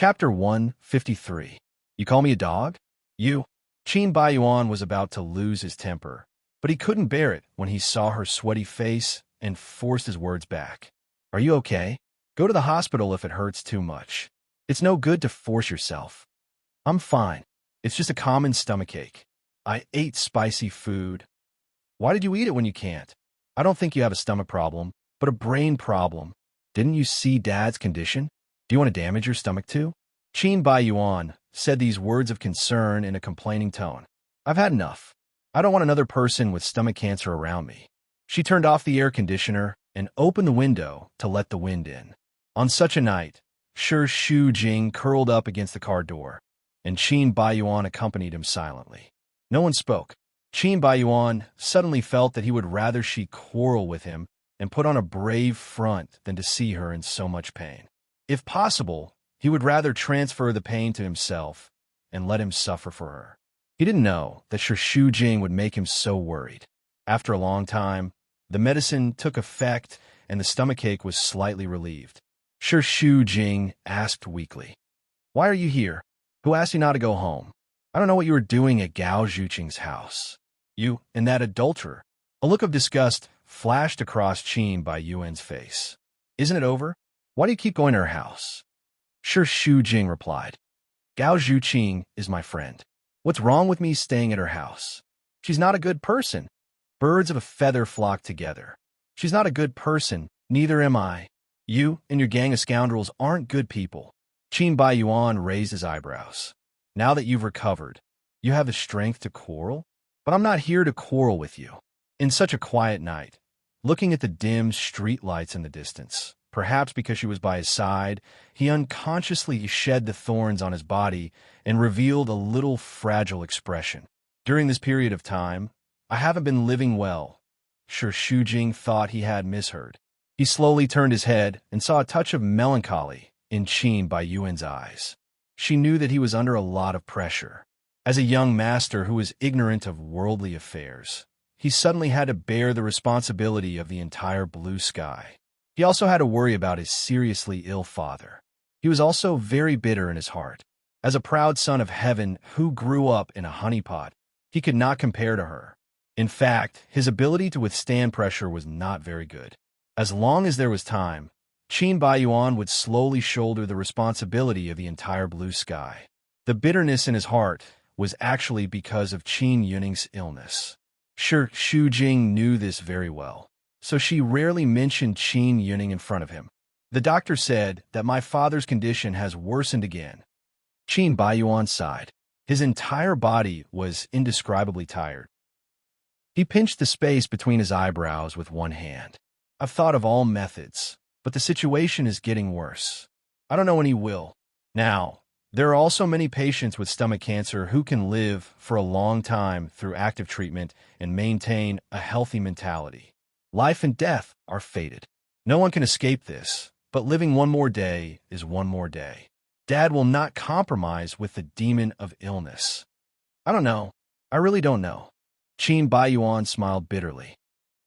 Chapter 153. You call me a dog? You. Qin Baiyuan was about to lose his temper, but he couldn't bear it when he saw her sweaty face and forced his words back. Are you okay? Go to the hospital if it hurts too much. It's no good to force yourself. I'm fine. It's just a common stomachache. I ate spicy food. Why did you eat it when you can't? I don't think you have a stomach problem, but a brain problem. Didn't you see Dad's condition? Do you want to damage your stomach too? Qin Baiyuan said these words of concern in a complaining tone. I've had enough. I don't want another person with stomach cancer around me. She turned off the air conditioner and opened the window to let the wind in. On such a night, Shi Shujing curled up against the car door, and Qin Baiyuan accompanied him silently. No one spoke. Qin Baiyuan suddenly felt that he would rather she quarrel with him and put on a brave front than to see her in so much pain. If possible, he would rather transfer the pain to himself and let him suffer for her. He didn't know that Shi Shujing would make him so worried. After a long time, the medicine took effect and the stomachache was slightly relieved. Shi Shujing asked weakly, "Why are you here? Who asked you not to go home? I don't know what you were doing at Gao Zhuqing's house. You and that adulterer." A look of disgust flashed across Qin Baiyuan's face. "Isn't it over? Why do you keep going to her house?" Shi Shujing replied, "Gao Zhuqing is my friend. What's wrong with me staying at her house? She's not a good person. Birds of a feather flock together. She's not a good person, neither am I. You and your gang of scoundrels aren't good people." Qin Baiyuan raised his eyebrows. "Now that you've recovered, you have the strength to quarrel? But I'm not here to quarrel with you." In such a quiet night, looking at the dim street lights in the distance, perhaps because she was by his side, he unconsciously shed the thorns on his body and revealed a little fragile expression. During this period of time, I haven't been living well. Shi Shujing thought he had misheard. He slowly turned his head and saw a touch of melancholy in Qin Baiyuan's eyes. She knew that he was under a lot of pressure. As a young master who was ignorant of worldly affairs, he suddenly had to bear the responsibility of the entire blue sky. He also had to worry about his seriously ill father. He was also very bitter in his heart. As a proud son of heaven who grew up in a honeypot, he could not compare to her. In fact, his ability to withstand pressure was not very good. As long as there was time, Qin Baiyuan would slowly shoulder the responsibility of the entire blue sky. The bitterness in his heart was actually because of Qin Yuning's illness. Shi Shujing knew this very well, so she rarely mentioned Qin Yuning in front of him. The doctor said that my father's condition has worsened again. Qin Baiyuan sighed. His entire body was indescribably tired. He pinched the space between his eyebrows with one hand. I've thought of all methods, but the situation is getting worse. I don't know when he will. Now, there are also many patients with stomach cancer who can live for a long time through active treatment and maintain a healthy mentality. Life and death are fated. No one can escape this, but living one more day is one more day. Dad will not compromise with the demon of illness. I don't know. I really don't know. Qin Baiyuan smiled bitterly.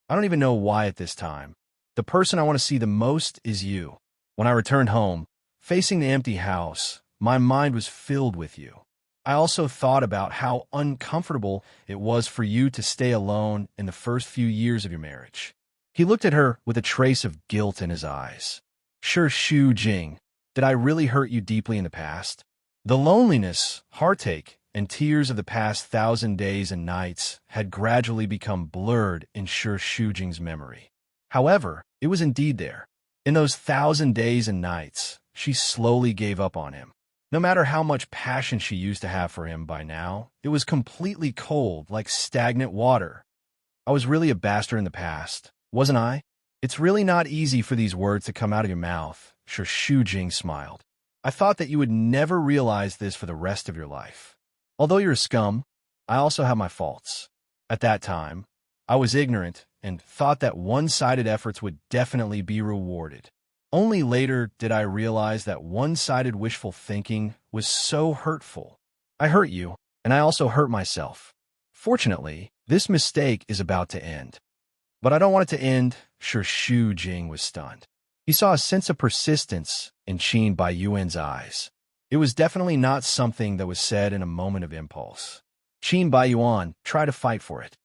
I don't even know why at this time. The person I want to see the most is you. When I returned home, facing the empty house, my mind was filled with you. I also thought about how uncomfortable it was for you to stay alone in the first few years of your marriage. He looked at her with a trace of guilt in his eyes. Shi Shujing, did I really hurt you deeply in the past? The loneliness, heartache, and tears of the past 1,000 days and nights had gradually become blurred in Shi Shujing's memory. However, it was indeed there. In those 1,000 days and nights, she slowly gave up on him. No matter how much passion she used to have for him by now, it was completely cold, like stagnant water. I was really a bastard in the past, wasn't I? It's really not easy for these words to come out of your mouth, Shi Shujing smiled. I thought that you would never realize this for the rest of your life. Although you're a scum, I also have my faults. At that time, I was ignorant and thought that one-sided efforts would definitely be rewarded. Only later did I realize that one-sided wishful thinking was so hurtful. I hurt you, and I also hurt myself. Fortunately, this mistake is about to end. But I don't want it to end. Shi Shujing was stunned. He saw a sense of persistence in Qin Baiyuan's eyes. It was definitely not something that was said in a moment of impulse. Qin Baiyuan, try to fight for it.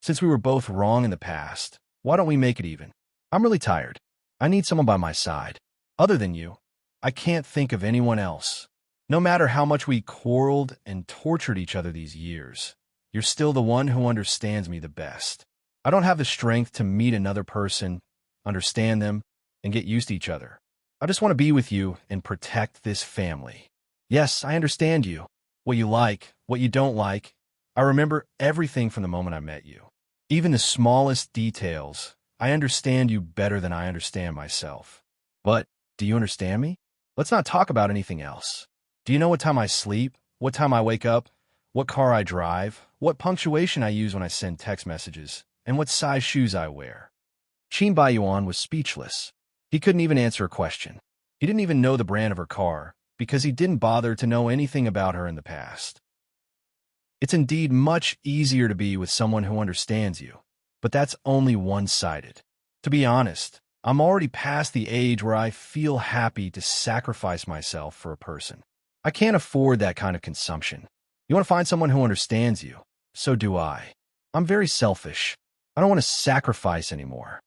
Since we were both wrong in the past, why don't we make it even? I'm really tired. I need someone by my side. Other than you, I can't think of anyone else. No matter how much we quarreled and tortured each other these years, you're still the one who understands me the best. I don't have the strength to meet another person, understand them, and get used to each other. I just want to be with you and protect this family. Yes, I understand you. What you like, what you don't like. I remember everything from the moment I met you. Even the smallest details. I understand you better than I understand myself. But, do you understand me? Let's not talk about anything else. Do you know what time I sleep? What time I wake up? What car I drive? What punctuation I use when I send text messages? And what size shoes I wear? Qin Baiyuan was speechless. He couldn't even answer a question. He didn't even know the brand of her car, because he didn't bother to know anything about her in the past. It's indeed much easier to be with someone who understands you, but that's only one-sided. To be honest, I'm already past the age where I feel happy to sacrifice myself for a person. I can't afford that kind of consumption. You want to find someone who understands you. So do I. I'm very selfish. I don't want to sacrifice anymore.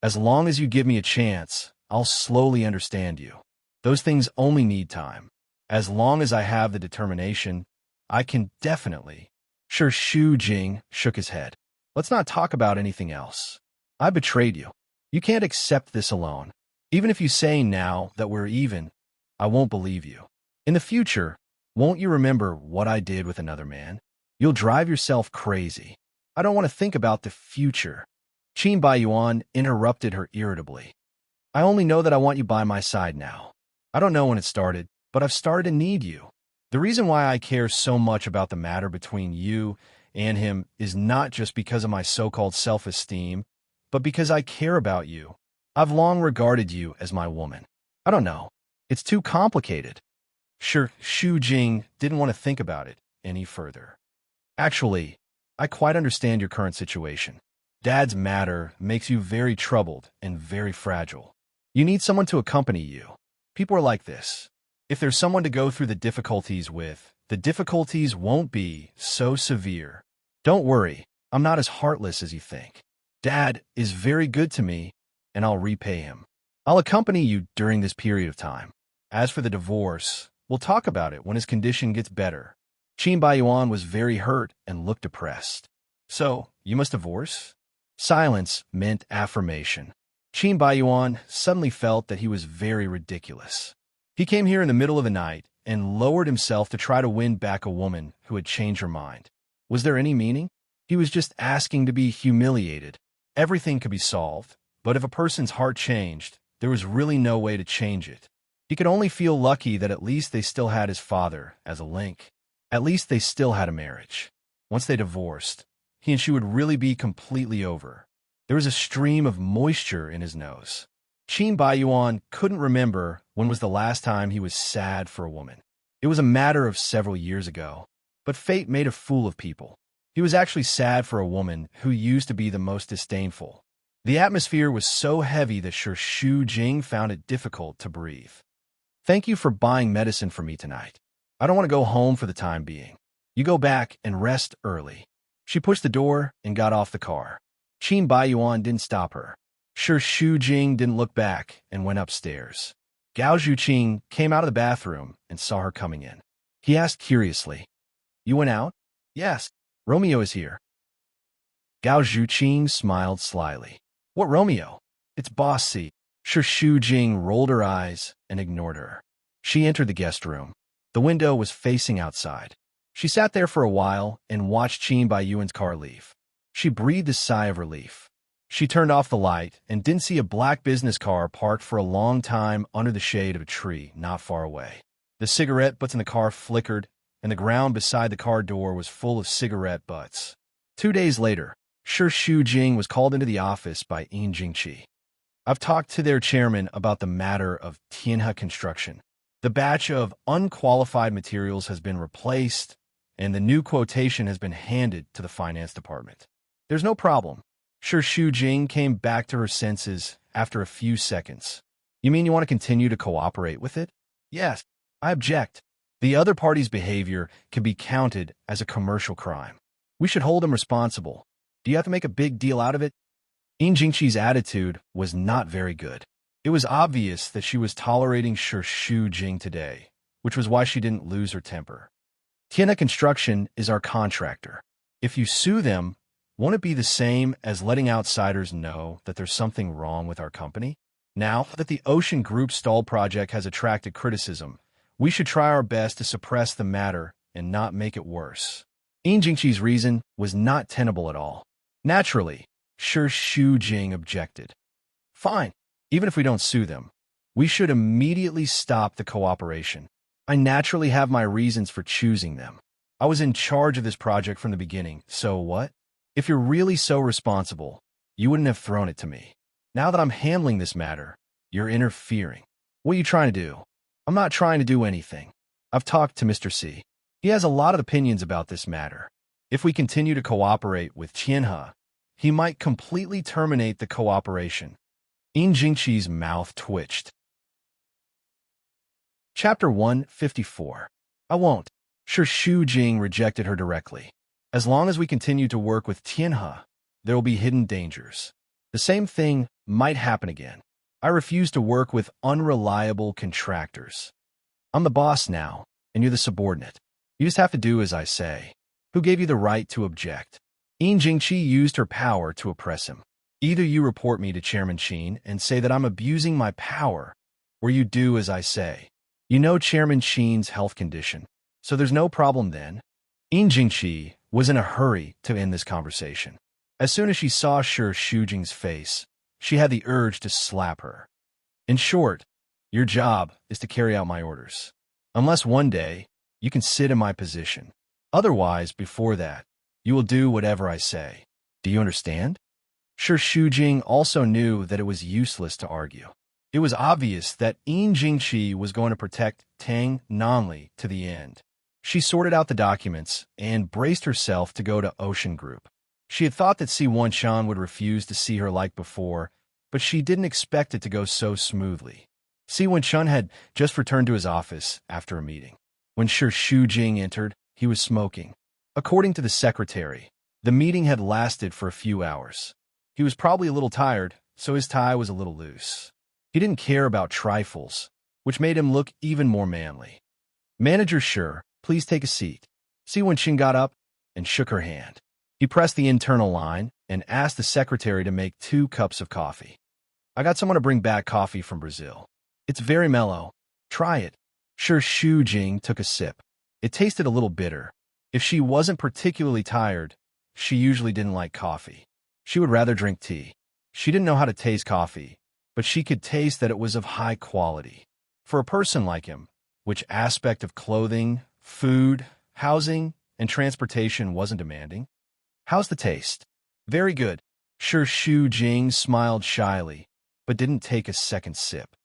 As long as you give me a chance, I'll slowly understand you. Those things only need time. As long as I have the determination, I can definitely. Sure, Shu Jing shook his head. Let's not talk about anything else. I betrayed you. You can't accept this alone. Even if you say now that we're even, I won't believe you. In the future, won't you remember what I did with another man? You'll drive yourself crazy. I don't want to think about the future. Qin Baiyuan interrupted her irritably. I only know that I want you by my side now. I don't know when it started, but I've started to need you. The reason why I care so much about the matter between you and him is not just because of my so-called self-esteem, but because I care about you. I've long regarded you as my woman. I don't know. It's too complicated. Sure, Shu Jing didn't want to think about it any further. Actually, I quite understand your current situation. Dad's matter makes you very troubled and very fragile. You need someone to accompany you. People are like this. If there's someone to go through the difficulties with, the difficulties won't be so severe. Don't worry, I'm not as heartless as you think. Dad is very good to me, and I'll repay him. I'll accompany you during this period of time. As for the divorce, we'll talk about it when his condition gets better. Qin Baiyuan was very hurt and looked depressed. So, you must divorce? Silence meant affirmation. Qin Baiyuan suddenly felt that he was very ridiculous. He came here in the middle of the night and lowered himself to try to win back a woman who had changed her mind. Was there any meaning? He was just asking to be humiliated. Everything could be solved, but if a person's heart changed, there was really no way to change it. He could only feel lucky that at least they still had his father as a link. At least they still had a marriage. Once they divorced, he and she would really be completely over. There was a stream of moisture in his nose. Qin Baiyuan couldn't remember when was the last time he was sad for a woman. It was a matter of several years ago, but fate made a fool of people. He was actually sad for a woman who used to be the most disdainful. The atmosphere was so heavy that Shu Jing found it difficult to breathe. Thank you for buying medicine for me tonight. I don't want to go home for the time being. You go back and rest early. She pushed the door and got off the car. Qin Baiyuan didn't stop her. Shu Jing didn't look back and went upstairs. Gao Zhuqing came out of the bathroom and saw her coming in. He asked curiously, "You went out?" "Yes, Romeo is here." Gao Zhuqing smiled slyly. "What Romeo?" "It's Boss C." Shu Jing rolled her eyes and ignored her. She entered the guest room. The window was facing outside. She sat there for a while and watched Qin Baiyuan's car leave. She breathed a sigh of relief. She turned off the light and didn't see a black business car parked for a long time under the shade of a tree not far away. The cigarette butts in the car flickered, and the ground beside the car door was full of cigarette butts. 2 days later, Shu Jing was called into the office by Yin Jingqi. "I've talked to their chairman about the matter of Tianhe Construction. The batch of unqualified materials has been replaced, and the new quotation has been handed to the finance department. There's no problem." Shu Jing came back to her senses after a few seconds. "You mean you want to continue to cooperate with it?" "Yes. I object. The other party's behavior can be counted as a commercial crime. We should hold him responsible. Do you have to make a big deal out of it? In Jingqi's attitude was not very good. It was obvious that she was tolerating Shu Jing today, which was why she didn't lose her temper. Tiana Construction is our contractor. If you sue them, won't it be the same as letting outsiders know that there's something wrong with our company? Now that the Ocean Group stall project has attracted criticism, we should try our best to suppress the matter and not make it worse. In Jingqi's reason was not tenable at all. Naturally, Shu Jing objected. Fine, even if we don't sue them, we should immediately stop the cooperation. I naturally have my reasons for choosing them. I was in charge of this project from the beginning, so what? If you're really so responsible, you wouldn't have thrown it to me. Now that I'm handling this matter, you're interfering. What are you trying to do? I'm not trying to do anything. I've talked to Mr. C. He has a lot of opinions about this matter. If we continue to cooperate with Tianhe, he might completely terminate the cooperation. In Jingqi's mouth twitched. Chapter 154. I won't. Shu Jing rejected her directly. As long as we continue to work with Tianhe, there will be hidden dangers. The same thing might happen again. I refuse to work with unreliable contractors. I'm the boss now, and you're the subordinate. You just have to do as I say. Who gave you the right to object? In Jingqi used her power to oppress him. Either you report me to Chairman Qin and say that I'm abusing my power, or you do as I say. You know Chairman Qin's health condition, so there's no problem then. In Jingqi was in a hurry to end this conversation. As soon as she saw Shu Jing's face, she had the urge to slap her. In short, your job is to carry out my orders. Unless one day, you can sit in my position. Otherwise, before that, you will do whatever I say. Do you understand? Shu Jing also knew that it was useless to argue. It was obvious that In Jingqi was going to protect Tang Nanli to the end. She sorted out the documents and braced herself to go to Ocean Group. She had thought that Si Wanshan would refuse to see her like before, but she didn't expect it to go so smoothly. Si Wanshan had just returned to his office after a meeting. When Shu Jing entered, he was smoking. According to the secretary, the meeting had lasted for a few hours. He was probably a little tired, so his tie was a little loose. He didn't care about trifles, which made him look even more manly. Manager Sure, please take a seat. Si Wanshan got up and shook her hand. He pressed the internal line and asked the secretary to make 2 cups of coffee. I got someone to bring back coffee from Brazil. It's very mellow. Try it. Shu Jing took a sip. It tasted a little bitter. If she wasn't particularly tired, she usually didn't like coffee. She would rather drink tea. She didn't know how to taste coffee, but she could taste that it was of high quality. For a person like him, which aspect of clothing, food, housing, and transportation wasn't demanding? How's the taste? Very good. Shu Jing smiled shyly, but didn't take a second sip.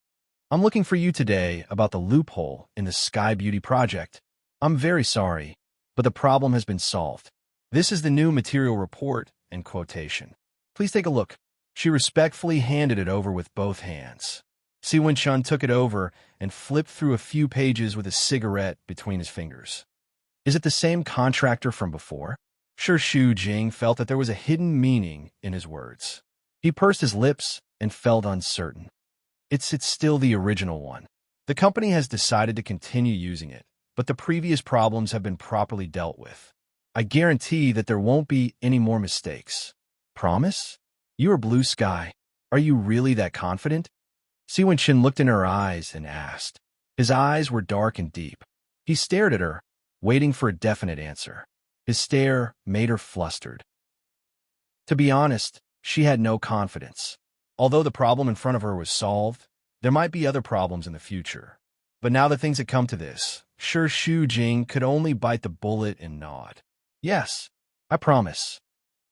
I'm looking for you today about the loophole in the Sky Beauty project. I'm very sorry, but the problem has been solved. This is the new material report and quotation. Please take a look. She respectfully handed it over with both hands. Si Wanshan took it over and flipped through a few pages with a cigarette between his fingers. Is it the same contractor from before? Shu Jing felt that there was a hidden meaning in his words. He pursed his lips and felt uncertain. It's still the original one. The company has decided to continue using it, but the previous problems have been properly dealt with. I guarantee that there won't be any more mistakes. Promise? You are Blue Sky. Are you really that confident? Si Wanshan looked in her eyes and asked. His eyes were dark and deep. He stared at her, waiting for a definite answer. His stare made her flustered. To be honest, she had no confidence. Although the problem in front of her was solved, there might be other problems in the future. But now that things had come to this, Shu Jing could only bite the bullet and nod. Yes, I promise.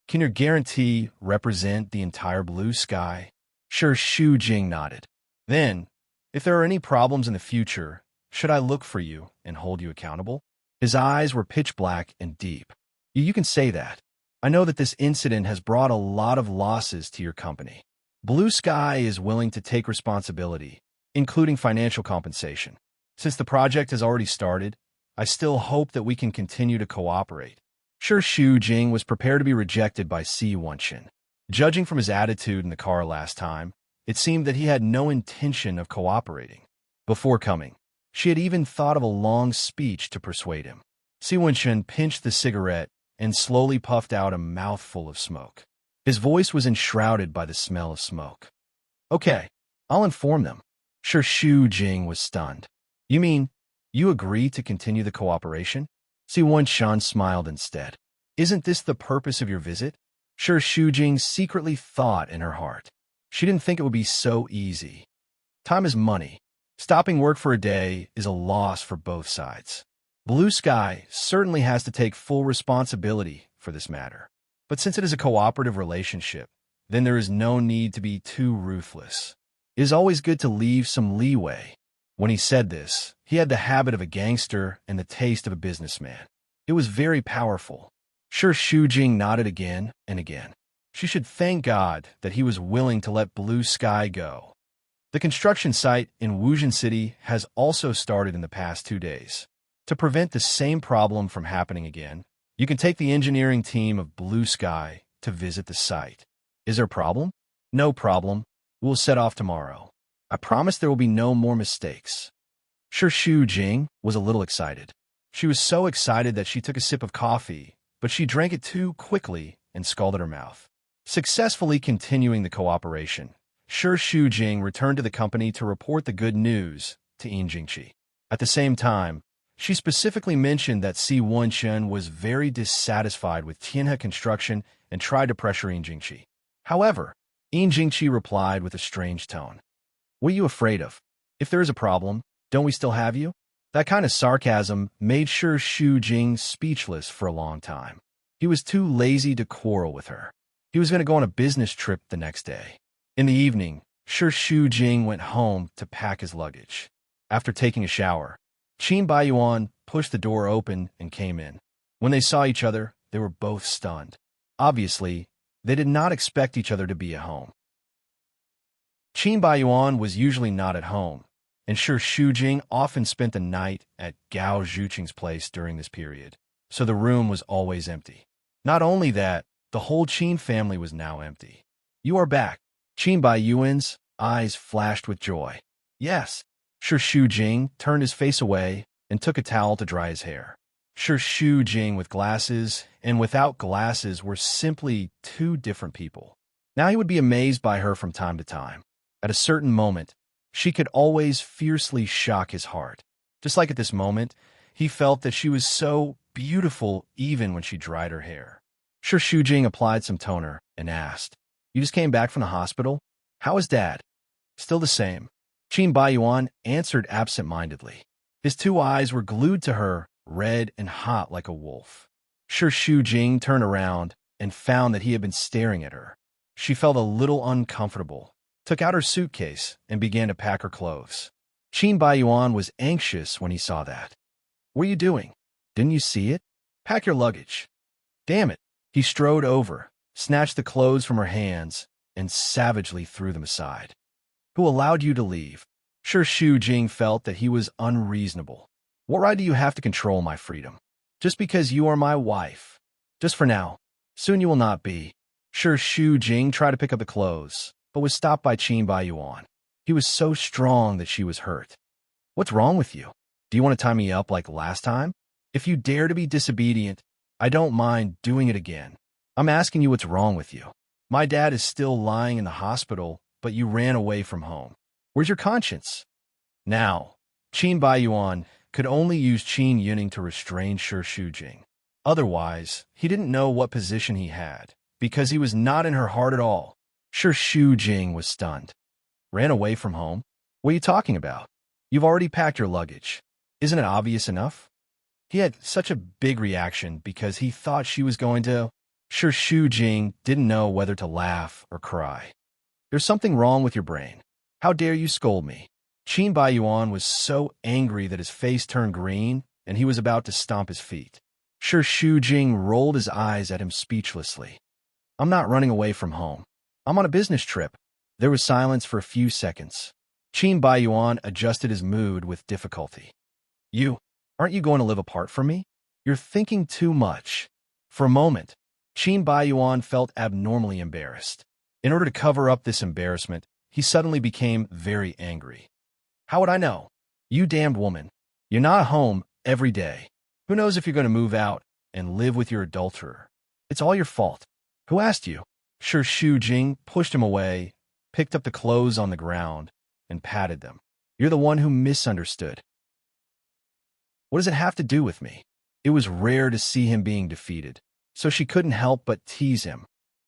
Can your guarantee represent the entire Blue Sky? Shu Jing nodded. Then, if there are any problems in the future, should I look for you and hold you accountable? His eyes were pitch black and deep. You can say that. I know that this incident has brought a lot of losses to your company. Blue Sky is willing to take responsibility, including financial compensation. Since the project has already started, I still hope that we can continue to cooperate. Sure, Xu Jing was prepared to be rejected by Si Wenxin. Judging from his attitude in the car last time, it seemed that he had no intention of cooperating. Before coming, she had even thought of a long speech to persuade him. Si Wenxin pinched the cigarette and slowly puffed out a mouthful of smoke. His voice was enshrouded by the smell of smoke. Okay, I'll inform them. Sure, Xu Jing was stunned. You mean, you agree to continue the cooperation? Si Wenxin smiled instead. Isn't this the purpose of your visit? Sure, Xu Jing secretly thought in her heart. She didn't think it would be so easy. Time is money. Stopping work for a day is a loss for both sides. Blue Sky certainly has to take full responsibility for this matter. But since it is a cooperative relationship, then there is no need to be too ruthless. It is always good to leave some leeway. When he said this, he had the habit of a gangster and the taste of a businessman. It was very powerful. Sure, Xu Jing nodded again and again. She should thank God that he was willing to let Blue Sky go. The construction site in Wuzhen City has also started in the past 2 days. To prevent the same problem from happening again, you can take the engineering team of Blue Sky to visit the site. Is there a problem? No problem. We'll set off tomorrow. I promise there will be no more mistakes. Sure, Xu Jing was a little excited. She was so excited that she took a sip of coffee, but she drank it too quickly and scalded her mouth. Successfully continuing the cooperation, Sure, Xu Jing returned to the company to report the good news to Yin Jingqi. At the same time, she specifically mentioned that Si Wenxin was very dissatisfied with Tianhe construction and tried to pressure Yin Jingqi. However, Yin Jingqi replied with a strange tone. What are you afraid of? If there is a problem, don't we still have you? That kind of sarcasm made Sure Xu Jing speechless for a long time. He was too lazy to quarrel with her. He was going to go on a business trip the next day. In the evening, Sure Xu Jing went home to pack his luggage. After taking a shower, Qin Baiyuan pushed the door open and came in. When they saw each other, they were both stunned. Obviously, they did not expect each other to be at home. Qin Baiyuan was usually not at home, and Sure Xu Jing often spent the night at Gao Zhuqing's place during this period, so the room was always empty. Not only that, the whole Qin family was now empty. You are back. Qin Baiyuan's eyes flashed with joy. Yes. Sure Xu Jing turned his face away and took a towel to dry his hair. Sure Xu Jing with glasses and without glasses were simply two different people. Now he would be amazed by her from time to time. At a certain moment, she could always fiercely shock his heart. Just like at this moment, he felt that she was so beautiful even when she dried her hair. Sure Xu Jing applied some toner and asked, You just came back from the hospital? How is Dad? Still the same. Qin Baiyuan answered absent-mindedly. His two eyes were glued to her, red and hot like a wolf. Sure Xu Jing turned around and found that he had been staring at her. She felt a little uncomfortable, took out her suitcase, and began to pack her clothes. Qin Baiyuan was anxious when he saw that. What are you doing? Didn't you see it? Pack your luggage. Damn it. He strode over, snatched the clothes from her hands, and savagely threw them aside. Who allowed you to leave? Sure Xu Jing felt that he was unreasonable. What right do you have to control my freedom? Just because you are my wife. Just for now. Soon you will not be. Sure Xu Jing tried to pick up the clothes, but was stopped by Qin Baiyuan. He was so strong that she was hurt. What's wrong with you? Do you want to tie me up like last time? If you dare to be disobedient, I don't mind doing it again. I'm asking you what's wrong with you. My dad is still lying in the hospital, but you ran away from home. Where's your conscience? Now, Qin Baiyuan could only use Qin Yuning to restrain Sure Xu Jing. Otherwise, he didn't know what position he had, because he was not in her heart at all. Sure Xu Jing was stunned. Ran away from home? What are you talking about? You've already packed your luggage. Isn't it obvious enough? He had such a big reaction because he thought she was going to... Sure Xu Jing didn't know whether to laugh or cry. There's something wrong with your brain. How dare you scold me? Qin Baiyuan was so angry that his face turned green and he was about to stomp his feet. Sure Xu Jing rolled his eyes at him speechlessly. I'm not running away from home. I'm on a business trip. There was silence for a few seconds. Qin Baiyuan adjusted his mood with difficulty. You Aren't you going to live apart from me? You're thinking too much. For a moment, Qin Baiyuan felt abnormally embarrassed. In order to cover up this embarrassment, he suddenly became very angry. How would I know? You damned woman. You're not home every day. Who knows if you're going to move out and live with your adulterer? It's all your fault. Who asked you? Sure, Shu Jing pushed him away, picked up the clothes on the ground, and patted them. You're the one who misunderstood. What does it have to do with me? It was rare to see him being defeated, so she couldn't help but tease him.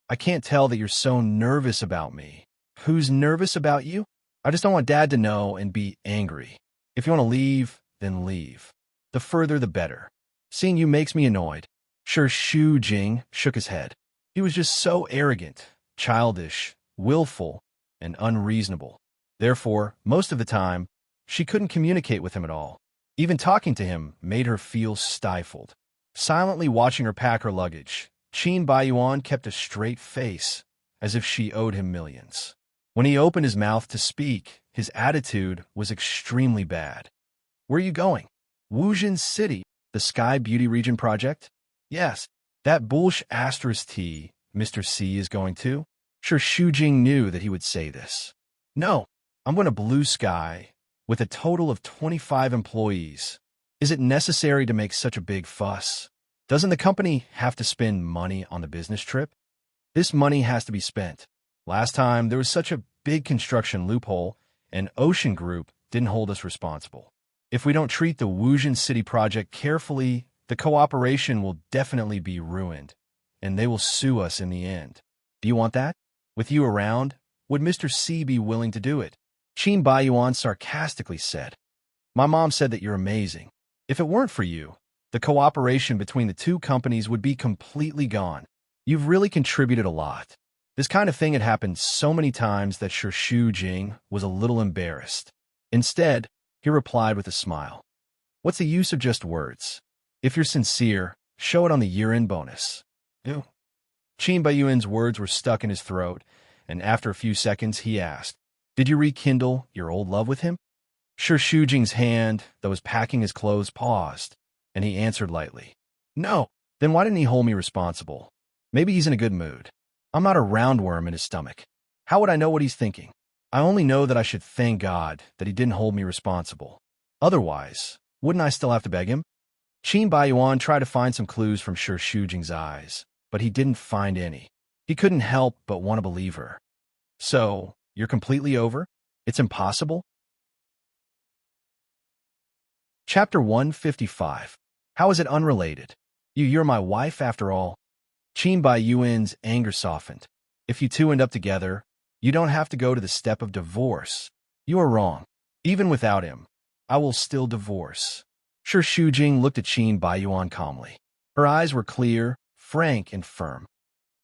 I can't tell that you're so nervous about me. Who's nervous about you? I just don't want Dad to know and be angry. If you want to leave, then leave. The further, the better. Seeing you makes me annoyed. Sure, Shu Jing shook his head. He was just so arrogant, childish, willful, and unreasonable. Therefore, most of the time, she couldn't communicate with him at all. Even talking to him made her feel stifled. Silently watching her pack her luggage, Qin Baiyuan kept a straight face, as if she owed him millions. When he opened his mouth to speak, his attitude was extremely bad. Where are you going? Wuzhen City, the Sky Beauty Region project? Yes, that bullsh asterisk T Mr. C is going to. Sure, Shu Jing knew that he would say this. No, I'm going to Blue Sky with a total of 25 employees. Is it necessary to make such a big fuss? Doesn't the company have to spend money on the business trip? This money has to be spent. Last time, there was such a big construction loophole, and Ocean Group didn't hold us responsible. If we don't treat the Wuzhen City project carefully, the cooperation will definitely be ruined, and they will sue us in the end. Do you want that? With you around, would Mr. C be willing to do it? Qin Baiyuan sarcastically said. My mom said that you're amazing. If it weren't for you, the cooperation between the two companies would be completely gone. You've really contributed a lot. This kind of thing had happened so many times that Shu Jing was a little embarrassed. Instead, he replied with a smile. What's the use of just words? If you're sincere, show it on the year-end bonus. Ew. Qin Baiyuan's words were stuck in his throat, and after a few seconds he asked, Did you rekindle your old love with him? Shu Jing's hand that was packing his clothes paused, and he answered lightly. No. Then why didn't he hold me responsible? Maybe he's in a good mood. I'm not a roundworm in his stomach. How would I know what he's thinking? I only know that I should thank God that he didn't hold me responsible. Otherwise, wouldn't I still have to beg him? Qin Baiyuan tried to find some clues from Shu Jing's eyes, but he didn't find any. He couldn't help but want to believe her. So, you're completely over? It's impossible? Chapter 155. How is it unrelated? You're my wife after all. Qin Baiyuan's anger softened. If you two end up together, you don't have to go to the step of divorce. You are wrong. Even without him, I will still divorce. Sure, Shu Jing looked at Qin Baiyuan calmly. Her eyes were clear, frank, and firm.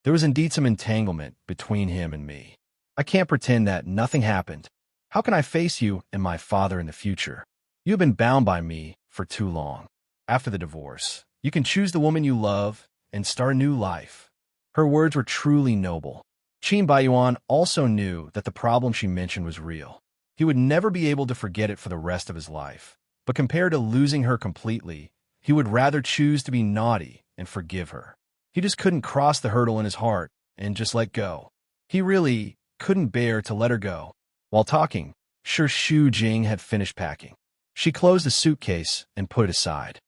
There was indeed some entanglement between him and me. I can't pretend that nothing happened. How can I face you and my father in the future? You have been bound by me for too long. After the divorce, you can choose the woman you love and start a new life. Her words were truly noble. Qin Baiyuan also knew that the problem she mentioned was real. He would never be able to forget it for the rest of his life. But compared to losing her completely, he would rather choose to be naughty and forgive her. He just couldn't cross the hurdle in his heart and just let go. He really couldn't bear to let her go. While talking, Shu Jing had finished packing. She closed the suitcase and put it aside.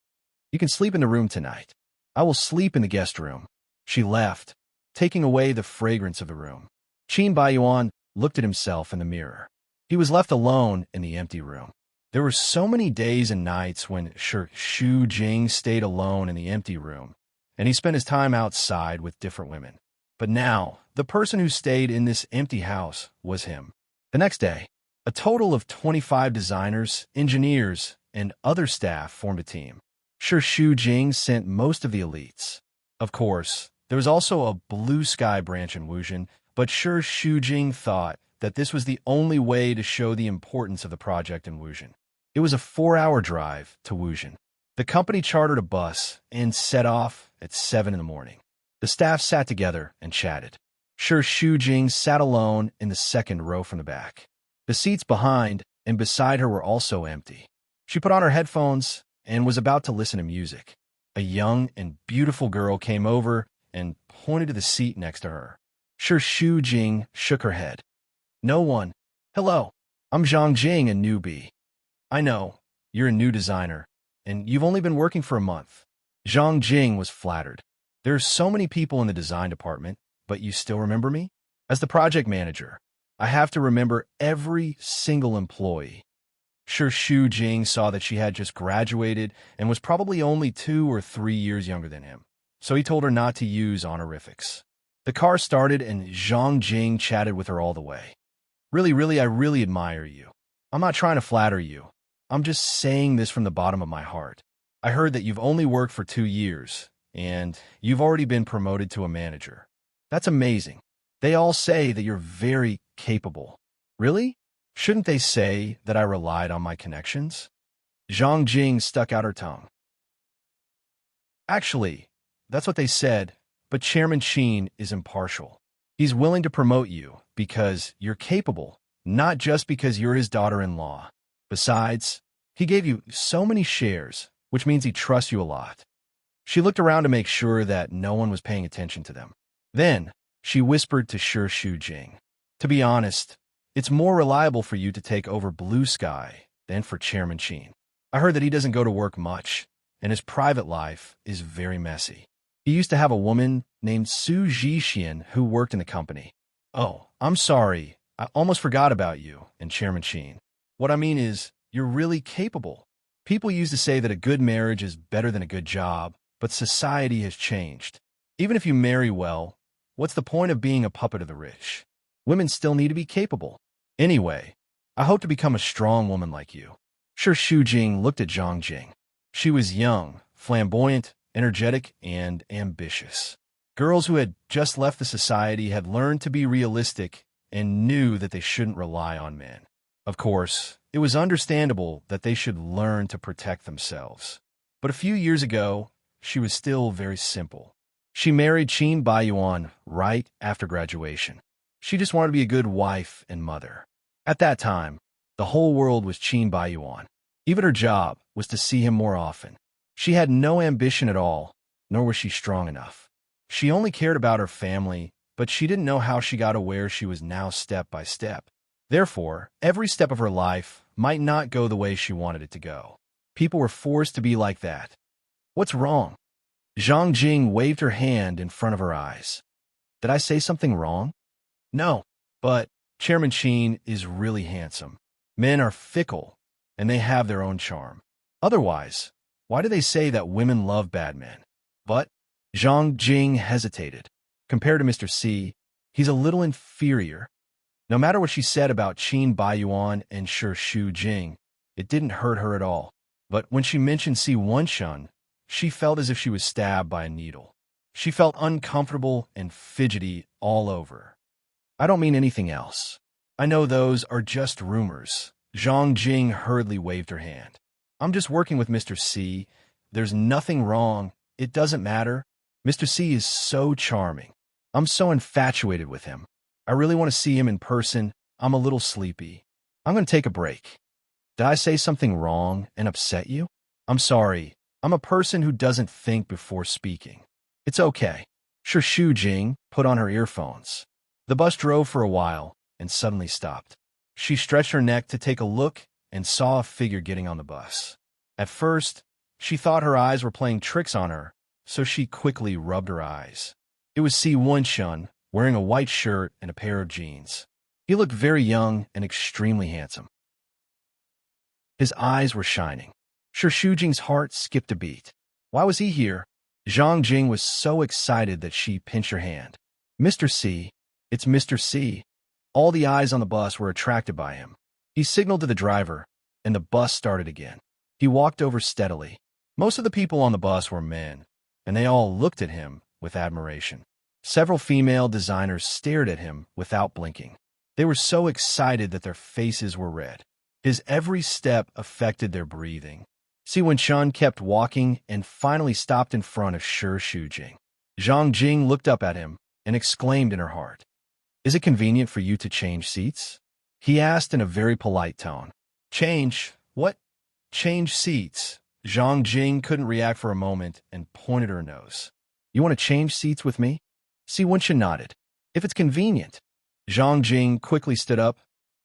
You can sleep in the room tonight. I will sleep in the guest room. She left, taking away the fragrance of the room. Qin Baiyuan looked at himself in the mirror. He was left alone in the empty room. There were so many days and nights when Shu Jing stayed alone in the empty room, and he spent his time outside with different women. But now, the person who stayed in this empty house was him. The next day, a total of 25 designers, engineers, and other staff formed a team. Shu Jing sent most of the elites. Of course, there was also a Blue Sky branch in Wuzhen, but Shu Jing thought that this was the only way to show the importance of the project in Wuzhen. It was a 4-hour drive to Wuzhen. The company chartered a bus and set off at 7 in the morning. The staff sat together and chatted. Shu Jing sat alone in the second row from the back. The seats behind and beside her were also empty. She put on her headphones and was about to listen to music. A young and beautiful girl came over and pointed to the seat next to her. Shu Jing shook her head. No one. Hello, I'm Zhang Jing, a newbie. I know, you're a new designer, and you've only been working for a month. Zhang Jing was flattered. There are so many people in the design department, but you still remember me? As the project manager, I have to remember every single employee. Shu Jing saw that she had just graduated and was probably only 2 or 3 years younger than him, so he told her not to use honorifics. The car started and Zhang Jing chatted with her all the way. Really, I really admire you. I'm not trying to flatter you. I'm just saying this from the bottom of my heart. I heard that you've only worked for 2 years, and you've already been promoted to a manager. That's amazing. They all say that you're very capable. Really? Shouldn't they say that I relied on my connections? Zhang Jing stuck out her tongue. Actually, that's what they said, but Chairman Qin is impartial. He's willing to promote you because you're capable, not just because you're his daughter-in-law. Besides, he gave you so many shares, which means he trusts you a lot. She looked around to make sure that no one was paying attention to them. Then, she whispered to Shu Jing. To be honest, it's more reliable for you to take over Blue Sky than for Chairman Qin. I heard that he doesn't go to work much, and his private life is very messy. He used to have a woman named Su Zhixian who worked in the company. Oh, I'm sorry. I almost forgot about you and Chairman Qin. What I mean is, you're really capable. People used to say that a good marriage is better than a good job, but society has changed. Even if you marry well, what's the point of being a puppet of the rich? Women still need to be capable. Anyway, I hope to become a strong woman like you. Shu Jing looked at Zhang Jing. She was young, flamboyant, energetic, and ambitious. Girls who had just left the society had learned to be realistic and knew that they shouldn't rely on men. Of course, it was understandable that they should learn to protect themselves. But a few years ago, she was still very simple. She married Qin Baiyuan right after graduation. She just wanted to be a good wife and mother. At that time, the whole world was Qin Baiyuan. Even her job was to see him more often. She had no ambition at all, nor was she strong enough. She only cared about her family, but she didn't know how she got to where she was now step by step. Therefore, every step of her life might not go the way she wanted it to go. People were forced to be like that. What's wrong? Zhang Jing waved her hand in front of her eyes. Did I say something wrong? No, but Chairman Qin is really handsome. Men are fickle, and they have their own charm. Otherwise, why do they say that women love bad men? But Zhang Jing hesitated. Compared to Mr. C, he's a little inferior. No matter what she said about Qin Baiyuan and Shu Jing, it didn't hurt her at all. But when she mentioned Si Wenshun, she felt as if she was stabbed by a needle. She felt uncomfortable and fidgety all over. I don't mean anything else. I know those are just rumors. Zhang Jing hurriedly waved her hand. I'm just working with Mr. C. There's nothing wrong. It doesn't matter. Mr. C is so charming. I'm so infatuated with him. I really want to see him in person. I'm a little sleepy. I'm going to take a break. Did I say something wrong and upset you? I'm sorry. I'm a person who doesn't think before speaking. It's okay. Shu Jing put on her earphones. The bus drove for a while and suddenly stopped. She stretched her neck to take a look and saw a figure getting on the bus. At first, she thought her eyes were playing tricks on her, so she quickly rubbed her eyes. It was Si Wenshun, wearing a white shirt and a pair of jeans. He looked very young and extremely handsome. His eyes were shining. Shu Jing's heart skipped a beat. Why was he here? Zhang Jing was so excited that she pinched her hand. Mr. C, it's Mr. C. All the eyes on the bus were attracted by him. He signaled to the driver, and the bus started again. He walked over steadily. Most of the people on the bus were men, and they all looked at him with admiration. Several female designers stared at him without blinking. They were so excited that their faces were red. His every step affected their breathing. Si Wenshun kept walking and finally stopped in front of Shu Jing. Zhang Jing looked up at him and exclaimed in her heart, "Is it convenient for you to change seats?" He asked in a very polite tone. Change? What? Change seats? Zhang Jing couldn't react for a moment and pointed her nose. You want to change seats with me? Si Wenxin nodded. If it's convenient. Zhang Jing quickly stood up,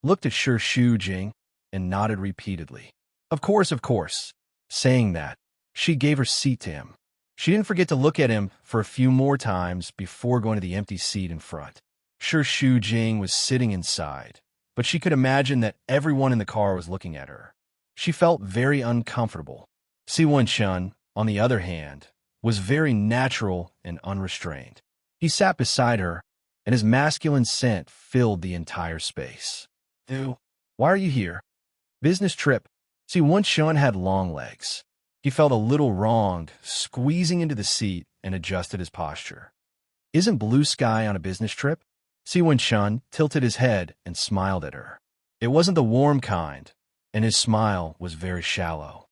looked at Shi Shu Jing, and nodded repeatedly. Of course, of course. Saying that, she gave her seat to him. She didn't forget to look at him for a few more times before going to the empty seat in front. Shi Shu Jing was sitting inside, but she could imagine that everyone in the car was looking at her. She felt very uncomfortable. Si Wenxin, on the other hand, was very natural and unrestrained. He sat beside her, and his masculine scent filled the entire space. Ew. Why are you here? Business trip. Si Wenxin had long legs. He felt a little wronged, squeezing into the seat and adjusted his posture. Isn't Blue Sky on a business trip? Si Wenxin tilted his head and smiled at her. It wasn't the warm kind, and his smile was very shallow.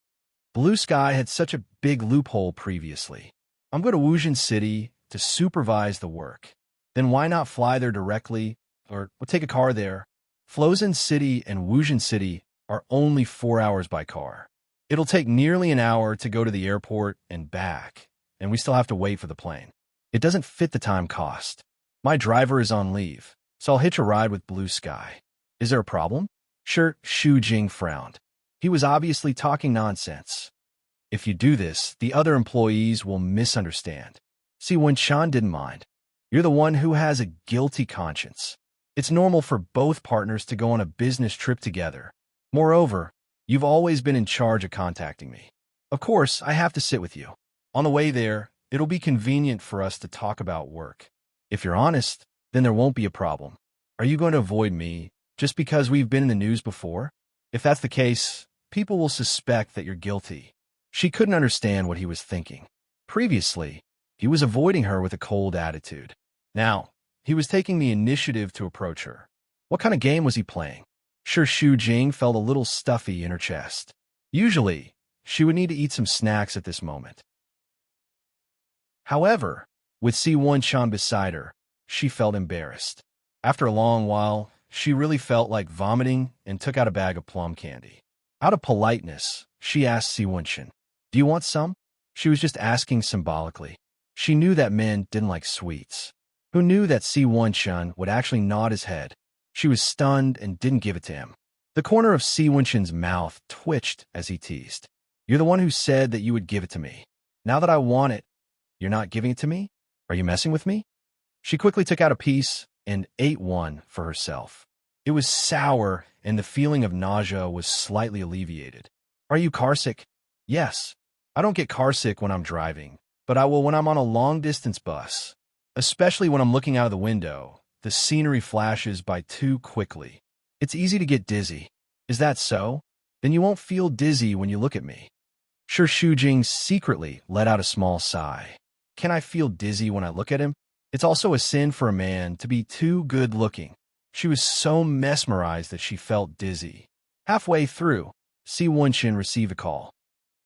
Blue Sky had such a big loophole previously. I'm going to Wuzhen City to supervise the work. Then why not fly there directly, or we'll take a car there? Flozhen City and Wuzhen City are only 4 hours by car. It'll take nearly an hour to go to the airport and back, and we still have to wait for the plane. It doesn't fit the time cost. My driver is on leave, so I'll hitch a ride with Blue Sky. Is there a problem? Shi Shu Jing frowned. He was obviously talking nonsense. If you do this, the other employees will misunderstand. Si Wenxin didn't mind. You're the one who has a guilty conscience. It's normal for both partners to go on a business trip together. Moreover, you've always been in charge of contacting me. Of course, I have to sit with you. On the way there, it'll be convenient for us to talk about work. If you're honest, then there won't be a problem. Are you going to avoid me just because we've been in the news before? If that's the case, people will suspect that you're guilty. She couldn't understand what he was thinking. Previously, he was avoiding her with a cold attitude. Now, he was taking the initiative to approach her. What kind of game was he playing? Shi Shu Jing felt a little stuffy in her chest. Usually, she would need to eat some snacks at this moment. However, with Si Wenxin beside her, she felt embarrassed. After a long while, she really felt like vomiting and took out a bag of plum candy. Out of politeness, she asked Si Wenxin, "Do you want some?" She was just asking symbolically. She knew that men didn't like sweets. Who knew that Si Wenxin would actually nod his head? She was stunned and didn't give it to him. The corner of Si Wenxin's mouth twitched as he teased. You're the one who said that you would give it to me. Now that I want it, you're not giving it to me? Are you messing with me? She quickly took out a piece and ate one for herself. It was sour, and the feeling of nausea was slightly alleviated. Are you carsick? Yes. I don't get carsick when I'm driving, but I will when I'm on a long-distance bus. Especially when I'm looking out of the window, the scenery flashes by too quickly. It's easy to get dizzy. Is that so? Then you won't feel dizzy when you look at me. Shi Shu Jing secretly let out a small sigh. Can I feel dizzy when I look at him? It's also a sin for a man to be too good-looking. She was so mesmerized that she felt dizzy. Halfway through, Si Wenxin received a call.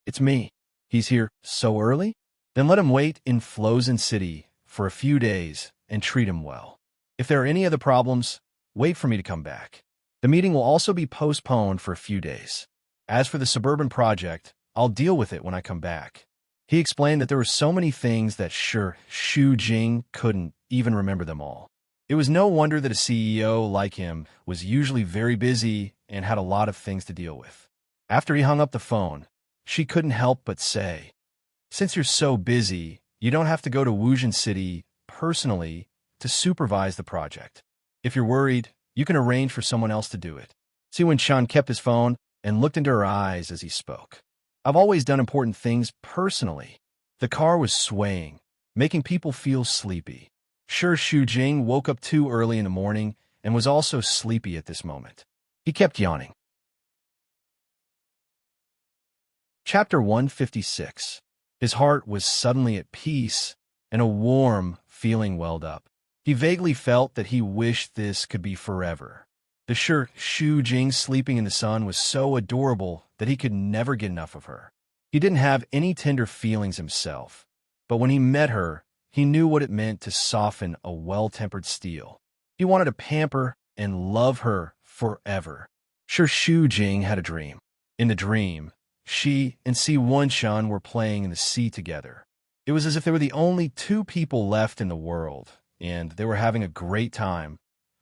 It's me. He's here so early? Then let him wait in Flozhen City for a few days and treat him well. If there are any other problems, wait for me to come back. The meeting will also be postponed for a few days. As for the suburban project, I'll deal with it when I come back. He explained that there were so many things that Shi Shu Jing couldn't even remember them all. It was no wonder that a CEO like him was usually very busy and had a lot of things to deal with. After he hung up the phone, she couldn't help but say, "Since you're so busy, you don't have to go to Wuzhen City personally to supervise the project. If you're worried, you can arrange for someone else to do it." Si Wenxin kept his phone and looked into her eyes as he spoke. I've always done important things personally. The car was swaying, making people feel sleepy. Shi Shu Jing woke up too early in the morning and was also sleepy at this moment. He kept yawning. Chapter 156. His heart was suddenly at peace, and a warm feeling welled up. He vaguely felt that he wished this could be forever. The Shi Shu Jing sleeping in the sun was so adorable that he could never get enough of her. He didn't have any tender feelings himself, but when he met her, he knew what it meant to soften a well-tempered steel. He wanted to pamper and love her forever. Shi Shu Jing had a dream. In the dream, She and Si Wonshun were playing in the sea together. It was as if they were the only two people left in the world, and they were having a great time.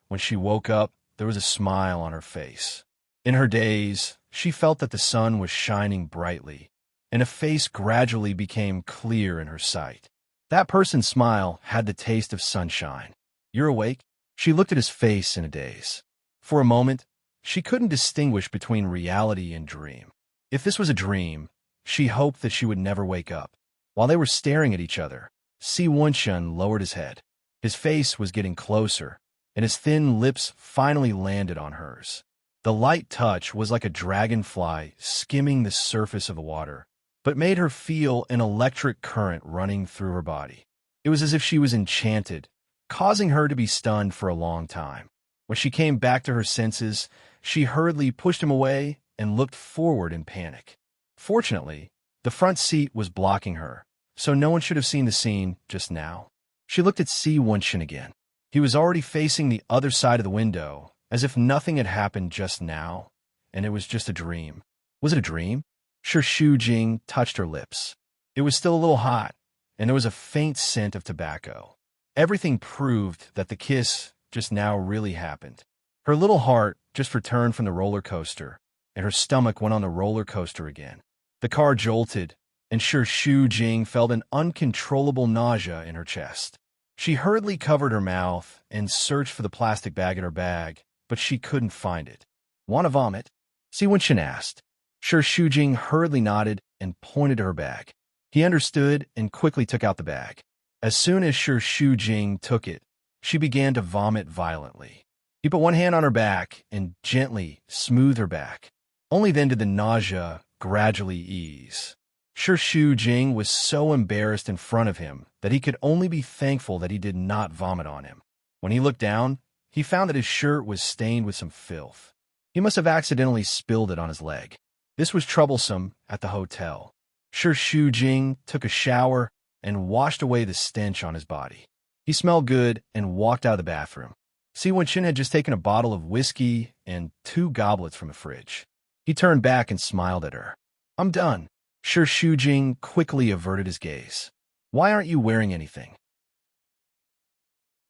When she woke up, there was a smile on her face. In her daze, she felt that the sun was shining brightly, and a face gradually became clear in her sight. That person's smile had the taste of sunshine. "You're awake?" She looked at his face in a daze. For a moment, she couldn't distinguish between reality and dream. If this was a dream, she hoped that she would never wake up. While they were staring at each other, Si Wonshun lowered his head. His face was getting closer, and his thin lips finally landed on hers. The light touch was like a dragonfly skimming the surface of the water, but made her feel an electric current running through her body. It was as if she was enchanted, causing her to be stunned for a long time. When she came back to her senses, she hurriedly pushed him away and looked forward in panic. Fortunately, the front seat was blocking her, so no one should have seen the scene just now. She looked at Si Wonshun again. He was already facing the other side of the window, as if nothing had happened just now, and it was just a dream. Was it a dream? Shu Jing touched her lips. It was still a little hot, and there was a faint scent of tobacco. Everything proved that the kiss just now really happened. Her little heart just returned from the roller coaster, and her stomach went on the roller coaster again. The car jolted, and Shu Jing felt an uncontrollable nausea in her chest. She hurriedly covered her mouth and searched for the plastic bag in her bag, but she couldn't find it. "Want to vomit?" Si Wonshun asked. Shu Jing hurriedly nodded and pointed to her bag. He understood and quickly took out the bag. As soon as Shu Jing took it, she began to vomit violently. He put one hand on her back and gently smoothed her back. Only then did the nausea gradually ease. Shu Jing was so embarrassed in front of him that he could only be thankful that he did not vomit on him. When he looked down, he found that his shirt was stained with some filth. He must have accidentally spilled it on his leg. This was troublesome at the hotel. Shu Jing took a shower and washed away the stench on his body. He smelled good and walked out of the bathroom. Si Wonshun had just taken a bottle of whiskey and 2 goblets from the fridge. He turned back and smiled at her. "I'm done." Shu Jing quickly averted his gaze. "Why aren't you wearing anything?"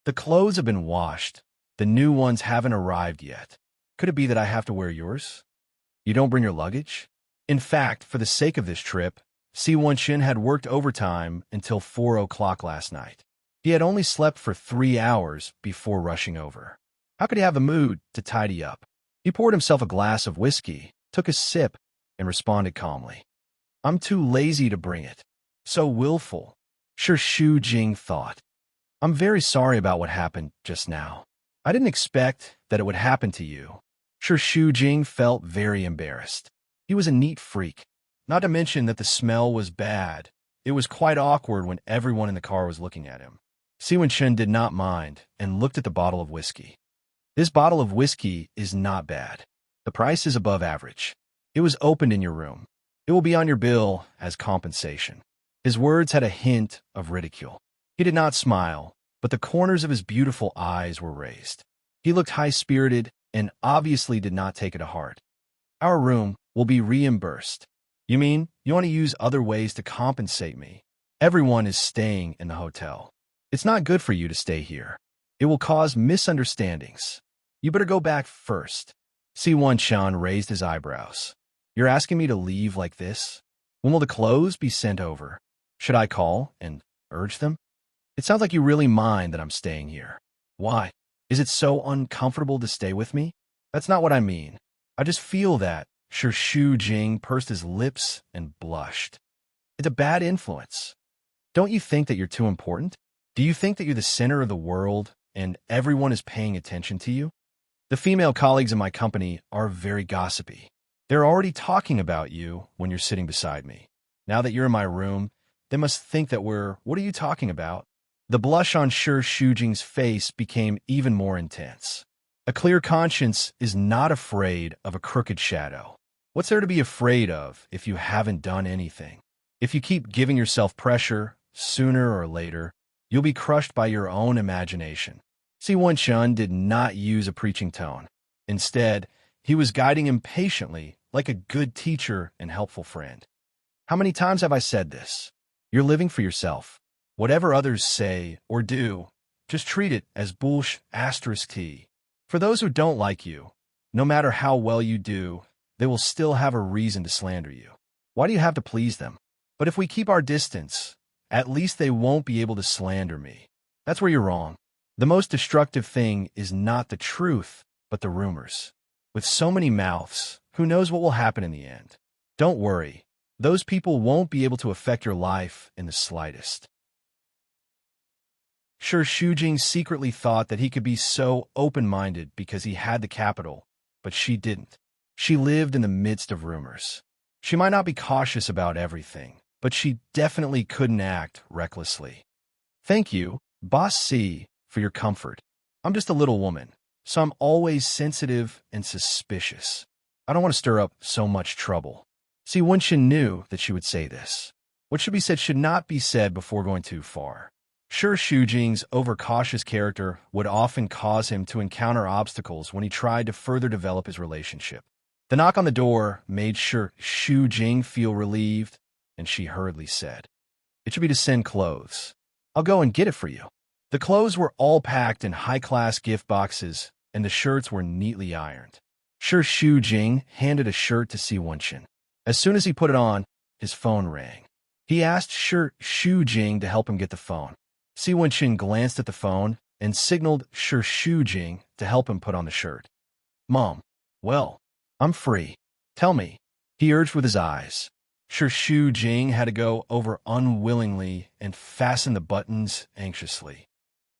"The clothes have been washed. The new ones haven't arrived yet. Could it be that I have to wear yours? You don't bring your luggage?" In fact, for the sake of this trip, Si Wonshun had worked overtime until 4 o'clock last night. He had only slept for 3 hours before rushing over. How could he have the mood to tidy up? He poured himself a glass of whiskey, took a sip, and responded calmly. "I'm too lazy to bring it." So willful, Shu Jing thought. "I'm very sorry about what happened just now. I didn't expect that it would happen to you." Shu Jing felt very embarrassed. He was a neat freak. Not to mention that the smell was bad. It was quite awkward when everyone in the car was looking at him. Si Wonshun did not mind and looked at the bottle of whiskey. "This bottle of whiskey is not bad. The price is above average. It was opened in your room. It will be on your bill as compensation." His words had a hint of ridicule. He did not smile, but the corners of his beautiful eyes were raised. He looked high-spirited and obviously did not take it to heart. "Our room will be reimbursed." "You mean you want to use other ways to compensate me?" "Everyone is staying in the hotel. It's not good for you to stay here. It will cause misunderstandings. You better go back first." Si Wonshun raised his eyebrows. "You're asking me to leave like this? When will the clothes be sent over? Should I call and urge them? It sounds like you really mind that I'm staying here. Why? Is it so uncomfortable to stay with me? That's not what I mean. I just feel that." Shu Jing pursed his lips and blushed. "It's a bad influence. Don't you think that you're too important? Do you think that you're the center of the world and everyone is paying attention to you? The female colleagues in my company are very gossipy. They're already talking about you when you're sitting beside me. Now that you're in my room, they must think that what are you talking about?" The blush on Shu Jing's face became even more intense. A clear conscience is not afraid of a crooked shadow. What's there to be afraid of if you haven't done anything? If you keep giving yourself pressure, sooner or later, you'll be crushed by your own imagination. Si Wonshun did not use a preaching tone. Instead, he was guiding him patiently, like a good teacher and helpful friend. How many times have I said this? You're living for yourself. Whatever others say or do, just treat it as *T. For those who don't like you, no matter how well you do, they will still have a reason to slander you. Why do you have to please them? But if we keep our distance, at least they won't be able to slander me. That's where you're wrong. The most destructive thing is not the truth, but the rumors. With so many mouths, who knows what will happen in the end? Don't worry. Those people won't be able to affect your life in the slightest. Sure, Shujing secretly thought that he could be so open-minded because he had the capital, but she didn't. She lived in the midst of rumors. She might not be cautious about everything, but she definitely couldn't act recklessly. Thank you, Boss C, for your comfort. I'm just a little woman, so I'm always sensitive and suspicious. I don't want to stir up so much trouble. See, Wenxin knew that she would say this. What should be said should not be said before going too far. Sure, Shujing's overcautious character would often cause him to encounter obstacles when he tried to further develop his relationship. The knock on the door made sure Shujing feel relieved, and she hurriedly said, "It should be to send clothes. I'll go and get it for you." The clothes were all packed in high-class gift boxes, and the shirts were neatly ironed. Sure, Shujing handed a shirt to Si Wenxin. As soon as he put it on, his phone rang. He asked Sure Shujing to help him get the phone. Si Wenxin glanced at the phone and signaled Sure Shujing to help him put on the shirt. "Mom, well, I'm free. Tell me," he urged with his eyes. Sure Shujing had to go over unwillingly and fasten the buttons anxiously.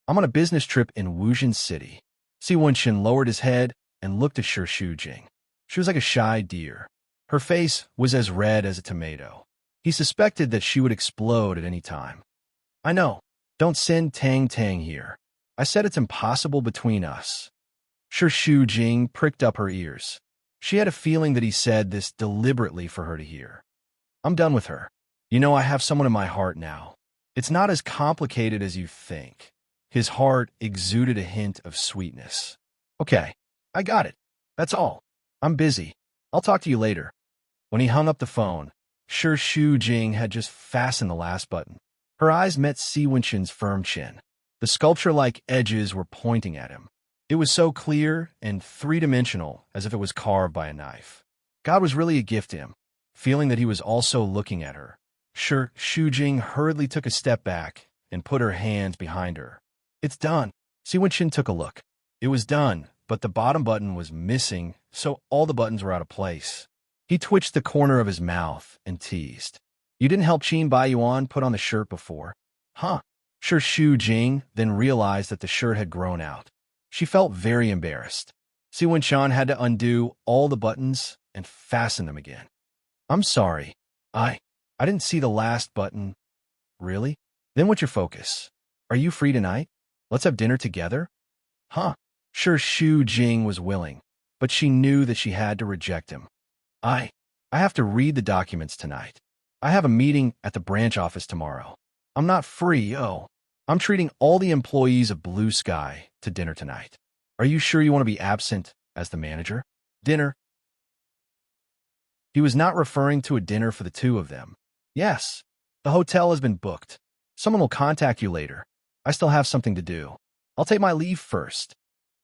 "I'm on a business trip in Wuzhen City." Si Wenxin lowered his head and looked at Sure Shujing. She was like a shy deer. Her face was as red as a tomato. He suspected that she would explode at any time. "I know. Don't send Tang Tang here. I said it's impossible between us." Sure Shujing pricked up her ears. She had a feeling that he said this deliberately for her to hear. "I'm done with her. You know, I have someone in my heart now. It's not as complicated as you think." His heart exuded a hint of sweetness. "Okay, I got it. That's all. I'm busy. I'll talk to you later." When he hung up the phone, Sure Shujing had just fastened the last button. Her eyes met Si Wenxin's firm chin. The sculpture-like edges were pointing at him. It was so clear and three-dimensional as if it was carved by a knife. God was really a gift to him. Feeling that he was also looking at her, Sure Shujing hurriedly took a step back and put her hands behind her. "It's done." Si Wenxin took a look. It was done, but the bottom button was missing, so all the buttons were out of place. He twitched the corner of his mouth and teased. "You didn't help Qin Baiyuan put on the shirt before?" "Huh?" Sure Shujing then realized that the shirt had grown out. She felt very embarrassed. Si Wenxin had to undo all the buttons and fasten them again. "I'm sorry. I didn't see the last button." "Really? Then what's your focus? Are you free tonight? Let's have dinner together?" "Huh?" Sure Shujing was willing, but she knew that she had to reject him. I have to read the documents tonight. I have a meeting at the branch office tomorrow. I'm not free, I'm treating all the employees of Blue Sky to dinner tonight. Are you sure you want to be absent as the manager?" "Dinner?" He was not referring to a dinner for the two of them. "Yes, the hotel has been booked. Someone will contact you later. I still have something to do. I'll take my leave first."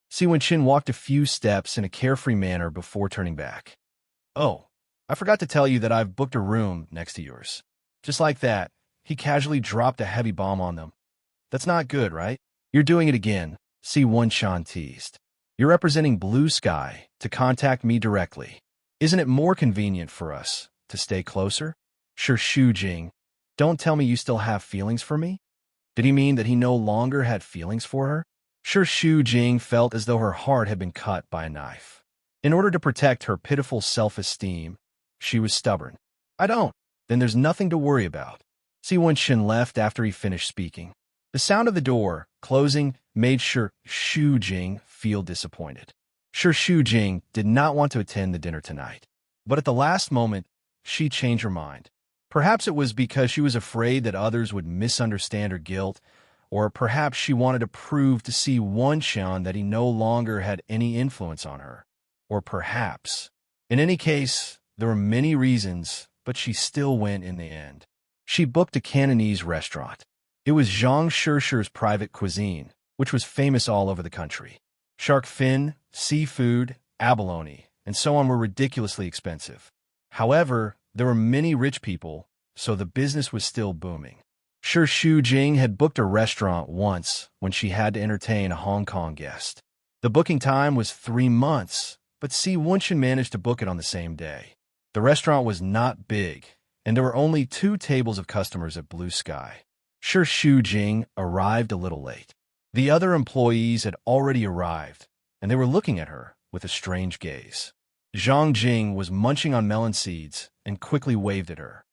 Si Wenxin walked a few steps in a carefree manner before turning back. "Oh, I forgot to tell you that I've booked a room next to yours." Just like that, he casually dropped a heavy bomb on them. "That's not good, right?" "You're doing it again," Si Wenxin teased. "You're representing Blue Sky to contact me directly. Isn't it more convenient for us to stay closer?" Sure Shujing, don't tell me you still have feelings for me? Did he mean that he no longer had feelings for her? Sure Shujing felt as though her heart had been cut by a knife. In order to protect her pitiful self-esteem, she was stubborn. "I don't." "Then there's nothing to worry about." Si Wenxin left after he finished speaking. The sound of the door closing made Sure Shujing feel disappointed. Sure Shujing did not want to attend the dinner tonight. But at the last moment, she changed her mind. Perhaps it was because she was afraid that others would misunderstand her guilt, or perhaps she wanted to prove to Si Wenxin that he no longer had any influence on her. Or perhaps. In any case, There were many reasons, but she still went in the end. She booked a Cantonese restaurant. It was Zhang Shishir's private cuisine, which was famous all over the country. Shark fin, seafood, abalone, and so on were ridiculously expensive. However, there were many rich people, so the business was still booming. Shi Shujing had booked a restaurant once when she had to entertain a Hong Kong guest. The booking time was 3 months, but Si Wunshan managed to book it on the same day. The restaurant was not big, and there were only 2 tables of customers at Blue Sky. Shi Shujing arrived a little late. The other employees had already arrived, and they were looking at her with a strange gaze. Zhang Jing was munching on melon seeds and quickly waved at her.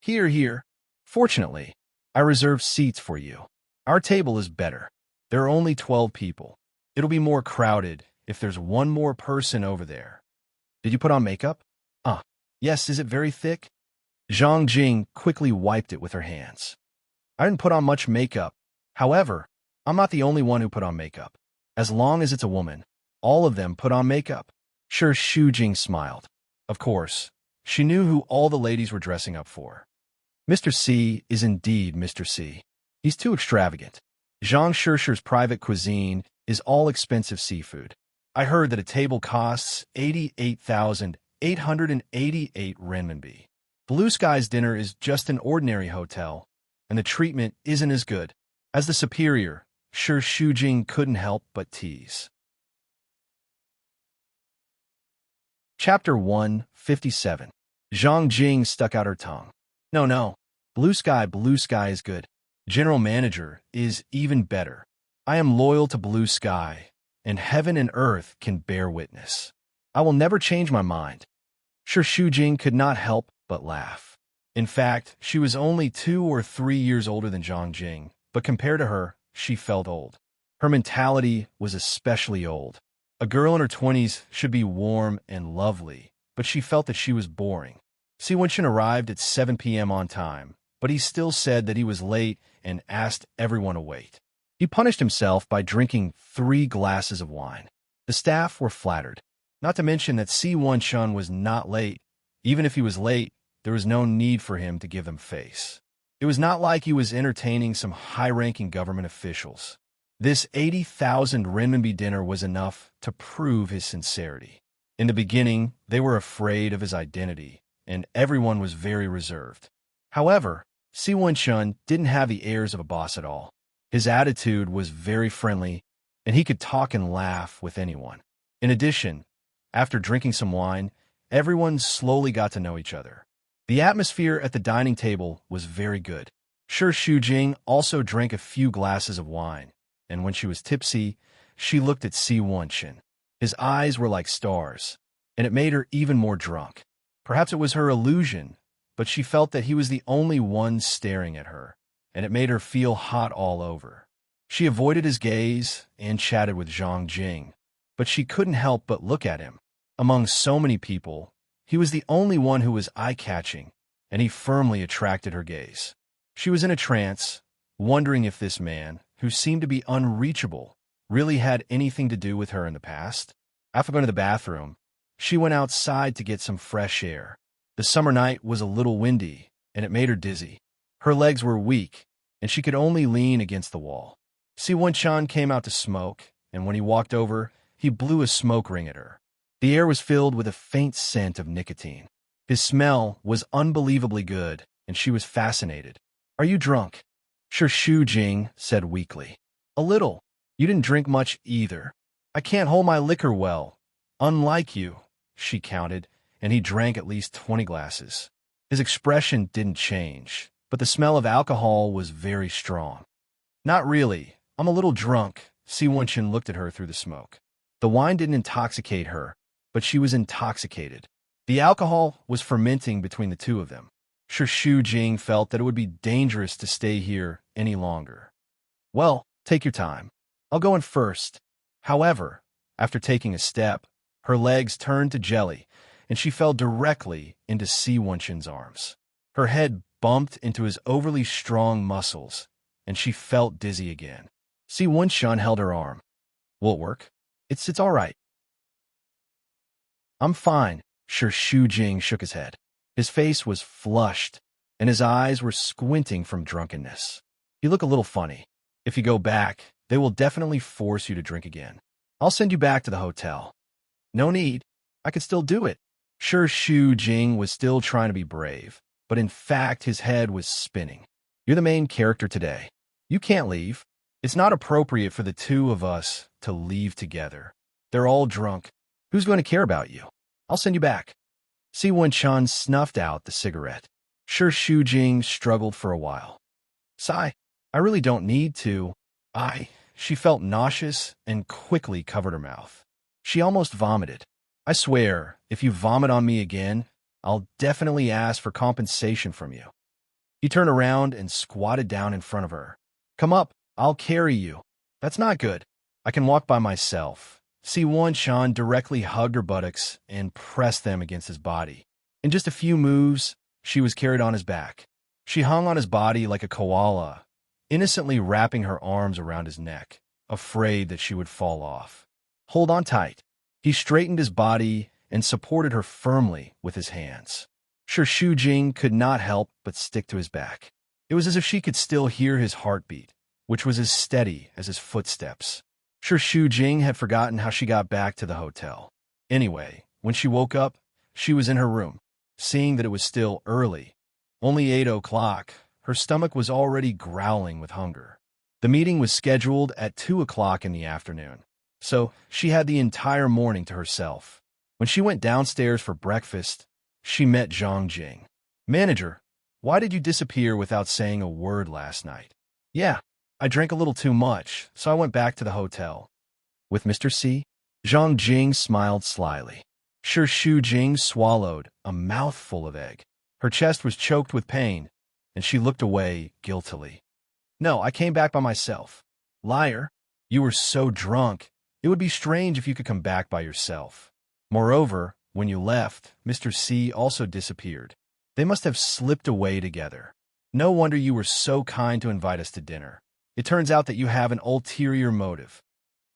Here, here. Fortunately, I reserved seats for you. Our table is better. There are only 12 people. It'll be more crowded if there's one more person over there. Did you put on makeup? Yes, is it very thick? Zhang Jing quickly wiped it with her hands. I didn't put on much makeup. However, I'm not the only one who put on makeup. As long as it's a woman, all of them put on makeup. Shi Shujing smiled. Of course, she knew who all the ladies were dressing up for. Mr. C is indeed Mr. C. He's too extravagant. Zhang Shishir's private cuisine is all expensive seafood. I heard that a table costs 88,888 renminbi. Blue Sky's dinner is just an ordinary hotel, and the treatment isn't as good. As the superior, Shi Shujing couldn't help but tease. Chapter 157. Zhang Jing stuck out her tongue. No. Blue Sky is good. General Manager is even better. I am loyal to Blue Sky, and heaven and earth can bear witness. I will never change my mind. Shi Shujing could not help but laugh. In fact, she was only 2 or 3 years older than Zhang Jing, but compared to her, she felt old. Her mentality was especially old. A girl in her 20s should be warm and lovely, but she felt that she was boring. Si Wunshan arrived at 7 p.m. on time, but he still said that he was late and asked everyone to wait. He punished himself by drinking 3 glasses of wine. The staff were flattered. Not to mention that Si Wunshan was not late. Even if he was late, there was no need for him to give them face. It was not like he was entertaining some high-ranking government officials. This 80,000 renminbi dinner was enough to prove his sincerity. In the beginning, they were afraid of his identity, and everyone was very reserved. However, Si Wunshan didn't have the airs of a boss at all. His attitude was very friendly, and he could talk and laugh with anyone. In addition, after drinking some wine, everyone slowly got to know each other. The atmosphere at the dining table was very good. Shi Shujing also drank a few glasses of wine, and when she was tipsy, she looked at Si Wunshan. His eyes were like stars, and it made her even more drunk. Perhaps it was her illusion, but she felt that he was the only one staring at her, and it made her feel hot all over. She avoided his gaze and chatted with Zhang Jing, but she couldn't help but look at him. Among so many people, he was the only one who was eye-catching, and he firmly attracted her gaze. She was in a trance, wondering if this man, who seemed to be unreachable, really had anything to do with her in the past. After going to the bathroom, she went outside to get some fresh air. The summer night was a little windy, and it made her dizzy. Her legs were weak, and she could only lean against the wall. Si Wunshan came out to smoke, and when he walked over, he blew a smoke ring at her. The air was filled with a faint scent of nicotine. His smell was unbelievably good, and she was fascinated. Are you drunk? Shi Shujing said weakly. A little. You didn't drink much either. I can't hold my liquor well. Unlike you, she counted, and he drank at least 20 glasses. His expression didn't change, but the smell of alcohol was very strong. Not really. I'm a little drunk. Si Wunshan looked at her through the smoke. The wine didn't intoxicate her, but she was intoxicated. The alcohol was fermenting between the two of them. Shi Shujing felt that it would be dangerous to stay here any longer. Well, take your time. I'll go in first. However, after taking a step, her legs turned to jelly, and she fell directly into Si Wunshan's arms. Her head bumped into his overly strong muscles, and she felt dizzy again. Si Wunshan held her arm. Will it work? It's all right. I'm fine, Shu Jing shook his head. His face was flushed, and his eyes were squinting from drunkenness. You look a little funny. If you go back, they will definitely force you to drink again. I'll send you back to the hotel. No need. I could still do it. Shu Jing was still trying to be brave, but in fact his head was spinning. You're the main character today. You can't leave. It's not appropriate for the two of us to leave together. They're all drunk. Who's going to care about you? I'll send you back. Si Wen-chan snuffed out the cigarette. Shu Jing struggled for a while. Sigh, I really don't need to. She felt nauseous and quickly covered her mouth. She almost vomited. I swear, if you vomit on me again, I'll definitely ask for compensation from you. He turned around and squatted down in front of her. Come up, I'll carry you. That's not good. I can walk by myself. Si Wen-chan directly hugged her buttocks and pressed them against his body. In just a few moves, she was carried on his back. She hung on his body like a koala, innocently wrapping her arms around his neck, afraid that she would fall off. Hold on tight. He straightened his body and supported her firmly with his hands. Shu Jing could not help but stick to his back. It was as if she could still hear his heartbeat, which was as steady as his footsteps. Shu Jing had forgotten how she got back to the hotel. Anyway, when she woke up, she was in her room. Seeing that it was still early, only 8 o'clock, her stomach was already growling with hunger. The meeting was scheduled at 2 o'clock in the afternoon, so she had the entire morning to herself. When she went downstairs for breakfast, she met Zhang Jing. Manager, why did you disappear without saying a word last night? Yeah, I drank a little too much, so I went back to the hotel. With Mr. C? Zhang Jing smiled slyly. Shu Jing swallowed a mouthful of egg. Her chest was choked with pain, and she looked away guiltily. No, I came back by myself. Liar, you were so drunk, it would be strange if you could come back by yourself. Moreover, when you left, Mr. C also disappeared. They must have slipped away together. No wonder you were so kind to invite us to dinner. It turns out that you have an ulterior motive.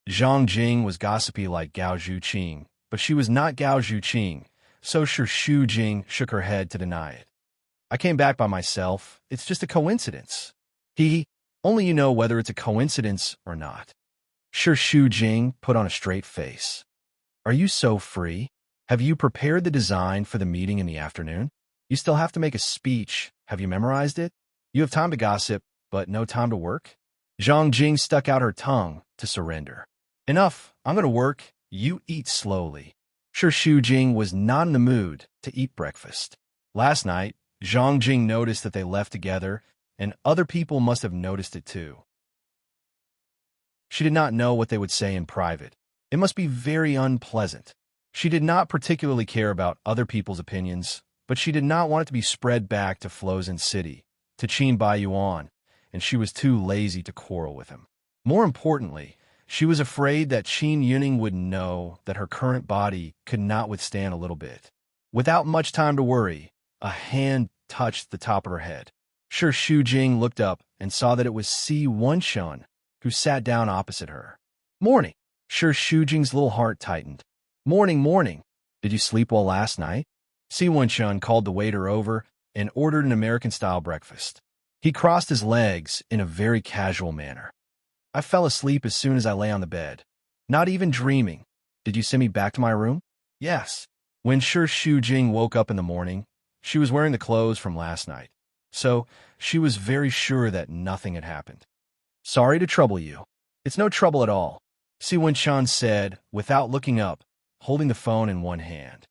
Zhang Jing was gossipy like Gao Zhuqing, but she was not Gao Zhuqing, so Shu Jing shook her head to deny it. I came back by myself. It's just a coincidence. Only you know whether it's a coincidence or not. Shu Jing put on a straight face. Are you so free? Have you prepared the design for the meeting in the afternoon? You still have to make a speech. Have you memorized it? You have time to gossip, but no time to work? Zhang Jing stuck out her tongue to surrender. Enough. I'm going to work. You eat slowly. Shu Jing was not in the mood to eat breakfast. Last night, Zhang Jing noticed that they left together, and other people must have noticed it too. She did not know what they would say in private. It must be very unpleasant. She did not particularly care about other people's opinions, but she did not want it to be spread back to Flozen City, to Qin Baiyuan, and she was too lazy to quarrel with him. More importantly, she was afraid that Qin Yuning would know that her current body could not withstand a little bit. Without much time to worry, a hand touched the top of her head. Shu Jing looked up and saw that it was Si Wen-chan, who sat down opposite her. Morning. Shu Jing's little heart tightened. Morning. Did you sleep well last night? Si Wen-chan called the waiter over and ordered an American-style breakfast. He crossed his legs in a very casual manner. I fell asleep as soon as I lay on the bed. Not even dreaming. Did you send me back to my room? Yes. When Shu Jing woke up in the morning, she was wearing the clothes from last night, so she was very sure that nothing had happened. Sorry to trouble you. It's no trouble at all, Si Wen-chan said without looking up, holding the phone in one hand.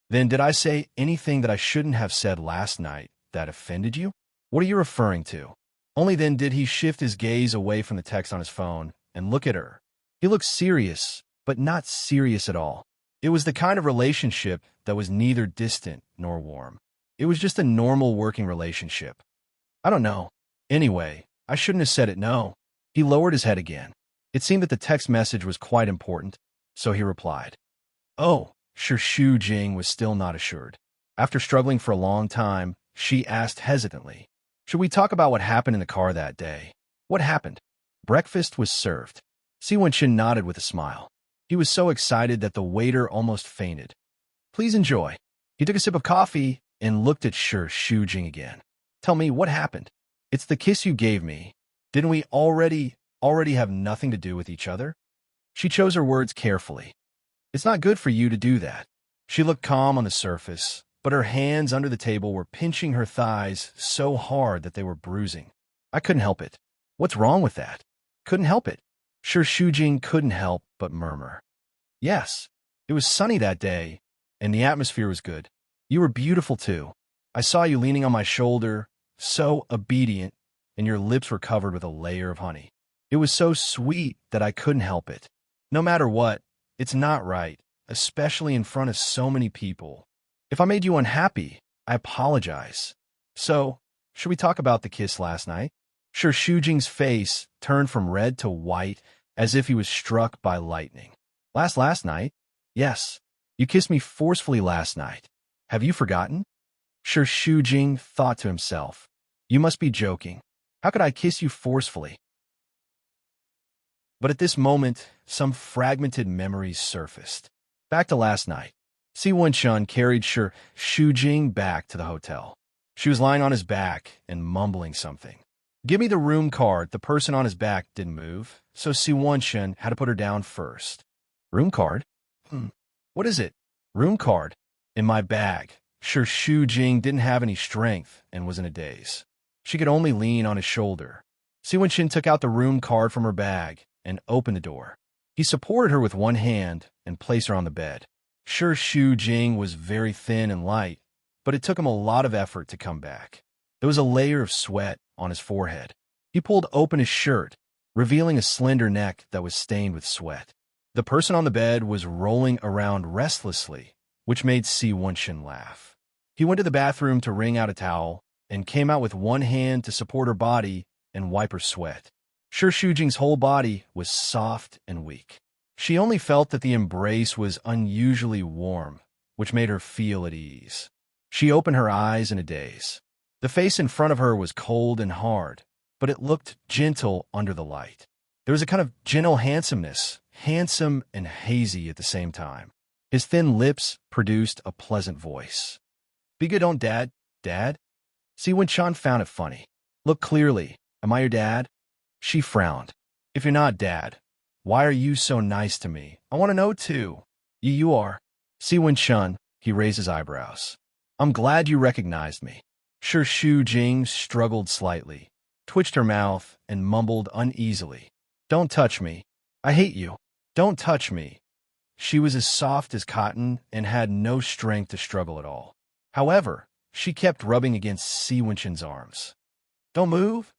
Then did I say anything that I shouldn't have said last night that offended you? What are you referring to? Only then did he shift his gaze away from the text on his phone and look at her. He looked serious, but not serious at all. It was the kind of relationship that was neither distant nor warm. It was just a normal working relationship. I don't know. Anyway, I shouldn't have said it, no. He lowered his head again. It seemed that the text message was quite important, so he replied. Oh, Shu Jing was still not assured. After struggling for a long time, she asked hesitantly, should we talk about what happened in the car that day? What happened? Breakfast was served. Si Wen-chan nodded with a smile. He was so excited that the waiter almost fainted. Please enjoy. He took a sip of coffee and looked at Shujing again. Tell me, what happened? It's the kiss you gave me. Didn't we already have nothing to do with each other? She chose her words carefully. It's not good for you to do that. She looked calm on the surface, but her hands under the table were pinching her thighs so hard that they were bruising. I couldn't help it. What's wrong with that? Couldn't help it. Shujing couldn't help but murmur. Yes, it was sunny that day, and the atmosphere was good. You were beautiful too. I saw you leaning on my shoulder, so obedient, and your lips were covered with a layer of honey. It was so sweet that I couldn't help it. No matter what, it's not right, especially in front of so many people. If I made you unhappy, I apologize. So, should we talk about the kiss last night? Shujing's face turned from red to white as if he was struck by lightning. Last night? Yes. You kissed me forcefully last night. Have you forgotten? Shujing thought to himself. You must be joking. How could I kiss you forcefully? But at this moment, some fragmented memories surfaced. Back to last night. Si-Wen-chun carried Shujing back to the hotel. She was lying on his back and mumbling something. Give me the room card. The person on his back didn't move, so Si-Wen-chun had to put her down first. Room card? What is it? Room card. In my bag. Shujing didn't have any strength and was in a daze. She could only lean on his shoulder. Si-Wen-chun took out the room card from her bag and opened the door. He supported her with one hand and placed her on the bed. Shujing was very thin and light, but it took him a lot of effort to come back. There was a layer of sweat on his forehead. He pulled open his shirt, revealing a slender neck that was stained with sweat. The person on the bed was rolling around restlessly, which made Si-Wen-chun laugh. He went to the bathroom to wring out a towel and came out with one hand to support her body and wipe her sweat. Shujing's whole body was soft and weak. She only felt that the embrace was unusually warm, which made her feel at ease. She opened her eyes in a daze. The face in front of her was cold and hard, but it looked gentle under the light. There was a kind of gentle handsomeness, handsome and hazy at the same time. His thin lips produced a pleasant voice. Be good on Dad, Dad? Si-Wen-chun found it funny. Look clearly. Am I your dad? She frowned. If you're not Dad, why are you so nice to me? I want to know too. You are. Si-Wen-chun, he raised his eyebrows. I'm glad you recognized me. Shujing struggled slightly, twitched her mouth, and mumbled uneasily. Don't touch me. I hate you. Don't touch me. She was as soft as cotton and had no strength to struggle at all. However, she kept rubbing against Si-Wen-chun's arms. Don't move.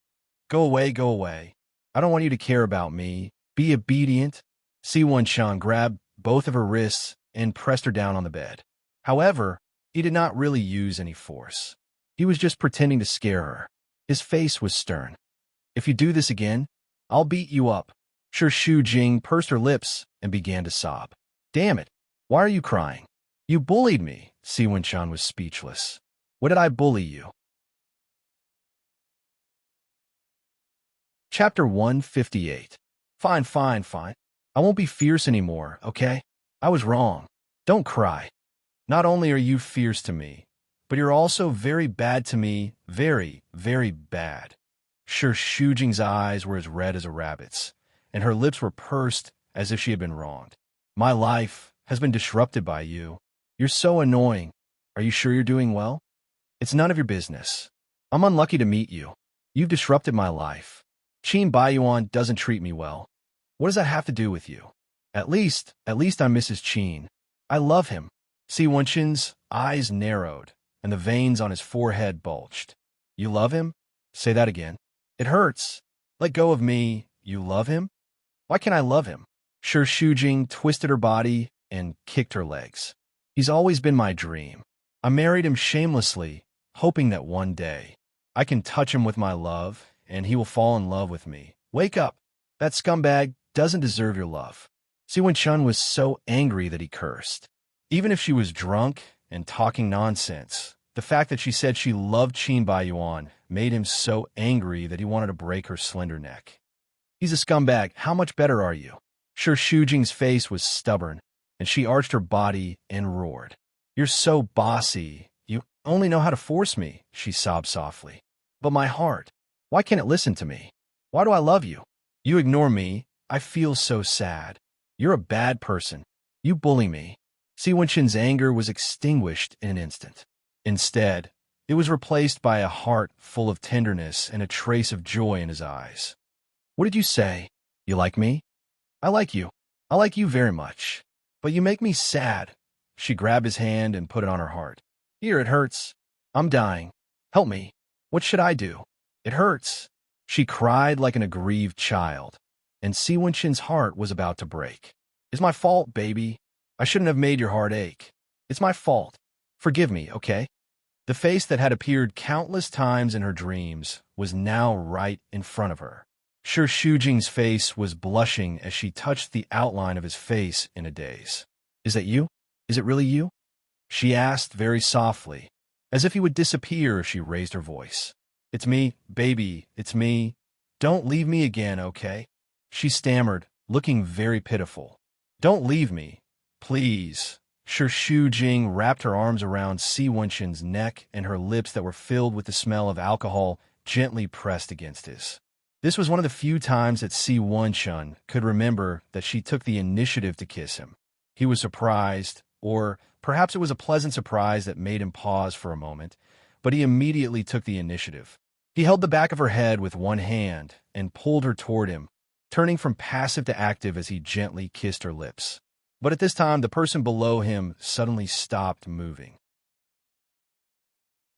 Go away, go away. I don't want you to care about me. Be obedient. Si-Wen-chun grabbed both of her wrists and pressed her down on the bed. However, he did not really use any force. He was just pretending to scare her. His face was stern. If you do this again, I'll beat you up. Shujing pursed her lips and began to sob. Damn it. Why are you crying? You bullied me. Si-Wen-chun was speechless. What did I bully you? Chapter 158. Fine. I won't be fierce anymore, okay? I was wrong. Don't cry. Not only are you fierce to me, but you're also very bad to me, very, very bad. Shujing's eyes were as red as a rabbit's, and her lips were pursed as if she had been wronged. My life has been disrupted by you. You're so annoying. Are you sure you're doing well? It's none of your business. I'm unlucky to meet you. You've disrupted my life. Qin Baiyuan doesn't treat me well. What does that have to do with you? At least I'm Mrs. Qin. I love him. Si-Wen-chun's eyes narrowed, and the veins on his forehead bulged. You love him? Say that again. It hurts. Let go of me. You love him? Why can't I love him? Shujing twisted her body and kicked her legs. He's always been my dream. I married him shamelessly, hoping that one day I can touch him with my love and he will fall in love with me. Wake up. That scumbag doesn't deserve your love. Si-Wen-chun was so angry that he cursed. Even if she was drunk and talking nonsense, the fact that she said she loved Qin Baiyuan made him so angry that he wanted to break her slender neck. He's a scumbag. How much better are you? Shujing's face was stubborn, and she arched her body and roared. You're so bossy. You only know how to force me, she sobbed softly. But my heart, why can't it listen to me? Why do I love you? You ignore me. I feel so sad. You're a bad person. You bully me. Si Wenqin's anger was extinguished in an instant. Instead, it was replaced by a heart full of tenderness and a trace of joy in his eyes. What did you say? You like me? I like you. I like you very much. But you make me sad. She grabbed his hand and put it on her heart. Here, it hurts. I'm dying. Help me. What should I do? It hurts. She cried like an aggrieved child, and Si Wenqin's heart was about to break. It's my fault, baby. I shouldn't have made your heart ache. It's my fault. Forgive me, okay? The face that had appeared countless times in her dreams was now right in front of her. Shi Shujing's face was blushing as she touched the outline of his face in a daze. Is that you? Is it really you? She asked very softly, as if he would disappear if she raised her voice. It's me, baby, it's me. Don't leave me again, okay? She stammered, looking very pitiful. Don't leave me, please. Shi Shujing wrapped her arms around Si Wenqin's neck, and her lips that were filled with the smell of alcohol gently pressed against his. This was one of the few times that Si Wenqin could remember that she took the initiative to kiss him. He was surprised, or perhaps it was a pleasant surprise that made him pause for a moment, but he immediately took the initiative. He held the back of her head with one hand and pulled her toward him, turning from passive to active as he gently kissed her lips. But at this time, the person below him suddenly stopped moving.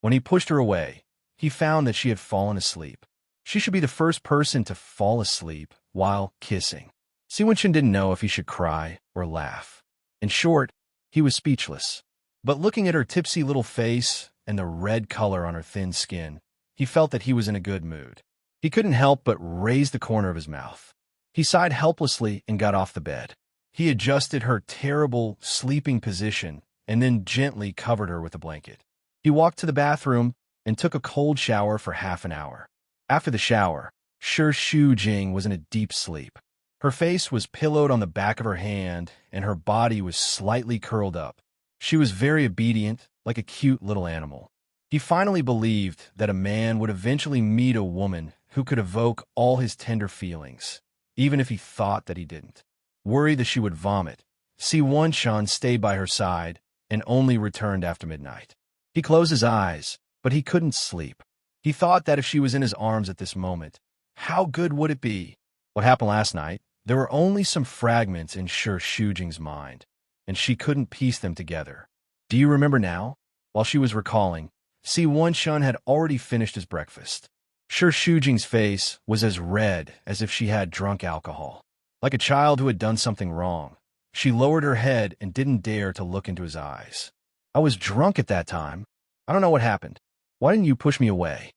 When he pushed her away, he found that she had fallen asleep. She should be the first person to fall asleep while kissing. Si Wenqin didn't know if he should cry or laugh. In short, he was speechless. But looking at her tipsy little face and the red color on her thin skin, he felt that he was in a good mood. He couldn't help but raise the corner of his mouth. He sighed helplessly and got off the bed. He adjusted her terrible sleeping position and then gently covered her with a blanket. He walked to the bathroom and took a cold shower for half an hour. After the shower, Shi Shujing was in a deep sleep. Her face was pillowed on the back of her hand, and her body was slightly curled up. She was very obedient, like a cute little animal. He finally believed that a man would eventually meet a woman who could evoke all his tender feelings, even if he thought that he didn't. Worried that she would vomit, Si Wenqin stayed by her side and only returned after midnight. He closed his eyes, but he couldn't sleep. He thought that if she was in his arms at this moment, how good would it be? What happened last night? There were only some fragments in Shi Shujing's mind, and she couldn't piece them together. Do you remember now? While she was recalling, Si Wenqin had already finished his breakfast. Shi Shujing's face was as red as if she had drunk alcohol. Like a child who had done something wrong, she lowered her head and didn't dare to look into his eyes. I was drunk at that time. I don't know what happened. Why didn't you push me away?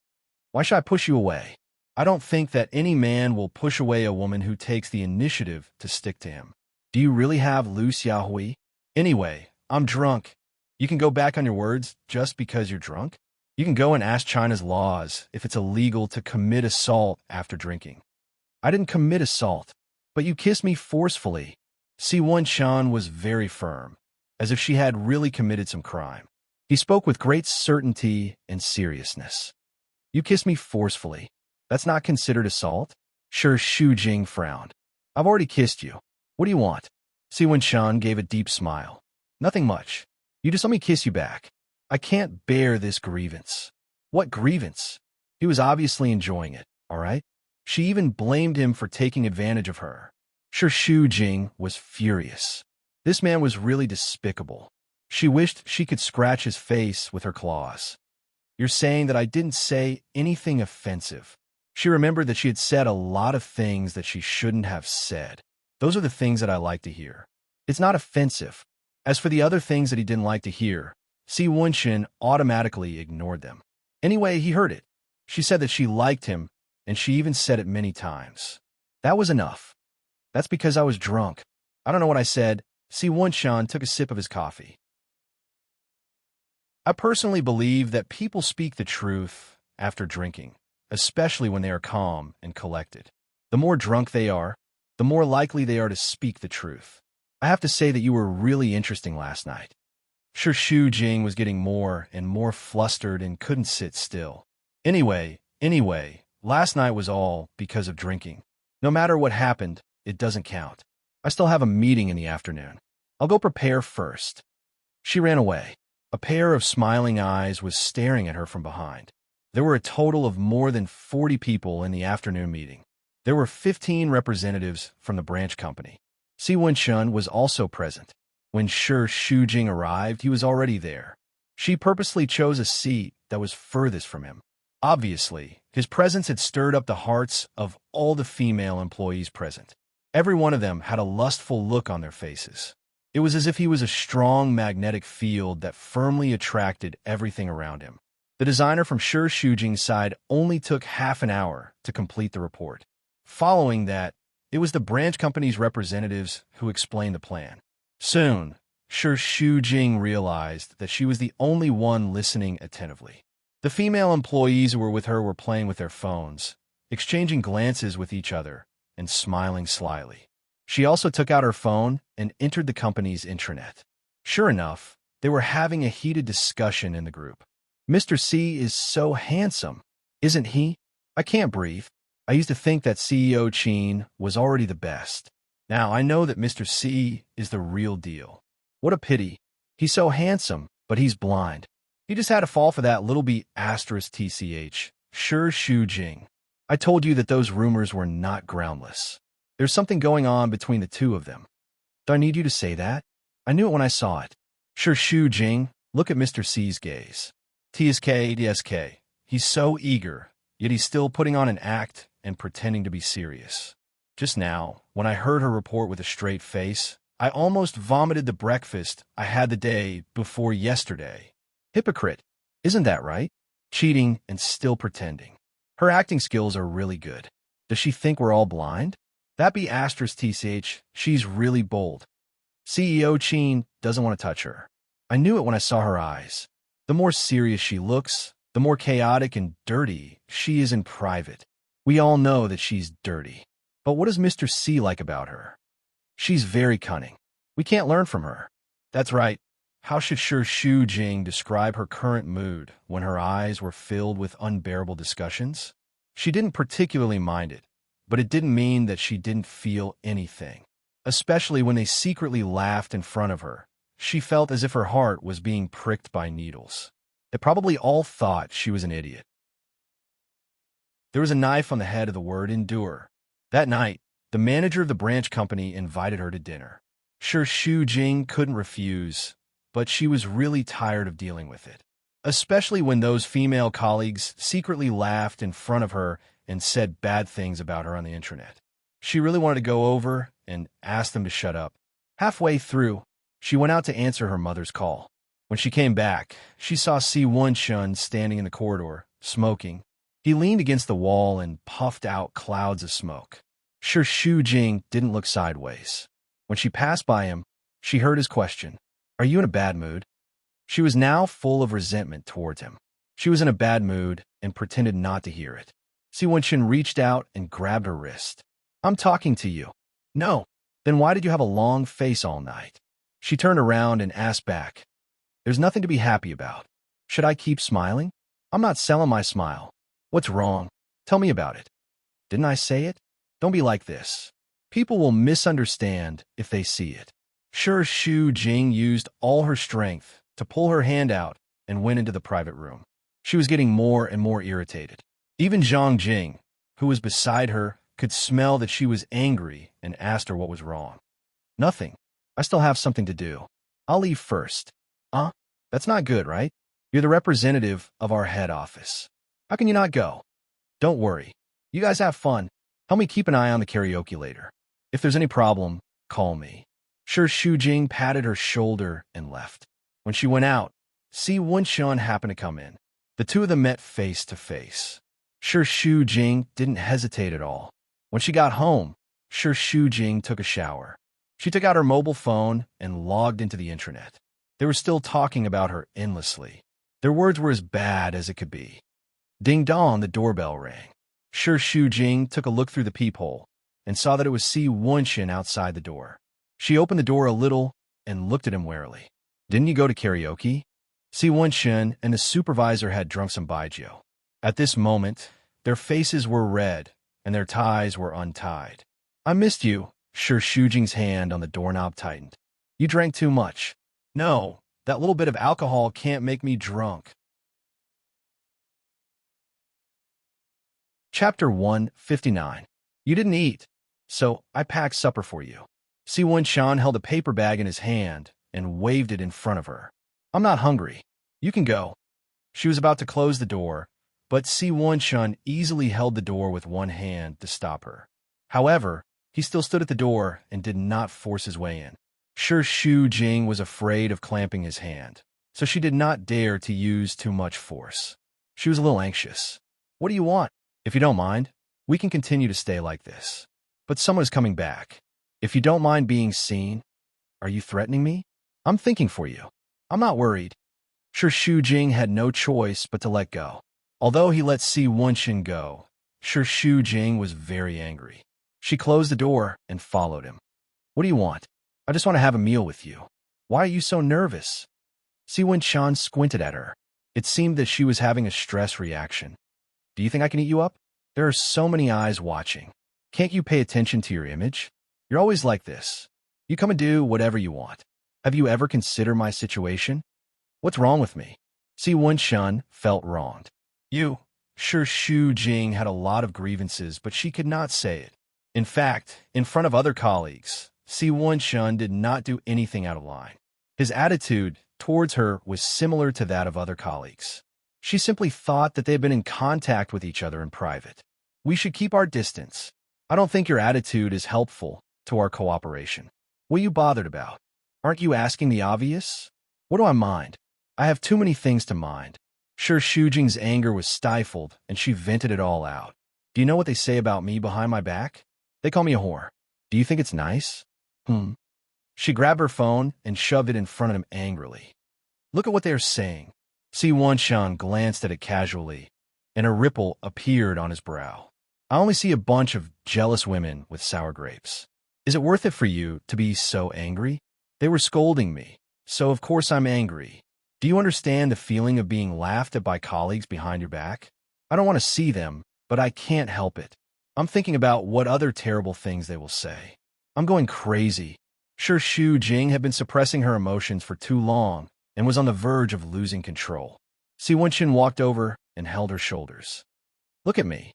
Why should I push you away? I don't think that any man will push away a woman who takes the initiative to stick to him. Do you really have Lu Xiaohui? Anyway, I'm drunk. You can go back on your words just because you're drunk? You can go and ask China's laws if it's illegal to commit assault after drinking. I didn't commit assault, but you kissed me forcefully. Si Wenqin was very firm, as if she had really committed some crime. He spoke with great certainty and seriousness. You kissed me forcefully. That's not considered assault? Shi Shujing frowned. I've already kissed you. What do you want? Si Wenqin gave a deep smile. Nothing much. You just let me kiss you back. I can't bear this grievance. What grievance? He was obviously enjoying it, all right? She even blamed him for taking advantage of her. Shi Shujing was furious. This man was really despicable. She wished she could scratch his face with her claws. You're saying that I didn't say anything offensive. She remembered that she had said a lot of things that she shouldn't have said. Those are the things that I like to hear. It's not offensive. As for the other things that he didn't like to hear, Si Wenqin automatically ignored them. Anyway, he heard it. She said that she liked him, and she even said it many times. That was enough. That's because I was drunk. I don't know what I said. Si Wenqin took a sip of his coffee. I personally believe that people speak the truth after drinking, especially when they are calm and collected. The more drunk they are, the more likely they are to speak the truth. I have to say that you were really interesting last night. Shu Jing was getting more and more flustered and couldn't sit still. Anyway, last night was all because of drinking. No matter what happened, it doesn't count. I still have a meeting in the afternoon. I'll go prepare first. She ran away. A pair of smiling eyes was staring at her from behind. There were a total of more than 40 people in the afternoon meeting. There were 15 representatives from the branch company. Si Wenshun was also present. When Shu Jing arrived, he was already there. She purposely chose a seat that was furthest from him. Obviously, his presence had stirred up the hearts of all the female employees present. Every one of them had a lustful look on their faces. It was as if he was a strong magnetic field that firmly attracted everything around him. The designer from Shu Jing's side only took half an hour to complete the report. Following that, it was the branch company's representatives who explained the plan. Soon, Shu Jing realized that she was the only one listening attentively. The female employees who were with her were playing with their phones, exchanging glances with each other, and smiling slyly. She also took out her phone and entered the company's intranet. Sure enough, they were having a heated discussion in the group. Mr. C is so handsome, isn't he? I can't breathe. I used to think that CEO Qin was already the best. Now I know that Mr. C is the real deal. What a pity. He's so handsome, but he's blind. He just had to fall for that little b asterisk tch. Shu Jing. I told you that those rumors were not groundless. There's something going on between the two of them. Do I need you to say that? I knew it when I saw it. Shu Jing, look at Mr. C's gaze. TSK. He's so eager, yet he's still putting on an act and pretending to be serious. Just now, when I heard her report with a straight face, I almost vomited the breakfast I had the day before yesterday. Hypocrite, isn't that right? Cheating and still pretending. Her acting skills are really good. Does she think we're all blind? That be asterisk tch, she's really bold. CEO Qin doesn't want to touch her. I knew it when I saw her eyes. The more serious she looks, the more chaotic and dirty she is in private. We all know that she's dirty. But what does Mr. C like about her? She's very cunning. We can't learn from her. That's right. How should Shu Jing describe her current mood when her eyes were filled with unbearable discussions? She didn't particularly mind it, but it didn't mean that she didn't feel anything. Especially when they secretly laughed in front of her. She felt as if her heart was being pricked by needles. They probably all thought she was an idiot. There was a knife on the head of the word endure. That night, the manager of the branch company invited her to dinner. Shu Jing couldn't refuse, but she was really tired of dealing with it. Especially when those female colleagues secretly laughed in front of her and said bad things about her on the intranet. She really wanted to go over and ask them to shut up. Halfway through, she went out to answer her mother's call. When she came back, she saw Si Wenshun standing in the corridor, smoking. He leaned against the wall and puffed out clouds of smoke. Shu Jing didn't look sideways. When she passed by him, she heard his question, "Are you in a bad mood?" She was now full of resentment towards him. She was in a bad mood and pretended not to hear it. Si Wenshun reached out and grabbed her wrist. "I'm talking to you." "No." "Then why did you have a long face all night?" She turned around and asked back, "There's nothing to be happy about. Should I keep smiling? I'm not selling my smile. What's wrong? Tell me about it." "Didn't I say it? Don't be like this. People will misunderstand if they see it." Shu Jing used all her strength to pull her hand out and went into the private room. She was getting more and more irritated. Even Zhang Jing, who was beside her, could smell that she was angry and asked her what was wrong. "Nothing. I still have something to do. I'll leave first." That's not good, right? You're the representative of our head office. How can you not go? Don't worry. You guys have fun. Help me keep an eye on the karaoke later. If there's any problem, call me. Shu Jing patted her shoulder and left. When she went out, Si Wenshun happened to come in. The two of them met face to face. Shu Jing didn't hesitate at all. When she got home, Shu Jing took a shower. She took out her mobile phone and logged into the intranet. They were still talking about her endlessly. Their words were as bad as it could be. Ding dong, the doorbell rang. Shu Jing took a look through the peephole and saw that it was Si Wenshun outside the door. She opened the door a little and looked at him warily. Didn't you go to karaoke? Si Wen-shin and the supervisor had drunk some baijiu. At this moment, their faces were red, and their ties were untied. I missed you. Shi Shujing's hand on the doorknob tightened. You drank too much. No, that little bit of alcohol can't make me drunk. Chapter 159. You didn't eat, so I packed supper for you. Si Wen-shan held a paper bag in his hand and waved it in front of her. I'm not hungry. You can go. She was about to close the door, but Si Wen-shan easily held the door with one hand to stop her. However, he still stood at the door and did not force his way in. Shi Shujing was afraid of clamping his hand, so she did not dare to use too much force. She was a little anxious. What do you want? If you don't mind, we can continue to stay like this. But someone is coming back. If you don't mind being seen, are you threatening me? I'm thinking for you. I'm not worried. Shi Shujing had no choice but to let go. Although he let Si Wen-shan go, Shi Shujing was very angry. She closed the door and followed him. What do you want? I just want to have a meal with you. Why are you so nervous? Si Wen-shan squinted at her. It seemed that she was having a stress reaction. Do you think I can eat you up? There are so many eyes watching. Can't you pay attention to your image? You're always like this. You come and do whatever you want. Have you ever considered my situation? What's wrong with me? Si Wen-shan felt wronged. Shi Shujing had a lot of grievances, but she could not say it. In fact, in front of other colleagues, Si Wen-shan did not do anything out of line. His attitude towards her was similar to that of other colleagues. She simply thought that they had been in contact with each other in private. We should keep our distance. I don't think your attitude is helpful to our cooperation. What are you bothered about? Aren't you asking the obvious? What do I mind? I have too many things to mind. Shi Shujing's anger was stifled, and she vented it all out. Do you know what they say about me behind my back? They call me a whore. Do you think it's nice? She grabbed her phone and shoved it in front of him angrily. Look at what they are saying. Si Wen-shan glanced at it casually, and a ripple appeared on his brow. I only see a bunch of jealous women with sour grapes. Is it worth it for you to be so angry? They were scolding me, so of course I'm angry. Do you understand the feeling of being laughed at by colleagues behind your back? I don't want to see them, but I can't help it. I'm thinking about what other terrible things they will say. I'm going crazy. Shi Shujing had been suppressing her emotions for too long and was on the verge of losing control. Si Wen-shan walked over and held her shoulders. Look at me.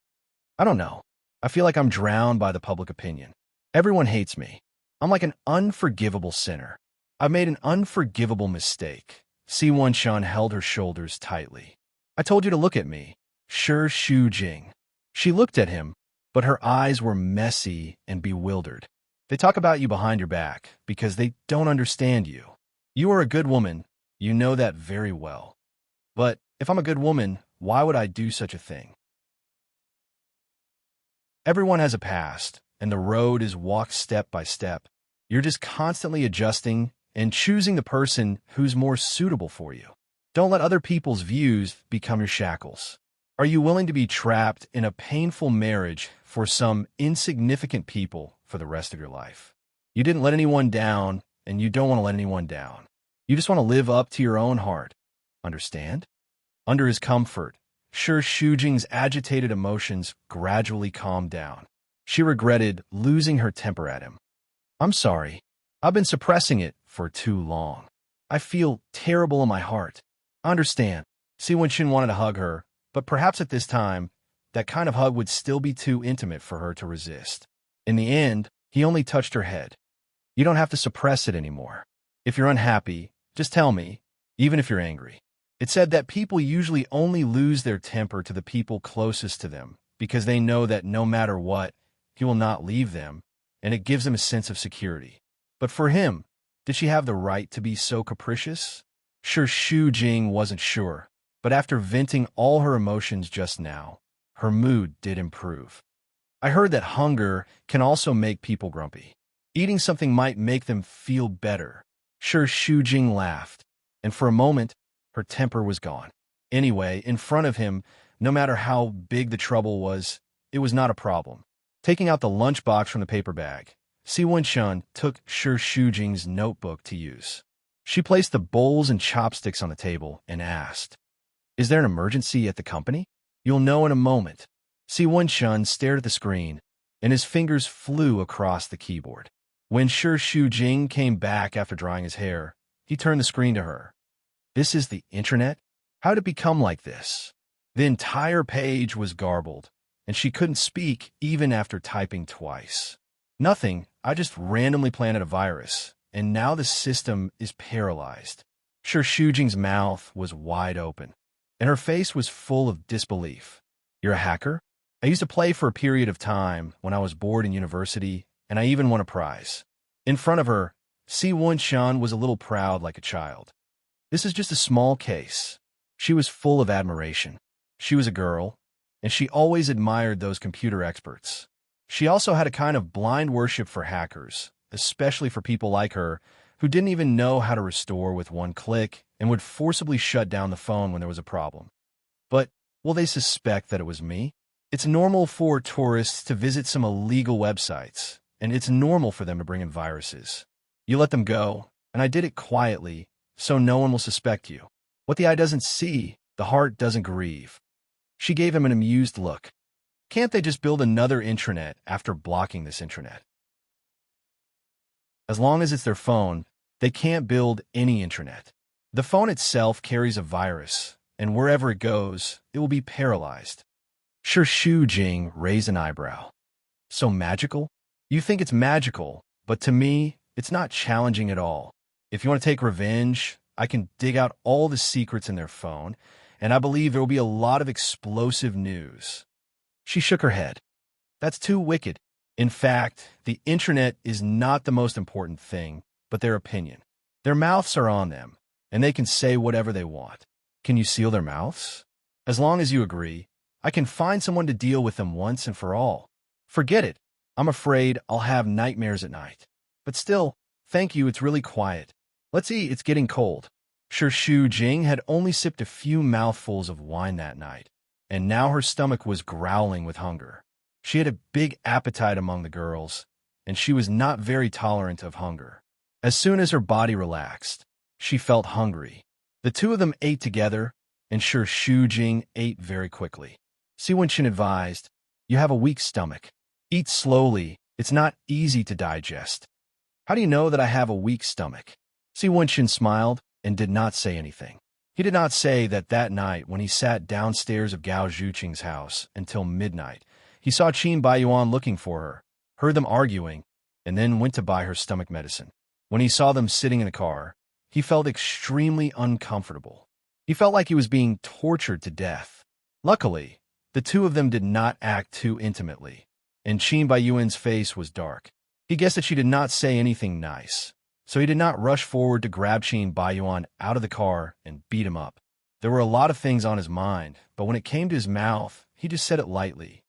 I don't know. I feel like I'm drowned by the public opinion. Everyone hates me. I'm like an unforgivable sinner. I've made an unforgivable mistake. Si Wen-shan held her shoulders tightly. I told you to look at me. Shi Shujing. She looked at him, but her eyes were messy and bewildered. They talk about you behind your back because they don't understand you. You are a good woman. You know that very well. But if I'm a good woman, why would I do such a thing? Everyone has a past, and the road is walked step by step. You're just constantly adjusting and choosing the person who's more suitable for you. Don't let other people's views become your shackles. Are you willing to be trapped in a painful marriage for some insignificant people for the rest of your life? You didn't let anyone down, and you don't want to let anyone down. You just want to live up to your own heart. Understand? Under his comfort, Shi Shujing's agitated emotions gradually calmed down. She regretted losing her temper at him. I'm sorry. I've been suppressing it for too long. I feel terrible in my heart. I understand. Si Wen-shan wanted to hug her, but perhaps at this time, that kind of hug would still be too intimate for her to resist. In the end, he only touched her head. You don't have to suppress it anymore. If you're unhappy, just tell me, even if you're angry. It said that people usually only lose their temper to the people closest to them because they know that no matter what, he will not leave them, and it gives them a sense of security. But for him, did she have the right to be so capricious? Shi Shujing wasn't sure, but after venting all her emotions just now, her mood did improve. I heard that hunger can also make people grumpy. Eating something might make them feel better. Shi Shujing laughed, and for a moment, her temper was gone. Anyway, in front of him, no matter how big the trouble was, it was not a problem. Taking out the lunchbox from the paper bag, Si Wen-shan took Shi Shujing's notebook to use. She placed the bowls and chopsticks on the table and asked, "Is there an emergency at the company?" "You'll know in a moment." Si Wenshun stared at the screen, and his fingers flew across the keyboard. When Shi Jing came back after drying his hair, he turned the screen to her. "This is the internet? How did it become like this?" The entire page was garbled, and she couldn't speak even after typing twice. "Nothing, I just randomly planted a virus, and now the system is paralyzed." Shi Jing's mouth was wide open, and her face was full of disbelief. "You're a hacker? I used to play for a period of time when I was bored in university, and I even won a prize." In front of her, Si Wenshan was a little proud like a child. "This is just a small case." She was full of admiration. She was a girl, and she always admired those computer experts. She also had a kind of blind worship for hackers, especially for people like her who didn't even know how to restore with one click and would forcibly shut down the phone when there was a problem. "But will they suspect that it was me? It's normal for tourists to visit some illegal websites, and it's normal for them to bring in viruses. You let them go, and I did it quietly, so no one will suspect you. What the eye doesn't see, the heart doesn't grieve." She gave him an amused look. "Can't they just build another intranet after blocking this intranet?" As long as it's their phone, they can't build any intranet. The phone itself carries a virus, and wherever it goes, it will be paralyzed. Shi Jing raised an eyebrow. "So magical? You think it's magical, but to me, it's not challenging at all. If you want to take revenge, I can dig out all the secrets in their phone, and I believe there will be a lot of explosive news." She shook her head. "That's too wicked. In fact, the intranet is not the most important thing, but their opinion. Their mouths are on them, and they can say whatever they want. Can you seal their mouths? As long as you agree, I can find someone to deal with them once and for all." "Forget it. I'm afraid I'll have nightmares at night. But still, thank you, it's really quiet. Let's eat, it's getting cold." Shi Jing had only sipped a few mouthfuls of wine that night, and now her stomach was growling with hunger. She had a big appetite among the girls, and she was not very tolerant of hunger. As soon as her body relaxed, she felt hungry. The two of them ate together, and Shi Jing ate very quickly. Si Wenshin advised, "You have a weak stomach. Eat slowly, it's not easy to digest." "How do you know that I have a weak stomach?" Si Wenshin smiled and did not say anything. He did not say that that night when he sat downstairs of Gao Zhuqing's house until midnight, he saw Qin Baiyuan looking for her, heard them arguing, and then went to buy her stomach medicine. When he saw them sitting in the car, he felt extremely uncomfortable. He felt like he was being tortured to death. Luckily, the two of them did not act too intimately, and Qin Baiyuan's face was dark. He guessed that she did not say anything nice, so he did not rush forward to grab Qin Baiyuan out of the car and beat him up. There were a lot of things on his mind, but when it came to his mouth, he just said it lightly.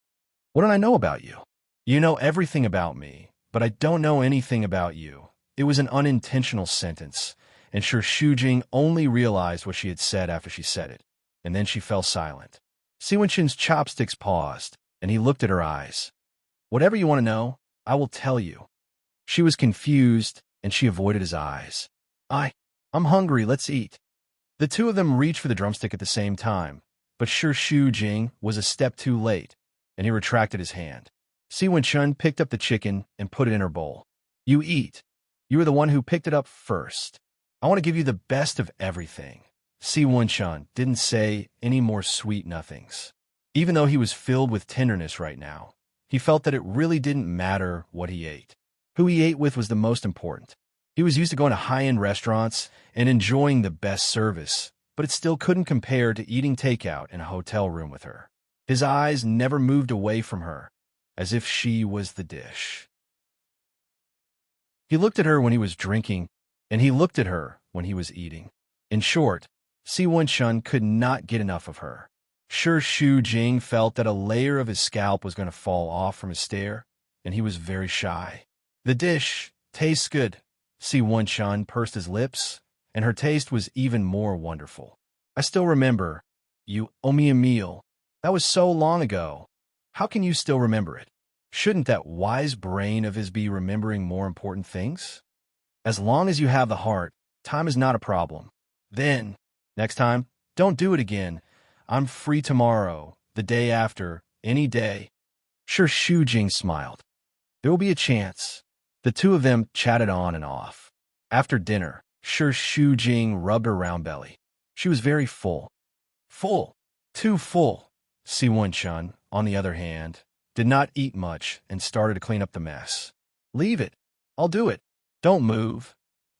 "What don't I know about you?" "You know everything about me, but I don't know anything about you." It was an unintentional sentence, and Shi Jing only realized what she had said after she said it, and then she fell silent. Si Wenshin's chopsticks paused, and he looked at her eyes. "Whatever you want to know, I will tell you." She was confused, and she avoided his eyes. I'm hungry, let's eat." The two of them reached for the drumstick at the same time, but Shi Jing was a step too late, and he retracted his hand. Si Wenshun picked up the chicken and put it in her bowl. "You eat. You were the one who picked it up first. I want to give you the best of everything." Si Wenshun didn't say any more sweet nothings. Even though he was filled with tenderness right now, he felt that it really didn't matter what he ate. Who he ate with was the most important. He was used to going to high-end restaurants and enjoying the best service, but it still couldn't compare to eating takeout in a hotel room with her. His eyes never moved away from her, as if she was the dish. He looked at her when he was drinking, and he looked at her when he was eating. In short, Si Wenshun could not get enough of her. Shi Jing felt that a layer of his scalp was going to fall off from his stare, and he was very shy. "The dish tastes good." Si Wenshun pursed his lips, and her taste was even more wonderful. "I still remember. You owe me a meal. That was so long ago. How can you still remember it? Shouldn't that wise brain of his be remembering more important things? As long as you have the heart, Time is not a problem. Then, next time, don't do it again. I'm free tomorrow, the day after, any day. Sure, Shu Jing smiled. There will be a chance. The two of them chatted on and off. After dinner, Sure Shu Jing rubbed her round belly. She was very full. Full. Too full. Si Wen-chun, on the other hand, did not eat much and started to clean up the mess. Leave it. I'll do it. Don't move.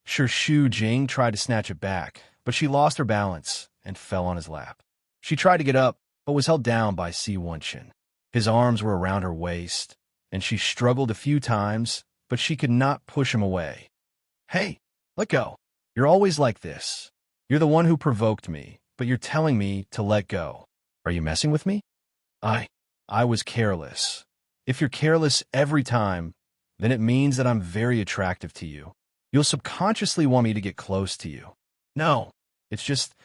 Sure Shu Jing tried to snatch it back, but she lost her balance and fell on his lap. She tried to get up, but was held down by Si Wen-chun. His arms were around her waist, and she struggled a few times, but she could not push him away. Hey, let go. You're always like this. You're the one who provoked me, but you're telling me to let go. Are you messing with me? I was careless. If you're careless every time, then it means that I'm very attractive to you. You'll subconsciously want me to get close to you. No, it's just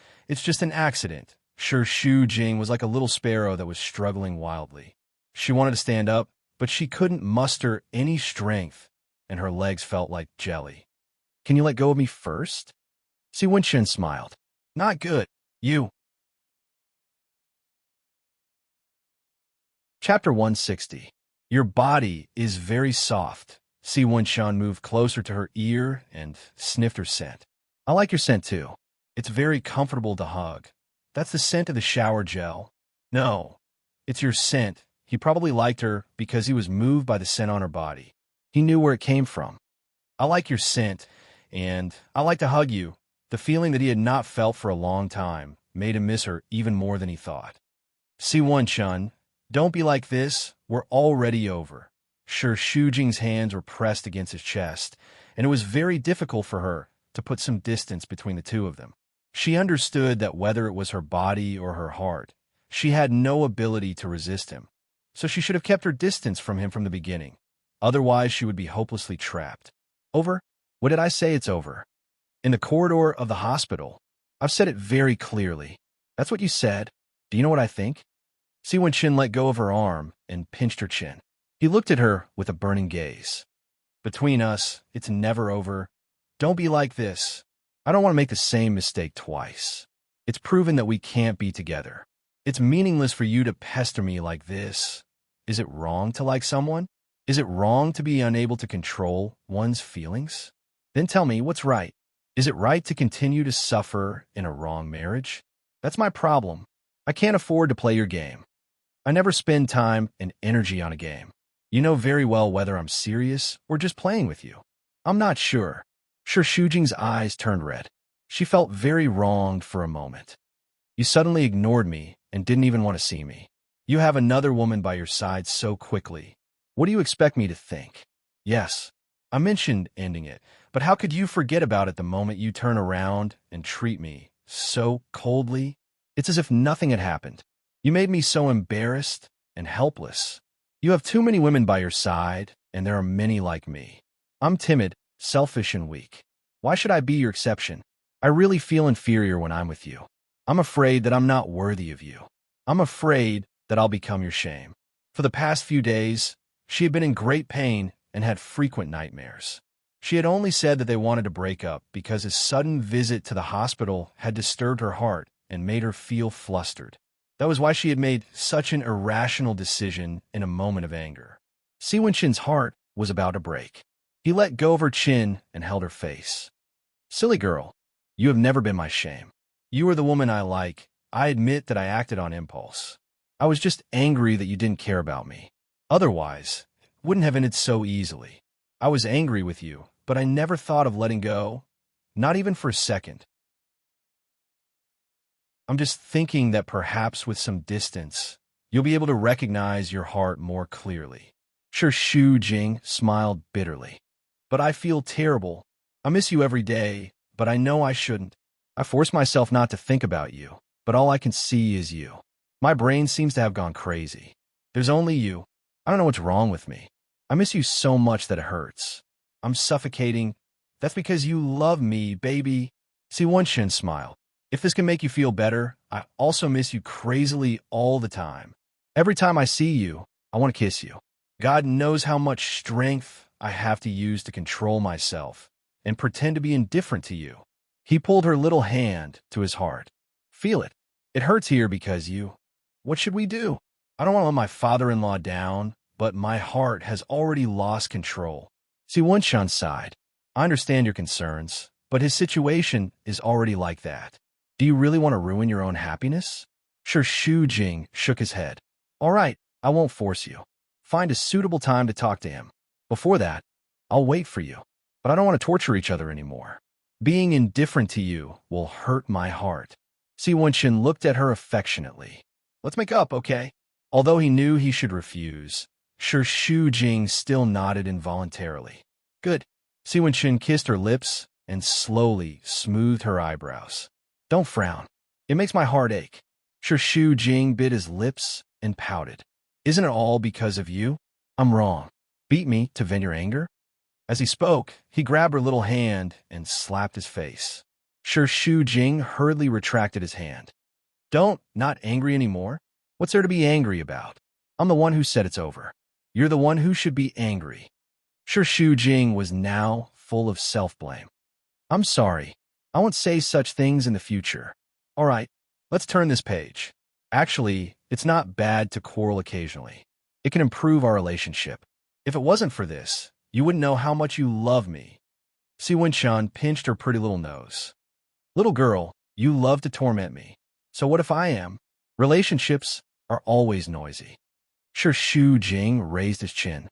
an accident. Sure, Shu Jing was like a little sparrow that was struggling wildly. She wanted to stand up, but she couldn't muster any strength, and her legs felt like jelly. Can you let go of me first? Si Wen-chun smiled. Not good. You. Chapter 160. Your body is very soft. Si Wen-chun moved closer to her ear and sniffed her scent. I like your scent too. It's very comfortable to hug. That's the scent of the shower gel. No, it's your scent. He probably liked her because he was moved by the scent on her body. He knew where it came from. I like your scent, and I like to hug you. The feeling that he had not felt for a long time made him miss her even more than he thought. Si Wen-chun, don't be like this. We're already over. Sure, Shu Jing's hands were pressed against his chest, and it was very difficult for her to put some distance between the two of them. She understood that whether it was her body or her heart, she had no ability to resist him, so she should have kept her distance from him from the beginning. Otherwise, she would be hopelessly trapped. Over? What did I say? It's over. In the corridor of the hospital. I've said it very clearly. That's what you said. Do you know what I think? Si Wen-chun let go of her arm and pinched her chin. He looked at her with a burning gaze. Between us, it's never over. Don't be like this. I don't want to make the same mistake twice. It's proven that we can't be together. It's meaningless for you to pester me like this. Is it wrong to like someone? Is it wrong to be unable to control one's feelings? Then tell me what's right. Is it right to continue to suffer in a wrong marriage? That's my problem. I can't afford to play your game. I never spend time and energy on a game. You know very well whether I'm serious or just playing with you. I'm not sure. Sure, Shu Jing's eyes turned red. She felt very wronged for a moment. You suddenly ignored me and didn't even want to see me. You have another woman by your side so quickly. What do you expect me to think? Yes, I mentioned ending it, but how could you forget about it the moment you turn around and treat me so coldly? It's as if nothing had happened. You made me so embarrassed and helpless. You have too many women by your side, and there are many like me. I'm timid, selfish, and weak. Why should I be your exception? I really feel inferior when I'm with you. I'm afraid that I'm not worthy of you. I'm afraid that I'll become your shame. For the past few days, she had been in great pain and had frequent nightmares. She had only said that they wanted to break up because his sudden visit to the hospital had disturbed her heart and made her feel flustered. That was why she had made such an irrational decision in a moment of anger. Si Wen-chun's heart was about to break. He let go of her chin and held her face. Silly girl, you have never been my shame. You are the woman I like. I admit that I acted on impulse. I was just angry that you didn't care about me. Otherwise, it wouldn't have ended so easily. I was angry with you, but I never thought of letting go, not even for a second. I'm just thinking that perhaps with some distance, you'll be able to recognize your heart more clearly. Sure, Shu Jing smiled bitterly. But I feel terrible. I miss you every day, but I know I shouldn't. I force myself not to think about you, but all I can see is you. My brain seems to have gone crazy. There's only you. I don't know what's wrong with me. I miss you so much that it hurts. I'm suffocating. That's because you love me, baby. Si Wen-chun smiled. If this can make you feel better, I also miss you crazily all the time. Every time I see you, I want to kiss you. God knows how much strength I have to use to control myself and pretend to be indifferent to you. He pulled her little hand to his heart. Feel it. It hurts here because you. What should we do? I don't want to let my father-in-law down, but my heart has already lost control. Si Wenshun sighed. I understand your concerns, but his situation is already like that. Do you really want to ruin your own happiness? Sure, Shu Jing shook his head. All right, I won't force you. Find a suitable time to talk to him. Before that, I'll wait for you. But I don't want to torture each other anymore. Being indifferent to you will hurt my heart. Si Wenshun looked at her affectionately. Let's make up, okay? Although he knew he should refuse, Sure Shu Jing still nodded involuntarily. Good. Si Wenshun kissed her lips and slowly smoothed her eyebrows. Don't frown. It makes my heart ache. Sure Shu Jing bit his lips and pouted. Isn't it all because of you? I'm wrong. Beat me to vent your anger? As he spoke, he grabbed her little hand and slapped his face. Sure Shu Jing hurriedly retracted his hand. Not angry anymore? What's there to be angry about? I'm the one who said it's over. You're the one who should be angry. Sure Shu Jing was now full of self-blame. I'm sorry. I won't say such things in the future. All right, let's turn this page. Actually, it's not bad to quarrel occasionally. It can improve our relationship. If it wasn't for this, you wouldn't know how much you love me. Si Wenshun pinched her pretty little nose. Little girl, you love to torment me. So what if I am? Relationships are always noisy. Sure Shu Jing raised his chin.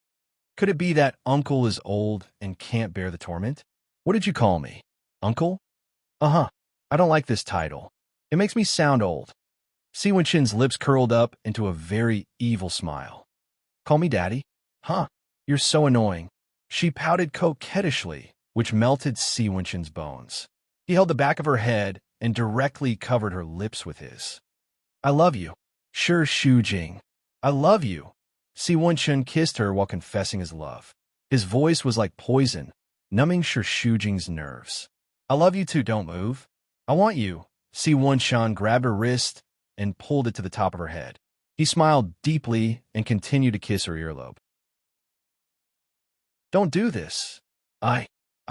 Could it be that uncle is old and can't bear the torment? What did you call me? Uncle? Uh-huh. I don't like this title. It makes me sound old. Si Wenshun's lips curled up into a very evil smile. Call me daddy? Huh. You're so annoying. She pouted coquettishly, which melted Si Wenshun's bones. He held the back of her head and directly covered her lips with his. I love you. Sure Shu Jing. I love you. Si Wenshun kissed her while confessing his love. His voice was like poison, numbing Sure Shu Jing's nerves. I love you too, don't move. I want you. Si Wenshun grabbed her wrist and pulled it to the top of her head. He smiled deeply and continued to kiss her earlobe. Don't do this. I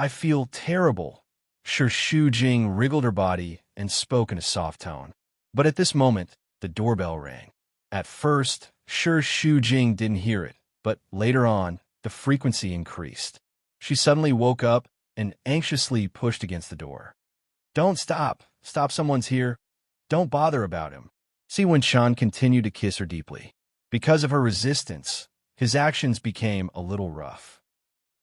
feel terrible. Sure Shu Jing wriggled her body and spoke in a soft tone. But at this moment, the doorbell rang. At first, Sure Shu Jing didn't hear it, but later on, the frequency increased. She suddenly woke up and anxiously pushed against the door. Don't stop. Stop, someone's here. Don't bother about him. Si Wenshun continued to kiss her deeply. Because of her resistance, his actions became a little rough.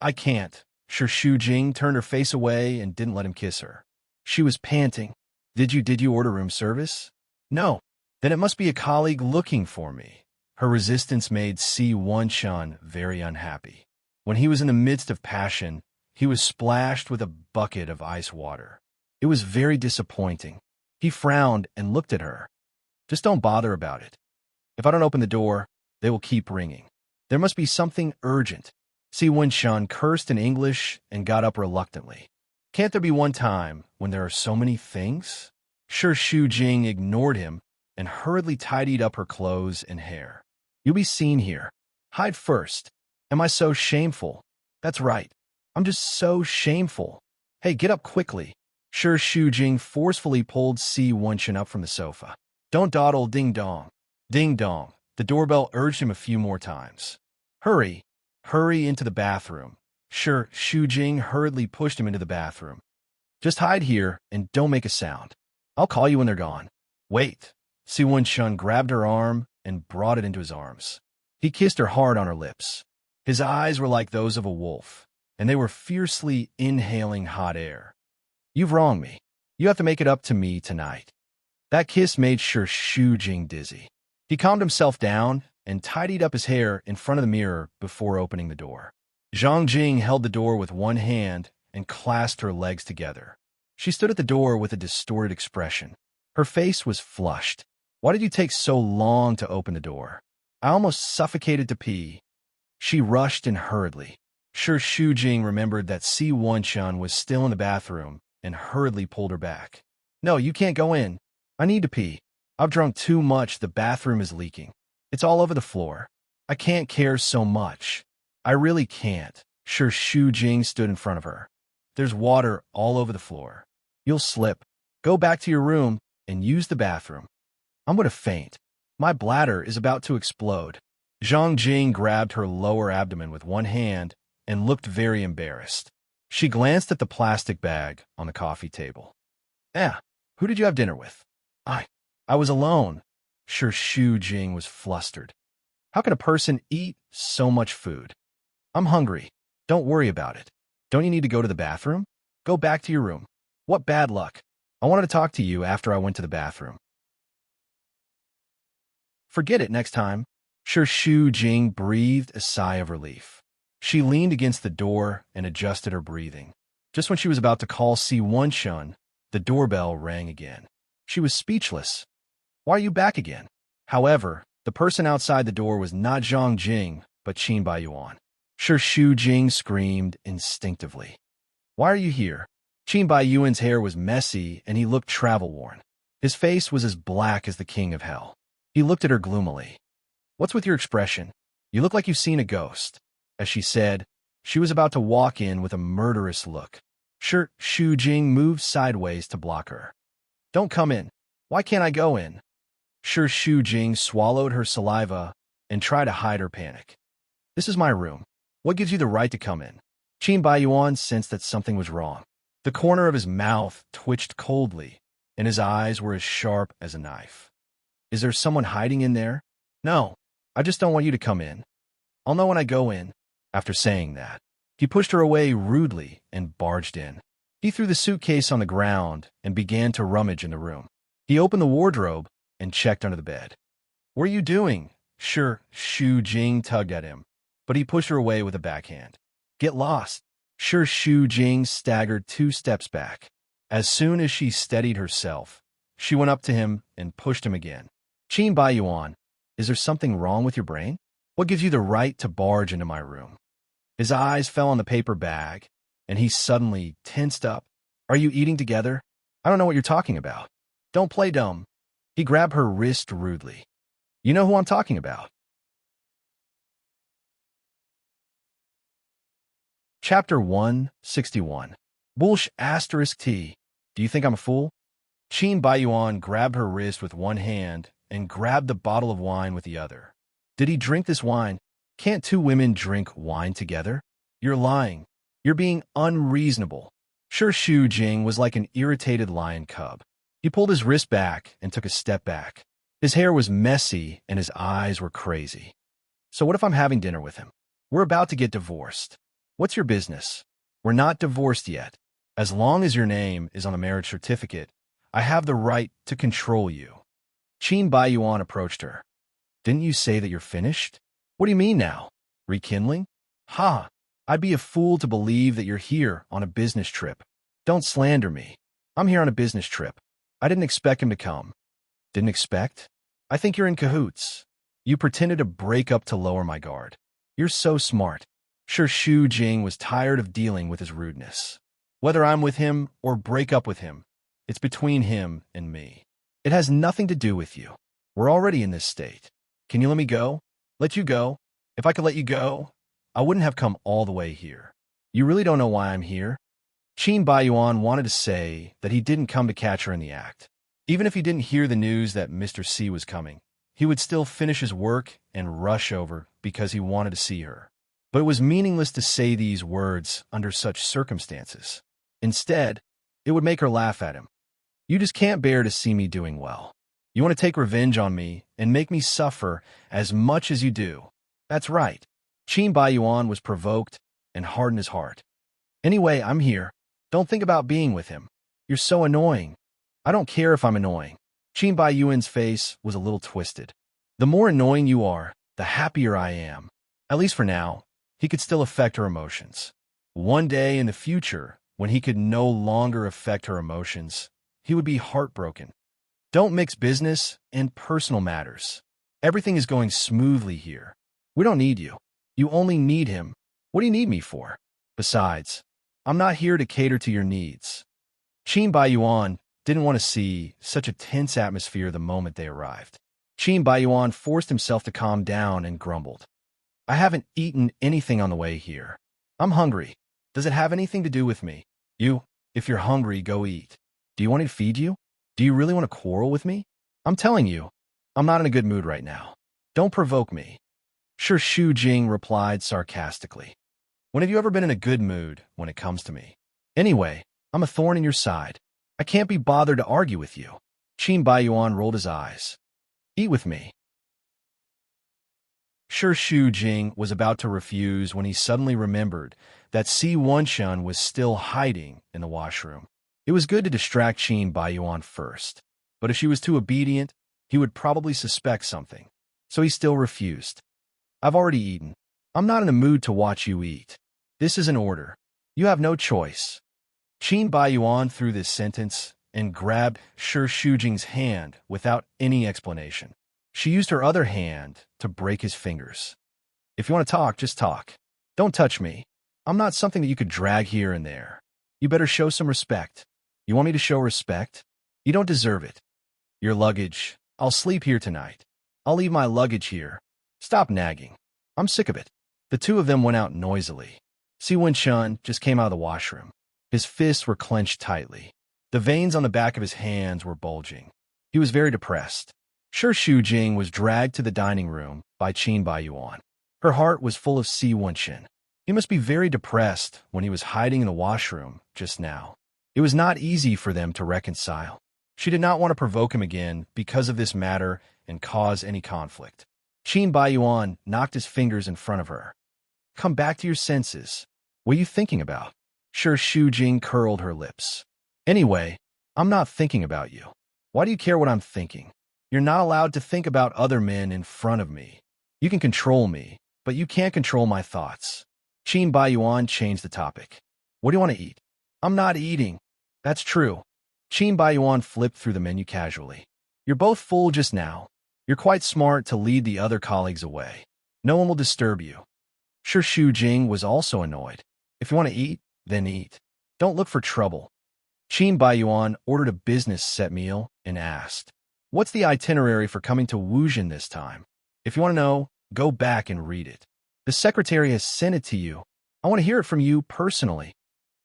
I can't. Sure Shu Jing turned her face away and didn't let him kiss her. She was panting. Did you order room service? No. Then it must be a colleague looking for me. Her resistance made Si Wenshun very unhappy. When he was in the midst of passion, he was splashed with a bucket of ice water. It was very disappointing. He frowned and looked at her. Just don't bother about it. If I don't open the door, they will keep ringing. There must be something urgent. Si Wenshun cursed in English and got up reluctantly. Can't there be one time when there are so many things? Sure Shu Jing ignored him and hurriedly tidied up her clothes and hair. You'll be seen here. Hide first. Am I so shameful? That's right. I'm just so shameful. Hey, get up quickly. Sure Shu Jing forcefully pulled Si Wenshun up from the sofa. Don't dawdle, ding-dong. Ding-dong. The doorbell urged him a few more times. Hurry. Hurry into the bathroom. Sure Shu Jing hurriedly pushed him into the bathroom. Just hide here and don't make a sound. I'll call you when they're gone. Wait. Si Wenshun grabbed her arm and brought it into his arms. He kissed her hard on her lips. His eyes were like those of a wolf, and they were fiercely inhaling hot air. You've wronged me. You have to make it up to me tonight. That kiss made Sure Shu Jing dizzy. He calmed himself down and tidied up his hair in front of the mirror before opening the door. Zhang Jing held the door with one hand and clasped her legs together. She stood at the door with a distorted expression. Her face was flushed. Why did you take so long to open the door? I almost suffocated to pee. She rushed in hurriedly. Sure Shu Jing remembered that Si Wenshun was still in the bathroom and hurriedly pulled her back. No, you can't go in. I need to pee. I've drunk too much. The bathroom is leaking. It's all over the floor. I can't care so much. I really can't. Sure Shu Jing stood in front of her. There's water all over the floor. You'll slip. Go back to your room and use the bathroom. I'm going to faint. My bladder is about to explode. Zhang Jing grabbed her lower abdomen with one hand and looked very embarrassed. She glanced at the plastic bag on the coffee table. Who did you have dinner with? I was alone. Sure, Shu Jing was flustered. How can a person eat so much food? I'm hungry. Don't worry about it. Don't you need to go to the bathroom? Go back to your room. What bad luck. I wanted to talk to you after I went to the bathroom. Forget it next time. Sure, Shu Jing breathed a sigh of relief. She leaned against the door and adjusted her breathing. Just when she was about to call Si Shun, the doorbell rang again. She was speechless. Why are you back again? However, the person outside the door was not Zhang Jing, but Qin Baiyuan. Sure, Shu Jing screamed instinctively. Why are you here? Qin Baiyuan's hair was messy and he looked travel-worn. His face was as black as the king of hell. He looked at her gloomily. What's with your expression? You look like you've seen a ghost. As she said, she was about to walk in with a murderous look. Sure, Shu Jing moved sideways to block her. Don't come in. Why can't I go in? Sure, Shu Jing swallowed her saliva and tried to hide her panic. This is my room. What gives you the right to come in? Qin Baiyuan sensed that something was wrong. The corner of his mouth twitched coldly, and his eyes were as sharp as a knife. Is there someone hiding in there? No, I just don't want you to come in. I'll know when I go in. After saying that, he pushed her away rudely and barged in. He threw the suitcase on the ground and began to rummage in the room. He opened the wardrobe and checked under the bed. What are you doing? Sure, Shu Jing tugged at him, but he pushed her away with a backhand. Get lost. Sure, Shu Jing staggered 2 steps back. As soon as she steadied herself, she went up to him and pushed him again. Qin Baiyuan, is there something wrong with your brain? What gives you the right to barge into my room? His eyes fell on the paper bag, and he suddenly tensed up. Are you eating together? I don't know what you're talking about. Don't play dumb. He grabbed her wrist rudely. You know who I'm talking about. Chapter 161. T. Do you think I'm a fool? Qin Baiyuan grabbed her wrist with one hand and grabbed the bottle of wine with the other. Did he drink this wine? Can't 2 women drink wine together? You're lying. You're being unreasonable. Sure, Shu Jing was like an irritated lion cub. He pulled his wrist back and took a step back. His hair was messy and his eyes were crazy. So what if I'm having dinner with him? We're about to get divorced. What's your business? We're not divorced yet. As long as your name is on the marriage certificate, I have the right to control you. Qin Baiyuan approached her. Didn't you say that you're finished? What do you mean now? Rekindling? I'd be a fool to believe that you're here on a business trip. Don't slander me. I'm here on a business trip. I didn't expect him to come. Didn't expect? I think you're in cahoots. You pretended to break up to lower my guard. You're so smart. Sure, Shu Jing was tired of dealing with his rudeness. Whether I'm with him or break up with him, it's between him and me. It has nothing to do with you. We're already in this state. Can you let me go? Let you go? If I could let you go, I wouldn't have come all the way here. You really don't know why I'm here? Qin Baiyuan wanted to say that he didn't come to catch her in the act. Even if he didn't hear the news that Mr. C was coming, he would still finish his work and rush over because he wanted to see her. But it was meaningless to say these words under such circumstances. Instead, it would make her laugh at him. You just can't bear to see me doing well. You want to take revenge on me and make me suffer as much as you do. That's right. Qin Baiyuan was provoked and hardened his heart. Anyway, I'm here. Don't think about being with him. You're so annoying. I don't care if I'm annoying. Qin Baiyuan's face was a little twisted. The more annoying you are, the happier I am. At least for now. He could still affect her emotions. One day in the future, when he could no longer affect her emotions, he would be heartbroken. Don't mix business and personal matters. Everything is going smoothly here. We don't need you. You only need him. What do you need me for? Besides, I'm not here to cater to your needs. Qin Baiyuan didn't want to see such a tense atmosphere the moment they arrived. Qin Baiyuan forced himself to calm down and grumbled. I haven't eaten anything on the way here. I'm hungry. Does it have anything to do with me? If you're hungry, go eat. Do you want me to feed you? Do you really want to quarrel with me? I'm telling you, I'm not in a good mood right now. Don't provoke me. Sure, Shu Jing replied sarcastically. When have you ever been in a good mood when it comes to me? Anyway, I'm a thorn in your side. I can't be bothered to argue with you. Qin Baiyuan rolled his eyes. Eat with me. Sure, Shu Jing was about to refuse when he suddenly remembered that Si Wenshun was still hiding in the washroom. It was good to distract Qin Baiyuan first, but if she was too obedient, he would probably suspect something, so he still refused. I've already eaten. I'm not in the mood to watch you eat. This is an order. You have no choice. Qin Baiyuan threw this sentence and grabbed Sure Shujing's hand without any explanation. She used her other hand to break his fingers. If you want to talk, just talk. Don't touch me. I'm not something that you could drag here and there. You better show some respect. You want me to show respect? You don't deserve it. Your luggage. I'll sleep here tonight. I'll leave my luggage here. Stop nagging. I'm sick of it. The two of them went out noisily. Si Wenshun just came out of the washroom. His fists were clenched tightly. The veins on the back of his hands were bulging. He was very depressed. Sure, Shu Jing was dragged to the dining room by Qin Baiyuan. Her heart was full of Si Wenshun. He must be very depressed when he was hiding in the washroom just now. It was not easy for them to reconcile. She did not want to provoke him again because of this matter and cause any conflict. Qin Baiyuan knocked his fingers in front of her. Come back to your senses. What are you thinking about? Sure, Shu Jing curled her lips. Anyway, I'm not thinking about you. Why do you care what I'm thinking? You're not allowed to think about other men in front of me. You can control me, but you can't control my thoughts. Qin Baiyuan changed the topic. What do you want to eat? I'm not eating. That's true. Qin Baiyuan flipped through the menu casually. You're both full just now. You're quite smart to lead the other colleagues away. No one will disturb you. Sure, Shu Jing was also annoyed. If you want to eat, then eat. Don't look for trouble. Qin Baiyuan ordered a business set meal and asked, What's the itinerary for coming to Wuzhen this time? If you want to know, go back and read it. The secretary has sent it to you. I want to hear it from you personally.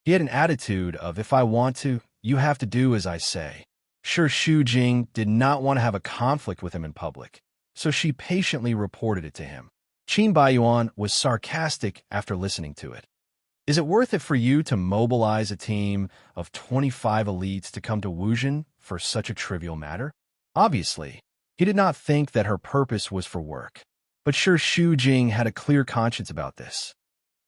He had an attitude of, if I want to, you have to do as I say. Sure, Shu Jing did not want to have a conflict with him in public, so she patiently reported it to him. Qin Baiyuan was sarcastic after listening to it. Is it worth it for you to mobilize a team of 25 elites to come to Wuzhen for such a trivial matter? Obviously, he did not think that her purpose was for work. But sure, Shu Jing had a clear conscience about this.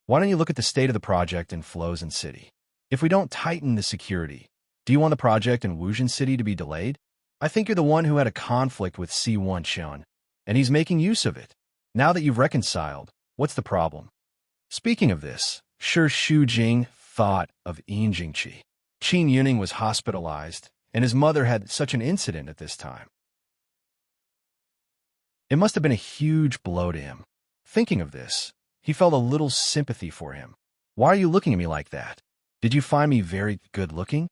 Why don't you look at the state of the project in Flozen City? If we don't tighten the security, do you want the project in Wuzhen City to be delayed? I think you're the one who had a conflict with Si Wenshun, and he's making use of it. Now that you've reconciled, what's the problem? Speaking of this, sure, Shu Jing thought of Yin Jingqi. Qin Yuning was hospitalized, and his mother had such an incident at this time. It must have been a huge blow to him. Thinking of this, he felt a little sympathy for him. Why are you looking at me like that? Did you find me very good-looking?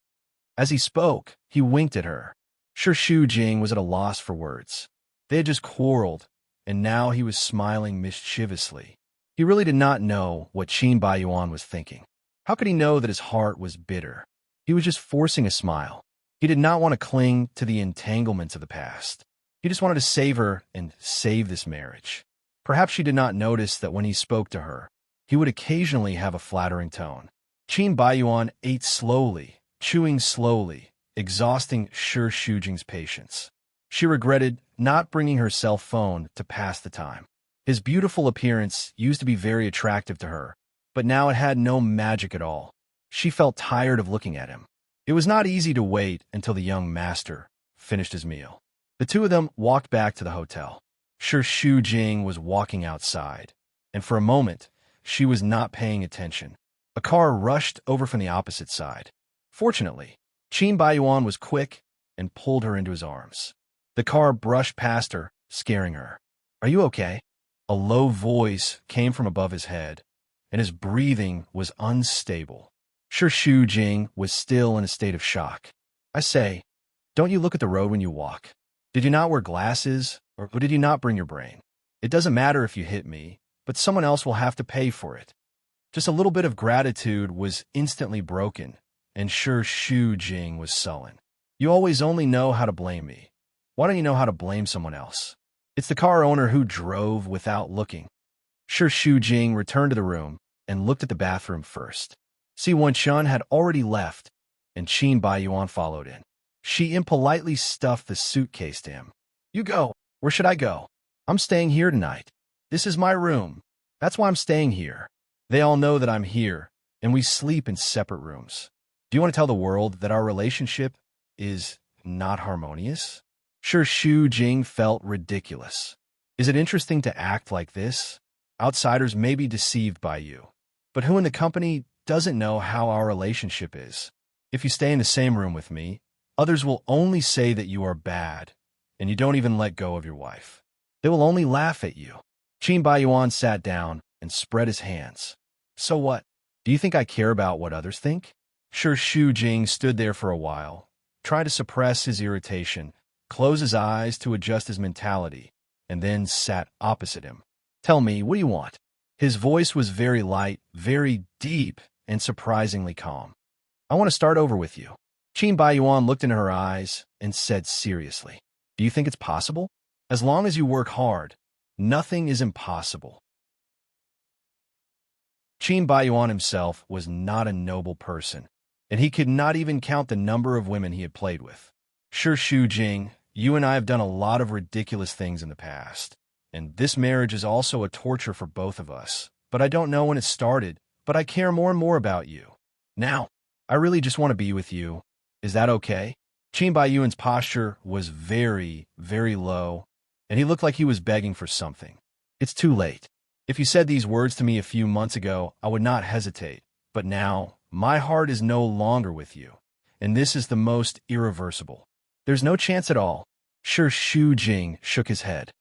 As he spoke, he winked at her. Sure, Shu Jing was at a loss for words. They had just quarreled, and now he was smiling mischievously. He really did not know what Qin Baiyuan was thinking. How could he know that his heart was bitter? He was just forcing a smile. He did not want to cling to the entanglements of the past. He just wanted to save her and save this marriage. Perhaps she did not notice that when he spoke to her, he would occasionally have a flattering tone. Qin Baiyuan ate slowly, chewing slowly, exhausting Sure Shujing's patience. She regretted not bringing her cell phone to pass the time. His beautiful appearance used to be very attractive to her, but now it had no magic at all. She felt tired of looking at him. It was not easy to wait until the young master finished his meal. The two of them walked back to the hotel. Sure, Shu Jing was walking outside, and for a moment, she was not paying attention. A car rushed over from the opposite side. Fortunately, Qin Baiyuan was quick and pulled her into his arms. The car brushed past her, scaring her. Are you okay? A low voice came from above his head, and his breathing was unstable. Sure, Shu Jing was still in a state of shock. I say, don't you look at the road when you walk? Did you not wear glasses, or did you not bring your brain? It doesn't matter if you hit me, but someone else will have to pay for it. Just a little bit of gratitude was instantly broken, and sure, Shu Jing was sullen. You always only know how to blame me. Why don't you know how to blame someone else? It's the car owner who drove without looking. Shi Shujing returned to the room and looked at the bathroom first. Si Wenchun had already left, and Qin Baiyuan followed in. She impolitely stuffed the suitcase to him. You go. Where should I go? I'm staying here tonight. This is my room. That's why I'm staying here. They all know that I'm here, and we sleep in separate rooms. Do you want to tell the world that our relationship is not harmonious? Shi Shujing felt ridiculous. Is it interesting to act like this? Outsiders may be deceived by you, but who in the company doesn't know how our relationship is? If you stay in the same room with me, others will only say that you are bad, and you don't even let go of your wife. They will only laugh at you. Qin Baiyuan sat down and spread his hands. So what? Do you think I care about what others think? Shi Shujing stood there for a while, tried to suppress his irritation, close his eyes to adjust his mentality, and then sat opposite him. Tell me, what do you want? His voice was very light, very deep, and surprisingly calm. I want to start over with you. Qin Baiyuan looked into her eyes and said seriously, do you think it's possible? As long as you work hard, nothing is impossible. Qin Baiyuan himself was not a noble person, and he could not even count the number of women he had played with. Shi Shujing, you and I have done a lot of ridiculous things in the past, and this marriage is also a torture for both of us. But I don't know when it started, but I care more and more about you. Now, I really just want to be with you. Is that okay? Qin Baiyuan's posture was very, very low, and he looked like he was begging for something. It's too late. If you said these words to me a few months ago, I would not hesitate. But now, my heart is no longer with you, and this is the most irreversible. There's no chance at all. Shi Shujing shook his head.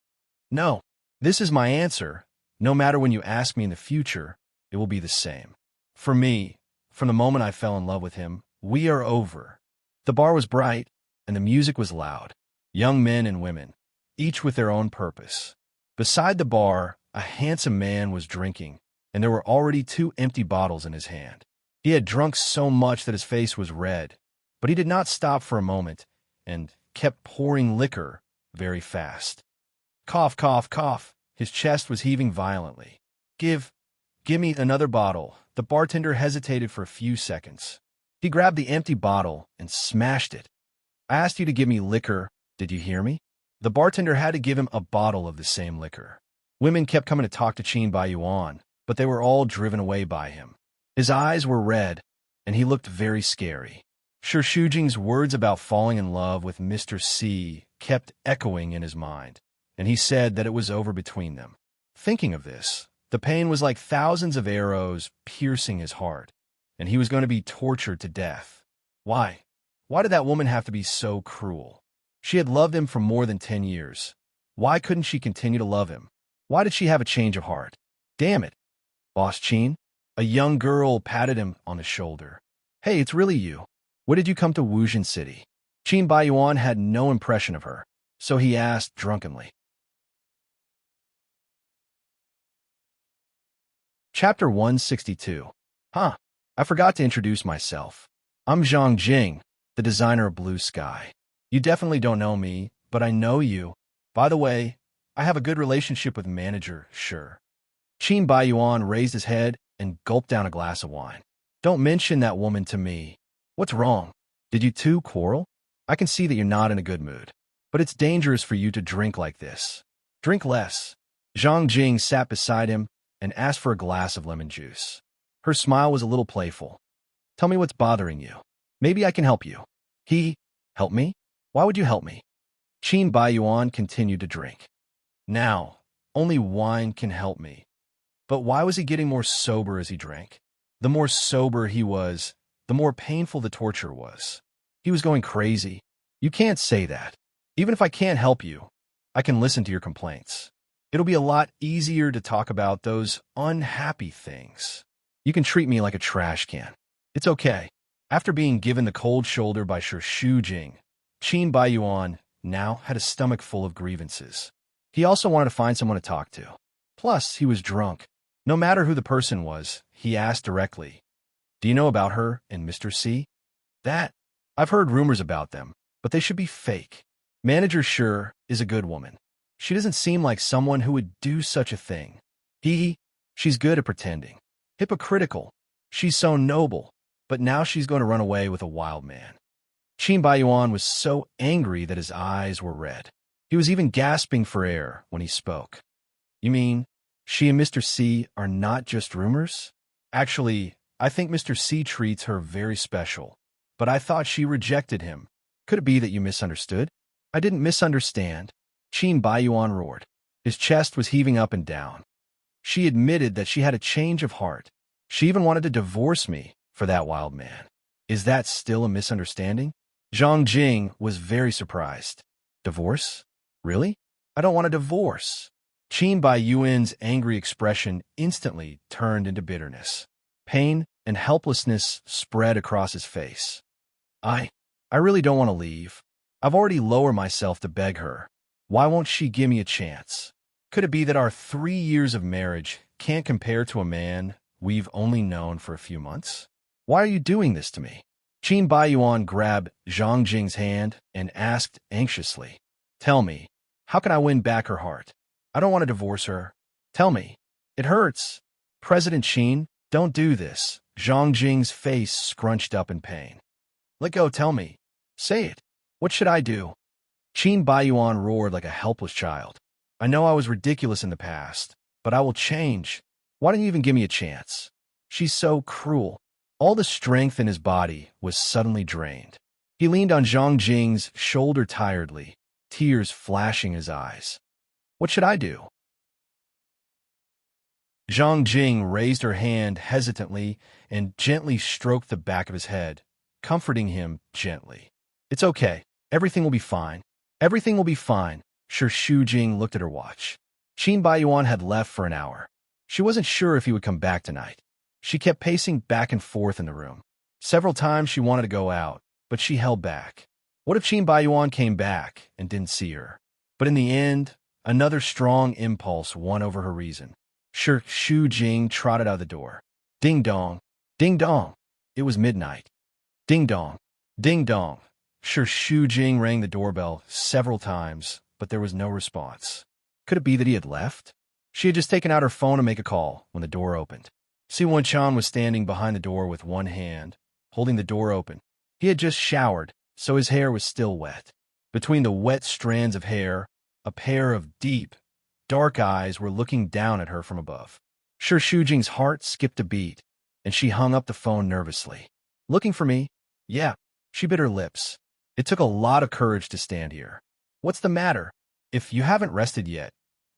No, this is my answer. No matter when you ask me in the future, it will be the same. For me, from the moment I fell in love with him, we are over. The bar was bright, and the music was loud. Young men and women, each with their own purpose. Beside the bar, a handsome man was drinking, and there were already 2 empty bottles in his hand. He had drunk so much that his face was red, but he did not stop for a moment and kept pouring liquor very fast. Cough, cough, cough. His chest was heaving violently. Give me another bottle. The bartender hesitated for a few seconds. He grabbed the empty bottle and smashed it. I asked you to give me liquor. Did you hear me? The bartender had to give him a bottle of the same liquor. Women kept coming to talk to Qin Baiyuan, but they were all driven away by him. His eyes were red, and he looked very scary. Shi Shujing's words about falling in love with Mr. C kept echoing in his mind, and he said that it was over between them. Thinking of this, the pain was like thousands of arrows piercing his heart, and he was going to be tortured to death. Why? Why did that woman have to be so cruel? She had loved him for more than 10 years. Why couldn't she continue to love him? Why did she have a change of heart? Damn it. Boss Qin? A young girl patted him on the shoulder. Hey, it's really you. When did you come to Wuzhen City? Qin Baiyuan had no impression of her, so he asked drunkenly. Chapter 162. I forgot to introduce myself. I'm Zhang Jing, the designer of Blue Sky. You definitely don't know me, but I know you. By the way, I have a good relationship with manager, sure. Qin Baiyuan raised his head and gulped down a glass of wine. Don't mention that woman to me. What's wrong? Did you two quarrel? I can see that you're not in a good mood, but it's dangerous for you to drink like this. Drink less. Zhang Jing sat beside him and asked for a glass of lemon juice. Her smile was a little playful. Tell me what's bothering you. Maybe I can help you. Help me? Why would you help me? Qin Baiyuan continued to drink. Now, only wine can help me. But why was he getting more sober as he drank? The more sober he was, the more painful the torture was. He was going crazy. You can't say that. Even if I can't help you, I can listen to your complaints. It'll be a lot easier to talk about those unhappy things. You can treat me like a trash can. It's okay. After being given the cold shoulder by Shi Shujing, Qin Baiyuan now had a stomach full of grievances. He also wanted to find someone to talk to. Plus, he was drunk. No matter who the person was, he asked directly, Do you know about her and Mr. C? That? I've heard rumors about them, but they should be fake. Manager sure is a good woman. She doesn't seem like someone who would do such a thing. She's good at pretending. Hypocritical. She's so noble, but now she's going to run away with a wild man. Qin Baiyuan was so angry that his eyes were red. He was even gasping for air when he spoke. You mean, she and Mr. C are not just rumors? Actually, I think Mr. C treats her very special, but I thought she rejected him. Could it be that you misunderstood? I didn't misunderstand. Qin Baiyuan roared. His chest was heaving up and down. She admitted that she had a change of heart. She even wanted to divorce me for that wild man. Is that still a misunderstanding? Zhang Jing was very surprised. Divorce? Really? I don't want a divorce. Qin Baiyuan's angry expression instantly turned into bitterness. Pain and helplessness spread across his face. I really don't want to leave. I've already lowered myself to beg her. Why won't she give me a chance? Could it be that our 3 years of marriage can't compare to a man we've only known for a few months? Why are you doing this to me? Qin Baiyuan grabbed Zhang Jing's hand and asked anxiously, Tell me, how can I win back her heart? I don't want to divorce her. Tell me. It hurts. President Qin, don't do this. Zhang Jing's face scrunched up in pain. Let go, tell me. Say it. What should I do? Qin Baiyuan roared like a helpless child. I know I was ridiculous in the past, but I will change. Why don't you even give me a chance? She's so cruel. All the strength in his body was suddenly drained. He leaned on Zhang Jing's shoulder tiredly, tears flashing his eyes. What should I do? Zhang Jing raised her hand hesitantly and gently stroked the back of his head, comforting him gently. It's okay. Everything will be fine. Everything will be fine. Sure, Shu Jing looked at her watch. Qin Baiyuan had left for an hour. She wasn't sure if he would come back tonight. She kept pacing back and forth in the room. Several times she wanted to go out, but she held back. What if Qin Baiyuan came back and didn't see her? But in the end, another strong impulse won over her reason. Sure, Shu Jing trotted out the door. Ding dong. Ding dong. It was midnight. Ding dong. Ding dong. Sure, Shu Jing rang the doorbell several times, but there was no response. Could it be that he had left? She had just taken out her phone to make a call when the door opened. Si Wen-chan was standing behind the door with one hand, holding the door open. He had just showered, so his hair was still wet. Between the wet strands of hair, a pair of deep, dark eyes were looking down at her from above. Sure, Shu Jing's heart skipped a beat, and she hung up the phone nervously. Looking for me? Yeah. She bit her lips. It took a lot of courage to stand here. What's the matter? If you haven't rested yet,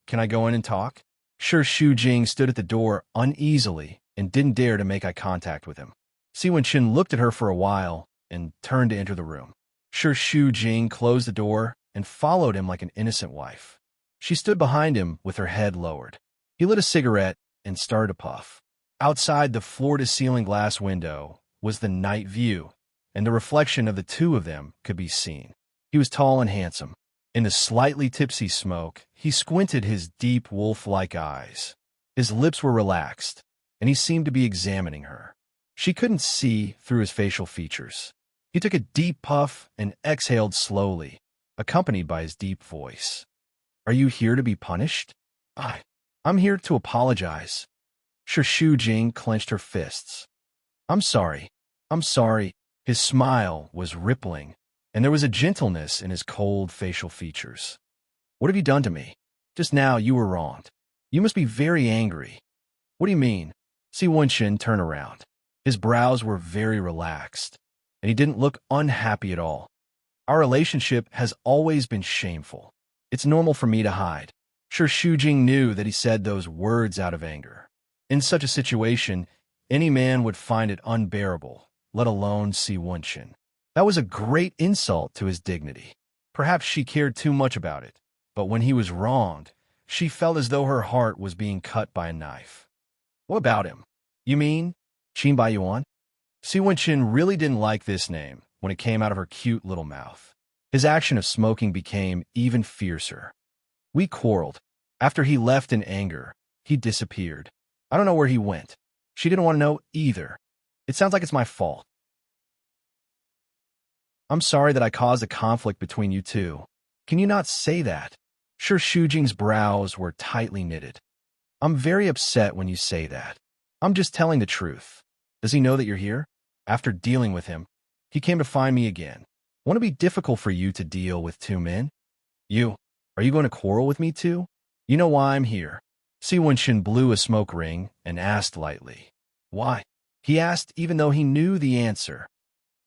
can I go in and talk? Sure, Shu Jing stood at the door uneasily and didn't dare to make eye contact with him. Si Wen-chin looked at her for a while and turned to enter the room. Sure, Shu Jing closed the door and followed him like an innocent wife. She stood behind him with her head lowered. He lit a cigarette and started to puff. Outside the floor-to-ceiling glass window was the night view, and the reflection of the two of them could be seen. He was tall and handsome. In the slightly tipsy smoke, he squinted his deep wolf-like eyes. His lips were relaxed, and he seemed to be examining her. She couldn't see through his facial features. He took a deep puff and exhaled slowly, accompanied by his deep voice. Are you here to be punished? I'm here to apologize. Shu Jing clenched her fists. I'm sorry. I'm sorry. His smile was rippling, and there was a gentleness in his cold facial features. What have you done to me? Just now you were wronged. You must be very angry. What do you mean? Si Wen-chin turned around. His brows were very relaxed, and he didn't look unhappy at all. Our relationship has always been shameful. It's normal for me to hide. Sure, Shu Jing knew that he said those words out of anger. In such a situation, any man would find it unbearable, let alone Si Wen-chin. That was a great insult to his dignity. Perhaps she cared too much about it, but when he was wronged, she felt as though her heart was being cut by a knife. What about him? You mean Qin Baiyuan? Si Wen-chin really didn't like this name when it came out of her cute little mouth. His action of smoking became even fiercer. We quarreled. After he left in anger, he disappeared. I don't know where he went. She didn't want to know either. It sounds like it's my fault. I'm sorry that I caused a conflict between you two. Can you not say that? Sure Shujing's brows were tightly knitted. I'm very upset when you say that. I'm just telling the truth. Does he know that you're here? After dealing with him, he came to find me again. Won't it be difficult for you to deal with two men? Are you going to quarrel with me too? You know why I'm here. Si Wenshin blew a smoke ring and asked lightly. Why? He asked even though he knew the answer.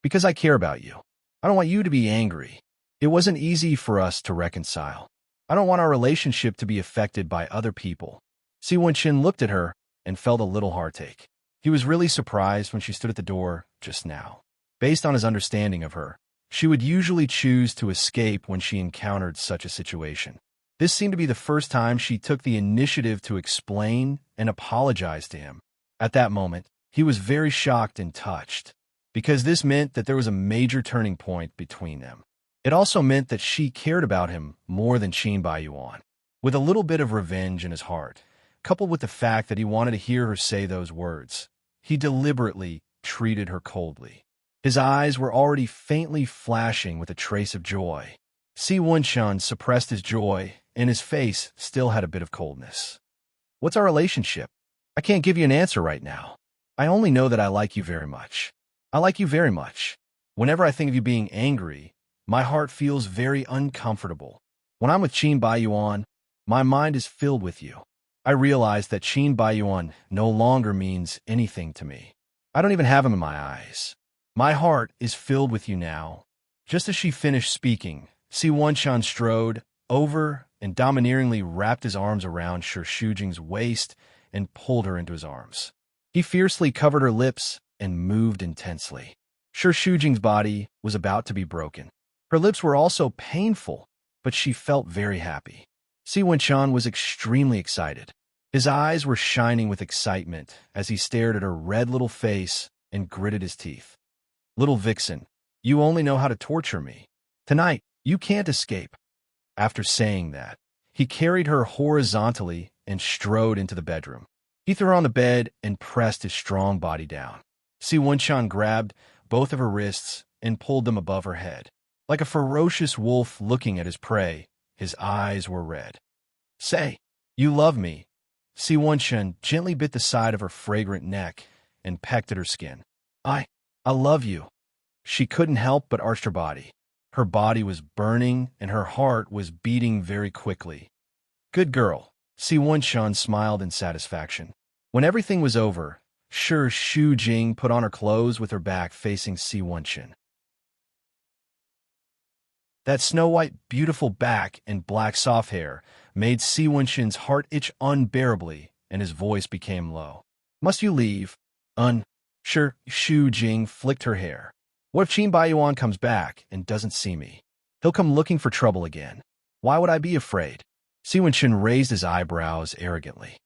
Because I care about you. I don't want you to be angry. It wasn't easy for us to reconcile. I don't want our relationship to be affected by other people. Si Wenshin looked at her and felt a little heartache. He was really surprised when she stood at the door just now. Based on his understanding of her, she would usually choose to escape when she encountered such a situation. This seemed to be the first time she took the initiative to explain and apologize to him. At that moment, he was very shocked and touched, because this meant that there was a major turning point between them. It also meant that she cared about him more than Qin Baiyuan. With a little bit of revenge in his heart, coupled with the fact that he wanted to hear her say those words, he deliberately treated her coldly. His eyes were already faintly flashing with a trace of joy. Si Wenshan suppressed his joy, and his face still had a bit of coldness. What's our relationship? I can't give you an answer right now. I only know that I like you very much. I like you very much. Whenever I think of you being angry, my heart feels very uncomfortable. When I'm with Qin Baiyuan, my mind is filled with you. I realize that Qin Baiyuan no longer means anything to me. I don't even have him in my eyes. My heart is filled with you now. Just as she finished speaking, Si Wenshan strode over and domineeringly wrapped his arms around Sher Shujing's waist and pulled her into his arms. He fiercely covered her lips and moved intensely. Sher Shujing's body was about to be broken. Her lips were also painful, but she felt very happy. Si Wenshan was extremely excited. His eyes were shining with excitement as he stared at her red little face and gritted his teeth. Little vixen, you only know how to torture me. Tonight, you can't escape. After saying that, he carried her horizontally and strode into the bedroom. He threw her on the bed and pressed his strong body down. Si Wenshan grabbed both of her wrists and pulled them above her head. Like a ferocious wolf looking at his prey, his eyes were red. Say, you love me. Si Wenshan gently bit the side of her fragrant neck and pecked at her skin. I love you. She couldn't help but arch her body. Her body was burning and her heart was beating very quickly. Good girl. Si Wenshan smiled in satisfaction. When everything was over, Sher Shujing put on her clothes with her back facing Si Wenshan. That snow-white, beautiful back and black soft hair made Si Wenshan's heart itch unbearably, and his voice became low. Must you leave? Sher Shujing flicked her hair. What if Qin Baiyuan comes back and doesn't see me? He'll come looking for trouble again. Why would I be afraid? Si Wenshan raised his eyebrows arrogantly.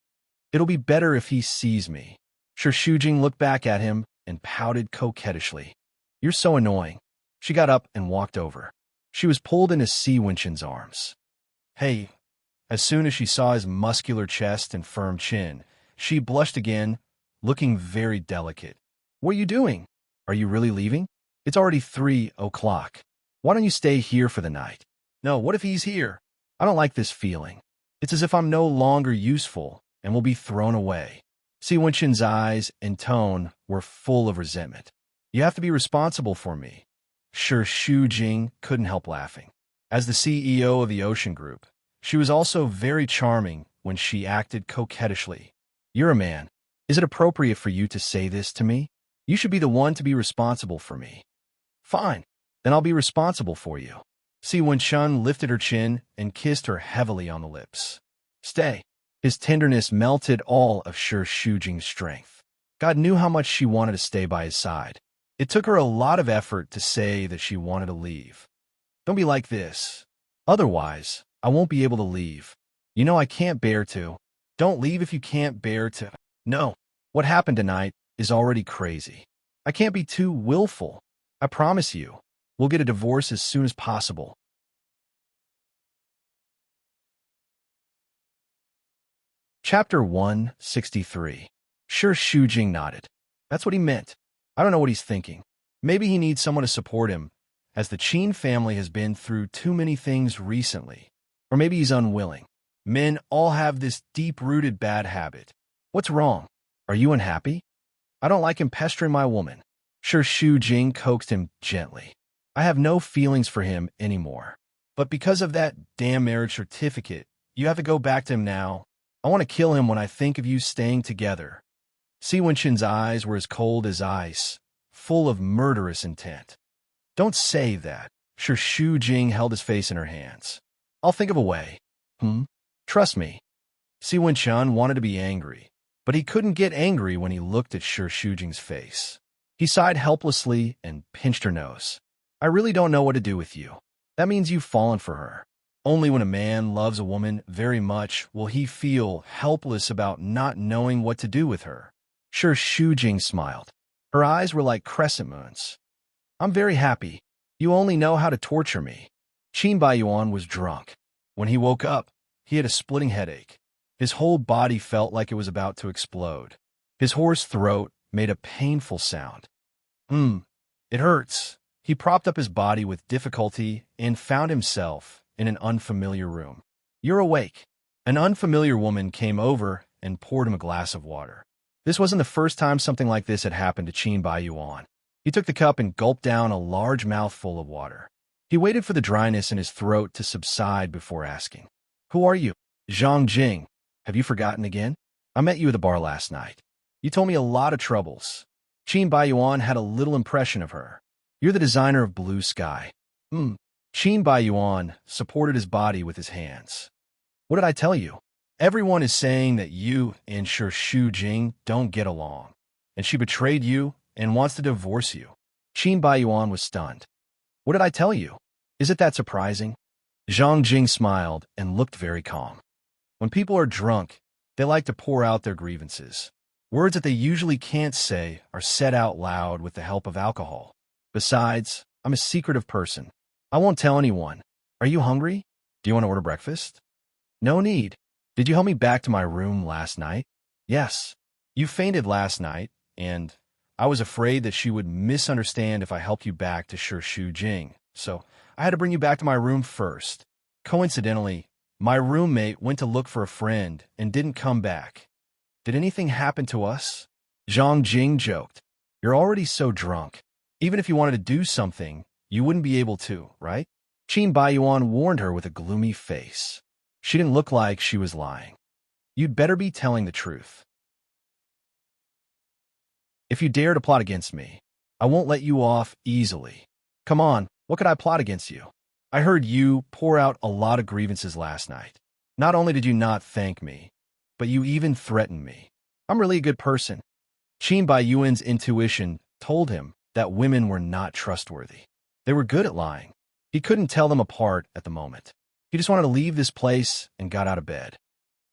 It'll be better if he sees me. Sher Shujing looked back at him and pouted coquettishly. You're so annoying. She got up and walked over. She was pulled into Si Wenshan's arms. Hey. As soon as she saw his muscular chest and firm chin, she blushed again, looking very delicate. What are you doing? Are you really leaving? It's already 3 o'clock. Why don't you stay here for the night? No, what if he's here? I don't like this feeling. It's as if I'm no longer useful and will be thrown away. Si Wenshan's eyes and tone were full of resentment. You have to be responsible for me. Sher Shujing couldn't help laughing. As the CEO of the Ocean Group, she was also very charming when she acted coquettishly. You're a man. Is it appropriate for you to say this to me? You should be the one to be responsible for me. Fine, then I'll be responsible for you. Si Wenshan lifted her chin and kissed her heavily on the lips. Stay. His tenderness melted all of Sher Shujing's strength. God knew how much she wanted to stay by his side. It took her a lot of effort to say that she wanted to leave. Don't be like this. Otherwise, I won't be able to leave. You know I can't bear to. Don't leave if you can't bear to. No, what happened tonight is already crazy. I can't be too willful. I promise you, we'll get a divorce as soon as possible. Chapter 163. Sher Shujing nodded. That's what he meant. I don't know what he's thinking. Maybe he needs someone to support him, as the Qin family has been through too many things recently. Or maybe he's unwilling. Men all have this deep-rooted bad habit. What's wrong? Are you unhappy? I don't like him pestering my woman. Shu Jing coaxed him gently. I have no feelings for him anymore. But because of that damn marriage certificate, you have to go back to him now. I want to kill him when I think of you staying together. Si Wenqin's eyes were as cold as ice, full of murderous intent. Don't say that. Shu Jing held his face in her hands. I'll think of a way. Trust me. Si Wenqin wanted to be angry, but he couldn't get angry when he looked at Shu Jing's face. He sighed helplessly and pinched her nose. I really don't know what to do with you. That means you've fallen for her. Only when a man loves a woman very much will he feel helpless about not knowing what to do with her. Shu Jing smiled. Her eyes were like crescent moons. I'm very happy. You only know how to torture me. Qin Baiyuan was drunk. When he woke up, he had a splitting headache. His whole body felt like it was about to explode. His hoarse throat made a painful sound. It hurts. He propped up his body with difficulty and found himself in an unfamiliar room. You're awake. An unfamiliar woman came over and poured him a glass of water. This wasn't the first time something like this had happened to Qin Baiyuan. He took the cup and gulped down a large mouthful of water. He waited for the dryness in his throat to subside before asking, Who are you? Zhang Jing. Have you forgotten again? I met you at the bar last night. You told me a lot of troubles. Qin Baiyuan had a little impression of her. You're the designer of Blue Sky. Qin Baiyuan supported his body with his hands. What did I tell you? Everyone is saying that you and Shu Jing don't get along, and she betrayed you and wants to divorce you. Qin Baiyuan was stunned. What did I tell you? Is it that surprising? Zhang Jing smiled and looked very calm. When people are drunk, they like to pour out their grievances. Words that they usually can't say are said out loud with the help of alcohol. Besides, I'm a secretive person. I won't tell anyone. Are you hungry? Do you want to order breakfast? No need. Did you help me back to my room last night? Yes. You fainted last night, and I was afraid that she would misunderstand if I helped you back to Shu Jing, so I had to bring you back to my room first. Coincidentally, my roommate went to look for a friend and didn't come back. Did anything happen to us? Zhang Jing joked. You're already so drunk. Even if you wanted to do something, you wouldn't be able to, right? Qin Baiyuan warned her with a gloomy face. She didn't look like she was lying. You'd better be telling the truth. If you dare to plot against me, I won't let you off easily. Come on, what could I plot against you? I heard you pour out a lot of grievances last night. Not only did you not thank me, but you even threatened me. I'm really a good person. Qin Baiyuan's intuition told him that women were not trustworthy. They were good at lying. He couldn't tell them apart at the moment. He just wanted to leave this place and got out of bed.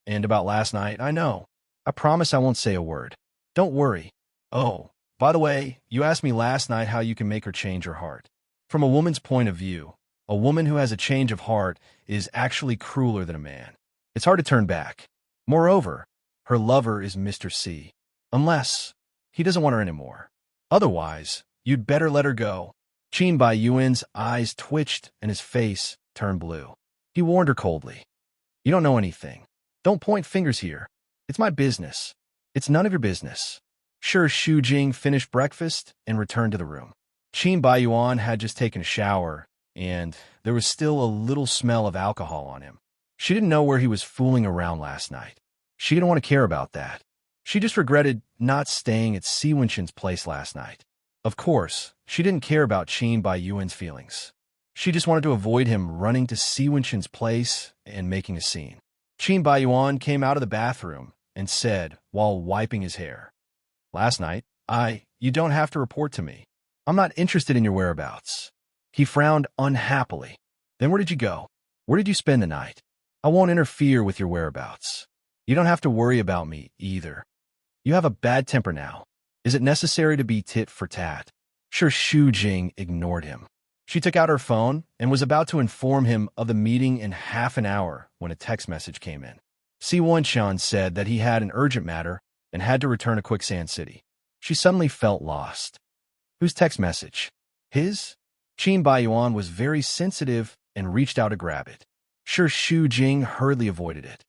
And about last night, I know. I promise I won't say a word. Don't worry. Oh, by the way, you asked me last night how you can make her change her heart. From a woman's point of view, a woman who has a change of heart is actually crueler than a man. It's hard to turn back. Moreover, her lover is Mr. C. Unless he doesn't want her anymore. Otherwise, you'd better let her go. Qin Baiyuan's eyes twitched and his face turned blue. He warned her coldly. You don't know anything. Don't point fingers here. It's my business. It's none of your business. Shu Jing finished breakfast and returned to the room. Qin Baiyuan had just taken a shower, and there was still a little smell of alcohol on him. She didn't know where he was fooling around last night. She didn't want to care about that. She just regretted not staying at Si Wenqin's place last night. Of course, she didn't care about Qin Baiyuan's feelings. She just wanted to avoid him running to Si Wenqin's place and making a scene. Qin Baiyuan came out of the bathroom and said, while wiping his hair, Last night, you don't have to report to me. I'm not interested in your whereabouts. He frowned unhappily. Then where did you go? Where did you spend the night? I won't interfere with your whereabouts. You don't have to worry about me either. You have a bad temper now. Is it necessary to be tit for tat? Shu Jing ignored him. She took out her phone and was about to inform him of the meeting in half an hour when a text message came in. Si Wenqin said that he had an urgent matter and had to return to Quicksand City. She suddenly felt lost. Whose text message? His? Qin Baiyuan was very sensitive and reached out to grab it. Shi Shujing hurriedly avoided it.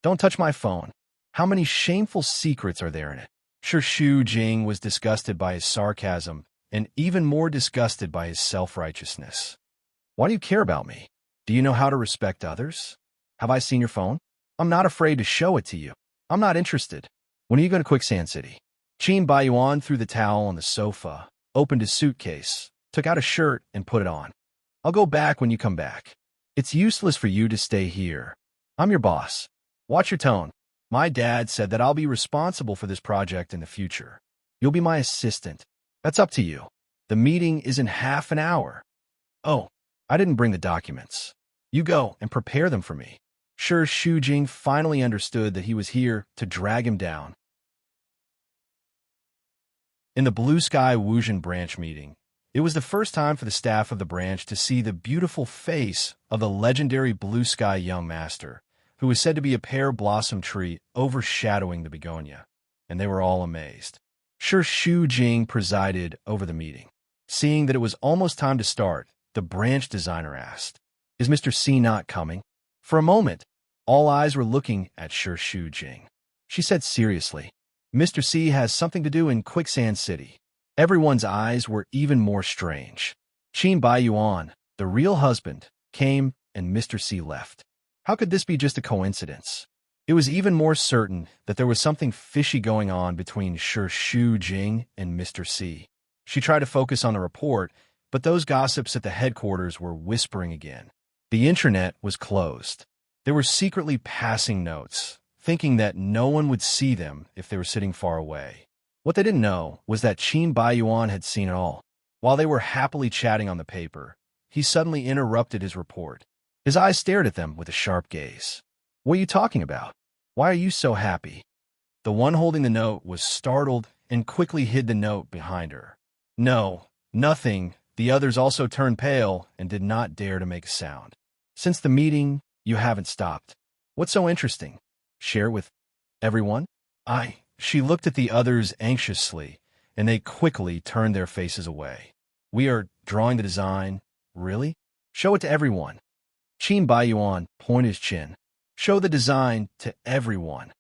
Don't touch my phone. How many shameful secrets are there in it? Shi Shujing was disgusted by his sarcasm and even more disgusted by his self-righteousness. Why do you care about me? Do you know how to respect others? Have I seen your phone? I'm not afraid to show it to you. I'm not interested. When are you going to Quicksand City? Qin Baiyuan threw the towel on the sofa, opened his suitcase, took out a shirt, and put it on. I'll go back when you come back. It's useless for you to stay here. I'm your boss. Watch your tone. My dad said that I'll be responsible for this project in the future. You'll be my assistant. That's up to you. The meeting is in half an hour. Oh, I didn't bring the documents. You go and prepare them for me. Shi Shujing finally understood that he was here to drag him down. In the Blue Sky Wuzhen branch meeting, it was the first time for the staff of the branch to see the beautiful face of the legendary Blue Sky Young Master, who was said to be a pear blossom tree overshadowing the begonia, and they were all amazed. Shi Shujing presided over the meeting. Seeing that it was almost time to start, the branch designer asked, "Is Mr. C not coming?" For a moment, all eyes were looking at Shi Shujing. She said seriously, "Mr. C has something to do in Quicksand City." Everyone's eyes were even more strange. Qin Baiyuan, the real husband, came and Mr. C left. How could this be just a coincidence? It was even more certain that there was something fishy going on between Shi Shujing and Mr. C. She tried to focus on the report, but those gossips at the headquarters were whispering again. The internet was closed. They were secretly passing notes, thinking that no one would see them if they were sitting far away. What they didn't know was that Qin Baiyuan had seen it all. While they were happily chatting on the paper, he suddenly interrupted his report. His eyes stared at them with a sharp gaze. "What are you talking about? Why are you so happy?" The one holding the note was startled and quickly hid the note behind her. "No, nothing." The others also turned pale and did not dare to make a sound. "Since the meeting, you haven't stopped. What's so interesting? Share it with everyone?" She looked at the others anxiously, and they quickly turned their faces away. "We are drawing the design. Really? Show it to everyone." Qin Baiyuan pointed his chin. "Show the design to everyone."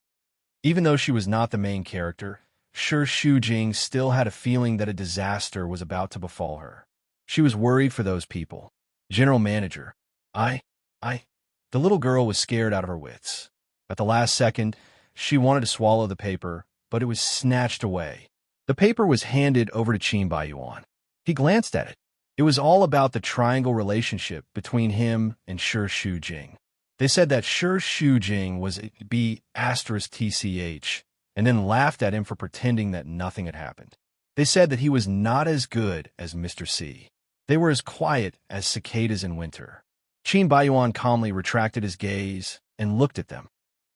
Even though she was not the main character, Shi Shujing still had a feeling that a disaster was about to befall her. She was worried for those people. General Manager. The little girl was scared out of her wits. At the last second, she wanted to swallow the paper, but it was snatched away. The paper was handed over to Qin Baiyuan. He glanced at it. It was all about the triangle relationship between him and Shi Shujing. They said that Shi Shujing was B*TCH, and then laughed at him for pretending that nothing had happened. They said that he was not as good as Mr. C. They were as quiet as cicadas in winter. Qin Baiyuan calmly retracted his gaze and looked at them.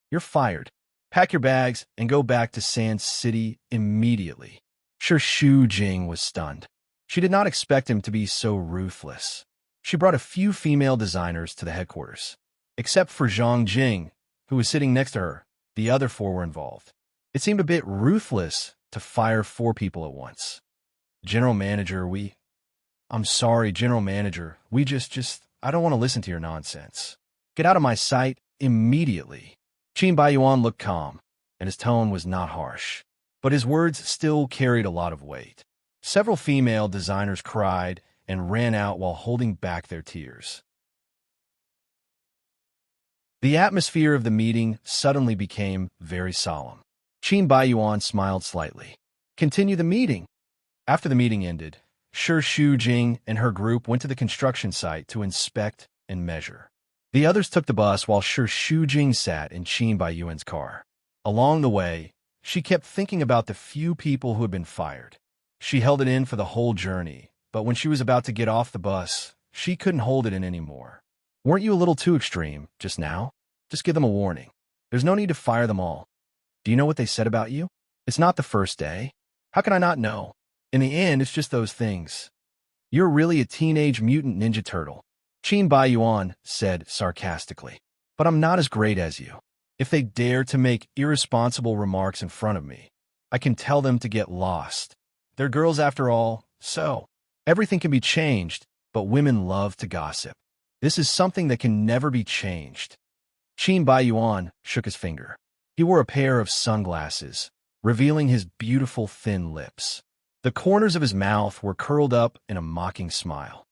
"You're fired. Pack your bags and go back to Sand City immediately." Shi Shujing was stunned. She did not expect him to be so ruthless. She brought a few female designers to the headquarters. Except for Zhang Jing, who was sitting next to her, the other four were involved. It seemed a bit ruthless to fire 4 people at once. "General Manager, I'm sorry, General Manager. I don't want to listen to your nonsense. Get out of my sight immediately." Qin Baiyuan looked calm, and his tone was not harsh, but his words still carried a lot of weight. Several female designers cried and ran out while holding back their tears. The atmosphere of the meeting suddenly became very solemn. Qin Baiyuan smiled slightly. "Continue the meeting." After the meeting ended, Shi Shujing and her group went to the construction site to inspect and measure. The others took the bus while Shi Shujing sat in Qin Baiyuan's car. Along the way, she kept thinking about the few people who had been fired. She held it in for the whole journey, but when she was about to get off the bus, she couldn't hold it in anymore. "Weren't you a little too extreme just now? Just give them a warning. There's no need to fire them all. Do you know what they said about you? It's not the first day. How can I not know? In the end, it's just those things. You're really a teenage mutant ninja turtle," Qin Baiyuan said sarcastically. "But I'm not as great as you. If they dare to make irresponsible remarks in front of me, I can tell them to get lost. They're girls after all, so everything can be changed, but women love to gossip. This is something that can never be changed. Qin Baiyuan shook his finger. He wore a pair of sunglasses, revealing his beautiful thin lips. The corners of his mouth were curled up in a mocking smile.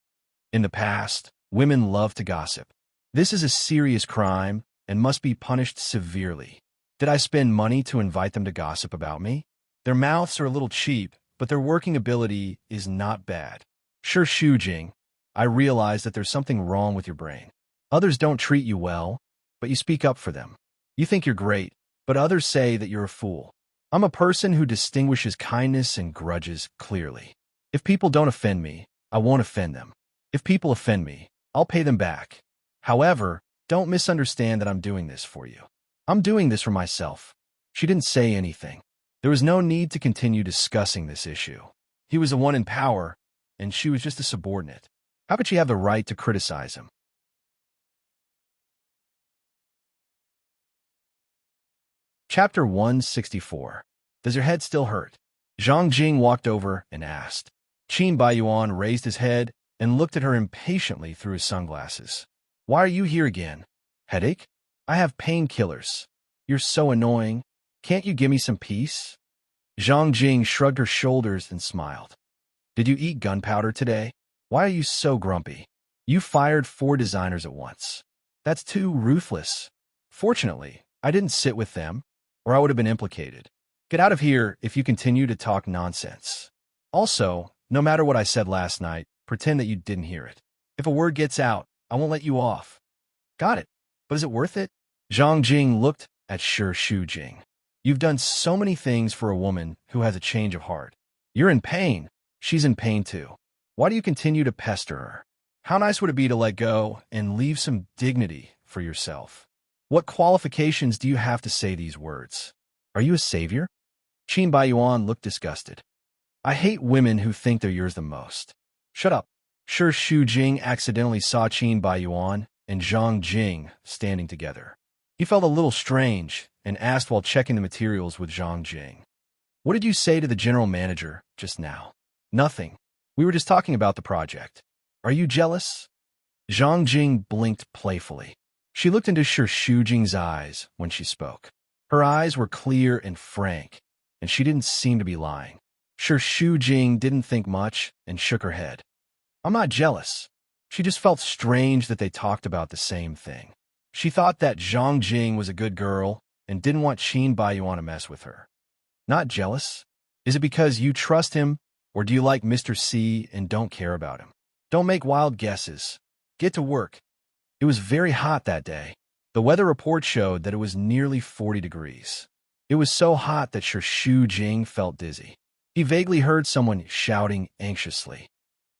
In the past, women loved to gossip. This is a serious crime and must be punished severely. Did I spend money to invite them to gossip about me? Their mouths are a little cheap, but their working ability is not bad. Sure, Jing, I realize that there's something wrong with your brain. Others don't treat you well, but you speak up for them. You think you're great, but others say that you're a fool. I'm a person who distinguishes kindness and grudges clearly. If people don't offend me, I won't offend them. If people offend me, I'll pay them back. However, don't misunderstand that I'm doing this for you. I'm doing this for myself. She didn't say anything. There was no need to continue discussing this issue. He was the one in power, and she was just a subordinate. How could she have the right to criticize him? Chapter 164. Does your head still hurt? Zhang Jing walked over and asked. Qin Baiyuan raised his head and looked at her impatiently through his sunglasses. Why are you here again? Headache? I have painkillers. You're so annoying. Can't you give me some peace? Zhang Jing shrugged her shoulders and smiled. Did you eat gunpowder today? Why are you so grumpy? You fired 4 designers at once. That's too ruthless. Fortunately, I didn't sit with them, or I would have been implicated. Get out of here if you continue to talk nonsense. Also, no matter what I said last night, pretend that you didn't hear it. If a word gets out, I won't let you off. Got it. But is it worth it? Zhang Jing looked at Shi Jing. You've done so many things for a woman who has a change of heart. You're in pain. She's in pain too. Why do you continue to pester her? How nice would it be to let go and leave some dignity for yourself? What qualifications do you have to say these words? Are you a savior? Qin Baiyuan looked disgusted. I hate women who think they're yours the most. Shut up. Shi Jing accidentally saw Qin Baiyuan and Zhang Jing standing together. He felt a little strange and asked while checking the materials with Zhang Jing. What did you say to the general manager just now? Nothing. We were just talking about the project. Are you jealous? Zhang Jing blinked playfully. She looked into Shi Jing's eyes when she spoke. Her eyes were clear and frank, and she didn't seem to be lying. Shi Jing didn't think much and shook her head. I'm not jealous. She just felt strange that they talked about the same thing. She thought that Zhang Jing was a good girl and didn't want Qin Baiyuan to mess with her. Not jealous? Is it because you trust him, or do you like Mr. C and don't care about him? Don't make wild guesses. Get to work. It was very hot that day. The weather report showed that it was nearly 40 degrees. It was so hot that Shi Jing felt dizzy. He vaguely heard someone shouting anxiously.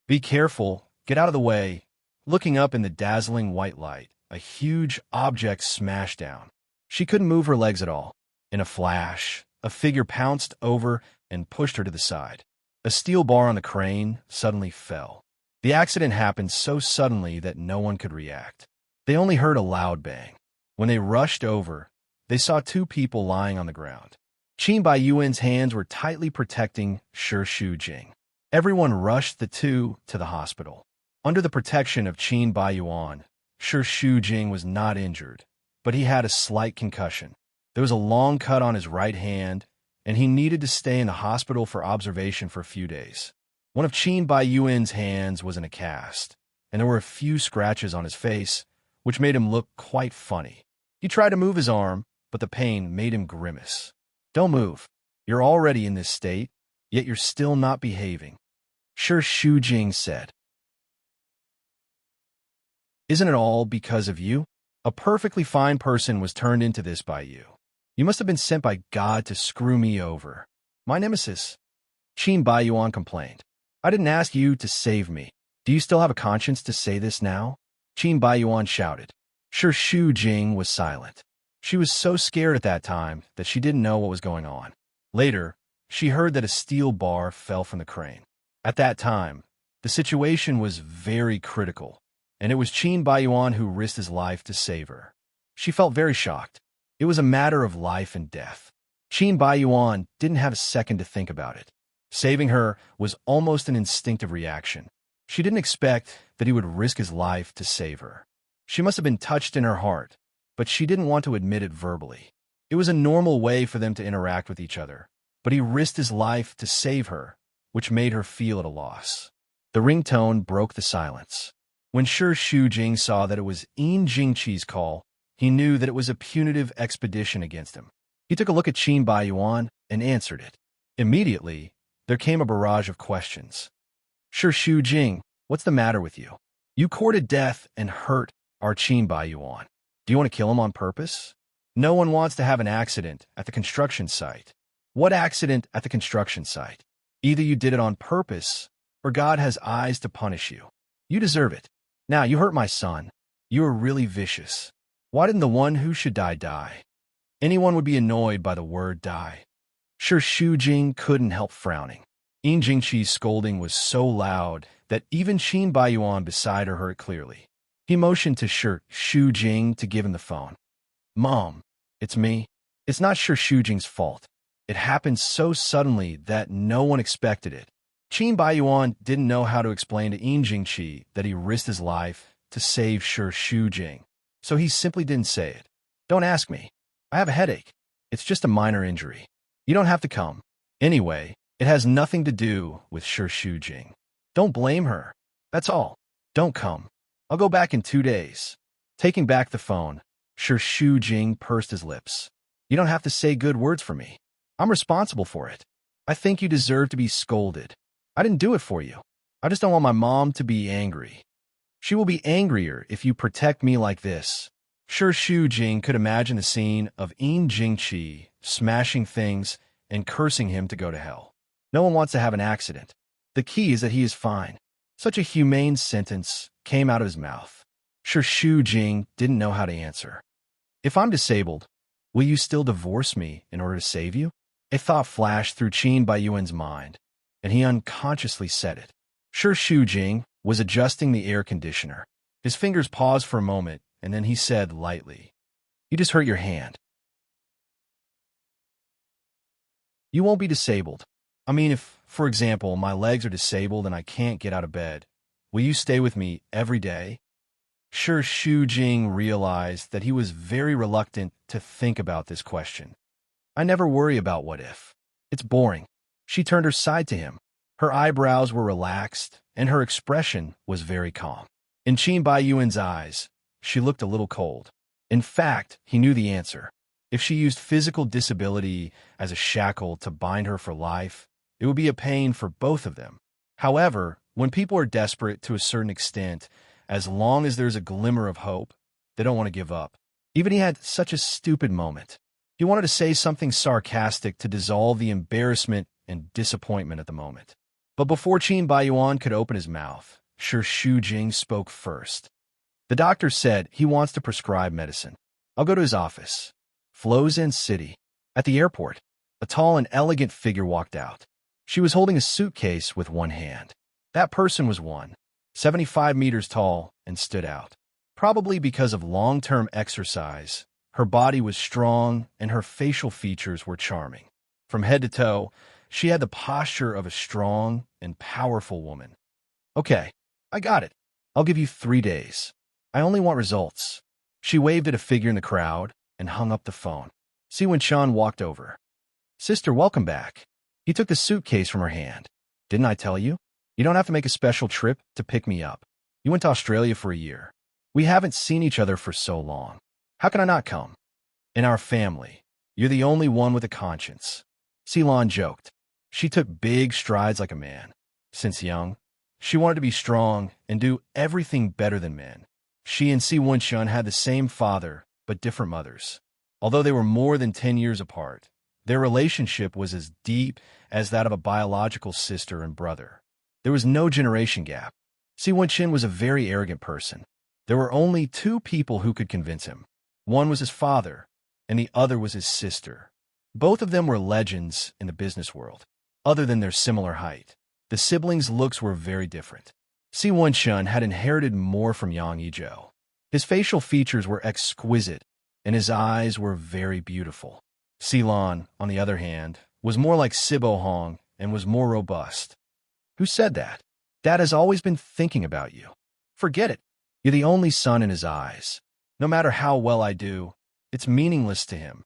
Be careful, get out of the way. Looking up in the dazzling white light, a huge object smashed down. She couldn't move her legs at all. In a flash, a figure pounced over and pushed her to the side. A steel bar on the crane suddenly fell. The accident happened so suddenly that no one could react. They only heard a loud bang. When they rushed over, they saw 2 people lying on the ground. Qin Baiyuan's hands were tightly protecting Shi Jing. Everyone rushed the 2 to the hospital. Under the protection of Qin Baiyuan, Shi Jing was not injured, but he had a slight concussion. There was a long cut on his right hand, and he needed to stay in the hospital for observation for a few days. One of Qin Baiyuan's hands was in a cast, and there were a few scratches on his face, which made him look quite funny. He tried to move his arm, but the pain made him grimace. Don't move. You're already in this state, yet you're still not behaving. Shi Jing said. Isn't it all because of you? A perfectly fine person was turned into this by you. You must have been sent by God to screw me over. My nemesis. Qin Baiyuan complained. I didn't ask you to save me. Do you still have a conscience to say this now? Qin Baiyuan shouted. Shi Jing was silent. She was so scared at that time that she didn't know what was going on. Later, she heard that a steel bar fell from the crane. At that time, the situation was very critical, and it was Qin Baiyuan who risked his life to save her. She felt very shocked. It was a matter of life and death. Qin Baiyuan didn't have a second to think about it. Saving her was almost an instinctive reaction. She didn't expect that he would risk his life to save her. She must have been touched in her heart, but she didn't want to admit it verbally. It was a normal way for them to interact with each other, but he risked his life to save her, which made her feel at a loss. The ringtone broke the silence. When Shi Shujing saw that it was Yin Jingqi's call, he knew that it was a punitive expedition against him. He took a look at Qin Baiyuan and answered it. Immediately, there came a barrage of questions. Shi Shujing, what's the matter with you? You courted death and hurt our Qin Baiyuan. Do you want to kill him on purpose? No one wants to have an accident at the construction site. What accident at the construction site? Either you did it on purpose, or God has eyes to punish you. You deserve it. Now, you hurt my son. You are really vicious. Why didn't the one who should die die? Anyone would be annoyed by the word die. Shi Shujing couldn't help frowning. Yin Jingqi's scolding was so loud that even Qin Baiyuan beside her heard it clearly. He motioned to Shi Shujing to give him the phone. Mom, it's me. It's not Shi Shujing's fault. It happened so suddenly that no one expected it. Qin Baiyuan didn't know how to explain to Yin Jingqi that he risked his life to save Shi Shujing, so he simply didn't say it. Don't ask me. I have a headache. It's just a minor injury. You don't have to come. Anyway, it has nothing to do with Shi Shujing. Don't blame her. That's all. Don't come. I'll go back in 2 days. Taking back the phone, Shi Shujing pursed his lips. You don't have to say good words for me. I'm responsible for it. I think you deserve to be scolded. I didn't do it for you. I just don't want my mom to be angry. She will be angrier if you protect me like this. Shi Shujing could imagine the scene of Yin Jingqi smashing things and cursing him to go to hell. No one wants to have an accident. The key is that he is fine. Such a humane sentence came out of his mouth. Shi Shujing didn't know how to answer. If I'm disabled, will you still divorce me in order to save you? A thought flashed through Qin Baiyuan's mind, and he unconsciously said it. Shi Shujing was adjusting the air conditioner. His fingers paused for a moment, and then he said lightly, You just hurt your hand. You won't be disabled. I mean, if, for example, my legs are disabled and I can't get out of bed, will you stay with me every day? Shi Shujing realized that he was very reluctant to think about this question. I never worry about what if. It's boring. She turned her side to him. Her eyebrows were relaxed, and her expression was very calm. In Qin Baiyuan's eyes, she looked a little cold. In fact, he knew the answer. If she used physical disability as a shackle to bind her for life, it would be a pain for both of them. However, when people are desperate to a certain extent, as long as there's a glimmer of hope, they don't want to give up. Even he had such a stupid moment. He wanted to say something sarcastic to dissolve the embarrassment and disappointment at the moment. But before Qin Baiyuan could open his mouth, Shi Shujing spoke first. The doctor said he wants to prescribe medicine. I'll go to his office. Flozen City. At the airport, a tall and elegant figure walked out. She was holding a suitcase with one hand. That person was 175 meters tall and stood out. Probably because of long-term exercise, her body was strong and her facial features were charming. From head to toe, she had the posture of a strong and powerful woman. Okay, I got it. I'll give you 3 days. I only want results. She waved at a figure in the crowd and hung up the phone. Si Wen-chan walked over. Sister, welcome back. He took the suitcase from her hand. Didn't I tell you? You don't have to make a special trip to pick me up. You went to Australia for a year. We haven't seen each other for so long. How can I not come? In our family, you're the only one with a conscience. Ceylon joked. She took big strides like a man. Since young, she wanted to be strong and do everything better than men. She and Si Wen-chan had the same father, but different mothers. Although they were more than 10 years apart, their relationship was as deep as that of a biological sister and brother. There was no generation gap. Si Wen-chan was a very arrogant person. There were only 2 people who could convince him. One was his father, and the other was his sister. Both of them were legends in the business world. Other than their similar height, the siblings' looks were very different. Si Wen-chan had inherited more from Yang Yizhou. His facial features were exquisite, and his eyes were very beautiful. Ceylon, on the other hand, was more like Sibo Hong and was more robust. Who said that? Dad has always been thinking about you. Forget it. You're the only son in his eyes. No matter how well I do, it's meaningless to him.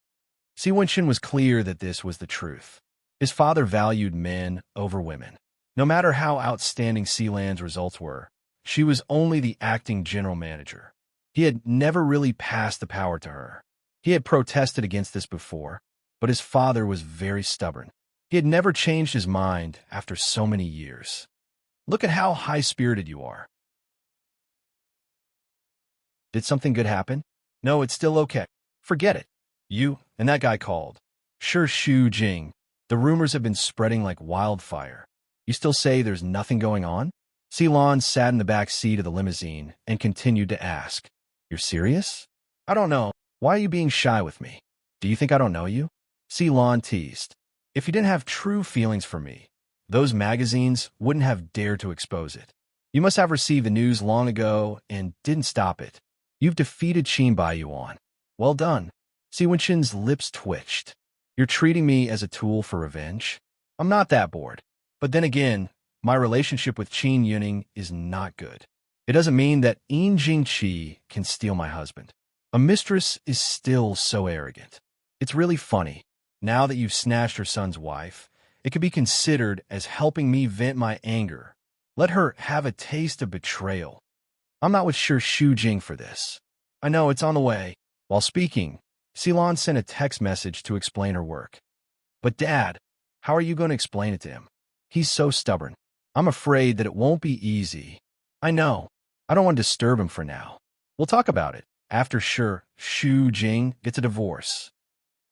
Si Wenxin was clear that this was the truth. His father valued men over women. No matter how outstanding Sealand's results were, she was only the acting general manager. He had never really passed the power to her. He had protested against this before, but his father was very stubborn. He had never changed his mind after so many years. Look at how high-spirited you are. Did something good happen? No, it's still okay. Forget it. You and that guy called. Sure, Shu Jing. The rumors have been spreading like wildfire. You still say there's nothing going on? Ceylon sat in the back seat of the limousine and continued to ask, You're serious? I don't know. Why are you being shy with me? Do you think I don't know you? Ceylon teased. If you didn't have true feelings for me, those magazines wouldn't have dared to expose it. You must have received the news long ago and didn't stop it. You've defeated Qin Baiyuan. Well done. Si Wenxin's lips twitched. You're treating me as a tool for revenge? I'm not that bored. But then again, my relationship with Qin Yuning is not good. It doesn't mean that Yin Jingqi can steal my husband. A mistress is still so arrogant. It's really funny. Now that you've snatched her son's wife, it could be considered as helping me vent my anger. Let her have a taste of betrayal. I'm not with Shu Jing for this. I know it's on the way. While speaking, Ceylon sent a text message to explain her work. But Dad, how are you going to explain it to him? He's so stubborn. I'm afraid that it won't be easy. I know. I don't want to disturb him for now. We'll talk about it after Shu Jing gets a divorce.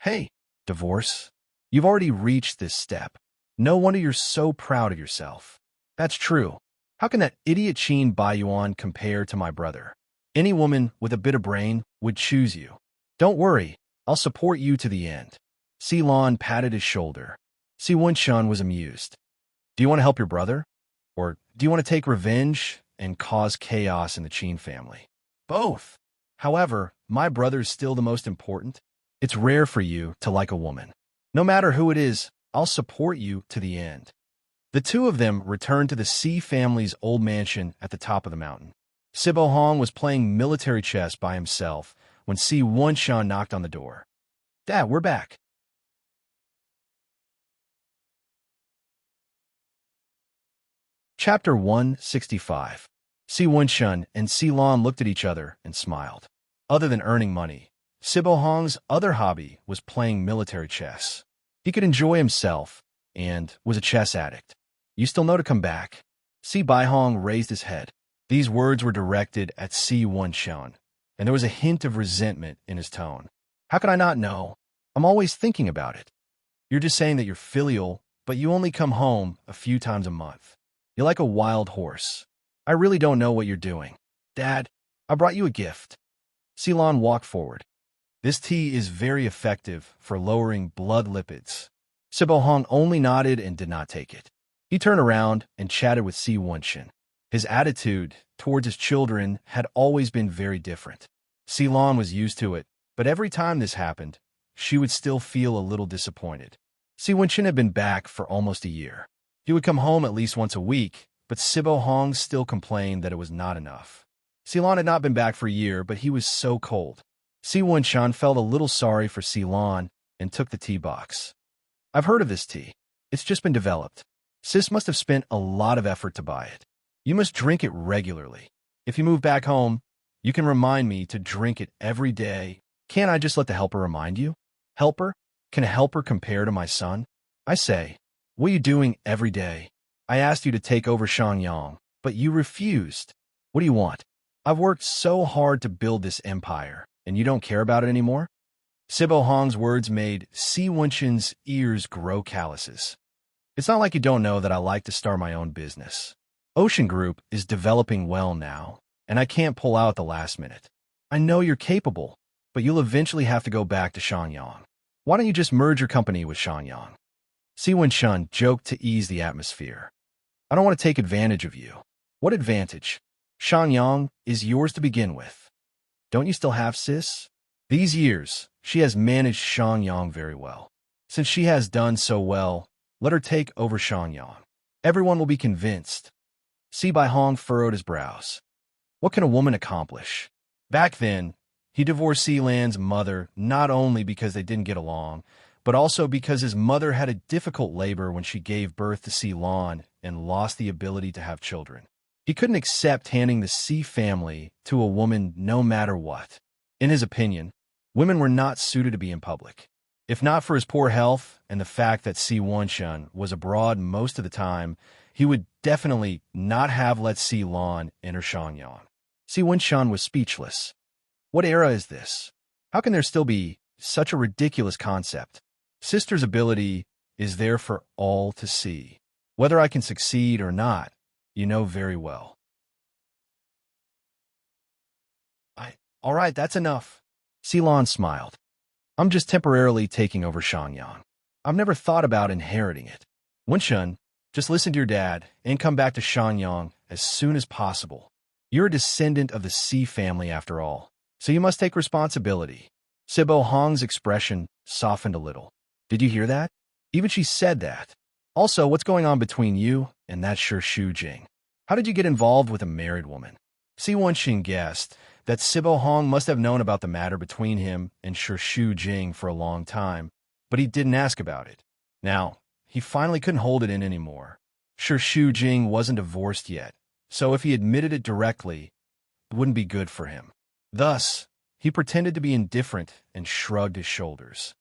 Hey, divorce? You've already reached this step. No wonder you're so proud of yourself. That's true. How can that idiot Qin Baiyuan compare to my brother? Any woman with a bit of brain would choose you. Don't worry, I'll support you to the end. Ceylon patted his shoulder. Si Wenxin was amused. Do you want to help your brother? Or do you want to take revenge and cause chaos in the Qin family? Both. However, my brother is still the most important. It's rare for you to like a woman. No matter who it is, I'll support you to the end. The two of them returned to the Si family's old mansion at the top of the mountain. Sibo Hong was playing military chess by himself when Si Wenxin knocked on the door. Dad, we're back. Chapter 165. Si Wenxin and Ceylon looked at each other and smiled. Other than earning money, Sibo Hong's other hobby was playing military chess. He could enjoy himself and was a chess addict. You still know to come back. Si Baihong raised his head. These words were directed at Si Wenxin, and there was a hint of resentment in his tone. How could I not know? I'm always thinking about it. You're just saying that you're filial, but you only come home a few times a month. You're like a wild horse. I really don't know what you're doing. Dad, I brought you a gift. Ceylon walked forward. This tea is very effective for lowering blood lipids. Sibo Hong only nodded and did not take it. He turned around and chatted with Si Wenxin. His attitude towards his children had always been very different. Ceylon was used to it, but every time this happened, she would still feel a little disappointed. Si Wenxin had been back for almost a year. He would come home at least once a week, but Sibo Hong still complained that it was not enough. Ceylon had not been back for a year, but he was so cold. Si Wenxin felt a little sorry for Ceylon and took the tea box. I've heard of this tea. It's just been developed. Sis must have spent a lot of effort to buy it. You must drink it regularly. If you move back home, you can remind me to drink it every day. Can't I just let the helper remind you? Helper? Can a helper compare to my son? I say, what are you doing every day? I asked you to take over Shangyang, but you refused. What do you want? I've worked so hard to build this empire, and you don't care about it anymore? Sibo Hong's words made Si Wenxin's ears grow calluses. It's not like you don't know that I like to start my own business. Ocean Group is developing well now, and I can't pull out at the last minute. I know you're capable, but you'll eventually have to go back to Shangyang. Why don't you just merge your company with Shangyang? Si Wenxin joked to ease the atmosphere. I don't want to take advantage of you. What advantage? Shangyang is yours to begin with. Don't you still have Sis? These years, she has managed Shangyang very well. Since she has done so well, let her take over Shangyang. Everyone will be convinced. Si Baihong furrowed his brows. What can a woman accomplish? Back then, he divorced Sealand's mother not only because they didn't get along, but also because his mother had a difficult labor when she gave birth to Sealand and lost the ability to have children. He couldn't accept handing the C family to a woman no matter what. In his opinion, women were not suited to be in public. If not for his poor health and the fact that Si Wenshun was abroad most of the time, he would definitely not have let Si Lan enter Shangyang. Si Wenshun was speechless. What era is this? How can there still be such a ridiculous concept? Sister's ability is there for all to see. Whether I can succeed or not, you know very well. All right, that's enough. Silan smiled. I'm just temporarily taking over Shangyang. I've never thought about inheriting it. Wenshun, just listen to your dad and come back to Shangyang as soon as possible. You're a descendant of the C family after all, so you must take responsibility. Sibo Hong's expression softened a little. Did you hear that? Even she said that. Also, what's going on between you and that Shu Jing? How did you get involved with a married woman? Si Wenxin guessed that Sibo Hong must have known about the matter between him and Shu Jing for a long time, but he didn't ask about it. Now, he finally couldn't hold it in anymore. Shu Jing wasn't divorced yet, so if he admitted it directly, it wouldn't be good for him. Thus, he pretended to be indifferent and shrugged his shoulders.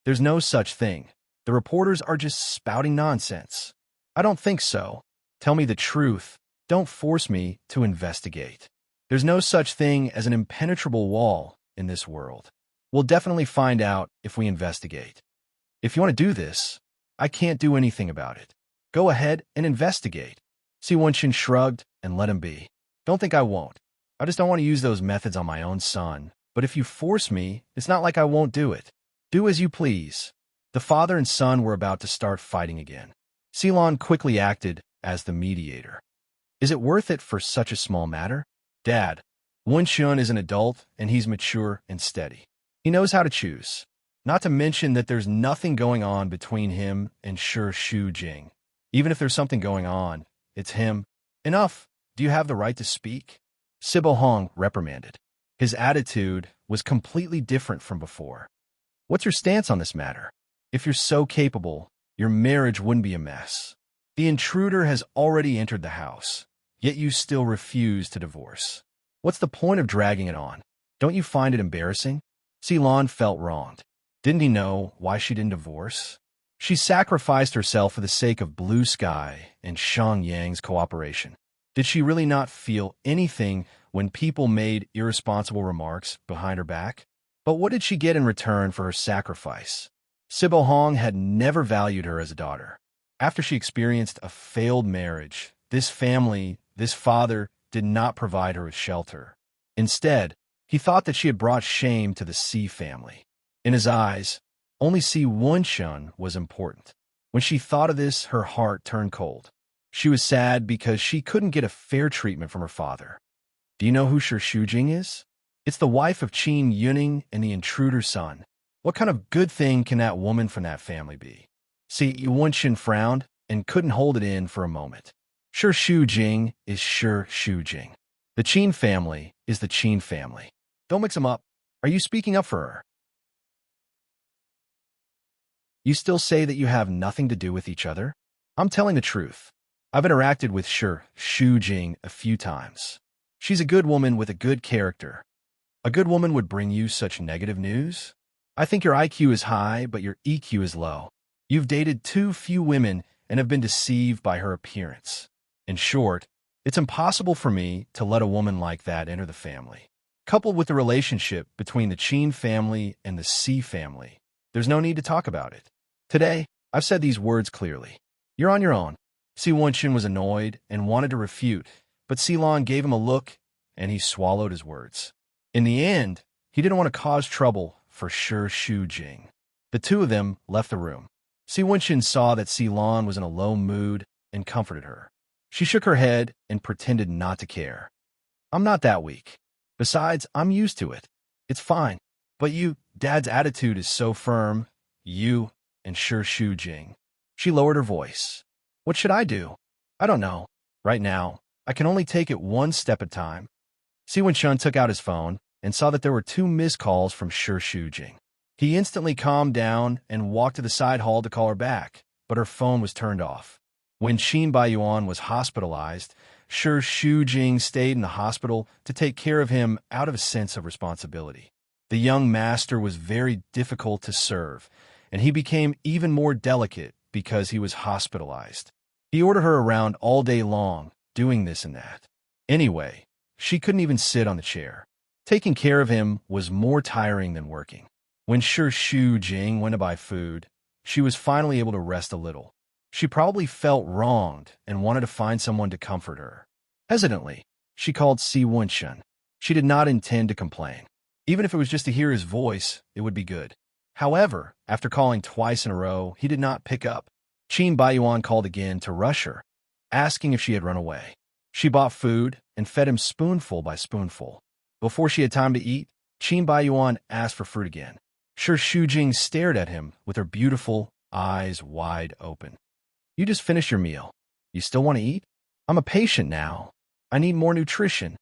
There's no such thing. The reporters are just spouting nonsense. I don't think so. Tell me the truth. Don't force me to investigate. There's no such thing as an impenetrable wall in this world. We'll definitely find out if we investigate. If you want to do this, I can't do anything about it. Go ahead and investigate. Si Wenxin shrugged and let him be. Don't think I won't. I just don't want to use those methods on my own son. But if you force me, it's not like I won't do it. Do as you please. The father and son were about to start fighting again. Silan quickly acted as the mediator. Is it worth it for such a small matter? Dad, Wenshun is an adult and he's mature and steady. He knows how to choose. Not to mention that there's nothing going on between him and Shu Jing. Even if there's something going on, it's him. Enough. Do you have the right to speak? Sibo Hong reprimanded. His attitude was completely different from before. What's your stance on this matter? If you're so capable, your marriage wouldn't be a mess. The intruder has already entered the house, yet you still refuse to divorce. What's the point of dragging it on? Don't you find it embarrassing? Silan felt wronged. Didn't he know why she didn't divorce? She sacrificed herself for the sake of blue sky and Shang Yang's cooperation. Did she really not feel anything when people made irresponsible remarks behind her back? But what did she get in return for her sacrifice? Sibo Hong had never valued her as a daughter. After she experienced a failed marriage, this family, this father, did not provide her with shelter. Instead, he thought that she had brought shame to the C family. In his eyes, only Si Wenshun was important. When she thought of this, her heart turned cold. She was sad because she couldn't get a fair treatment from her father. Do you know who Shu Jing is? It's the wife of Qin Yuning and the intruder's son. What kind of good thing can that woman from that family be? Si Wenshun frowned and couldn't hold it in for a moment. Shu Jing is Shu Jing. The Qin family is the Qin family. Don't mix them up. Are you speaking up for her? You still say that you have nothing to do with each other? I'm telling the truth. I've interacted with Shu Jing a few times. She's a good woman with a good character. A good woman would bring you such negative news? I think your IQ is high, but your EQ is low. You've dated too few women and have been deceived by her appearance. In short, it's impossible for me to let a woman like that enter the family. Coupled with the relationship between the Qin family and the C family, there's no need to talk about it. Today, I've said these words clearly. You're on your own. Si Wenshun was annoyed and wanted to refute, but Silan gave him a look, and he swallowed his words. In the end, he didn't want to cause trouble for Shu Jing. The two of them left the room. Si Wenshun saw that Silan was in a low mood and comforted her. She shook her head and pretended not to care. I'm not that weak. Besides, I'm used to it. It's fine. But Dad's attitude is so firm. You and Shu Jing. She lowered her voice. What should I do? I don't know. Right now, I can only take it one step at a time. Si Wenshun took out his phone and saw that there were 2 missed calls from Shi Shujing. He instantly calmed down and walked to the side hall to call her back, but her phone was turned off. When Qin Baiyuan was hospitalized, Shi Shujing stayed in the hospital to take care of him out of a sense of responsibility. The young master was very difficult to serve, and he became even more delicate because he was hospitalized. He ordered her around all day long, doing this and that. Anyway, she couldn't even sit on the chair. Taking care of him was more tiring than working. When Shi Shujing went to buy food, she was finally able to rest a little. She probably felt wronged and wanted to find someone to comfort her. Hesitantly, she called Si Wenshun. She did not intend to complain. Even if it was just to hear his voice, it would be good. However, after calling twice in a row, he did not pick up. Qin Baiyuan called again to rush her, asking if she had run away. She bought food and fed him spoonful by spoonful. Before she had time to eat, Qin Baiyuan asked for fruit again. Shi Shujing stared at him with her beautiful eyes wide open. You just finished your meal. You still want to eat? I'm a patient now. I need more nutrition.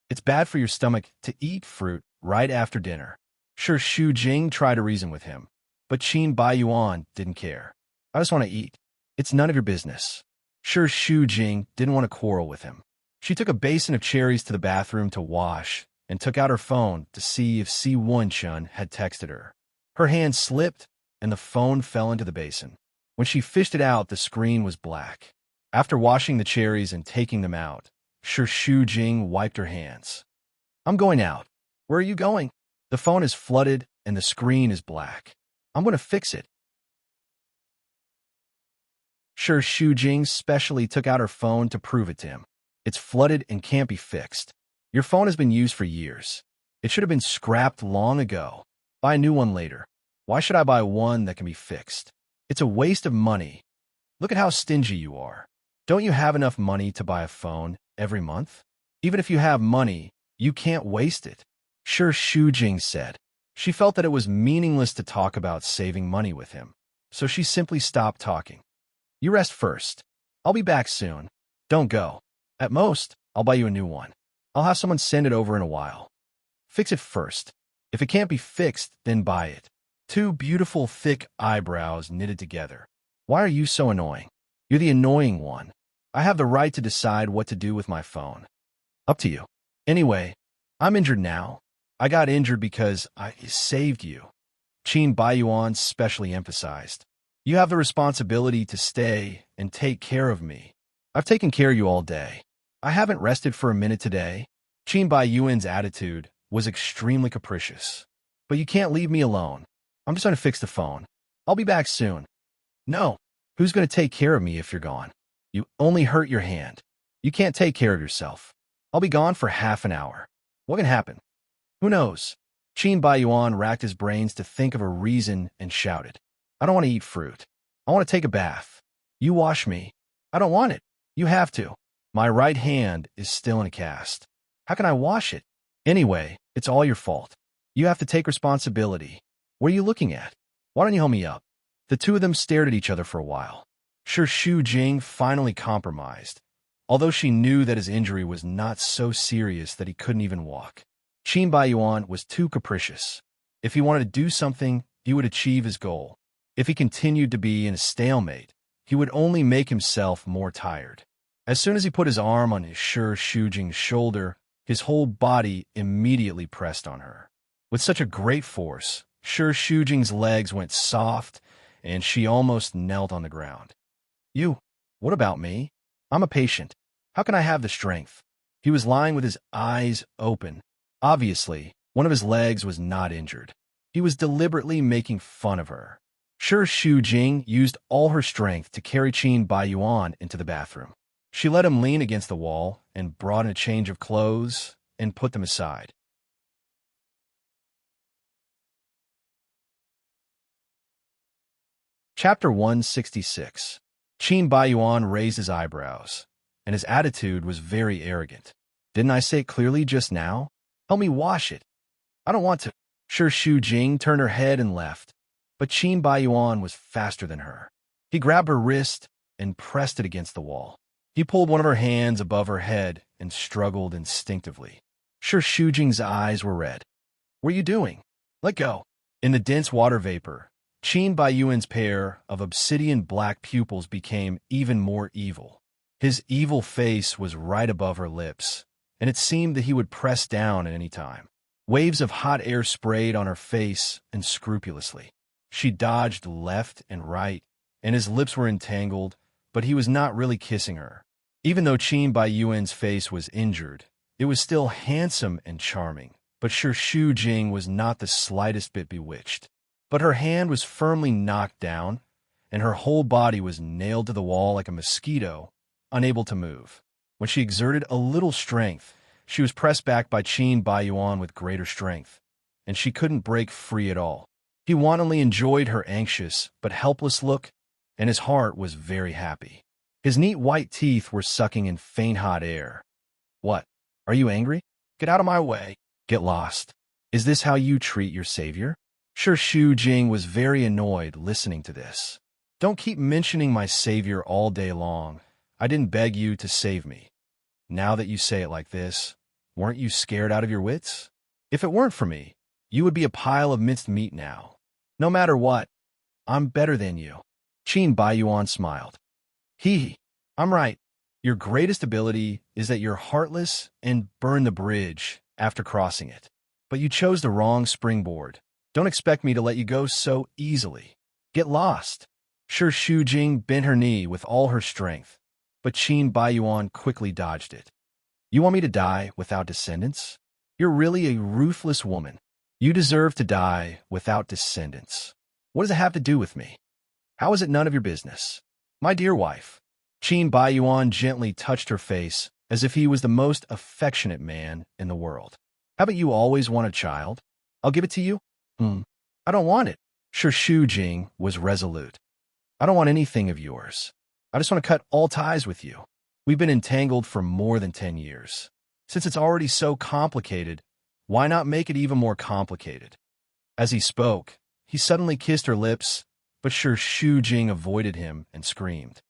It's bad for your stomach to eat fruit right after dinner. Shi Shujing tried to reason with him, but Qin Baiyuan didn't care. I just want to eat. It's none of your business. Shi Shujing didn't want to quarrel with him. She took a basin of cherries to the bathroom to wash and took out her phone to see if Si Wenshun had texted her. Her hand slipped and the phone fell into the basin. When she fished it out, the screen was black. After washing the cherries and taking them out, Shi Shujing wiped her hands. I'm going out. Where are you going? The phone is flooded and the screen is black. I'm going to fix it. Shi Shujing specially took out her phone to prove it to him. It's flooded and can't be fixed. Your phone has been used for years. It should have been scrapped long ago. Buy a new one later. Why should I buy one that can be fixed? It's a waste of money. Look at how stingy you are. Don't you have enough money to buy a phone every month? Even if you have money, you can't waste it. Shi Shujing said. She felt that it was meaningless to talk about saving money with him, so she simply stopped talking. You rest first. I'll be back soon. Don't go. At most, I'll buy you a new one. I'll have someone send it over in a while. Fix it first. If it can't be fixed, then buy it. 2 beautiful, thick eyebrows knitted together. Why are you so annoying? You're the annoying one. I have the right to decide what to do with my phone. Up to you. Anyway, I'm injured now. I got injured because I saved you. Qin Baiyuan specially emphasized. You have the responsibility to stay and take care of me. I've taken care of you all day. I haven't rested for a minute today. Qin Baiyuan's attitude was extremely capricious. But you can't leave me alone. I'm just going to fix the phone. I'll be back soon. No. Who's going to take care of me if you're gone? You only hurt your hand. You can't take care of yourself. I'll be gone for half an hour. What can happen? Who knows? Qin Baiyuan racked his brains to think of a reason and shouted. I don't want to eat fruit. I want to take a bath. You wash me. I don't want it. You have to. My right hand is still in a cast. How can I wash it? Anyway, it's all your fault. You have to take responsibility. What are you looking at? Why don't you help me up? The 2 of them stared at each other for a while. Shi Shujing finally compromised, although she knew that his injury was not so serious that he couldn't even walk. Qin Baiyuan was too capricious. If he wanted to do something, he would achieve his goal. If he continued to be in a stalemate, he would only make himself more tired. As soon as he put his arm on his Shi Shujing's shoulder, his whole body immediately pressed on her. With such a great force, Shi Shujing's legs went soft, and she almost knelt on the ground. You, what about me? I'm a patient. How can I have the strength? He was lying with his eyes open. Obviously, one of his legs was not injured. He was deliberately making fun of her. Shi Shujing used all her strength to carry Qin Baiyuan into the bathroom. She let him lean against the wall and brought in a change of clothes and put them aside. Chapter 166. Qin Baiyuan raised his eyebrows, and his attitude was very arrogant. Didn't I say it clearly just now? Help me wash it. I don't want to. Shi Shujing turned her head and left, but Qin Baiyuan was faster than her. He grabbed her wrist and pressed it against the wall. He pulled one of her hands above her head and struggled instinctively. Sure Shujing's eyes were red. What are you doing? Let go. In the dense water vapor, Qin Baiyuan's pair of obsidian-black pupils became even more evil. His evil face was right above her lips, and it seemed that he would press down at any time. Waves of hot air sprayed on her face unscrupulously. She dodged left and right, and his lips were entangled, but he was not really kissing her. Even though Qin Baiyuan's face was injured, it was still handsome and charming, but Sure Shujing was not the slightest bit bewitched. But her hand was firmly knocked down, and her whole body was nailed to the wall like a mosquito, unable to move. When she exerted a little strength, she was pressed back by Qin Baiyuan with greater strength, and she couldn't break free at all. He wantonly enjoyed her anxious but helpless look, and his heart was very happy. His neat white teeth were sucking in faint hot air. What? Are you angry? Get out of my way. Get lost. Is this how you treat your savior? Sure Shujing was very annoyed listening to this. Don't keep mentioning my savior all day long. I didn't beg you to save me. Now that you say it like this, weren't you scared out of your wits? If it weren't for me, you would be a pile of minced meat now. No matter what, I'm better than you. Qin Baiyuan smiled. I'm right. Your greatest ability is that you're heartless and burn the bridge after crossing it. But you chose the wrong springboard. Don't expect me to let you go so easily. Get lost. Sure Shujing bent her knee with all her strength, but Qin Baiyuan quickly dodged it. You want me to die without descendants? You're really a ruthless woman. You deserve to die without descendants. What does it have to do with me? How is it none of your business? My dear wife. Qin Baiyuan gently touched her face as if he was the most affectionate man in the world. Haven't you always wanted a child? I'll give it to you. I don't want it. Sure Shujing was resolute. I don't want anything of yours. I just want to cut all ties with you. We've been entangled for more than 10 years. Since it's already so complicated, why not make it even more complicated? As he spoke, he suddenly kissed her lips, but Sure Shujing avoided him and screamed.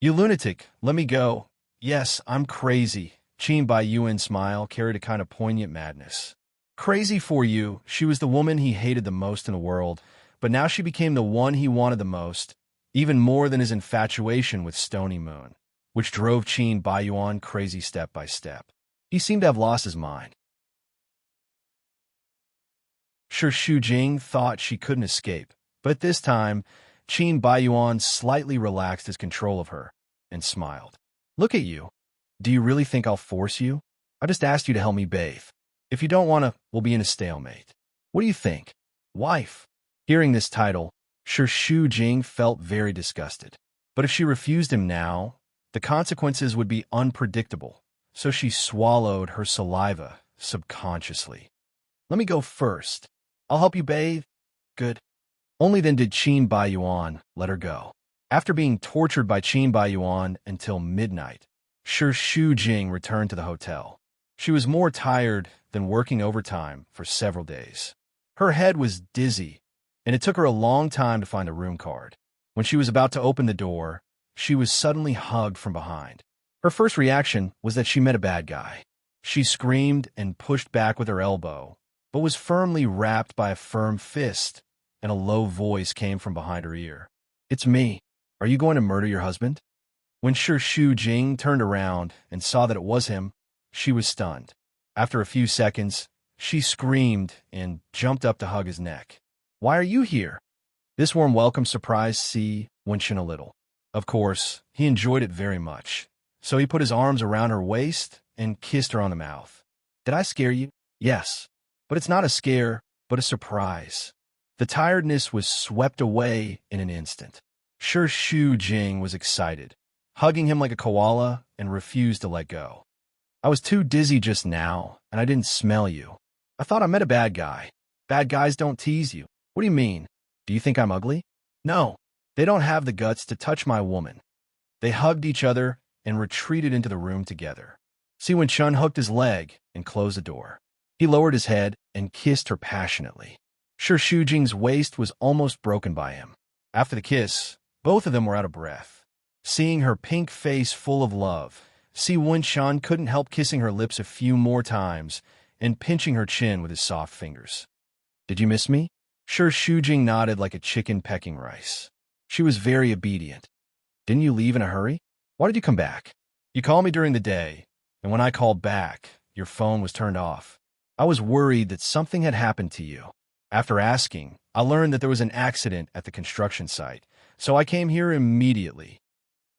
You lunatic, let me go. Yes, I'm crazy. Qin Baiyuan's smile carried a kind of poignant madness. Crazy for you, she was the woman he hated the most in the world, but now she became the one he wanted the most, even more than his infatuation with Stony Moon, which drove Qin Baiyuan crazy step by step. He seemed to have lost his mind. Sure Shujing thought she couldn't escape, but this time, Qin Baiyuan slightly relaxed his control of her and smiled. Look at you. Do you really think I'll force you? I just asked you to help me bathe. If you don't want to, we'll be in a stalemate. What do you think? Wife. Hearing this title, Sure Shujing felt very disgusted. But if she refused him now, the consequences would be unpredictable, so she swallowed her saliva subconsciously. Let me go first. I'll help you bathe. Good. Only then did Qin Baiyuan let her go. After being tortured by Qin Baiyuan until midnight, Sure Shujing returned to the hotel. She was more tired than working overtime for several days. Her head was dizzy, and it took her a long time to find a room card. When she was about to open the door, she was suddenly hugged from behind. Her first reaction was that she met a bad guy. She screamed and pushed back with her elbow, but was firmly wrapped by a firm fist, and a low voice came from behind her ear. It's me. Are you going to murder your husband? When Sure Shujing turned around and saw that it was him, she was stunned. After a few seconds, she screamed and jumped up to hug his neck. Why are you here? This warm welcome surprised Si Wenchen a little. Of course, he enjoyed it very much, so he put his arms around her waist and kissed her on the mouth. Did I scare you? Yes. But it's not a scare, but a surprise. The tiredness was swept away in an instant. Sure Shujing was excited, hugging him like a koala, and refused to let go. I was too dizzy just now, and I didn't smell you. I thought I met a bad guy. Bad guys don't tease you. What do you mean? Do you think I'm ugly? No, they don't have the guts to touch my woman. They hugged each other and retreated into the room together. Si Wenchen hooked his leg and closed the door. He lowered his head and kissed her passionately. Sure Shujing's waist was almost broken by him. After the kiss, both of them were out of breath. Seeing her pink face full of love, Si Wenchen couldn't help kissing her lips a few more times, and pinching her chin with his soft fingers. "Did you miss me?" Sure Shujing nodded like a chicken pecking rice. She was very obedient. "Didn't you leave in a hurry? Why did you come back? You called me during the day, and when I called back, your phone was turned off. I was worried that something had happened to you. After asking, I learned that there was an accident at the construction site, so I came here immediately.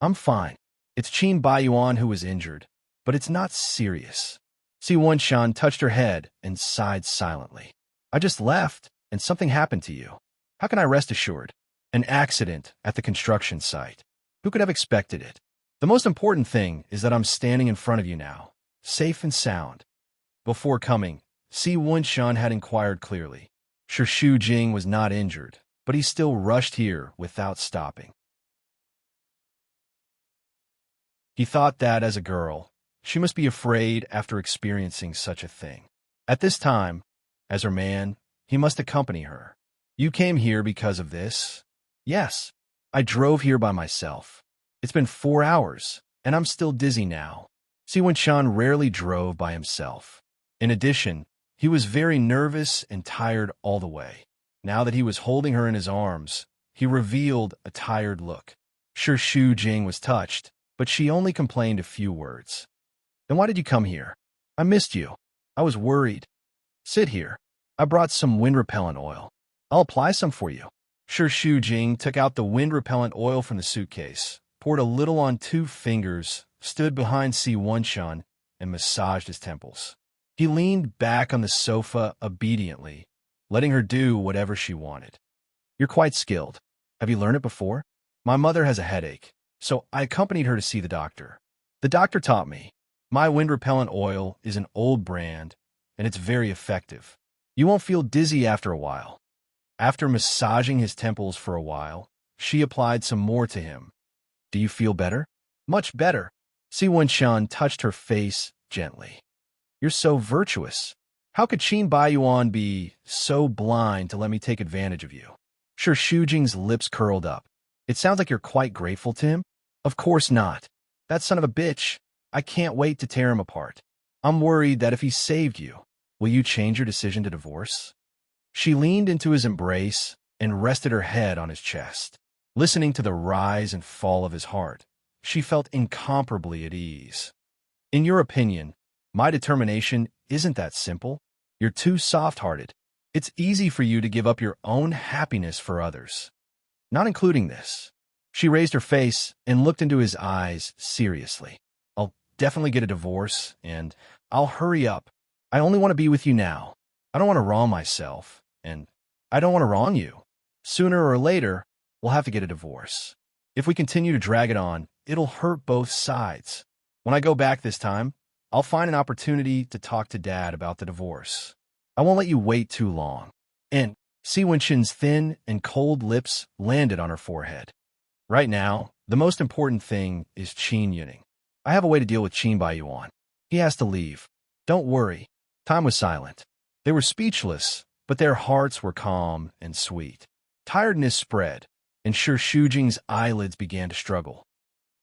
I'm fine. It's Qin Baiyuan who was injured, but it's not serious." Si Wenshan touched her head and sighed silently. "I just left, and something happened to you. How can I rest assured? An accident at the construction site. Who could have expected it? The most important thing is that I'm standing in front of you now, safe and sound." Before coming, Si Wenshan had inquired clearly. Sure Shujing was not injured, but he still rushed here without stopping. He thought that, as a girl, she must be afraid after experiencing such a thing. At this time, as her man, he must accompany her. "You came here because of this?" "Yes. I drove here by myself. It's been 4 hours, and I'm still dizzy now." Si Wenshan rarely drove by himself. In addition, he was very nervous and tired all the way. Now that he was holding her in his arms, he revealed a tired look. Sure Shujing was touched, but she only complained a few words. "Then why did you come here?" "I missed you. I was worried." "Sit here. I brought some wind-repellent oil. I'll apply some for you." Sure Shujing took out the wind-repellent oil from the suitcase, poured a little on 2 fingers, stood behind Si Wenshan, and massaged his temples. He leaned back on the sofa obediently, letting her do whatever she wanted. "You're quite skilled. Have you learned it before?" "My mother has a headache, so I accompanied her to see the doctor. The doctor taught me. My wind-repellent oil is an old brand, and it's very effective. You won't feel dizzy after a while." After massaging his temples for a while, she applied some more to him. "Do you feel better?" "Much better." Si Wenshan touched her face gently. "You're so virtuous. How could Qin Baiyuan be so blind to let me take advantage of you?" Sure Shujing's lips curled up. "It sounds like you're quite grateful to him." "Of course not. That son of a bitch. I can't wait to tear him apart. I'm worried that if he saved you, will you change your decision to divorce?" She leaned into his embrace and rested her head on his chest. Listening to the rise and fall of his heart, she felt incomparably at ease. "In your opinion, my determination isn't that simple? You're too soft-hearted. It's easy for you to give up your own happiness for others. Not including this." She raised her face and looked into his eyes seriously. "I'll definitely get a divorce, and I'll hurry up. I only want to be with you now. I don't want to wrong myself, and I don't want to wrong you. Sooner or later, we'll have to get a divorce. If we continue to drag it on, it'll hurt both sides. When I go back this time, I'll find an opportunity to talk to Dad about the divorce. I won't let you wait too long." And Si Wenshan's thin and cold lips landed on her forehead. "Right now, the most important thing is Qin Yuning. I have a way to deal with Qin Baiyuan. He has to leave. Don't worry." Time was silent. They were speechless, but their hearts were calm and sweet. Tiredness spread, and Sure Shujing's eyelids began to struggle.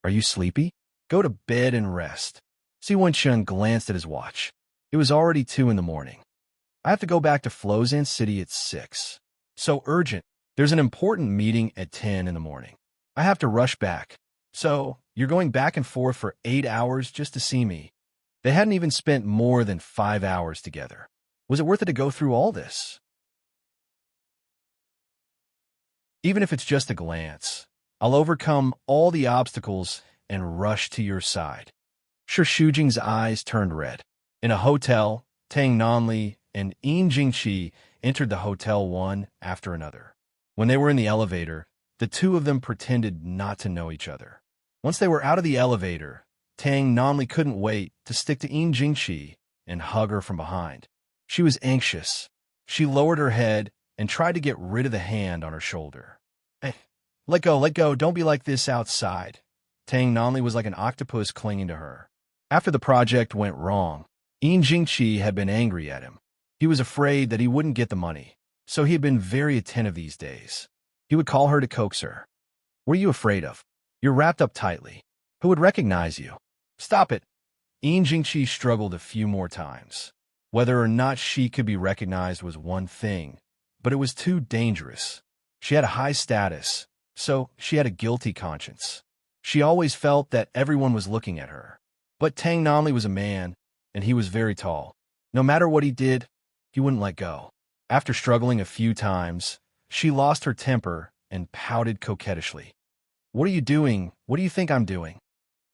"Are you sleepy? Go to bed and rest." Si Wenshan glanced at his watch. It was already 2 in the morning. "I have to go back to Flozan City at 6. So urgent. There's an important meeting at 10 in the morning. I have to rush back. So you're going back and forth for 8 hours just to see me." They hadn't even spent more than 5 hours together. Was it worth it to go through all this? "Even if it's just a glance, I'll overcome all the obstacles and rush to your side." Sure Shujing's eyes turned red. In a hotel, Tang Nanli and Yin Jingqi entered the hotel one after another. When they were in the elevator, the two of them pretended not to know each other. Once they were out of the elevator, Tang Nanli couldn't wait to stick to Yin Jingqi and hug her from behind. She was anxious. She lowered her head and tried to get rid of the hand on her shoulder. "Hey, let go, don't be like this outside." Tang Nanli was like an octopus clinging to her. After the project went wrong, Yin Jingqi had been angry at him. He was afraid that he wouldn't get the money, so he had been very attentive these days. He would call her to coax her. "What are you afraid of? You're wrapped up tightly. Who would recognize you?" "Stop it." Yin Jingqi struggled a few more times. Whether or not she could be recognized was one thing, but it was too dangerous. She had a high status, so she had a guilty conscience. She always felt that everyone was looking at her. But Tang Namli was a man, and he was very tall. No matter what he did, he wouldn't let go. After struggling a few times, she lost her temper and pouted coquettishly. "What are you doing? What do you think I'm doing?"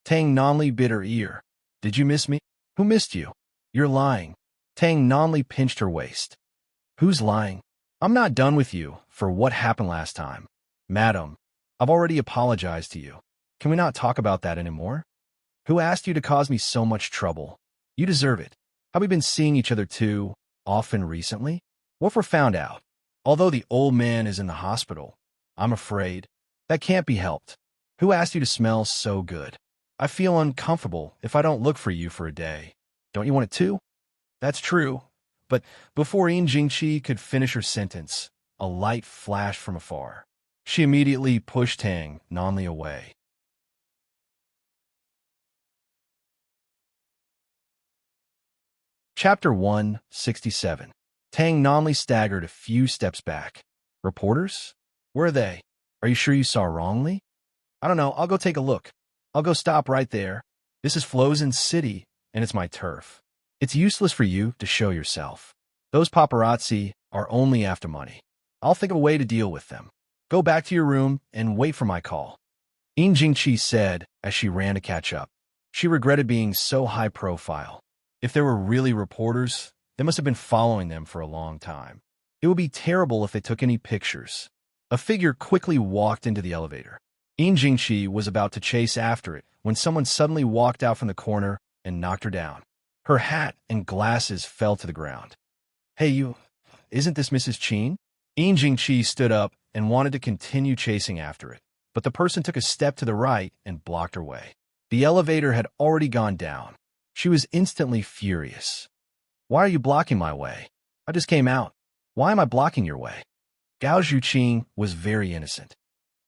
Tang Namli bit her ear. "Did you miss me?" "Who missed you?" "You're lying." Tang Namli pinched her waist. "Who's lying?" "I'm not done with you for what happened last time." "Madam, I've already apologized to you. Can we not talk about that anymore?" "Who asked you to cause me so much trouble? You deserve it. Have we been seeing each other too often recently? What if we're found out? Although the old man is in the hospital, I'm afraid that can't be helped. Who asked you to smell so good? I feel uncomfortable if I don't look for you for a day. Don't you want it too?" "That's true." But before Yin Jingqi could finish her sentence, a light flashed from afar. She immediately pushed Tang Namli away. Chapter 167. Tang Namli staggered a few steps back. "Reporters? Where are they? Are you sure you saw wrongly?" "I don't know. I'll go take a look. I'll go stop right there. This is Flozen City, and it's my turf. It's useless for you to show yourself. Those paparazzi are only after money. I'll think of a way to deal with them. Go back to your room and wait for my call." Yin Jingqi said as she ran to catch up. She regretted being so high profile. If there were really reporters, they must have been following them for a long time. It would be terrible if they took any pictures. A figure quickly walked into the elevator. Yin Jingqi was about to chase after it when someone suddenly walked out from the corner and knocked her down. Her hat and glasses fell to the ground. "Hey, you, isn't this Mrs. Qin?" Yin Jingqi stood up and wanted to continue chasing after it, but the person took a step to the right and blocked her way. The elevator had already gone down. She was instantly furious. "Why are you blocking my way? I just came out. Why am I blocking your way?" Gao Zhuqing was very innocent.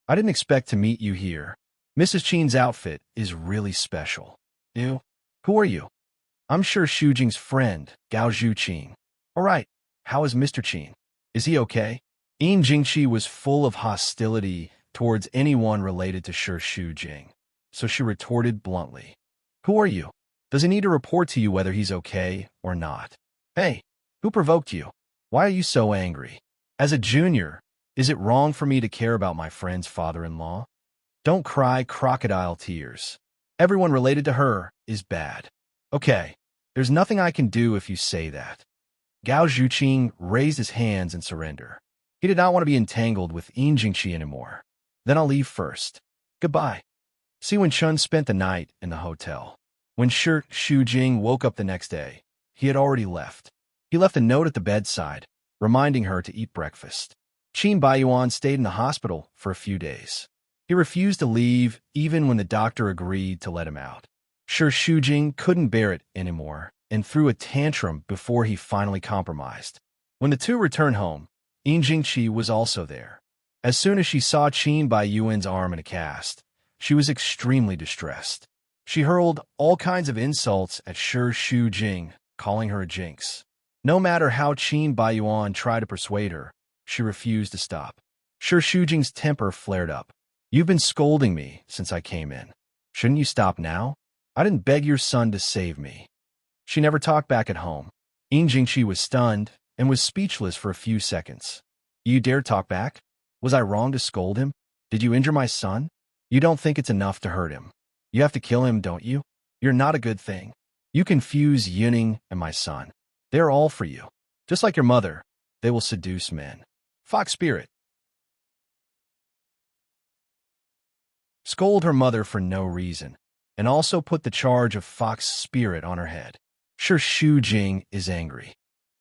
"I didn't expect to meet you here. Mrs. Qin's outfit is really special." "You? Who are you?" "I'm sure Xu Jing's friend, Gao Zhuqing." "All right, how is Mr. Qin? Is he okay?" Yin Jingqi was full of hostility towards anyone related to Xu Jing, so she retorted bluntly. "Who are you? Does he need to report to you whether he's okay or not?" "Hey, who provoked you? Why are you so angry? As a junior, is it wrong for me to care about my friend's father-in-law? Don't cry crocodile tears. Everyone related to her is bad." "Okay, there's nothing I can do if you say that." Gao Zhuqing raised his hands in surrender. He did not want to be entangled with Yin Jingqi anymore. "Then I'll leave first. Goodbye." See, when Chun spent the night in the hotel. When Xu Jing woke up the next day, he had already left. He left a note at the bedside, reminding her to eat breakfast. Qin Baiyuan stayed in the hospital for a few days. He refused to leave even when the doctor agreed to let him out. Xu Jing couldn't bear it anymore and threw a tantrum before he finally compromised. When the two returned home, Yin Jingqi was also there. As soon as she saw Qin Baiyuan's arm in a cast, she was extremely distressed. She hurled all kinds of insults at Xu Jing, calling her a jinx. No matter how Qin Baiyuan tried to persuade her, she refused to stop. Xu Jing's temper flared up. "You've been scolding me since I came in. Shouldn't you stop now? I didn't beg your son to save me." She never talked back at home. Yin Jingqi was stunned and was speechless for a few seconds. "You dare talk back? Was I wrong to scold him? Did you injure my son? You don't think it's enough to hurt him. You have to kill him, don't you? You're not a good thing. You confuse Yuning and my son. They're all for you. Just like your mother, they will seduce men. Fox spirit." Scold her mother for no reason, and also put the charge of fox spirit on her head. Sure, Xu Jing is angry.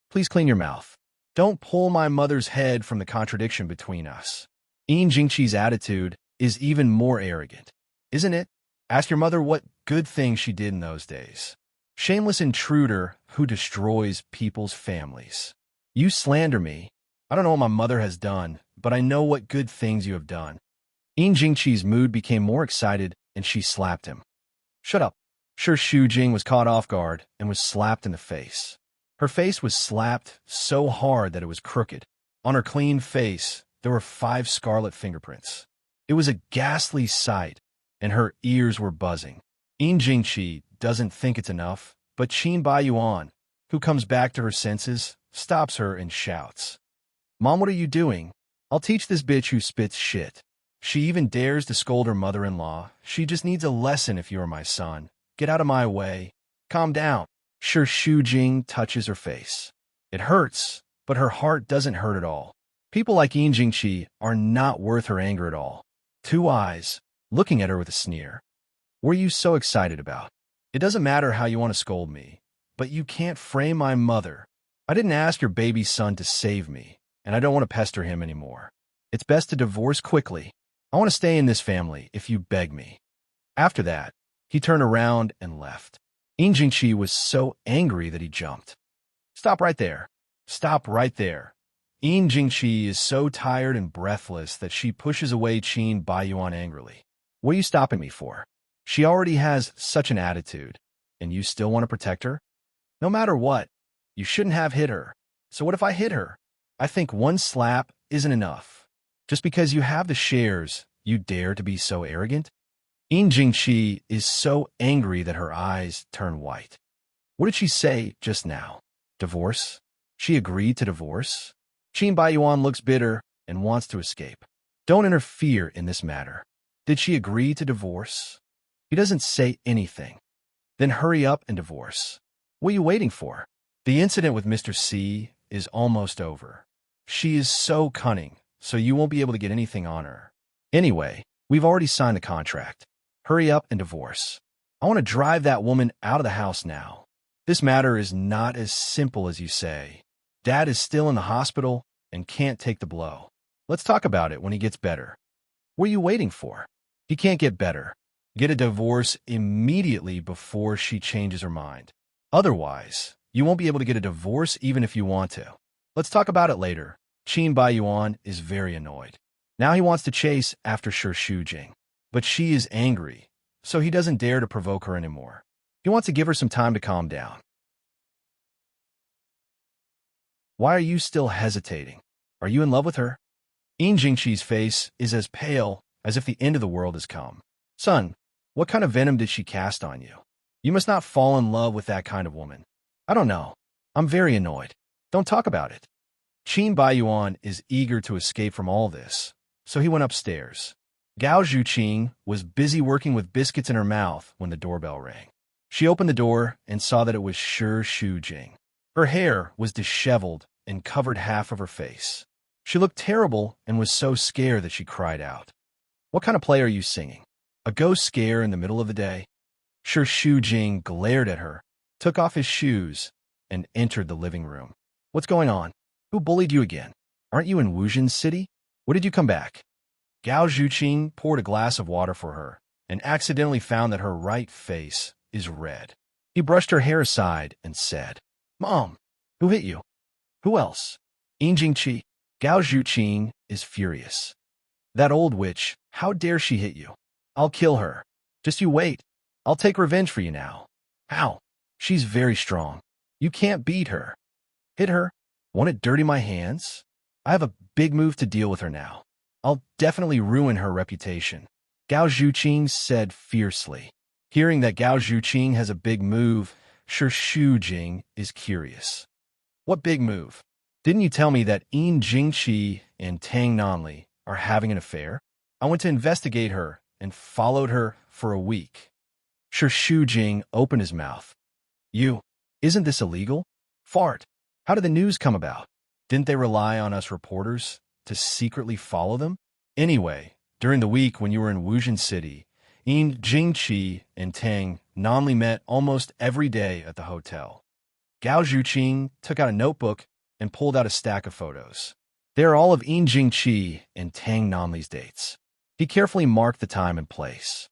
"Please clean your mouth. Don't pull my mother's head from the contradiction between us." Yin Jingqi's attitude is even more arrogant, isn't it? Ask your mother what good things she did in those days. Shameless intruder who destroys people's families. You slander me. I don't know what my mother has done, but I know what good things you have done. Yin Jingqi's mood became more excited, and she slapped him. "Shut up." Sure, Xu Jing was caught off guard and was slapped in the face. Her face was slapped so hard that it was crooked. On her clean face, there were 5 scarlet fingerprints. It was a ghastly sight, and her ears were buzzing. Jingqi doesn't think it's enough, but Qin Baiyuan, who comes back to her senses, stops her and shouts, "Mom, what are you doing? I'll teach this bitch who spits shit." She even dares to scold her mother-in-law. "She just needs a lesson if you're my son. Get out of my way. Calm down." Sure, Jing touches her face. It hurts, but her heart doesn't hurt at all. People like Jingqi are not worth her anger at all. 2 eyes, looking at her with a sneer. "What are you so excited about? It doesn't matter how you want to scold me, but you can't frame my mother. I didn't ask your baby son to save me, and I don't want to pester him anymore. It's best to divorce quickly. I want to stay in this family if you beg me." After that, he turned around and left. Jingqi was so angry that he jumped. "Stop right there. Stop right there." Jingqi is so tired and breathless that she pushes away Qin Baiyuan angrily. "What are you stopping me for? She already has such an attitude, and you still want to protect her? No matter what, you shouldn't have hit her. So what if I hit her? I think 1 slap isn't enough. Just because you have the shares, you dare to be so arrogant?" Jingqi is so angry that her eyes turn white. What did she say just now? Divorce? She agreed to divorce? Qin Baiyuan looks bitter and wants to escape. Don't interfere in this matter. Did she agree to divorce? He doesn't say anything. Then hurry up and divorce. What are you waiting for? The incident with Mr. C is almost over. She is so cunning, so you won't be able to get anything on her. Anyway, we've already signed the contract. Hurry up and divorce. I want to drive that woman out of the house now. This matter is not as simple as you say. Dad is still in the hospital and can't take the blow. Let's talk about it when he gets better. What are you waiting for? He can't get better. Get a divorce immediately before she changes her mind. Otherwise, you won't be able to get a divorce even if you want to. Let's talk about it later. Qin Baiyuan is very annoyed. Now he wants to chase after Shu Jing. But she is angry, so he doesn't dare to provoke her anymore. He wants to give her some time to calm down. Why are you still hesitating? Are you in love with her? Jingqi's face is as pale as if the end of the world has come. Son, what kind of venom did she cast on you? You must not fall in love with that kind of woman. I don't know. I'm very annoyed. Don't talk about it. Qin Baiyuan is eager to escape from all this, so he went upstairs. Gao Zhuqing was busy working with biscuits in her mouth when the doorbell rang. She opened the door and saw that it was Shu Jing. Her hair was disheveled and covered half of her face. She looked terrible and was so scared that she cried out. "What kind of play are you singing? A ghost scare in the middle of the day?" Shu Jing glared at her, took off his shoes, and entered the living room. "What's going on? Who bullied you again? Aren't you in Wuzhen City? What did you come back?" Gao Zhuqing poured a glass of water for her and accidentally found that her right face is red. He brushed her hair aside and said, "Mom, who hit you? Who else?" Jingqi. Gao Zhuqing is furious. "That old witch, how dare she hit you? I'll kill her. Just you wait. I'll take revenge for you now." "How? She's very strong. You can't beat her." "Hit her? Won't it dirty my hands? I have a big move to deal with her now. I'll definitely ruin her reputation," Gao Zhuqing said fiercely. Hearing that Gao Zhuqing has a big move, Shu Jing is curious. "What big move? Didn't you tell me that Jingqi and Tang Nanli are having an affair? I went to investigate her and followed her for a week." Shu Jing opened his mouth. Isn't this illegal? Fart. How did the news come about? Didn't they rely on us reporters to secretly follow them? Anyway, during the week when you were in Wuzhen City, Jingqi and Tang Nanli met almost every day at the hotel. Gao Zhuqing took out a notebook and pulled out a stack of photos. They are all of Jingqi and Tang Nanli's dates. He carefully marked the time and place.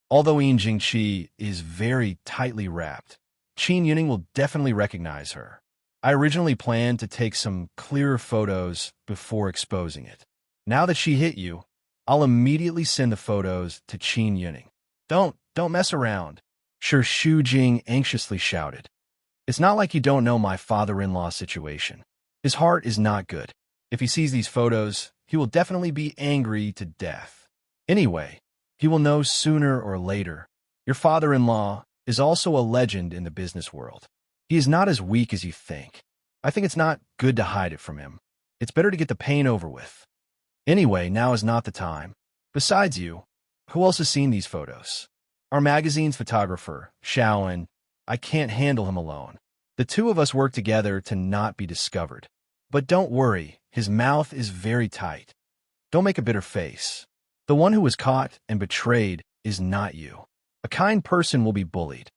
Although Jingqi is very tightly wrapped, Qin Yuning will definitely recognize her. I originally planned to take some clearer photos before exposing it. Now that she hit you, I'll immediately send the photos to Qin Yuning. Don't mess around," Shu Jing anxiously shouted. It's not like you don't know my father-in-law situation. His heart is not good. If he sees these photos, he will definitely be angry to death. Anyway, he will know sooner or later. Your father-in-law is also a legend in the business world. He is not as weak as you think. I think it's not good to hide it from him. It's better to get the pain over with. Anyway, now is not the time. Besides you, who else has seen these photos? Our magazine's photographer, Shaolin. I can't handle him alone. The two of us work together to not be discovered. But don't worry, his mouth is very tight. Don't make a bitter face. The one who was caught and betrayed is not you. A kind person will be bullied.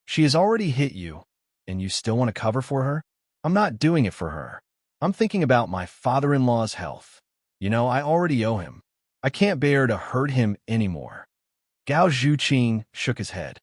She has already hit you, and you still want to cover for her? I'm not doing it for her. I'm thinking about my father-in-law's health. You know, I already owe him. I can't bear to hurt him anymore. Gao Zhuqing shook his head.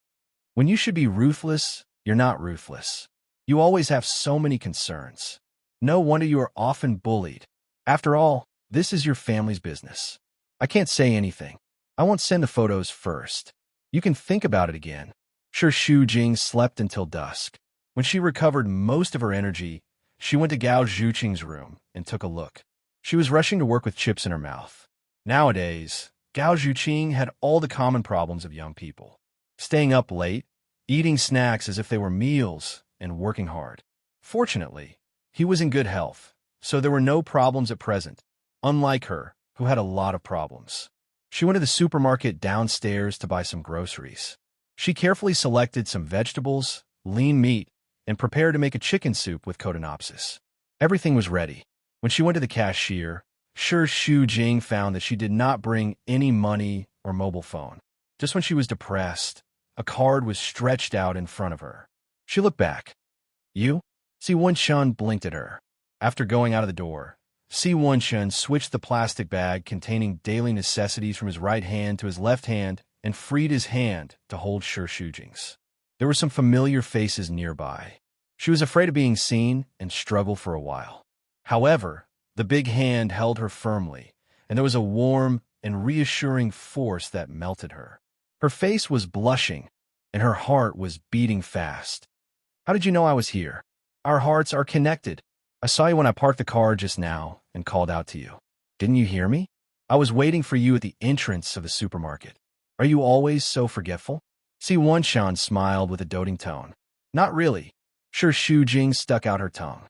When you should be ruthless, you're not ruthless. You always have so many concerns. No wonder you are often bullied. After all, this is your family's business. I can't say anything. I won't send the photos first. You can think about it again. Sure, Shu Jing slept until dusk. When she recovered most of her energy, she went to Gao Zhuqing's room and took a look. She was rushing to work with chips in her mouth. Nowadays, Gao Zhuqing had all the common problems of young people. Staying up late, eating snacks as if they were meals, and working hard. Fortunately, he was in good health, so there were no problems at present, unlike her, who had a lot of problems. She went to the supermarket downstairs to buy some groceries. She carefully selected some vegetables, lean meat, and prepared to make a chicken soup with Codenopsis. Everything was ready. When she went to the cashier, Shu Jing found that she did not bring any money or mobile phone. Just when she was depressed, a card was stretched out in front of her. She looked back. You? Si Wenshun blinked at her. After going out of the door, Si Wenshun switched the plastic bag containing daily necessities from his right hand to his left hand and freed his hand to hold Shu Jing's. There were some familiar faces nearby. She was afraid of being seen and struggled for a while. However, the big hand held her firmly, and there was a warm and reassuring force that melted her. Her face was blushing, and her heart was beating fast. How did you know I was here? Our hearts are connected. I saw you when I parked the car just now and called out to you. Didn't you hear me? I was waiting for you at the entrance of the supermarket. Are you always so forgetful? Si Wenshun smiled with a doting tone. Not really. Sure, Shu Jing stuck out her tongue.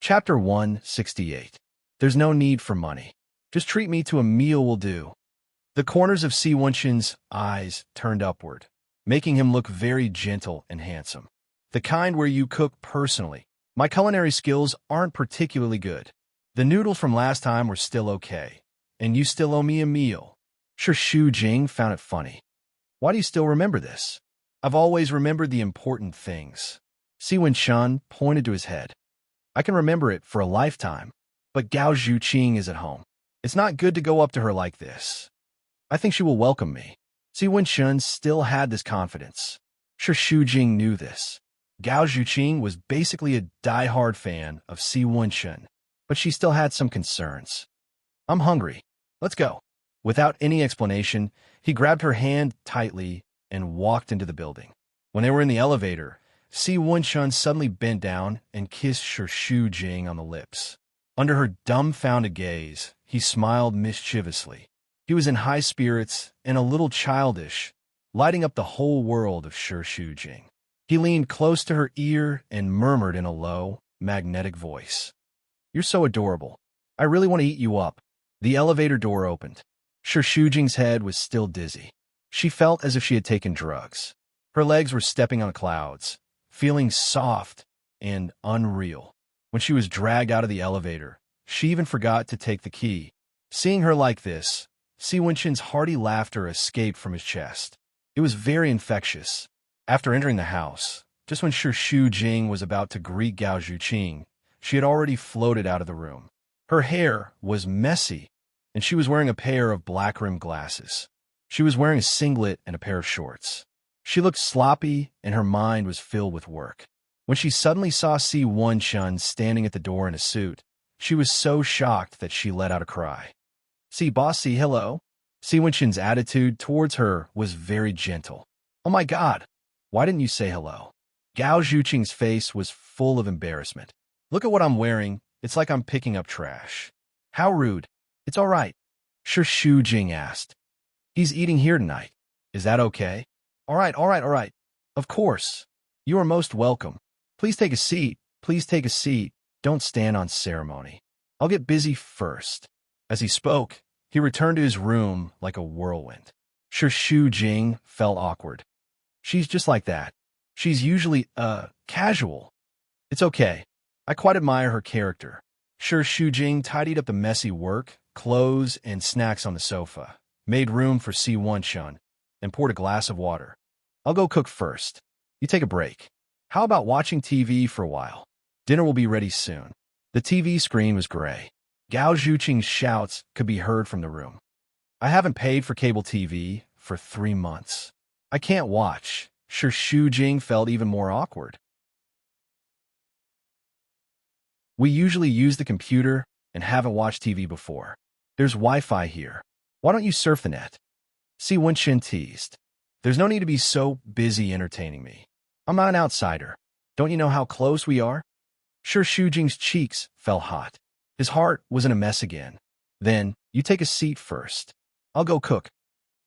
Chapter 168. There's no need for money. Just treat me to a meal will do. The corners of Si Wenshun's eyes turned upward, making him look very gentle and handsome. The kind where you cook personally. My culinary skills aren't particularly good. The noodles from last time were still okay, and you still owe me a meal. Sure, Shu Jing found it funny. Why do you still remember this? I've always remembered the important things. Si Wenshun pointed to his head. I can remember it for a lifetime, but Gao Zhuqing is at home. It's not good to go up to her like this. I think she will welcome me. Si Wenshun still had this confidence. Sure, Shu Jing knew this. Gao Zhuqing was basically a die-hard fan of Si Wenshun, but she still had some concerns. I'm hungry. Let's go. Without any explanation, he grabbed her hand tightly and walked into the building. When they were in the elevator, Si Wenshun suddenly bent down and kissed Shu Jing on the lips. Under her dumbfounded gaze, he smiled mischievously. He was in high spirits and a little childish, lighting up the whole world of Shu Jing. He leaned close to her ear and murmured in a low, magnetic voice. You're so adorable. I really want to eat you up. The elevator door opened. Shu Jing's head was still dizzy. She felt as if she had taken drugs. Her legs were stepping on clouds, feeling soft and unreal. When she was dragged out of the elevator, she even forgot to take the key. Seeing her like this, Si Wenshun's hearty laughter escaped from his chest. It was very infectious. After entering the house, just when Shu Jing was about to greet Gao Zhuqing, she had already floated out of the room. Her hair was messy, and she was wearing a pair of black-rimmed glasses. She was wearing a singlet and a pair of shorts. She looked sloppy, and her mind was filled with work. When she suddenly saw Si Wenshun standing at the door in a suit, she was so shocked that she let out a cry. See, boss, see, hello. Si Wenxin's attitude towards her was very gentle. Oh my god, why didn't you say hello? Gao Zhuqing's face was full of embarrassment. Look at what I'm wearing. It's like I'm picking up trash. How rude. It's all right. Sure, Shu Jing asked. He's eating here tonight. Is that okay? All right, all right, all right. Of course. You are most welcome. Please take a seat. Please take a seat. Don't stand on ceremony. I'll get busy first. As he spoke, he returned to his room like a whirlwind. Sure, Shu Jing felt awkward. She's just like that. She's usually, casual. It's okay. I quite admire her character. Sure, Shu Jing tidied up the messy work, clothes, and snacks on the sofa, made room for Si Wenxin, and poured a glass of water. I'll go cook first. You take a break. How about watching TV for a while? Dinner will be ready soon. The TV screen was gray. Gao Zhuqing's shouts could be heard from the room. I haven't paid for cable TV for 3 months. I can't watch. Sure, Shu Jing felt even more awkward. We usually use the computer and haven't watched TV before. There's Wi-Fi here. Why don't you surf the net? Si Wenxin teased. There's no need to be so busy entertaining me. I'm not an outsider. Don't you know how close we are? Sure, Shu Jing's cheeks felt hot. His heart was in a mess again. Then, you take a seat first. I'll go cook.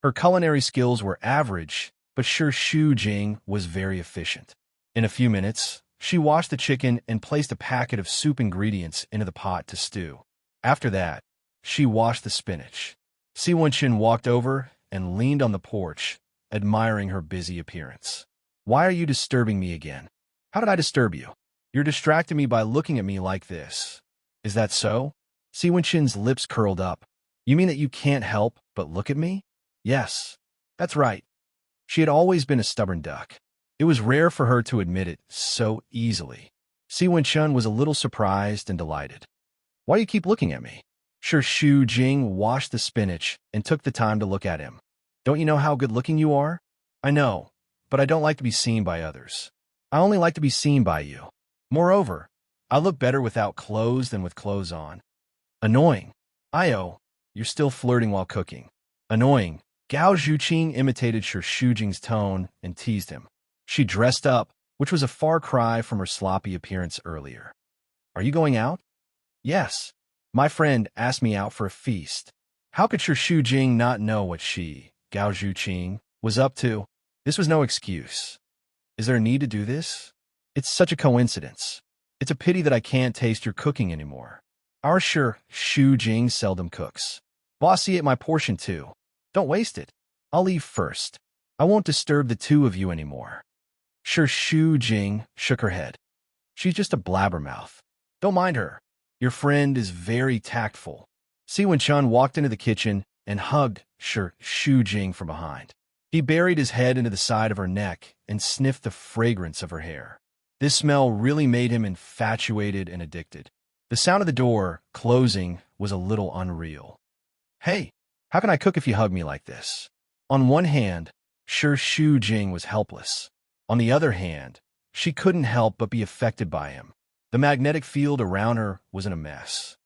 Her culinary skills were average, but sure, Shu Jing was very efficient. In a few minutes, she washed the chicken and placed a packet of soup ingredients into the pot to stew. After that, she washed the spinach. Si Wenxin walked over and leaned on the porch, admiring her busy appearance. Why are you disturbing me again? How did I disturb you? You're distracting me by looking at me like this. Is that so? Si Wenxin's lips curled up. You mean that you can't help but look at me? Yes, that's right. She had always been a stubborn duck. It was rare for her to admit it so easily. Si Wenxin was a little surprised and delighted. Why do you keep looking at me? Sure, Shu Jing washed the spinach and took the time to look at him. Don't you know how good-looking you are? I know, but I don't like to be seen by others. I only like to be seen by you. Moreover, I look better without clothes than with clothes on. Annoying. Io, you're still flirting while cooking. Annoying. Gao Zhuqing imitated Shu Jing's tone and teased him. She dressed up, which was a far cry from her sloppy appearance earlier. Are you going out? Yes. My friend asked me out for a feast. How could Shu Jing not know what she, Gao Zhuqing, was up to? This was no excuse. Is there a need to do this? It's such a coincidence. It's a pity that I can't taste your cooking anymore. Our Shu Jing seldom cooks. Bossy ate my portion too. Don't waste it. I'll leave first. I won't disturb the two of you anymore. Shu Jing shook her head. She's just a blabbermouth. Don't mind her. Your friend is very tactful. Si Wenxin walked into the kitchen and hugged Shu Jing from behind. He buried his head into the side of her neck and sniffed the fragrance of her hair. This smell really made him infatuated and addicted. The sound of the door closing was a little unreal. Hey, how can I cook if you hug me like this? On one hand, Shu Jing was helpless. On the other hand, she couldn't help but be affected by him. The magnetic field around her was in a mess.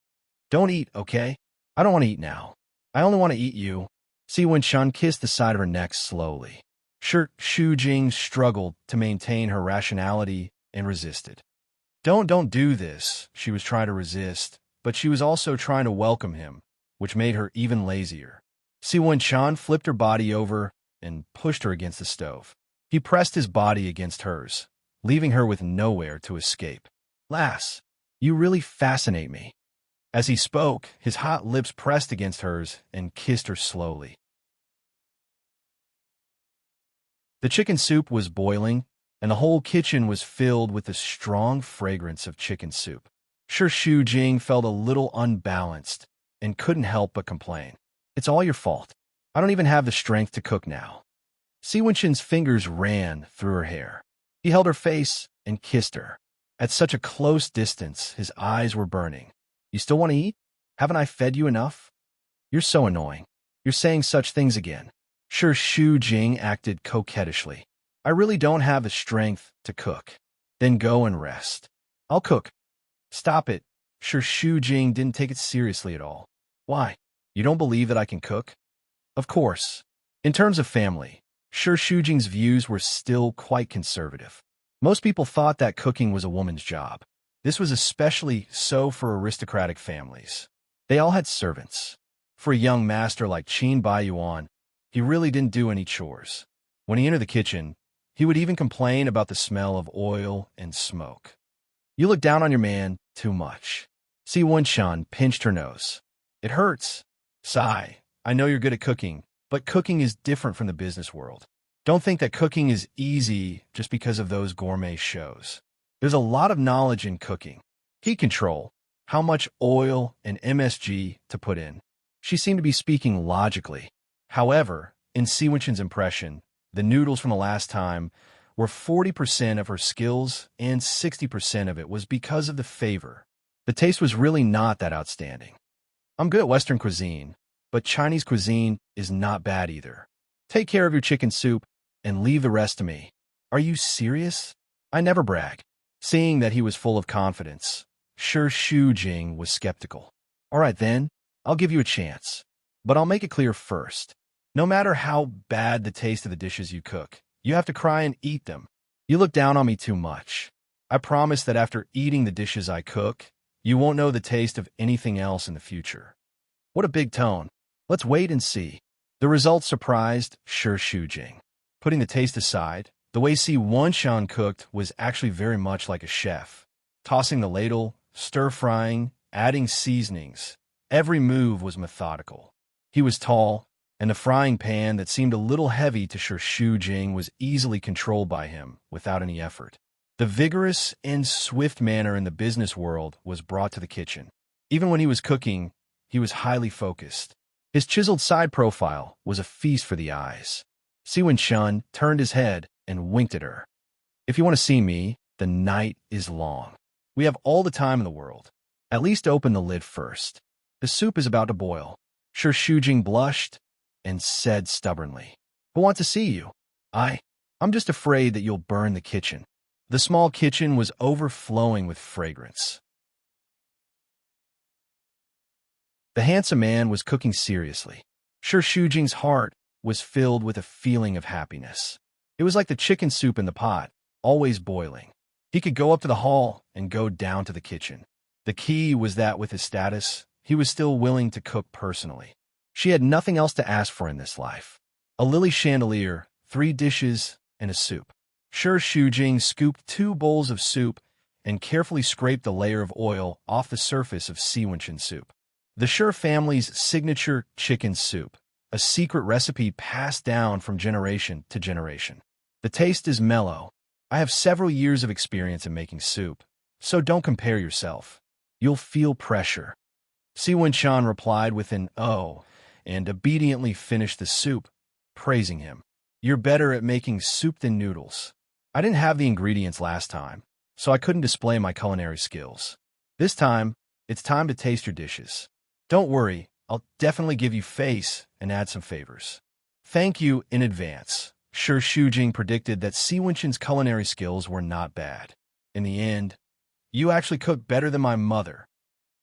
Don't eat, okay? I don't want to eat now. I only want to eat you. Si Wenxin kissed the side of her neck slowly. Shu Jing struggled to maintain her rationality and resisted. Don't do this, she was trying to resist, but she was also trying to welcome him, which made her even lazier. Si Wenxin flipped her body over and pushed her against the stove. He pressed his body against hers, leaving her with nowhere to escape. Lass, you really fascinate me. As he spoke, his hot lips pressed against hers and kissed her slowly. The chicken soup was boiling, and the whole kitchen was filled with the strong fragrance of chicken soup. Shu Jing felt a little unbalanced and couldn't help but complain. It's all your fault. I don't even have the strength to cook now. Si Wenxin's fingers ran through her hair. He held her face and kissed her. At such a close distance, his eyes were burning. You still want to eat? Haven't I fed you enough? You're so annoying. You're saying such things again. Shu Jing acted coquettishly. I really don't have the strength to cook. Then go and rest. I'll cook. Stop it. Shu Jing didn't take it seriously at all. Why? You don't believe that I can cook? Of course. In terms of family, Shi Shujing's views were still quite conservative. Most people thought that cooking was a woman's job. This was especially so for aristocratic families. They all had servants. For a young master like Qin Baiyuan, he really didn't do any chores. When he entered the kitchen, he would even complain about the smell of oil and smoke. You look down on your man too much. Si Wenshan pinched her nose. It hurts. Sigh, I know you're good at cooking, but cooking is different from the business world. Don't think that cooking is easy just because of those gourmet shows. There's a lot of knowledge in cooking. Heat control, how much oil and MSG to put in. She seemed to be speaking logically. However, in Si Wenshan's impression, the noodles from the last time were 40% of her skills and 60% of it was because of the favor. The taste was really not that outstanding. I'm good at Western cuisine, but Chinese cuisine is not bad either. Take care of your chicken soup and leave the rest to me. Are you serious? I never brag. Seeing that he was full of confidence, Shi Shujing was skeptical. All right then, I'll give you a chance. But I'll make it clear first. No matter how bad the taste of the dishes you cook, you have to cry and eat them. You look down on me too much. I promise that after eating the dishes I cook, you won't know the taste of anything else in the future. What a big tone. Let's wait and see. The results surprised Shi Shujing. Putting the taste aside, the way Si Wenshan cooked was actually very much like a chef. Tossing the ladle, stir-frying, adding seasonings. Every move was methodical. He was tall, and the frying pan that seemed a little heavy to Shi Shujing was easily controlled by him without any effort. The vigorous and swift manner in the business world was brought to the kitchen. Even when he was cooking, he was highly focused. His chiseled side profile was a feast for the eyes. Si Wenshan turned his head and winked at her. If you want to see me, the night is long. We have all the time in the world. At least open the lid first. The soup is about to boil. Shi Shujing blushed and said stubbornly, "I want to see you. I'm just afraid that you'll burn the kitchen." The small kitchen was overflowing with fragrance. The handsome man was cooking seriously. Shi Shujing's heart was filled with a feeling of happiness. It was like the chicken soup in the pot, always boiling. He could go up to the hall and go down to the kitchen. The key was that with his status, he was still willing to cook personally. She had nothing else to ask for in this life. A lily chandelier, 3 dishes, and a soup. Shi Shujing scooped 2 bowls of soup and carefully scraped a layer of oil off the surface of Si Wenshan soup. The Shi family's signature chicken soup, a secret recipe passed down from generation to generation. The taste is mellow. I have several years of experience in making soup, so don't compare yourself. You'll feel pressure. Si Wenshan replied with an "oh," and obediently finished the soup, praising him. You're better at making soup than noodles. I didn't have the ingredients last time, so I couldn't display my culinary skills. This time, it's time to taste your dishes. Don't worry, I'll definitely give you face and add some favors. Thank you in advance. Shi Shujing predicted that Si Wenshan's culinary skills were not bad. In the end, you actually cook better than my mother.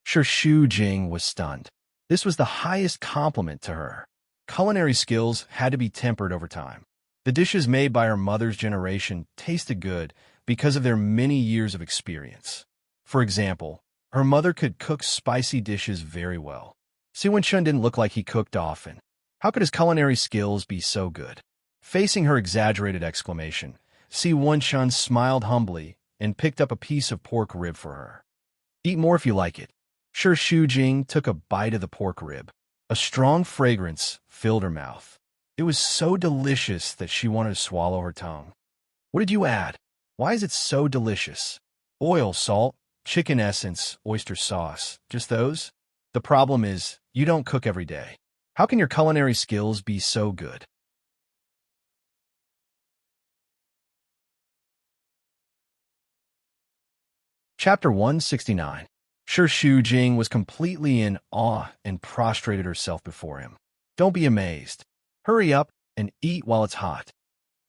Shi Shujing was stunned. This was the highest compliment to her. Culinary skills had to be tempered over time. The dishes made by her mother's generation tasted good because of their many years of experience. For example, her mother could cook spicy dishes very well. Si Wenshan didn't look like he cooked often. How could his culinary skills be so good? Facing her exaggerated exclamation, Si Wenshan smiled humbly and picked up a piece of pork rib for her. Eat more if you like it. Shi Shujing took a bite of the pork rib. A strong fragrance filled her mouth. It was so delicious that she wanted to swallow her tongue. What did you add? Why is it so delicious? Oil, salt, chicken essence, oyster sauce. Just those? The problem is, you don't cook every day. How can your culinary skills be so good? Chapter 169. Shi Shujing was completely in awe and prostrated herself before him. Don't be amazed. Hurry up and eat while it's hot.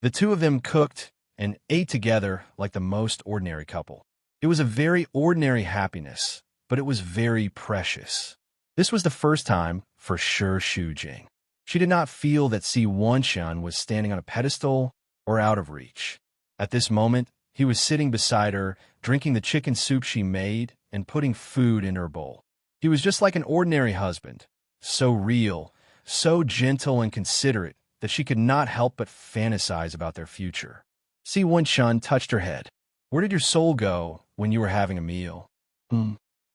The two of them cooked and ate together like the most ordinary couple. It was a very ordinary happiness, but it was very precious. This was the first time for sure Shu Jing. She did not feel that Si Wenshun was standing on a pedestal or out of reach. At this moment, he was sitting beside her, drinking the chicken soup she made and putting food in her bowl. He was just like an ordinary husband, so real, so gentle and considerate that she could not help but fantasize about their future. Si Wenshun touched her head. Where did your soul go when you were having a meal?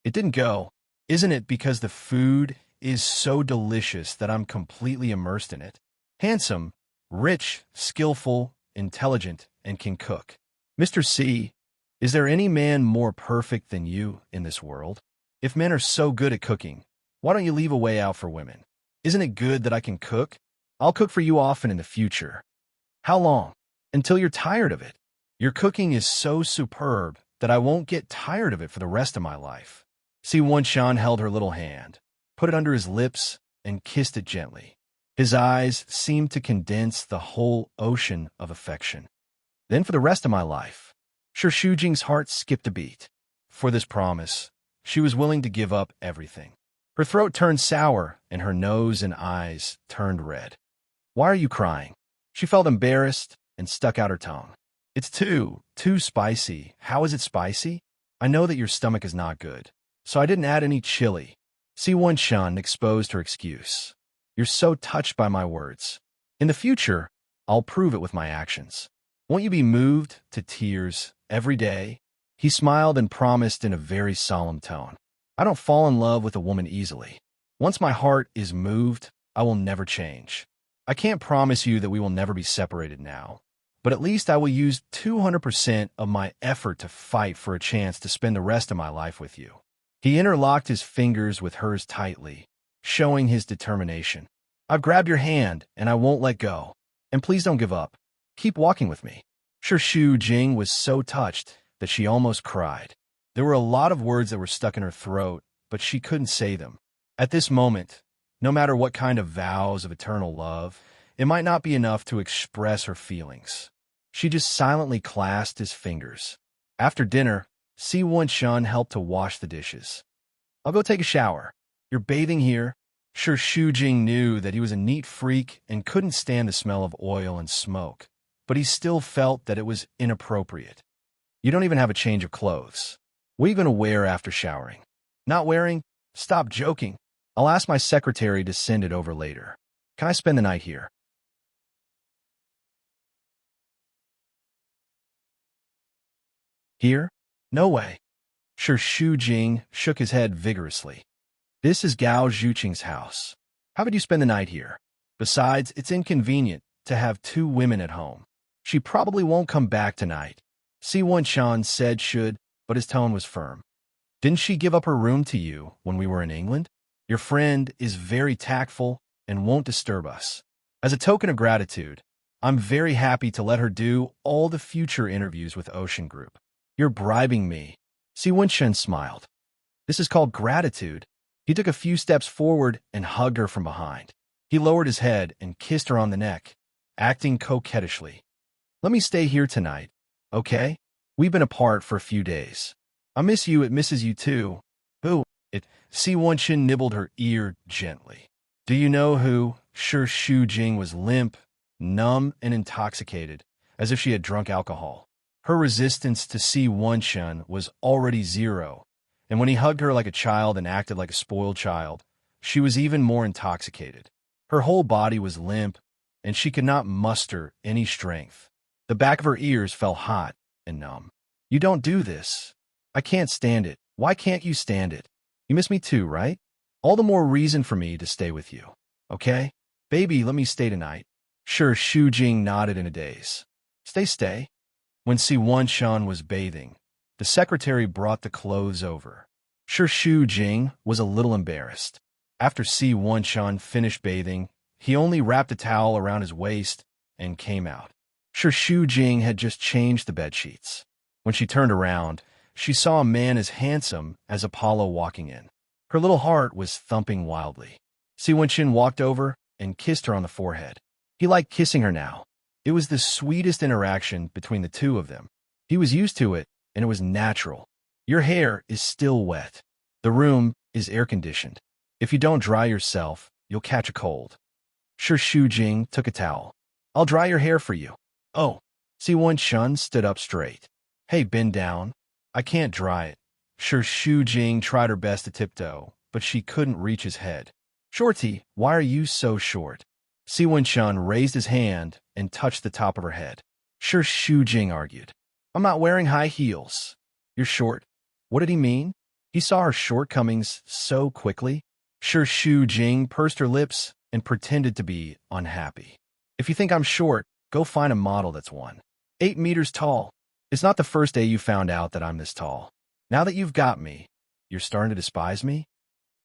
It didn't go. Isn't it because the food is so delicious that I'm completely immersed in it? Handsome, rich, skillful, intelligent, and can cook. Mr. C, is there any man more perfect than you in this world? If men are so good at cooking, why don't you leave a way out for women? Isn't it good that I can cook? I'll cook for you often in the future. How long? Until you're tired of it. Your cooking is so superb that I won't get tired of it for the rest of my life. Si Wenshun held her little hand, put it under his lips, and kissed it gently. His eyes seemed to condense the whole ocean of affection. Then for the rest of my life. Sure, Shu Jing's heart skipped a beat. For this promise, she was willing to give up everything. Her throat turned sour, and her nose and eyes turned red. Why are you crying? She felt embarrassed and stuck out her tongue. It's too spicy. How is it spicy? I know that your stomach is not good, so I didn't add any chili. Si Wenshun exposed her excuse. You're so touched by my words. In the future, I'll prove it with my actions. Won't you be moved to tears every day? He smiled and promised in a very solemn tone. I don't fall in love with a woman easily. Once my heart is moved, I will never change. I can't promise you that we will never be separated now, but at least I will use 200% of my effort to fight for a chance to spend the rest of my life with you. He interlocked his fingers with hers tightly, showing his determination. I've grabbed your hand, and I won't let go. And please don't give up. Keep walking with me. Sure, Shu Jing was so touched that she almost cried. There were a lot of words that were stuck in her throat, but she couldn't say them. At this moment, no matter what kind of vows of eternal love, it might not be enough to express her feelings. She just silently clasped his fingers. After dinner, Si Wenshun helped to wash the dishes. I'll go take a shower. You're bathing here? Sure, Shu Jing knew that he was a neat freak and couldn't stand the smell of oil and smoke, but he still felt that it was inappropriate. You don't even have a change of clothes. What are you going to wear after showering? Not wearing? Stop joking. I'll ask my secretary to send it over later. Can I spend the night here? Here? No way. Sure, Shu Jing shook his head vigorously. This is Gao Zhuqing's house. How would you spend the night here? Besides, it's inconvenient to have two women at home. She probably won't come back tonight. Si Wenshun said should, but his tone was firm. Didn't she give up her room to you when we were in England? Your friend is very tactful and won't disturb us. As a token of gratitude, I'm very happy to let her do all the future interviews with Ocean Group. You're bribing me. Si Wenshun smiled. This is called gratitude. He took a few steps forward and hugged her from behind. He lowered his head and kissed her on the neck, acting coquettishly. Let me stay here tonight, okay? We've been apart for a few days. I miss you, it misses you too. Who? It. Si Wenshun nibbled her ear gently. Do you know who? Sure, Shu Jing was limp, numb, and intoxicated, as if she had drunk alcohol. Her resistance to Si Wenshun was already zero, and when he hugged her like a child and acted like a spoiled child, she was even more intoxicated. Her whole body was limp, and she could not muster any strength. The back of her ears felt hot and numb. You don't do this. I can't stand it. Why can't you stand it? You miss me too, right? All the more reason for me to stay with you. Okay? Baby, let me stay tonight. Sure, Shu Jing nodded in a daze. Stay. When Si Wenshun was bathing, the secretary brought the clothes over. Sure, Shu Jing was a little embarrassed. After Si Wenshun finished bathing, he only wrapped a towel around his waist and came out. Sure, Shu Jing had just changed the bedsheets. When she turned around, she saw a man as handsome as Apollo walking in. Her little heart was thumping wildly. Si Wenshun walked over and kissed her on the forehead. He liked kissing her now. It was the sweetest interaction between the two of them. He was used to it, and it was natural. Your hair is still wet. The room is air-conditioned. If you don't dry yourself, you'll catch a cold. Shi Jing took a towel. I'll dry your hair for you. Oh. Si Wen-shun stood up straight. Hey, bend down. I can't dry it. Shi Jing tried her best to tiptoe, but she couldn't reach his head. Shorty, why are you so short? Si Wen-shun raised his hand and touched the top of her head. Shi Jing argued. I'm not wearing high heels. You're short. What did he mean? He saw her shortcomings so quickly. Shi Jing pursed her lips and pretended to be unhappy. If you think I'm short, go find a model that's 8 meters tall. It's not the first day you found out that I'm this tall. Now that you've got me, you're starting to despise me?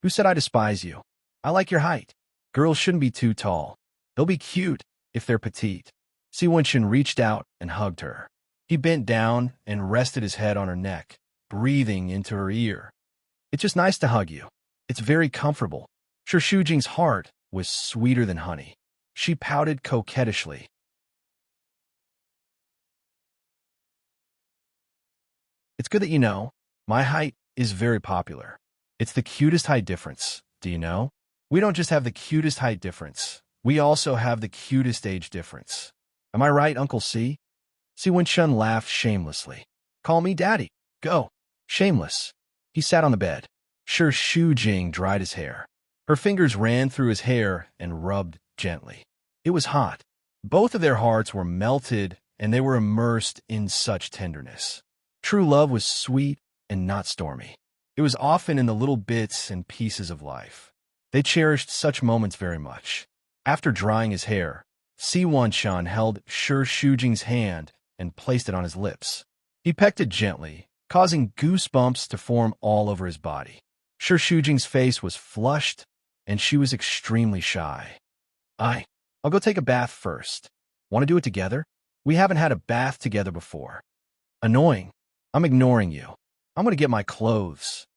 Who said I despise you? I like your height. Girls shouldn't be too tall. They'll be cute if they're petite. Si Wen-shun reached out and hugged her. He bent down and rested his head on her neck, breathing into her ear. It's just nice to hug you. It's very comfortable. Shi Jing's heart was sweeter than honey. She pouted coquettishly. It's good that you know. My height is very popular. It's the cutest height difference, do you know? We don't just have the cutest height difference. We also have the cutest age difference. Am I right, Uncle C? Si Wen-shun laughed shamelessly. Call me Daddy. Go. Shameless. He sat on the bed. Shi Jing dried his hair. Her fingers ran through his hair and rubbed gently. It was hot. Both of their hearts were melted, and they were immersed in such tenderness. True love was sweet and not stormy. It was often in the little bits and pieces of life. They cherished such moments very much. After drying his hair, Si Wen-shun held Shi Jing's hand and placed it on his lips. He pecked it gently, causing goosebumps to form all over his body. Shi Jing's face was flushed, and she was extremely shy. I'll go take a bath first. Want to do it together? We haven't had a bath together before. Annoying. I'm ignoring you. I'm going to get my clothes.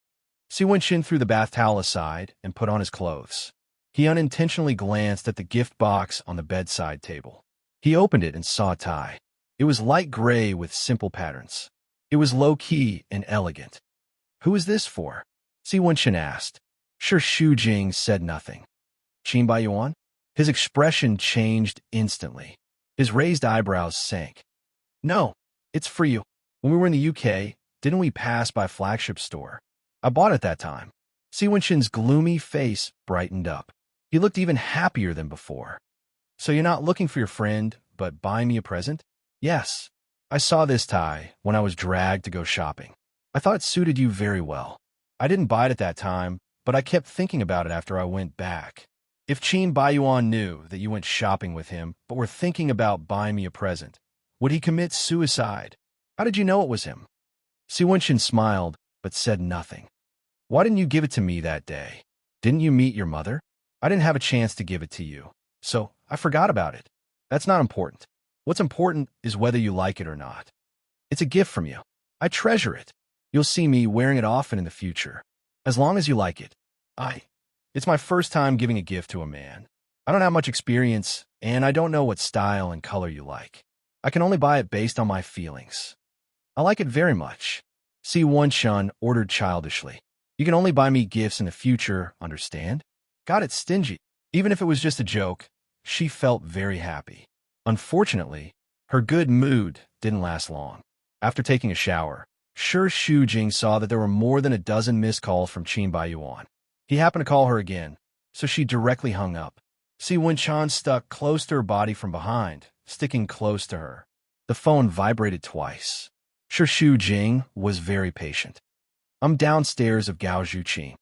Si Wen-shun threw the bath towel aside and put on his clothes. He unintentionally glanced at the gift box on the bedside table. He opened it and saw a tie. It was light gray with simple patterns. It was low-key and elegant. Who is this for? Si Wen-shun asked. Shi Jing said nothing. Qin Bai Yuan? His expression changed instantly. His raised eyebrows sank. No, it's for you. When we were in the UK, didn't we pass by a flagship store? I bought it that time. Si Wen-shun's gloomy face brightened up. He looked even happier than before. So you're not looking for your friend, but buying me a present? Yes. I saw this tie when I was dragged to go shopping. I thought it suited you very well. I didn't buy it at that time, but I kept thinking about it after I went back. If Qin Bai Yuan knew that you went shopping with him, but were thinking about buying me a present, would he commit suicide? How did you know it was him? Si Wen-shun smiled, but said nothing. Why didn't you give it to me that day? Didn't you meet your mother? I didn't have a chance to give it to you, so I forgot about it. That's not important. What's important is whether you like it or not. It's a gift from you. I treasure it. You'll see me wearing it often in the future. As long as you like it. It's my first time giving a gift to a man. I don't have much experience, and I don't know what style and color you like. I can only buy it based on my feelings. I like it very much. Si Wen-shun ordered childishly. You can only buy me gifts in the future, understand? Got it, stingy. Even if it was just a joke, she felt very happy. Unfortunately, her good mood didn't last long. After taking a shower, Shi Jing saw that there were more than a dozen missed calls from Qin Bai Yuan. He happened to call her again, so she directly hung up. Si Wen-shun stuck close to her body from behind, sticking close to her. The phone vibrated twice. Shi Jing was very patient. I'm downstairs of Gaozhu Qin.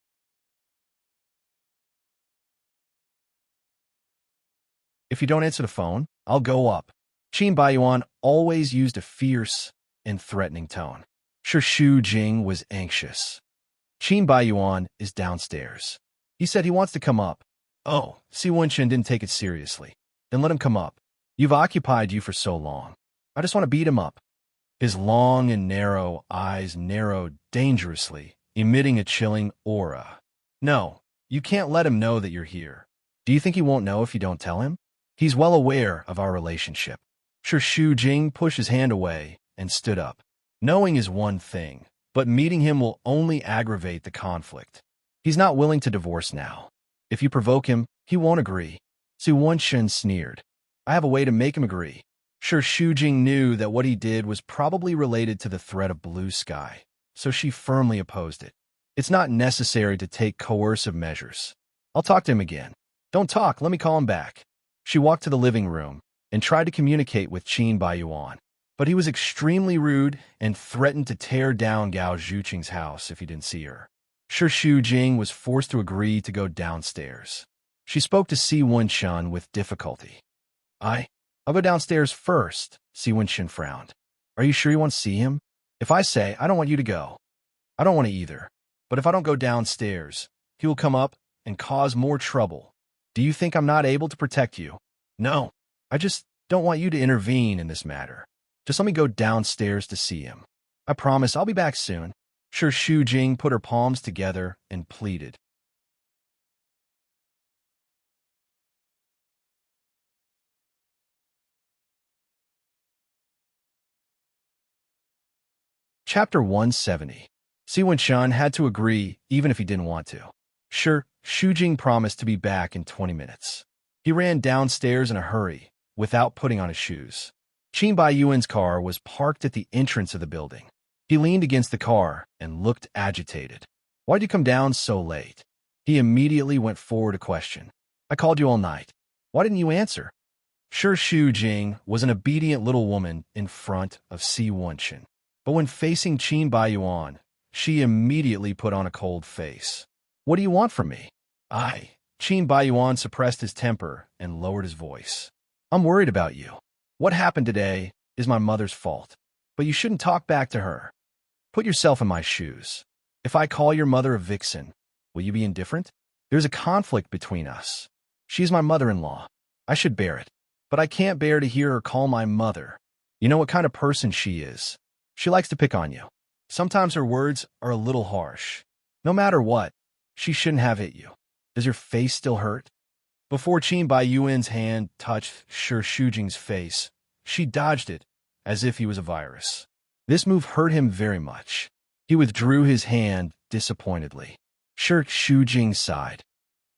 If you don't answer the phone, I'll go up. Qin Bai Yuan always used a fierce and threatening tone. Shi Jing was anxious. Qin Bai Yuan is downstairs. He said he wants to come up. Oh, Si Wen-shun didn't take it seriously. Then let him come up. You've occupied you for so long. I just want to beat him up. His long and narrow eyes narrowed dangerously, emitting a chilling aura. No, you can't let him know that you're here. Do you think he won't know if you don't tell him? He's well aware of our relationship. Shi Jing pushed his hand away and stood up. Knowing is one thing, but meeting him will only aggravate the conflict. He's not willing to divorce now. If you provoke him, he won't agree. Su Wenshin sneered. I have a way to make him agree. Sure, Shujing knew that what he did was probably related to the threat of blue sky, so she firmly opposed it. It's not necessary to take coercive measures. I'll talk to him again. Don't talk, let me call him back. She walked to the living room and tried to communicate with Qin Baiyuan, but he was extremely rude and threatened to tear down Gao Zhuqing's house if he didn't see her. Sure, Shujing was forced to agree to go downstairs. She spoke to Si Wenshan with difficulty. I'll go downstairs first, Si Wenshan frowned. Are you sure you want to see him? If I say, I don't want you to go. I don't want to either. But if I don't go downstairs, he will come up and cause more trouble. Do you think I'm not able to protect you? No, I just don't want you to intervene in this matter. Just let me go downstairs to see him. I promise I'll be back soon. Sure, Shujing put her palms together and pleaded. Chapter 170. Si Wenshan had to agree even if he didn't want to. Sure, Shujing promised to be back in 20 minutes. He ran downstairs in a hurry, without putting on his shoes. Qin Baiyuan's car was parked at the entrance of the building. He leaned against the car and looked agitated. Why'd you come down so late? He immediately went forward a question. I called you all night. Why didn't you answer? Sure, Shujing was an obedient little woman in front of Si Wenshan. But when facing Qin Baiyuan, she immediately put on a cold face. What do you want from me? Qin Baiyuan suppressed his temper and lowered his voice. I'm worried about you. What happened today is my mother's fault, but you shouldn't talk back to her. Put yourself in my shoes. If I call your mother a vixen, will you be indifferent? There's a conflict between us. She's my mother-in-law. I should bear it, but I can't bear to hear her call my mother. You know what kind of person she is. She likes to pick on you. Sometimes her words are a little harsh. No matter what, she shouldn't have hit you. Does your face still hurt? Before Qin Baiyuan's hand touched Sure Shujing's face, she dodged it as if he was a virus. This move hurt him very much. He withdrew his hand disappointedly. Sure Shujing sighed.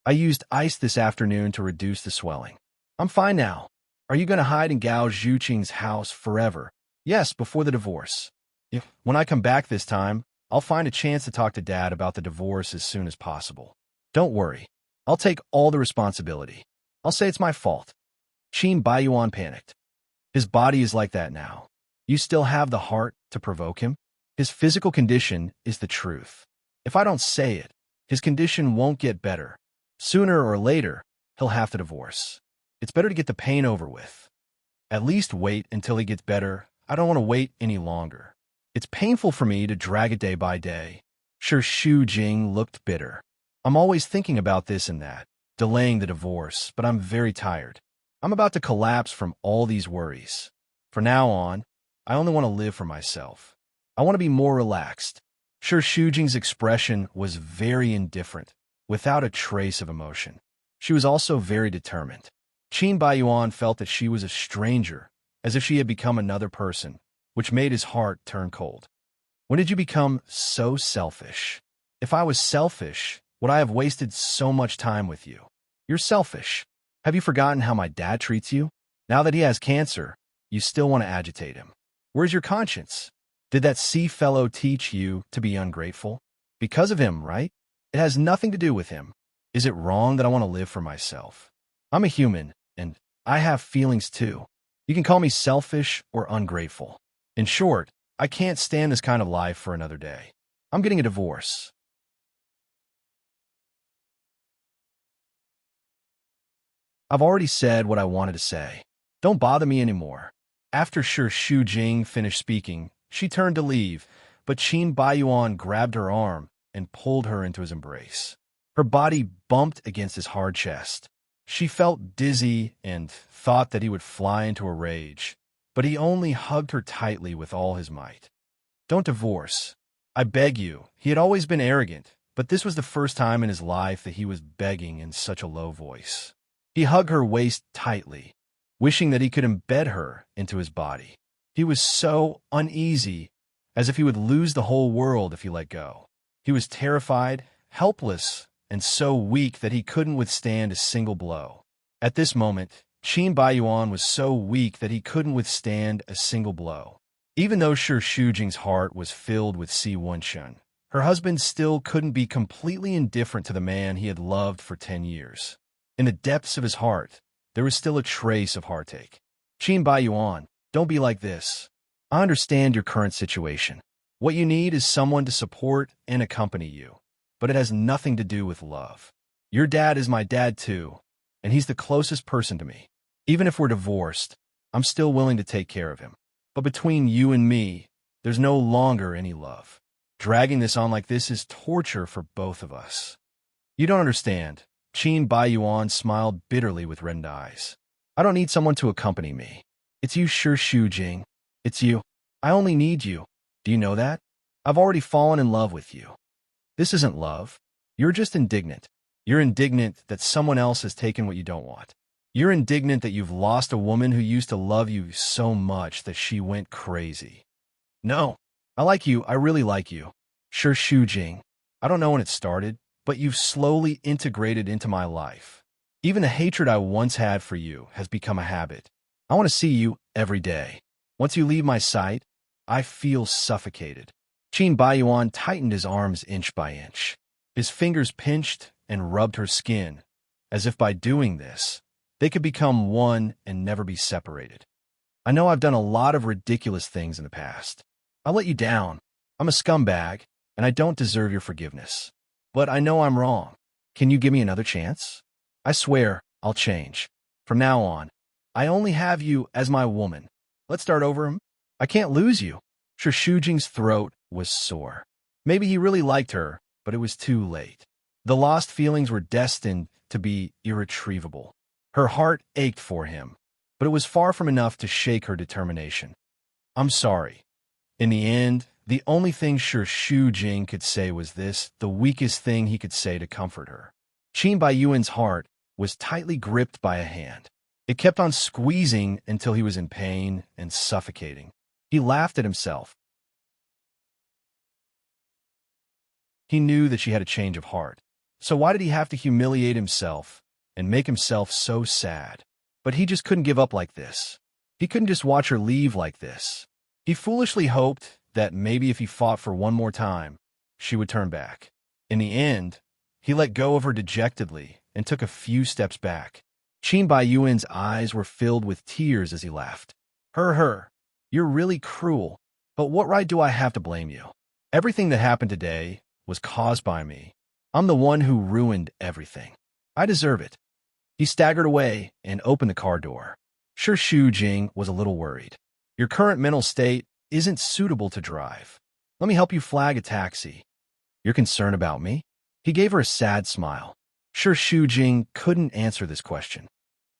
I used ice this afternoon to reduce the swelling. I'm fine now. Are you going to hide in Gao Zhuqing's house forever? Yes, before the divorce. When I come back this time, I'll find a chance to talk to Dad about the divorce as soon as possible. Don't worry. I'll take all the responsibility. I'll say it's my fault. Qin Baiyuan panicked. His body is like that now. You still have the heart to provoke him? His physical condition is the truth. If I don't say it, his condition won't get better. Sooner or later, he'll have to divorce. It's better to get the pain over with. At least wait until he gets better. I don't want to wait any longer. It's painful for me to drag it day by day. Sure, Shujing looked bitter. I'm always thinking about this and that, delaying the divorce, but I'm very tired. I'm about to collapse from all these worries. From now on, I only want to live for myself. I want to be more relaxed. Sure, Shujing's expression was very indifferent, without a trace of emotion. She was also very determined. Qin Baiyuan felt that she was a stranger, as if she had become another person, which made his heart turn cold. When did you become so selfish? If I was selfish, would I have wasted so much time with you? You're selfish. Have you forgotten how my dad treats you? Now that he has cancer, you still want to agitate him. Where's your conscience? Did that sea fellow teach you to be ungrateful? Because of him, right? It has nothing to do with him. Is it wrong that I want to live for myself? I'm a human, and I have feelings too. You can call me selfish or ungrateful. In short, I can't stand this kind of life for another day. I'm getting a divorce. I've already said what I wanted to say. Don't bother me anymore. After Sure Shujing finished speaking, she turned to leave, but Qin Baiyuan grabbed her arm and pulled her into his embrace. Her body bumped against his hard chest. She felt dizzy and thought that he would fly into a rage, but he only hugged her tightly with all his might. Don't divorce. I beg you. He had always been arrogant, but this was the first time in his life that he was begging in such a low voice. He hugged her waist tightly, wishing that he could embed her into his body. He was so uneasy, as if he would lose the whole world if he let go. He was terrified helpless and so weak that he couldn't withstand a single blow. At this moment, Qin Baiyuan was so weak that he couldn't withstand a single blow. Even though Shi Shujing's heart was filled with Si Wenshun, her husband still couldn't be completely indifferent to the man he had loved for 10 years. In the depths of his heart, there was still a trace of heartache. Qin Baiyuan, don't be like this. I understand your current situation. What you need is someone to support and accompany you, but it has nothing to do with love. Your dad is my dad too, and he's the closest person to me. Even if we're divorced, I'm still willing to take care of him. But between you and me, there's no longer any love. Dragging this on like this is torture for both of us. You don't understand. Qin Baiyuan smiled bitterly with red eyes. I don't need someone to accompany me. It's you, Shi Shujing. It's you. I only need you. Do you know that? I've already fallen in love with you. This isn't love. You're just indignant. You're indignant that someone else has taken what you don't want. You're indignant that you've lost a woman who used to love you so much that she went crazy. No, I like you. I really like you. Shi Shujing. I don't know when it started, but you've slowly integrated into my life. Even the hatred I once had for you has become a habit. I want to see you every day. Once you leave my sight, I feel suffocated. Qin Baiyuan tightened his arms inch by inch. His fingers pinched and rubbed her skin, as if by doing this, they could become one and never be separated. I know I've done a lot of ridiculous things in the past. I let you down. I'm a scumbag, and I don't deserve your forgiveness. But I know I'm wrong. Can you give me another chance? I swear I'll change. From now on, I only have you as my woman. Let's start over. I can't lose you. Shi Shujing's throat was sore. Maybe he really liked her, but it was too late. The lost feelings were destined to be irretrievable. Her heart ached for him, but it was far from enough to shake her determination. I'm sorry. In the end, the only thing Shi Shujing could say was this, the weakest thing he could say to comfort her. Qin Baiyuan's heart was tightly gripped by a hand. It kept on squeezing until he was in pain and suffocating. He laughed at himself. He knew that she had a change of heart. So why did he have to humiliate himself and make himself so sad? But he just couldn't give up like this. He couldn't just watch her leave like this. He foolishly hoped that maybe if he fought for one more time, she would turn back. In the end, he let go of her dejectedly and took a few steps back. Qin Baiyuan's eyes were filled with tears as he laughed. Her, you're really cruel, but what right do I have to blame you? Everything that happened today was caused by me. I'm the one who ruined everything. I deserve it. He staggered away and opened the car door. Shi Shujing was a little worried. Your current mental state isn't suitable to drive. Let me help you flag a taxi. You're concerned about me? He gave her a sad smile. Shi Shujing couldn't answer this question.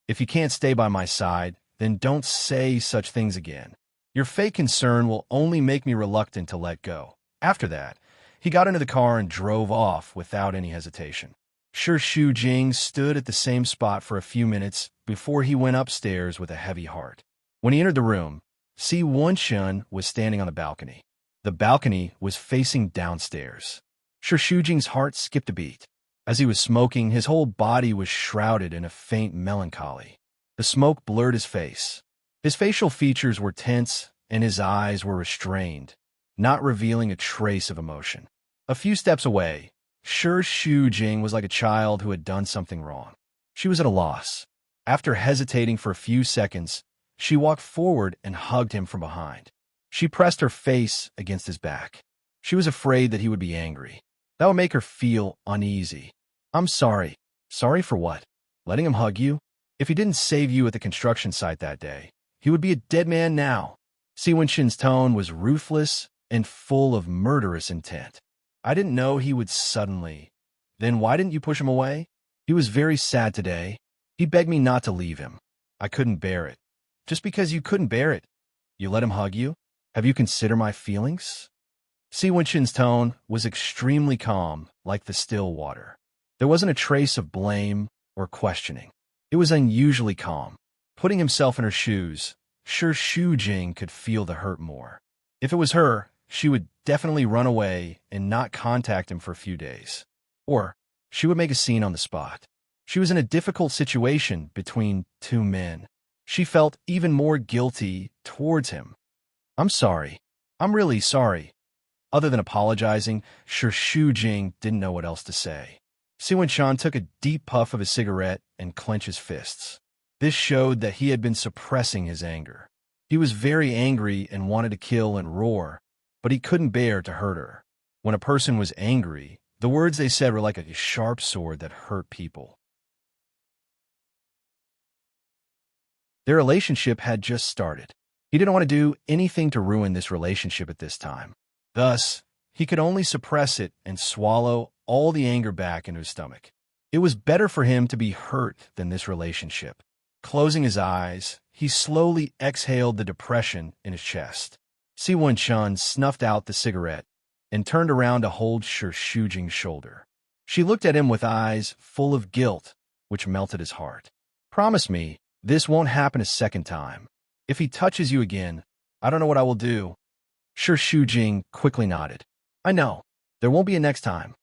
If you can't stay by my side, then don't say such things again. Your fake concern will only make me reluctant to let go. After that, he got into the car and drove off without any hesitation. Shi Shujing stood at the same spot for a few minutes before he went upstairs with a heavy heart. When he entered the room, Si Wenshun was standing on the balcony. The balcony was facing downstairs. Shi Shujing's heart skipped a beat. As he was smoking, his whole body was shrouded in a faint melancholy. The smoke blurred his face. His facial features were tense and his eyes were restrained, not revealing a trace of emotion. A few steps away, Shi Shujing was like a child who had done something wrong. She was at a loss. After hesitating for a few seconds, she walked forward and hugged him from behind. She pressed her face against his back. She was afraid that he would be angry. That would make her feel uneasy. I'm sorry. Sorry for what? Letting him hug you? If he didn't save you at the construction site that day, he would be a dead man now. Si Wenshun's tone was ruthless and full of murderous intent. I didn't know he would suddenly. Then why didn't you push him away? He was very sad today. He begged me not to leave him. I couldn't bear it. Just because you couldn't bear it, you let him hug you? Have you considered my feelings? Si Wenshun's tone was extremely calm, like the still water. There wasn't a trace of blame or questioning. It was unusually calm. Putting himself in her shoes, Shi Shujing could feel the hurt more. If it was her, she would definitely run away and not contact him for a few days. Or she would make a scene on the spot. She was in a difficult situation between two men. She felt even more guilty towards him. I'm sorry. I'm really sorry. Other than apologizing, Shu Jing didn't know what else to say. Siwen Shan took a deep puff of his cigarette and clenched his fists. This showed that he had been suppressing his anger. He was very angry and wanted to kill and roar, but he couldn't bear to hurt her. When a person was angry, the words they said were like a sharp sword that hurt people. Their relationship had just started. He didn't want to do anything to ruin this relationship at this time. Thus, he could only suppress it and swallow all the anger back into his stomach. It was better for him to be hurt than this relationship. Closing his eyes, he slowly exhaled the depression in his chest. Siwen Shan snuffed out the cigarette and turned around to hold Shu Jing's shoulder. She looked at him with eyes full of guilt, which melted his heart. Promise me this won't happen a second time. If he touches you again, I don't know what I will do. Shu Jing quickly nodded. I know. There won't be a next time.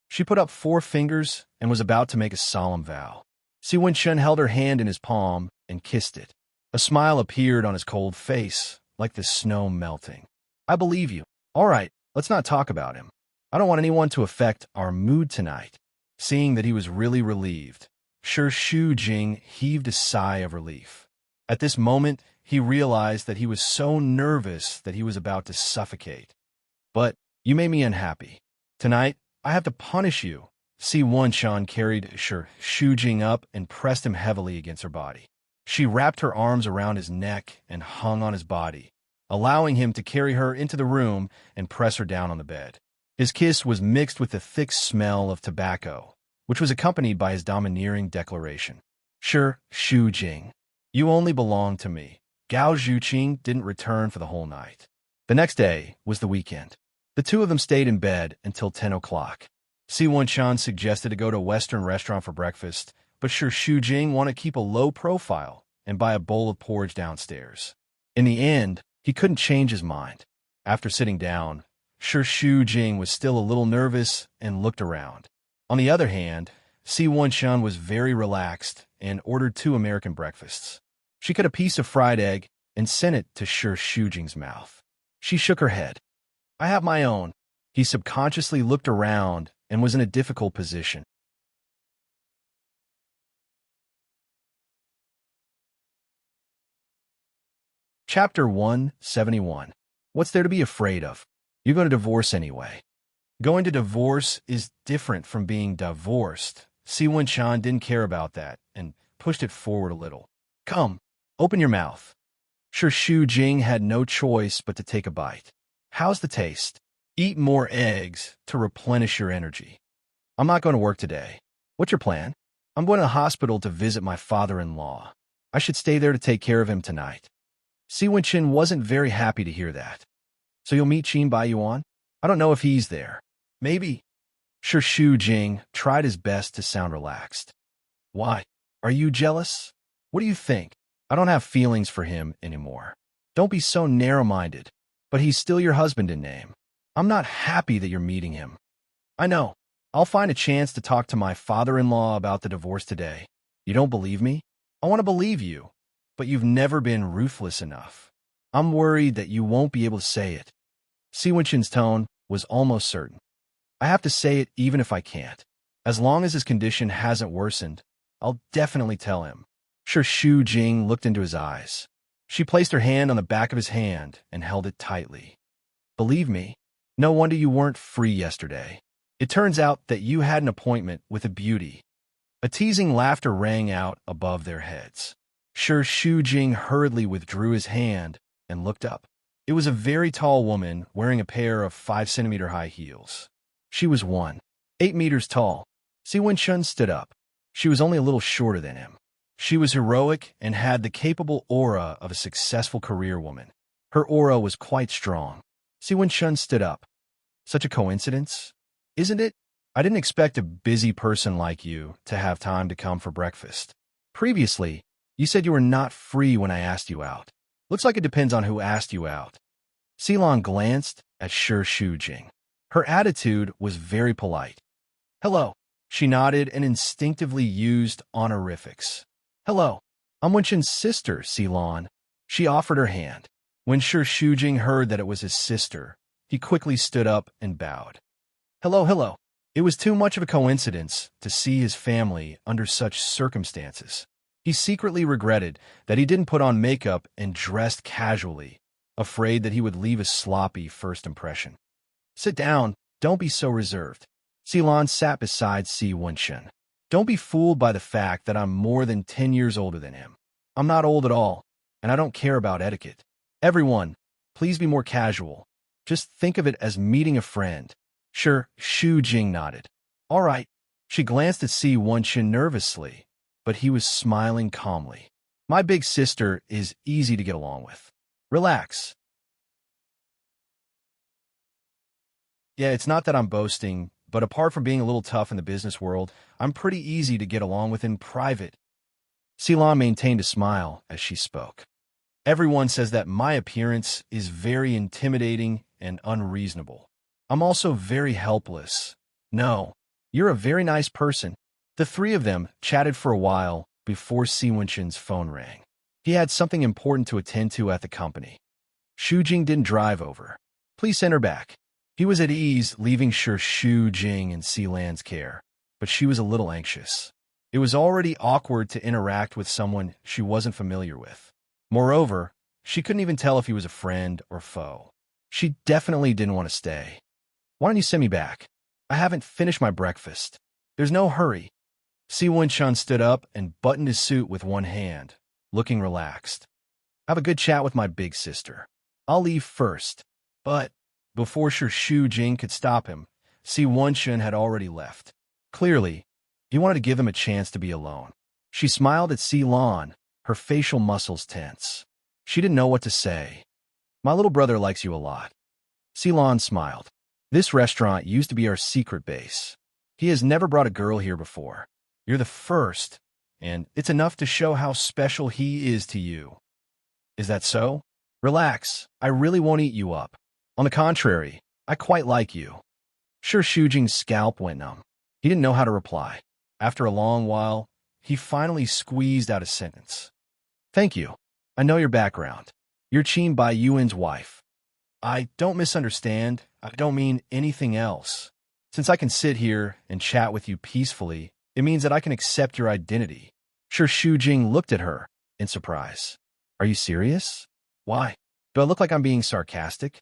She put up 4 fingers and was about to make a solemn vow. Siwen Shan held her hand in his palm and kissed it. A smile appeared on his cold face, like the snow melting. I believe you. All right, let's not talk about him. I don't want anyone to affect our mood tonight. Seeing that he was really relieved, Shu Jing heaved a sigh of relief. At this moment, he realized that he was so nervous that he was about to suffocate. But you made me unhappy. Tonight, I have to punish you. Siwen Shan carried Shu Jing up and pressed him heavily against her body. She wrapped her arms around his neck and hung on his body, allowing him to carry her into the room and press her down on the bed. His kiss was mixed with the thick smell of tobacco, which was accompanied by his domineering declaration. Shu Jing, you only belong to me. Gao Zhuqing didn't return for the whole night. The next day was the weekend. The two of them stayed in bed until 10 o'clock. Siwen Shan suggested to go to a Western restaurant for breakfast, but Shu Jing wanted to keep a low profile and buy a bowl of porridge downstairs. In the end, he couldn't change his mind. After sitting down, Shu Jing was still a little nervous and looked around. On the other hand, Siwen Shan was very relaxed and ordered 2 American breakfasts. She cut a piece of fried egg and sent it to Shu Jing's mouth. She shook her head. I have my own. He subconsciously looked around and was in a difficult position. Chapter 171. What's there to be afraid of? You're going to divorce anyway. Going to divorce is different from being divorced. Siwen Shan didn't care about that and pushed it forward a little. Come, open your mouth. Shu Jing had no choice but to take a bite. How's the taste? Eat more eggs to replenish your energy. I'm not going to work today. What's your plan? I'm going to the hospital to visit my father-in-law. I should stay there to take care of him tonight. Siwen Shan wasn't very happy to hear that. So you'll meet Qin Bai Yuan? I don't know if he's there. Maybe. Shu Jing tried his best to sound relaxed. Why? Are you jealous? What do you think? I don't have feelings for him anymore. Don't be so narrow-minded. But he's still your husband in name. I'm not happy that you're meeting him. I know. I'll find a chance to talk to my father-in-law about the divorce today. You don't believe me? I want to believe you, but you've never been ruthless enough. I'm worried that you won't be able to say it. Siwen Shan's tone was almost certain. I have to say it even if I can't. As long as his condition hasn't worsened, I'll definitely tell him. Shu Jing looked into his eyes. She placed her hand on the back of his hand and held it tightly. Believe me, no wonder you weren't free yesterday. It turns out that you had an appointment with a beauty. A teasing laughter rang out above their heads. Shu Jing hurriedly withdrew his hand and looked up. It was a very tall woman wearing a pair of 5-centimeter high heels. She was 1.8 meters tall. Siwen Shan stood up. She was only a little shorter than him. She was heroic and had the capable aura of a successful career woman. Her aura was quite strong. Siwen Shan stood up. Such a coincidence, isn't it? I didn't expect a busy person like you to have time to come for breakfast. Previously, you said you were not free when I asked you out. Looks like it depends on who asked you out. Silong glanced at Shu Jing. Her attitude was very polite. Hello. She nodded and instinctively used honorifics. Hello. I'm Wenxin's sister, Ceylon. She offered her hand. When Shi Shujing heard that it was his sister, he quickly stood up and bowed. Hello, hello. It was too much of a coincidence to see his family under such circumstances. He secretly regretted that he didn't put on makeup and dressed casually, afraid that he would leave a sloppy first impression. Sit down. Don't be so reserved. Ceylon sat beside Si Wenxin. Don't be fooled by the fact that I'm more than 10 years older than him. I'm not old at all, and I don't care about etiquette. Everyone, please be more casual. Just think of it as meeting a friend. Sure, Shu Jing nodded. All right. She glanced at Si Wenxin nervously, but he was smiling calmly. My big sister is easy to get along with. Relax. Yeah, it's not that I'm boasting, but apart from being a little tough in the business world, I'm pretty easy to get along with in private. Ceylon maintained a smile as she spoke. Everyone says that my appearance is very intimidating and unreasonable. I'm also very helpless. No, you're a very nice person. The three of them chatted for a while before Si Wenxin's phone rang. He had something important to attend to at the company. Shu Jing didn't drive over. Please send her back. He was at ease leaving Shu Jing in Sealand's care, but she was a little anxious. It was already awkward to interact with someone she wasn't familiar with. Moreover, she couldn't even tell if he was a friend or foe. She definitely didn't want to stay. Why don't you send me back? I haven't finished my breakfast. There's no hurry. Si Wenxin stood up and buttoned his suit with one hand, looking relaxed. Have a good chat with my big sister. I'll leave first. But before Shu Jing could stop him, Si Wenxin had already left. Clearly, he wanted to give him a chance to be alone. She smiled at Ceylon, her facial muscles tense. She didn't know what to say. My little brother likes you a lot. Ceylon smiled. This restaurant used to be our secret base. He has never brought a girl here before. You're the first, and it's enough to show how special he is to you. Is that so? Relax. I really won't eat you up. On the contrary, I quite like you. Sure, Shujing's scalp went numb. He didn't know how to reply. After a long while, he finally squeezed out a sentence. Thank you. I know your background. You're Qin Bai Yuan's wife. I don't misunderstand. I don't mean anything else. Since I can sit here and chat with you peacefully, it means that I can accept your identity. Sure, Shujing looked at her in surprise. Are you serious? Why? Do I look like I'm being sarcastic?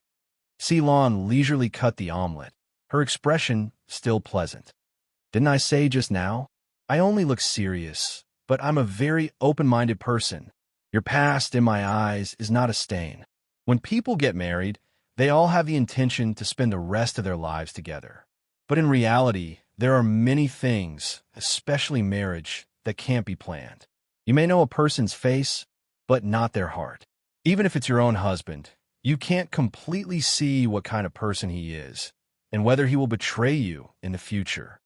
Ceylon leisurely cut the omelet, her expression still pleasant. Didn't I say just now? I only look serious, but I'm a very open-minded person. Your past, in my eyes, is not a stain. When people get married, they all have the intention to spend the rest of their lives together. But in reality, there are many things, especially marriage, that can't be planned. You may know a person's face, but not their heart. Even if it's your own husband, you can't completely see what kind of person he is, and whether he will betray you in the future.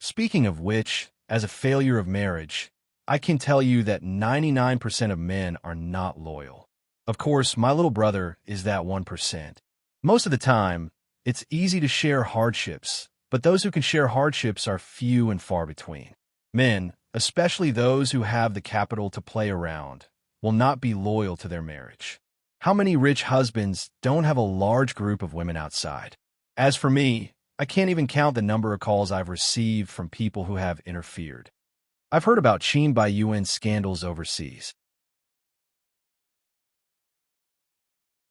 Speaking of which, as a failure of marriage, I can tell you that 99% of men are not loyal. Of course, my little brother is that 1%. Most of the time, it's easy to share hardships, but those who can share hardships are few and far between. Men, especially those who have the capital to play around, will not be loyal to their marriage. How many rich husbands don't have a large group of women outside? As for me, I can't even count the number of calls I've received from people who have interfered. I've heard about Qin Bai Yuan's scandals overseas.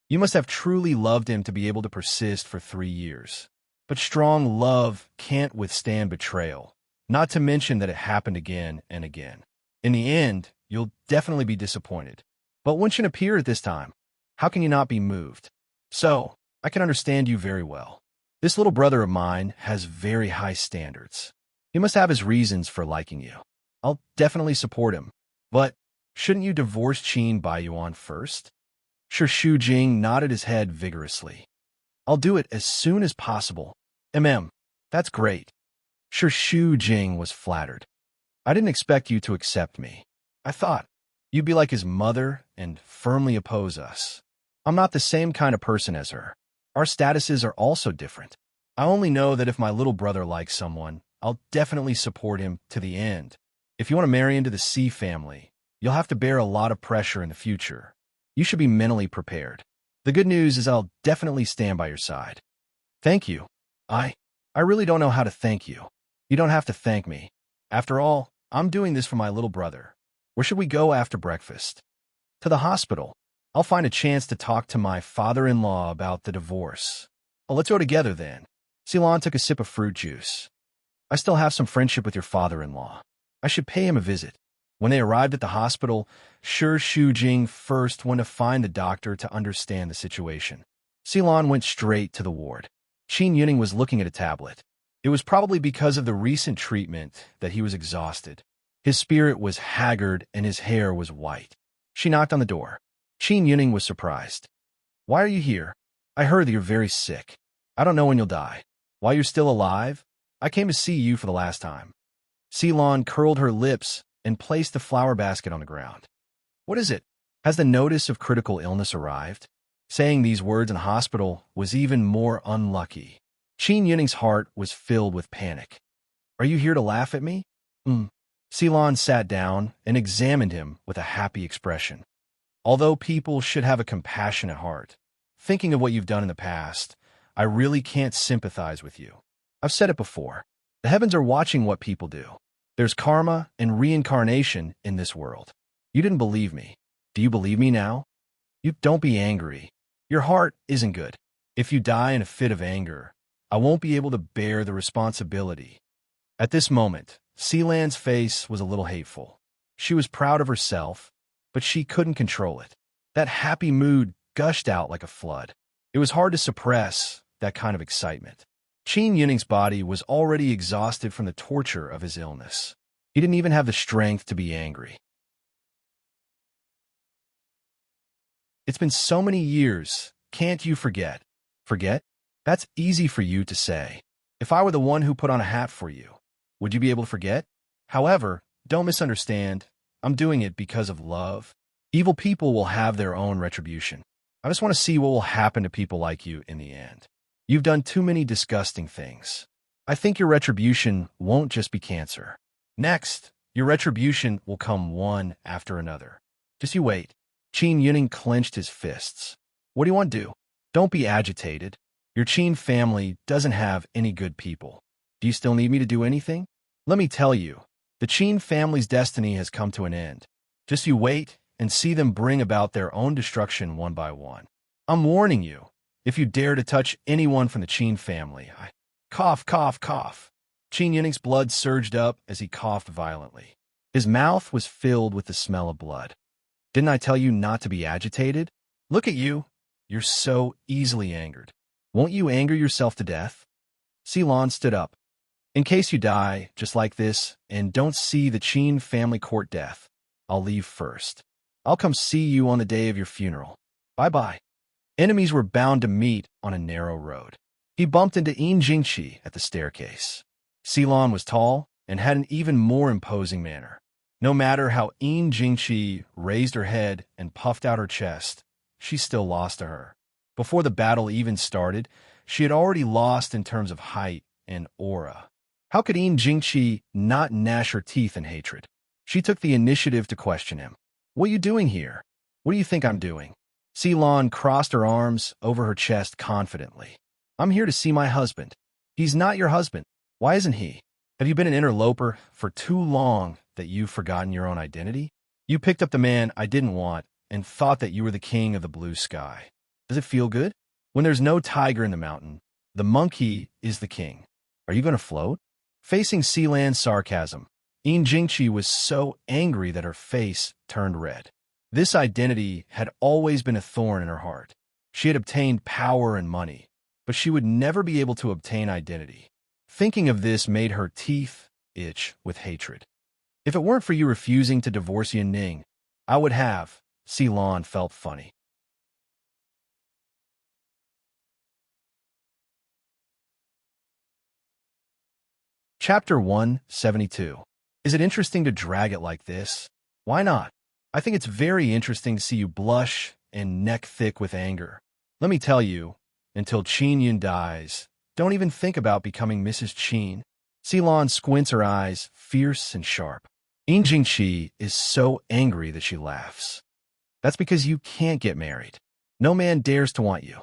You must have truly loved him to be able to persist for 3 years. But strong love can't withstand betrayal, not to mention that it happened again and again. In the end, you'll definitely be disappointed. But Wenxin appeared this time. How can you not be moved? So, I can understand you very well. This little brother of mine has very high standards. He must have his reasons for liking you. I'll definitely support him. But shouldn't you divorce Qin Bai Yuan first? Sure, Shu Jing nodded his head vigorously. I'll do it as soon as possible. That's great. Sure, Shu Jing was flattered. I didn't expect you to accept me. I thought you'd be like his mother and firmly oppose us. I'm not the same kind of person as her. Our statuses are also different. I only know that if my little brother likes someone, I'll definitely support him to the end. If you want to marry into the C family, you'll have to bear a lot of pressure in the future. You should be mentally prepared. The good news is I'll definitely stand by your side. Thank you. I really don't know how to thank you. You don't have to thank me. After all, I'm doing this for my little brother. Where should we go after breakfast? To the hospital. I'll find a chance to talk to my father-in-law about the divorce. Oh, let's go together then. Ceylon took a sip of fruit juice. I still have some friendship with your father-in-law. I should pay him a visit. When they arrived at the hospital, Shi Shujing first went to find the doctor to understand the situation. Ceylon went straight to the ward. Qin Yuning was looking at a tablet. It was probably because of the recent treatment that he was exhausted. His spirit was haggard and his hair was white. She knocked on the door. Qin Yuning was surprised. Why are you here? I heard that you're very sick. I don't know when you'll die. While you're still alive, I came to see you for the last time. Ceylon curled her lips and placed the flower basket on the ground. What is it? Has the notice of critical illness arrived? Saying these words in hospital was even more unlucky. Qin Yuning's heart was filled with panic. Are you here to laugh at me? Ceylon sat down and examined him with a happy expression. Although people should have a compassionate heart, thinking of what you've done in the past, I really can't sympathize with you. I've said it before. The heavens are watching what people do. There's karma and reincarnation in this world. You didn't believe me. Do you believe me now? You don't be angry. Your heart isn't good. If you die in a fit of anger, I won't be able to bear the responsibility. At this moment, Ceylon's face was a little hateful. She was proud of herself, but she couldn't control it. That happy mood gushed out like a flood. It was hard to suppress that kind of excitement. Qin Yuning's body was already exhausted from the torture of his illness. He didn't even have the strength to be angry. It's been so many years, can't you forget? Forget? That's easy for you to say. If I were the one who put on a hat for you, would you be able to forget? However, don't misunderstand. I'm doing it because of love. Evil people will have their own retribution. I just want to see what will happen to people like you in the end. You've done too many disgusting things. I think your retribution won't just be cancer. Next, your retribution will come one after another. Just you wait. Qin Yuning clenched his fists. What do you want to do? Don't be agitated. Your Qin family doesn't have any good people. Do you still need me to do anything? Let me tell you, the Qin family's destiny has come to an end. Just you wait and see them bring about their own destruction one by one. I'm warning you, if you dare to touch anyone from the Qin family, Cough, cough, cough. Qin Yuning's blood surged up as he coughed violently. His mouth was filled with the smell of blood. Didn't I tell you not to be agitated? Look at you. You're so easily angered. Won't you anger yourself to death? Ceylon stood up. In case you die, just like this, and don't see the Qin family court death, I'll leave first. I'll come see you on the day of your funeral. Bye-bye. Enemies were bound to meet on a narrow road. He bumped into Yin Jingqi at the staircase. Ceylon was tall and had an even more imposing manner. No matter how Yin Jingqi raised her head and puffed out her chest, she still lost to her. Before the battle even started, she had already lost in terms of height and aura. How could Yin Jingqi not gnash her teeth in hatred? She took the initiative to question him. What are you doing here? What do you think I'm doing? Ceylon crossed her arms over her chest confidently. I'm here to see my husband. He's not your husband. Why isn't he? Have you been an interloper for too long that you've forgotten your own identity? You picked up the man I didn't want and thought that you were the king of the blue sky. Does it feel good? When there's no tiger in the mountain, the monkey is the king. Are you going to float? Facing Ceylon's sarcasm, Yin Jingqi was so angry that her face turned red. This identity had always been a thorn in her heart. She had obtained power and money, but she would never be able to obtain identity. Thinking of this made her teeth itch with hatred. If it weren't for you refusing to divorce Yin Ning, I would have. Ceylon felt funny. Chapter 172. Is it interesting to drag it like this? Why not? I think it's very interesting to see you blush and neck thick with anger. Let me tell you, until Qin Yun dies, don't even think about becoming Mrs. Qin. Ceylon squints her eyes, fierce and sharp. Jingqi is so angry that she laughs. That's because you can't get married. No man dares to want you.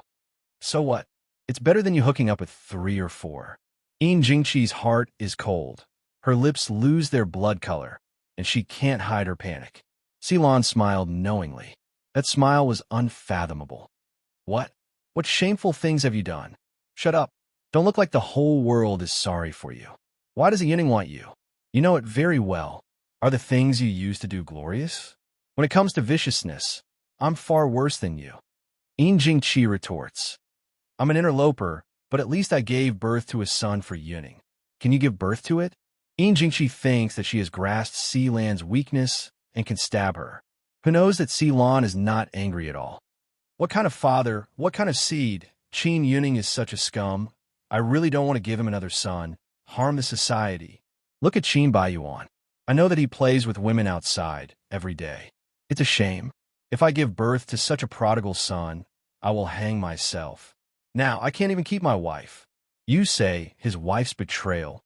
So what? It's better than you hooking up with 3 or 4. Jingqi's heart is cold. Her lips lose their blood color, and she can't hide her panic. Ceylon smiled knowingly. That smile was unfathomable. What? What shameful things have you done? Shut up. Don't look like the whole world is sorry for you. Why does a Yinning want you? You know it very well. Are the things you used to do glorious? When it comes to viciousness, I'm far worse than you. Jingqi retorts. I'm an interloper, but at least I gave birth to a son for Yunning. Can you give birth to it? Jingqi thinks that she has grasped Ceylon's weakness and can stab her. Who knows that Ceylon is not angry at all? What kind of father, what kind of seed? Qin Yunning is such a scum. I really don't want to give him another son. Harm the society. Look at Qin Baiyuan. I know that he plays with women outside every day. It's a shame. If I give birth to such a prodigal son, I will hang myself. Now, I can't even keep my wife. You say his wife's betrayal.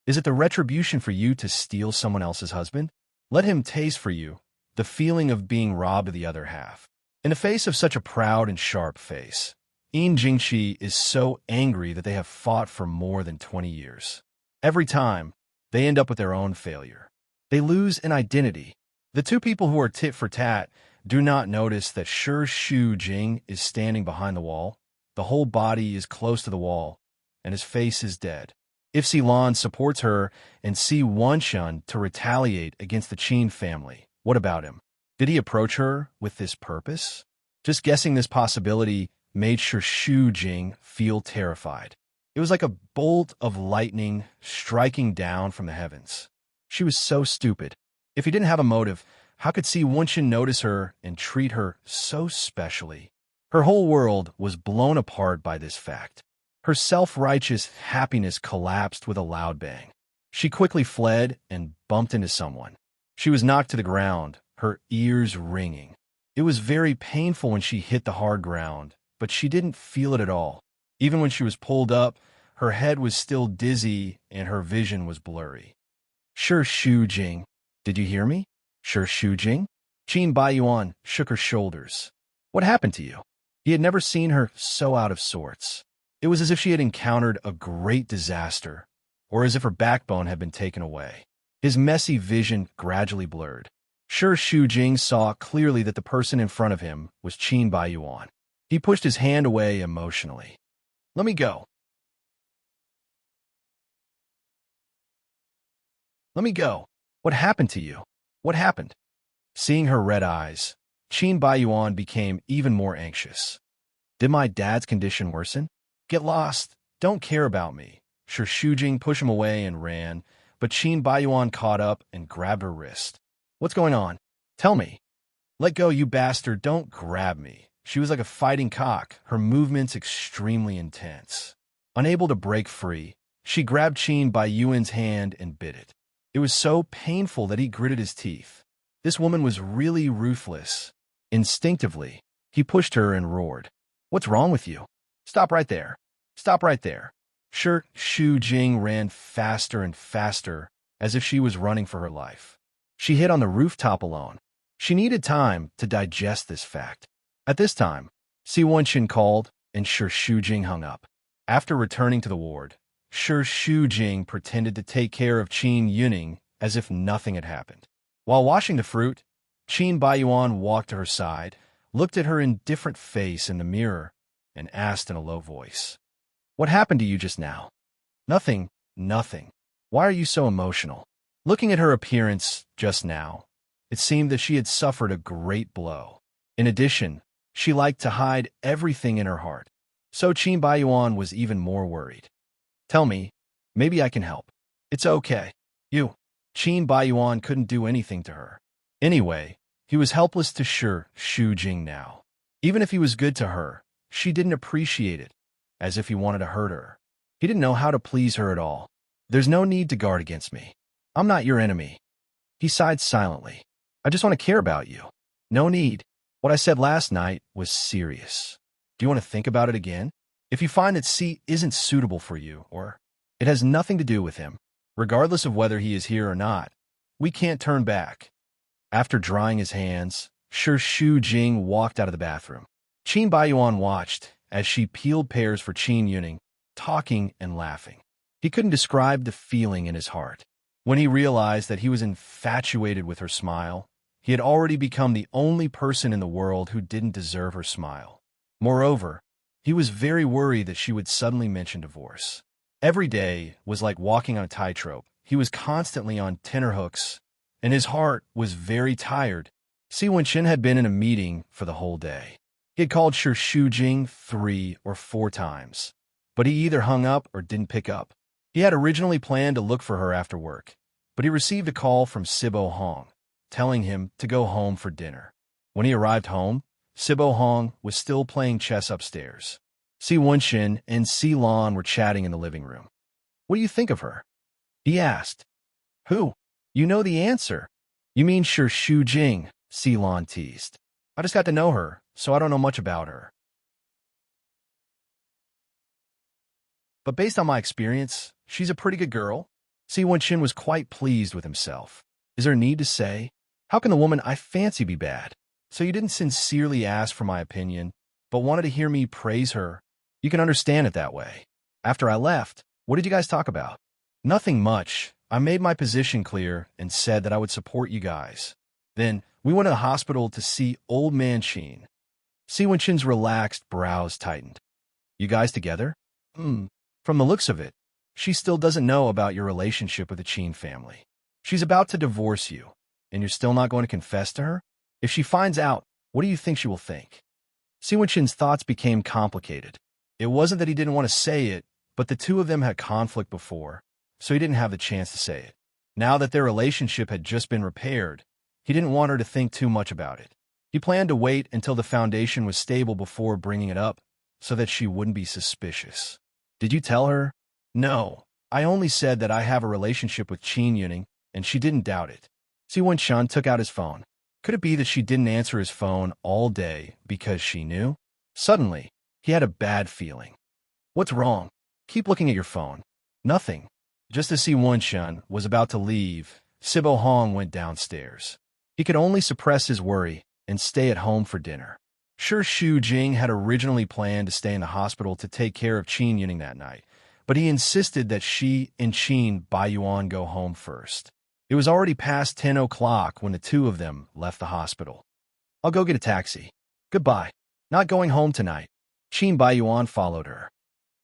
Is it the retribution for you to steal someone else's husband? Let him taste for you the feeling of being robbed of the other half. In the face of such a proud and sharp face, Jingqi is so angry that they have fought for more than 20 years. Every time, they end up with their own failure. They lose an identity. The two people who are tit for tat do not notice that Shu Jing is standing behind the wall. The whole body is close to the wall, and his face is dead. If Ceylon supports her and Si Wenshun to retaliate against the Qin family, what about him? Did he approach her with this purpose? Just guessing this possibility made Shu Jing feel terrified. It was like a bolt of lightning striking down from the heavens. She was so stupid. If he didn't have a motive, how could Si Wenshun notice her and treat her so specially? Her whole world was blown apart by this fact. Her self-righteous happiness collapsed with a loud bang. She quickly fled and bumped into someone. She was knocked to the ground, her ears ringing. It was very painful when she hit the hard ground, but she didn't feel it at all. Even when she was pulled up, her head was still dizzy and her vision was blurry. Shu Jing, did you hear me? Shu Jing? Qin Baiyuan shook her shoulders. What happened to you? He had never seen her so out of sorts. It was as if she had encountered a great disaster, or as if her backbone had been taken away. His messy vision gradually blurred. Shu Jing saw clearly that the person in front of him was Qin Baiyuan. He pushed his hand away emotionally. Let me go. Let me go. What happened to you? What happened? Seeing her red eyes, Qin Baiyuan became even more anxious. Did my dad's condition worsen? Get lost. Don't care about me. Shu Jing pushed him away and ran, but Qin Baiyuan caught up and grabbed her wrist. What's going on? Tell me. Let go, you bastard. Don't grab me. She was like a fighting cock, her movements extremely intense. Unable to break free, she grabbed Qin Baiyuan's hand and bit it. It was so painful that he gritted his teeth. This woman was really ruthless. Instinctively, he pushed her and roared. What's wrong with you? Stop right there. Stop right there. Shu Jing ran faster and faster, as if she was running for her life. She hid on the rooftop alone. She needed time to digest this fact. At this time, Si Wenshun called, and Shu Jing hung up. After returning to the ward, Shu Jing pretended to take care of Qin Yunning as if nothing had happened. While washing the fruit, Qin Baiyuan walked to her side, looked at her indifferent face in the mirror, and asked in a low voice, What happened to you just now? Nothing. Why are you so emotional? Looking at her appearance just now, it seemed that she had suffered a great blow. In addition, she liked to hide everything in her heart. So Qin Baiyuan was even more worried. Tell me, maybe I can help. It's okay. Qin Baiyuan couldn't do anything to her. Anyway, he was helpless to Shu Jing now. Even if he was good to her, she didn't appreciate it, as if he wanted to hurt her. He didn't know how to please her at all. There's no need to guard against me. I'm not your enemy. He sighed silently. I just want to care about you. No need. What I said last night was serious. Do you want to think about it again? If you find that C isn't suitable for you, or it has nothing to do with him, Regardless of whether he is here or not, we can't turn back. After drying his hands, Shu Jing walked out of the bathroom. Qin Baiyuan watched as she peeled pears for Qin Yuning, talking and laughing. He couldn't describe the feeling in his heart. When he realized that he was infatuated with her smile, he had already become the only person in the world who didn't deserve her smile. Moreover, he was very worried that she would suddenly mention divorce. Every day was like walking on a tightrope. He was constantly on tenterhooks, and his heart was very tired. Si Wenqin had been in a meeting for the whole day. He had called Shu Jing 3 or 4 times, but he either hung up or didn't pick up. He had originally planned to look for her after work, but he received a call from Sibo Hong, telling him to go home for dinner. When he arrived home, Sibo Hong was still playing chess upstairs. Si Wenqin and Si Lan were chatting in the living room. "What do you think of her?" he asked. "Who? You know the answer." "You mean Shu Jing," Si Lan teased. "I just got to know her, so I don't know much about her. But based on my experience, she's a pretty good girl." Si Wenqin was quite pleased with himself. Is there need to say? How can the woman I fancy be bad? So you didn't sincerely ask for my opinion, but wanted to hear me praise her. You can understand it that way. After I left, what did you guys talk about? Nothing much. I made my position clear and said that I would support you guys. Then we went to the hospital to see old man Qin. Si Wenqin's relaxed brows tightened. You guys together? From the looks of it, she still doesn't know about your relationship with the Qin family. She's about to divorce you, and you're still not going to confess to her? If she finds out, what do you think she will think? Si Wenqin's thoughts became complicated. It wasn't that he didn't want to say it, but the two of them had conflict before, so he didn't have the chance to say it. Now that their relationship had just been repaired, he didn't want her to think too much about it. He planned to wait until the foundation was stable before bringing it up, so that she wouldn't be suspicious. Did you tell her? No, I only said that I have a relationship with Qin Yuning, and she didn't doubt it. Si Wenqin took out his phone. Could it be that she didn't answer his phone all day because she knew? Suddenly, he had a bad feeling. What's wrong? Keep looking at your phone. Nothing. Just as Si Wenqin was about to leave, Sibo Hong went downstairs. He could only suppress his worry and stay at home for dinner. Shu Jing had originally planned to stay in the hospital to take care of Qin Yuning that night, but he insisted that she and Qin Baiyuan go home first. It was already past 10 o'clock when the two of them left the hospital. I'll go get a taxi. Goodbye. Not going home tonight. Qin Baiyuan followed her.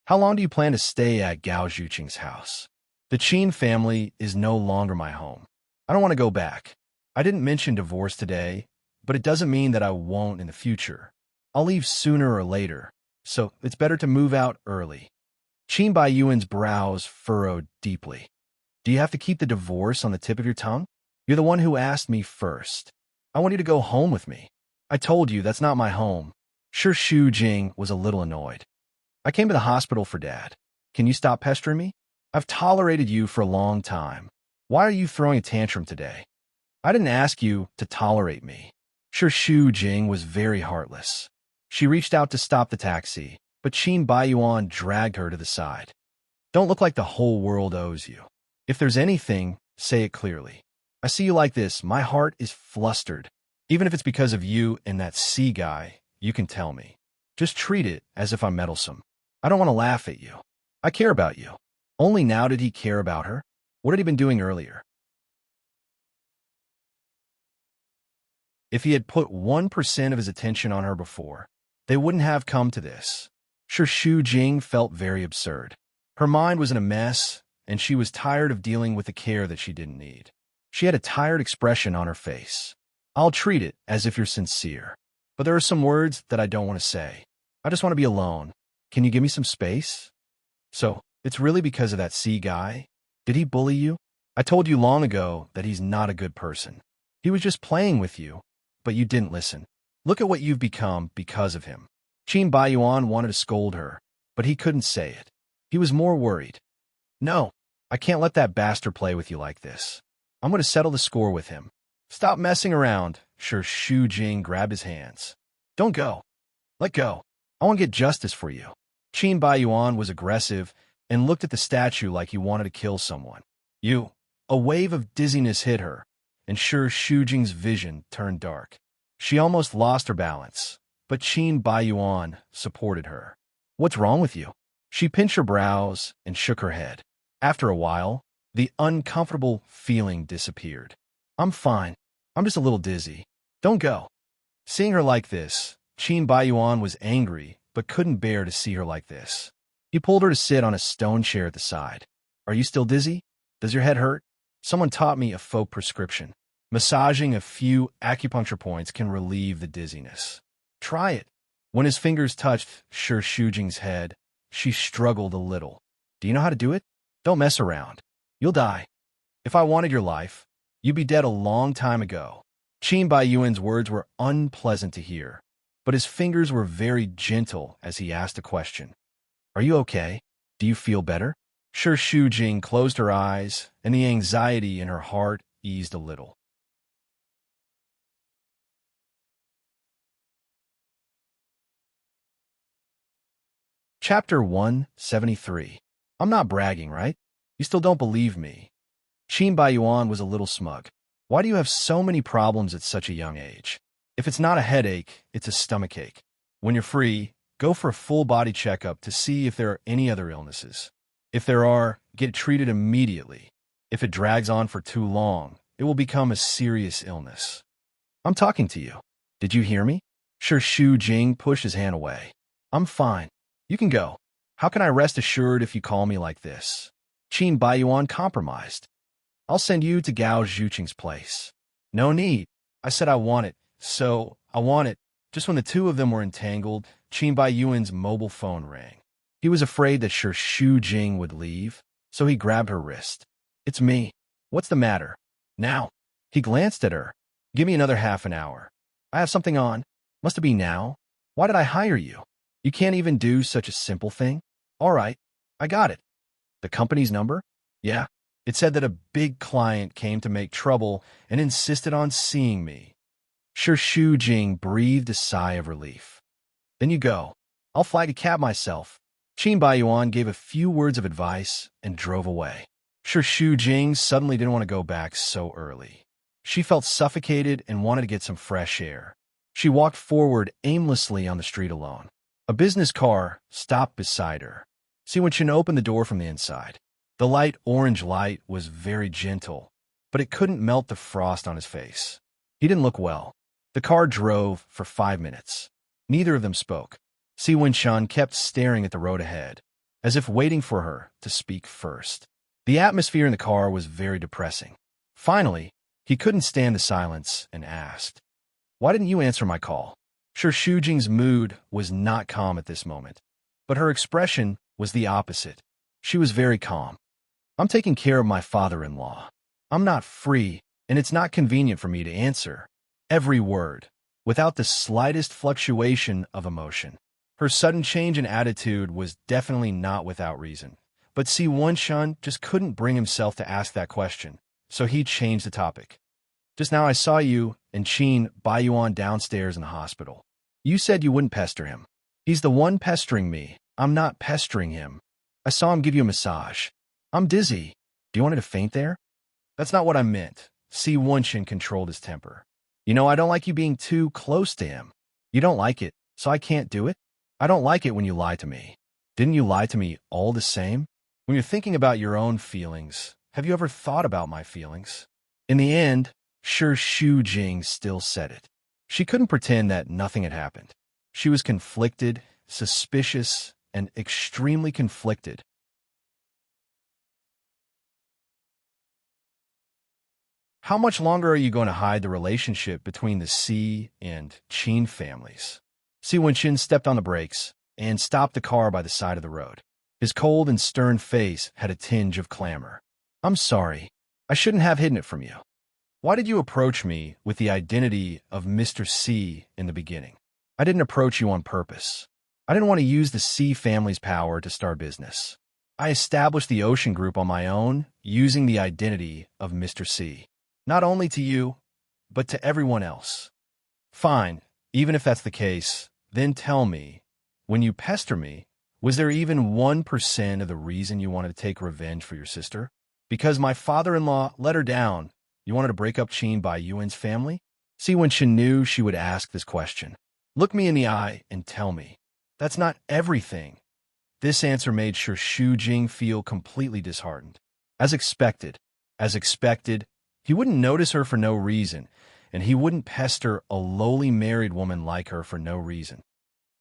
How long do you plan to stay at Gao Zhuqing's house? The Qin family is no longer my home. I don't want to go back. I didn't mention divorce today, but it doesn't mean that I won't in the future. I'll leave sooner or later, so it's better to move out early. Qin Baiyuan's brows furrowed deeply. Do you have to keep the divorce on the tip of your tongue? You're the one who asked me first. I want you to go home with me. I told you that's not my home. Shu Jing was a little annoyed. I came to the hospital for Dad. Can you stop pestering me? I've tolerated you for a long time. Why are you throwing a tantrum today? I didn't ask you to tolerate me. Shu Jing was very heartless. She reached out to stop the taxi, but Qin Baiyuan dragged her to the side. Don't look like the whole world owes you. If there's anything, say it clearly. I see you like this. My heart is flustered. Even if it's because of you and that C guy, you can tell me. Just treat it as if I'm meddlesome. I don't want to laugh at you. I care about you. Only now did he care about her? What had he been doing earlier? If he had put 1% of his attention on her before, they wouldn't have come to this. Shu Jing felt very absurd. Her mind was in a mess, and she was tired of dealing with the care that she didn't need. She had a tired expression on her face. I'll treat it as if you're sincere. But there are some words that I don't want to say. I just want to be alone. Can you give me some space? So, it's really because of that C guy? Did he bully you? I told you long ago that he's not a good person. He was just playing with you, but you didn't listen. Look at what you've become because of him. Qin Baiyuan wanted to scold her, but he couldn't say it. He was more worried. No, I can't let that bastard play with you like this. I'm going to settle the score with him. Stop messing around. Shu Jing grabbed his hands. Don't go. Let go. I want to get justice for you. Qin Baiyuan was aggressive and looked at the statue like he wanted to kill someone. You. A wave of dizziness hit her, and Shi Shujing's vision turned dark. She almost lost her balance, but Qin Baiyuan supported her. What's wrong with you? She pinched her brows and shook her head. After a while, the uncomfortable feeling disappeared. I'm fine. I'm just a little dizzy. Don't go. Seeing her like this, Qin Baiyuan was angry, but couldn't bear to see her like this. He pulled her to sit on a stone chair at the side. Are you still dizzy? Does your head hurt? Someone taught me a faux prescription. Massaging a few acupuncture points can relieve the dizziness. Try it. When his fingers touched Shi Shujing's head, she struggled a little. Do you know how to do it? Don't mess around. You'll die. If I wanted your life, you'd be dead a long time ago. Qin Baiyuan's words were unpleasant to hear, but his fingers were very gentle as he asked a question. Are you okay? Do you feel better? Shi Shujing closed her eyes, and the anxiety in her heart eased a little. Chapter 173. I'm not bragging, right? You still don't believe me. Qin Baiyuan was a little smug. Why do you have so many problems at such a young age? If it's not a headache, it's a stomachache. When you're free, go for a full-body checkup to see if there are any other illnesses. If there are, get treated immediately. If it drags on for too long, it will become a serious illness. I'm talking to you. Did you hear me? Shi Shujing pushed his hand away. I'm fine. You can go. How can I rest assured if you call me like this? Qin Baiyuan compromised. I'll send you to Gao Zhuqing's place. No need. I said I want it, so I want it. Just when the two of them were entangled, Qin Baiyuan's mobile phone rang. He was afraid that Shi Shujing would leave, so he grabbed her wrist. It's me. What's the matter? Now. He glanced at her. Give me another half an hour. I have something on. Must it be now? Why did I hire you? You can't even do such a simple thing? All right. I got it. The company's number? Yeah. It said that a big client came to make trouble and insisted on seeing me. Shi Shujing breathed a sigh of relief. Then you go. I'll flag a cab myself. Qin Baiyuan gave a few words of advice and drove away. Shi Shujing suddenly didn't want to go back so early. She felt suffocated and wanted to get some fresh air. She walked forward aimlessly on the street alone. A business car stopped beside her. Si Wenqin opened the door from the inside. The light orange light was very gentle, but it couldn't melt the frost on his face. He didn't look well. The car drove for 5 minutes. Neither of them spoke. Si Wenqin kept staring at the road ahead, as if waiting for her to speak first. The atmosphere in the car was very depressing. Finally, he couldn't stand the silence and asked, "Why didn't you answer my call?" Shi Shujing's mood was not calm at this moment, but her expression was the opposite. She was very calm. I'm taking care of my father-in-law. I'm not free, and it's not convenient for me to answer every word, without the slightest fluctuation of emotion. Her sudden change in attitude was definitely not without reason, but Si Wenqin just couldn't bring himself to ask that question, so he changed the topic. Just now I saw you and Qin Baiyuan downstairs in the hospital. You said you wouldn't pester him. He's the one pestering me. I'm not pestering him. I saw him give you a massage. I'm dizzy. Do you want me to faint there? That's not what I meant. Si Wenqin controlled his temper. You know, I don't like you being too close to him. You don't like it, so I can't do it? I don't like it when you lie to me. Didn't you lie to me all the same? When you're thinking about your own feelings, have you ever thought about my feelings? In the end, Shi Shujing still said it. She couldn't pretend that nothing had happened. She was conflicted, suspicious, and extremely conflicted. How much longer are you going to hide the relationship between the Si and Qin families? Si Wenqin stepped on the brakes and stopped the car by the side of the road. His cold and stern face had a tinge of clamor. I'm sorry. I shouldn't have hidden it from you. Why did you approach me with the identity of Mr. Si in the beginning? I didn't approach you on purpose. I didn't want to use the Si family's power to start business. I established the Ocean Group on my own, using the identity of Mr. Si. Not only to you, but to everyone else. Fine, even if that's the case, then tell me, when you pester me, was there even 1% of the reason you wanted to take revenge for your sister? Because my father-in-law let her down. You wanted to break up Qin Bai Yuan's family? See, when she knew she would ask this question. Look me in the eye and tell me. That's not everything. This answer made sure Xu Jing feel completely disheartened. As expected, he wouldn't notice her for no reason, and he wouldn't pester a lowly married woman like her for no reason.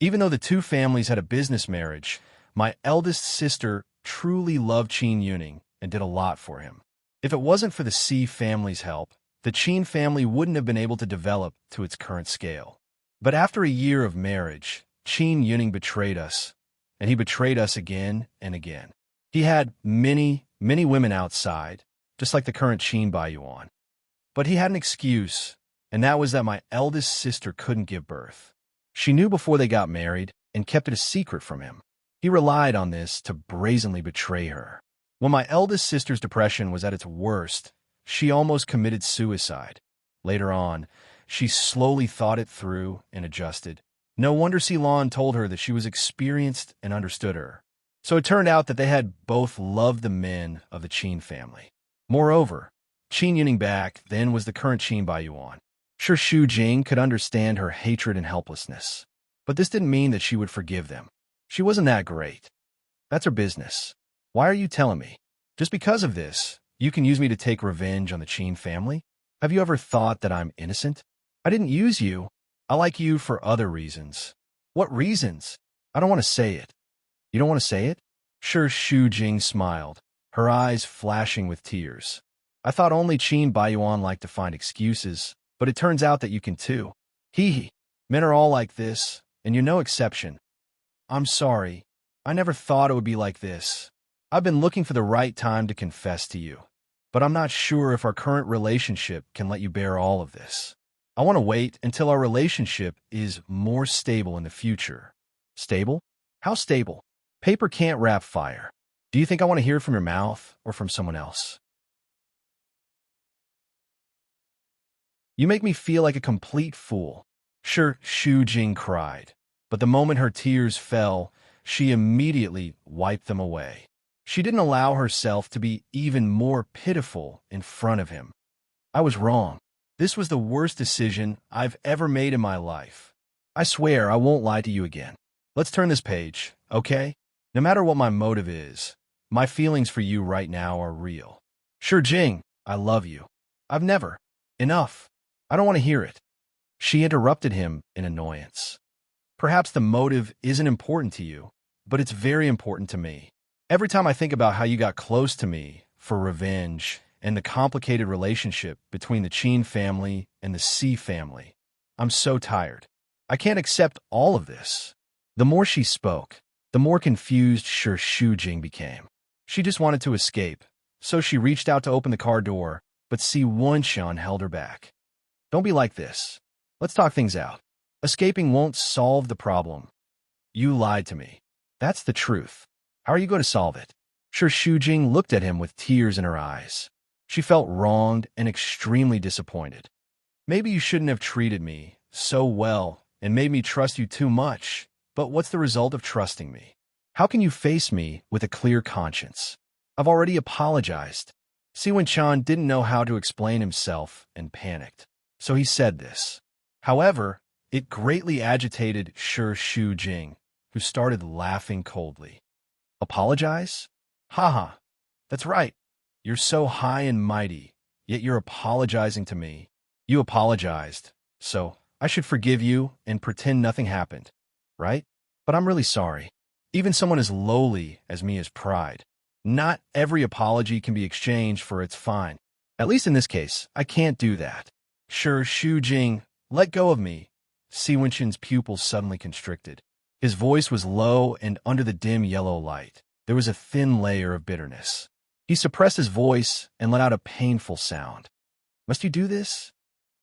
Even though the two families had a business marriage, my eldest sister truly loved Qin Yuning and did a lot for him. If it wasn't for the C family's help, the Qin family wouldn't have been able to develop to its current scale. But after a year of marriage, Qin Yuning betrayed us, and he betrayed us again and again. He had many women outside, just like the current Qin Bai Yuan. But he had an excuse, and that was that my eldest sister couldn't give birth. She knew before they got married and kept it a secret from him. He relied on this to brazenly betray her. When my eldest sister's depression was at its worst, she almost committed suicide. Later on, she slowly thought it through and adjusted. No wonder Ceylon told her that she was experienced and understood her. So it turned out that they had both loved the men of the Qin family. Moreover, Qin Yuning back then was the current Qin Bai Yuan. Sure, Xu Jing could understand her hatred and helplessness, but this didn't mean that she would forgive them. She wasn't that great. That's her business. Why are you telling me? Just because of this, you can use me to take revenge on the Qin family? Have you ever thought that I'm innocent? I didn't use you. I like you for other reasons. What reasons? I don't want to say it. You don't want to say it? Sure, Xu Jing smiled, her eyes flashing with tears. I thought only Qin Bai Yuan liked to find excuses, but it turns out that you can too. Hee. Men are all like this, and you're no exception. I'm sorry. I never thought it would be like this. I've been looking for the right time to confess to you, but I'm not sure if our current relationship can let you bear all of this. I want to wait until our relationship is more stable in the future. Stable? How stable? Paper can't wrap fire. Do you think I want to hear from your mouth or from someone else? You make me feel like a complete fool. Sure, Xu Jing cried, but the moment her tears fell, she immediately wiped them away. She didn't allow herself to be even more pitiful in front of him. I was wrong. This was the worst decision I've ever made in my life. I swear I won't lie to you again. Let's turn this page, okay? No matter what my motive is, my feelings for you right now are real. Sure, Jing, I love you. I've never. Enough. I don't want to hear it. She interrupted him in annoyance. Perhaps the motive isn't important to you, but it's very important to me. Every time I think about how you got close to me for revenge and the complicated relationship between the Qin family and the C family, I'm so tired. I can't accept all of this. The more she spoke, the more confused Sure Xu Jing became. She just wanted to escape, so she reached out to open the car door, but Si Wenshan held her back. Don't be like this. Let's talk things out. Escaping won't solve the problem. You lied to me. That's the truth. How are you going to solve it? Sure, Xu Jing looked at him with tears in her eyes. She felt wronged and extremely disappointed. Maybe you shouldn't have treated me so well and made me trust you too much, but what's the result of trusting me? How can you face me with a clear conscience? I've already apologized. Si Wenchan didn't know how to explain himself and panicked, so he said this. However, it greatly agitated Sure Xu Jing, who started laughing coldly. Apologize? Haha, that's right. You're so high and mighty, yet you're apologizing to me. You apologized, so I should forgive you and pretend nothing happened, right? But I'm really sorry. Even someone as lowly as me is pride. Not every apology can be exchanged for it's fine. At least in this case, I can't do that. Sure, Xu Jing, let go of me. Si Wenshan's pupils suddenly constricted. His voice was low, and under the dim yellow light, there was a thin layer of bitterness. He suppressed his voice and let out a painful sound. Must you do this?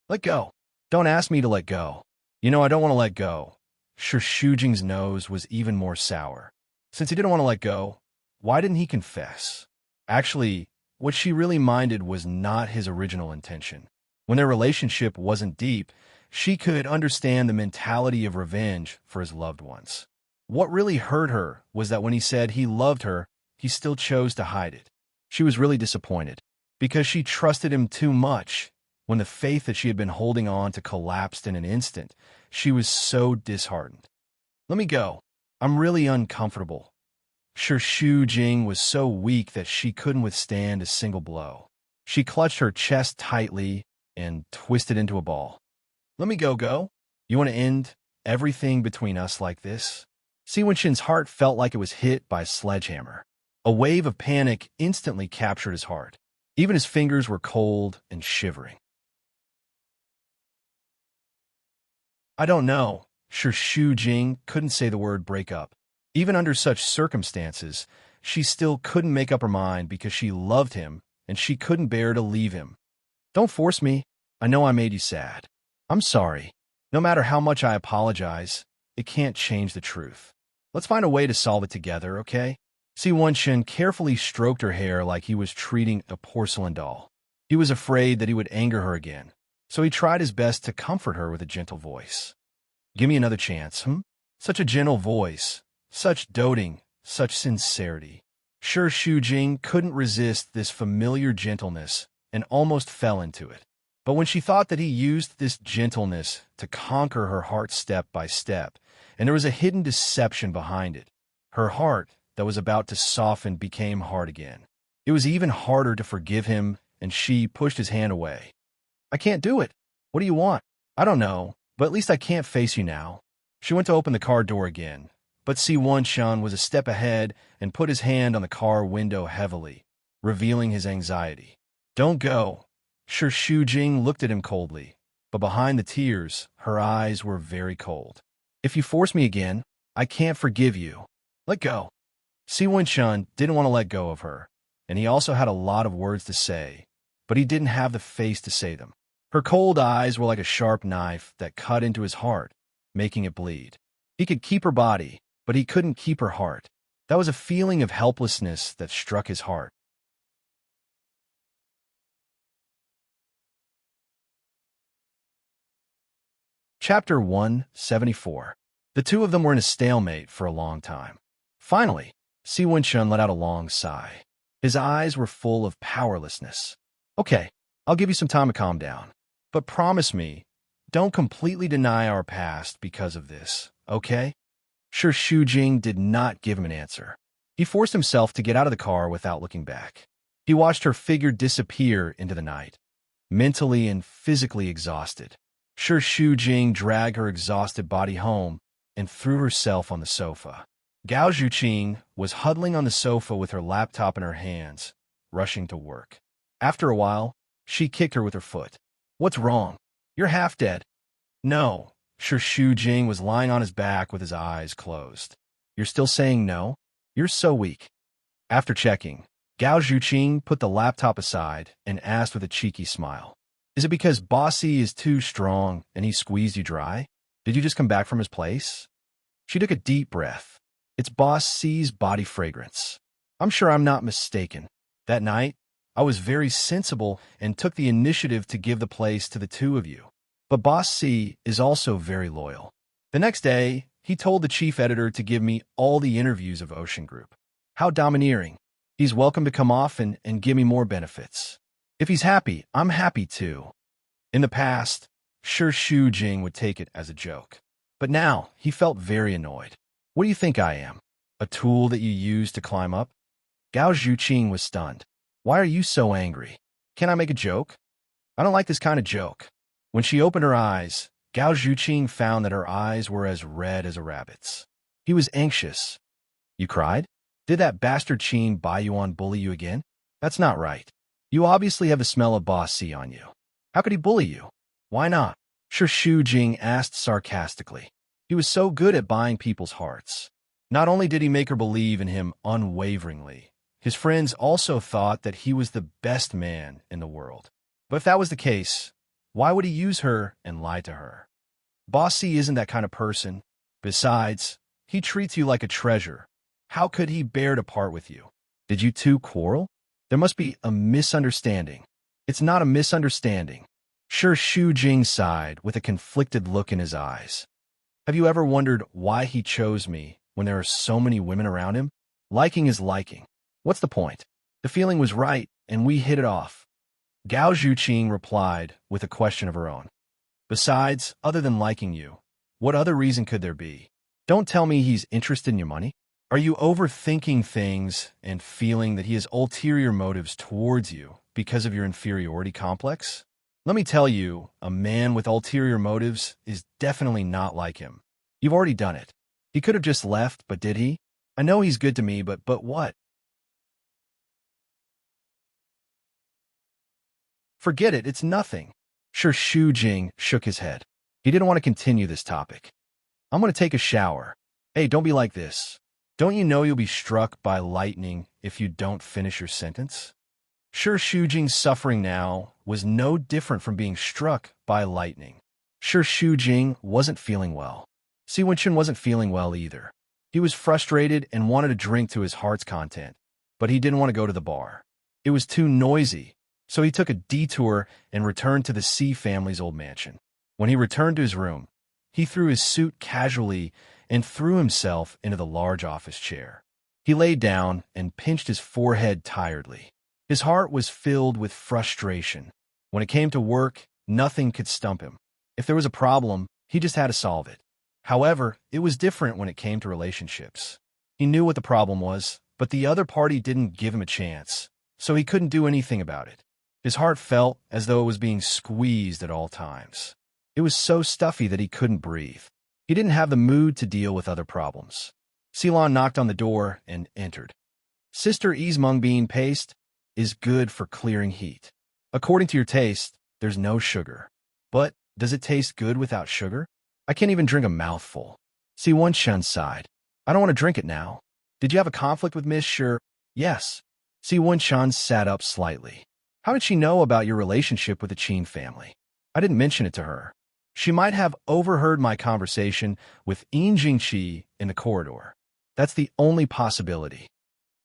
Let go. Don't ask me to let go. You know I don't want to let go. Sure, Xu Jing's nose was even more sour. Since he didn't want to let go, why didn't he confess? Actually, what she really minded was not his original intention. When their relationship wasn't deep, she could understand the mentality of revenge for his loved ones. What really hurt her was that when he said he loved her, he still chose to hide it. She was really disappointed, because she trusted him too much. When the faith that she had been holding on to collapsed in an instant, she was so disheartened. Let me go. I'm really uncomfortable. Shu Jing was so weak that she couldn't withstand a single blow. She clutched her chest tightly and twisted into a ball. Let me go. You want to end everything between us like this? Si Wenshin's heart felt like it was hit by a sledgehammer. A wave of panic instantly captured his heart. Even his fingers were cold and shivering. I don't know. Shu Jing couldn't say the word break up. Even under such circumstances, she still couldn't make up her mind because she loved him and she couldn't bear to leave him. Don't force me. I know I made you sad. I'm sorry. No matter how much I apologize, it can't change the truth. Let's find a way to solve it together, okay? Si Wenshin carefully stroked her hair like he was treating a porcelain doll. He was afraid that he would anger her again, so he tried his best to comfort her with a gentle voice. Give me another chance, Such a gentle voice, such doting, such sincerity. Shu Jing couldn't resist this familiar gentleness and almost fell into it. But when she thought that he used this gentleness to conquer her heart step by step, and there was a hidden deception behind it, her heart that was about to soften became hard again. It was even harder to forgive him, and she pushed his hand away. I can't do it. What do you want? I don't know, but at least I can't face you now. She went to open the car door again, but Si Wenshin was a step ahead and put his hand on the car window heavily, revealing his anxiety. Don't go. Shu Jing looked at him coldly, but behind the tears, her eyes were very cold. If you force me again, I can't forgive you. Let go. Si Wenshin didn't want to let go of her, and he also had a lot of words to say, but he didn't have the face to say them. Her cold eyes were like a sharp knife that cut into his heart, making it bleed. He could keep her body, but he couldn't keep her heart. That was a feeling of helplessness that struck his heart. Chapter 174. The two of them were in a stalemate for a long time. Finally, Si Wenshin let out a long sigh. His eyes were full of powerlessness. Okay, I'll give you some time to calm down. But promise me, don't completely deny our past because of this, okay? Shu Jing did not give him an answer. He forced himself to get out of the car without looking back. He watched her figure disappear into the night, mentally and physically exhausted. Shu Jing dragged her exhausted body home and threw herself on the sofa. Gao Zhuqing was huddling on the sofa with her laptop in her hands, rushing to work. After a while, she kicked her with her foot. What's wrong? You're half dead. No. Shu Jing was lying on his back with his eyes closed. You're still saying no? You're so weak. After checking, Gao Zhuqing put the laptop aside and asked with a cheeky smile. Is it because Bossy is too strong and he squeezed you dry? Did you just come back from his place? She took a deep breath. It's Boss C's body fragrance. I'm sure I'm not mistaken. That night, I was very sensible and took the initiative to give the place to the two of you. But Boss C is also very loyal. The next day, he told the chief editor to give me all the interviews of Ocean Group. How domineering. He's welcome to come often and give me more benefits. If he's happy, I'm happy too. In the past, Shu Jing would take it as a joke. But now, he felt very annoyed. What do you think I am? A tool that you use to climb up? Gao Zhuqing was stunned. Why are you so angry? Can I make a joke? I don't like this kind of joke. When she opened her eyes, Gao Zhuqing found that her eyes were as red as a rabbit's. He was anxious. You cried? Did that bastard Qin Baiyuan bully you again? That's not right. You obviously have the smell of Boss C on you. How could he bully you? Why not? Shu Jing asked sarcastically. He was so good at buying people's hearts. Not only did he make her believe in him unwaveringly, his friends also thought that he was the best man in the world. But if that was the case, why would he use her and lie to her? Bossy isn't that kind of person. Besides, he treats you like a treasure. How could he bear to part with you? Did you two quarrel? There must be a misunderstanding. It's not a misunderstanding. Shu Jing sighed with a conflicted look in his eyes. Have you ever wondered why he chose me when there are so many women around him? Liking is liking. What's the point? The feeling was right, and we hit it off. Gao Zhuqing replied with a question of her own. Besides, other than liking you, what other reason could there be? Don't tell me he's interested in your money. Are you overthinking things and feeling that he has ulterior motives towards you because of your inferiority complex? Let me tell you, a man with ulterior motives is definitely not like him. You've already done it. He could have just left, but did he? I know he's good to me, but what? Forget it, it's nothing. Sure, Shu Jing shook his head. He didn't want to continue this topic. I'm going to take a shower. Hey, don't be like this. Don't you know you'll be struck by lightning if you don't finish your sentence? Sure, Shu Jing's suffering now was no different from being struck by lightning. Sure, Shu Jing wasn't feeling well. Si Wenchen wasn't feeling well either. He was frustrated and wanted a drink to his heart's content, but he didn't want to go to the bar. It was too noisy, so he took a detour and returned to the Si family's old mansion. When he returned to his room, he threw his suit casually and threw himself into the large office chair. He lay down and pinched his forehead tiredly. His heart was filled with frustration. When it came to work, nothing could stump him. If there was a problem, he just had to solve it. However, it was different when it came to relationships. He knew what the problem was, but the other party didn't give him a chance, so he couldn't do anything about it. His heart felt as though it was being squeezed at all times. It was so stuffy that he couldn't breathe. He didn't have the mood to deal with other problems. Ceylon knocked on the door and entered. Sister E's mung bean paste is good for clearing heat. According to your taste, there's no sugar. But does it taste good without sugar? I can't even drink a mouthful. Si Wenshun sighed. I don't want to drink it now. Did you have a conflict with Miss Sure? Yes. Si Wenshun sat up slightly. How did she know about your relationship with the Qin family? I didn't mention it to her. She might have overheard my conversation with Yin Jingqi in the corridor. That's the only possibility.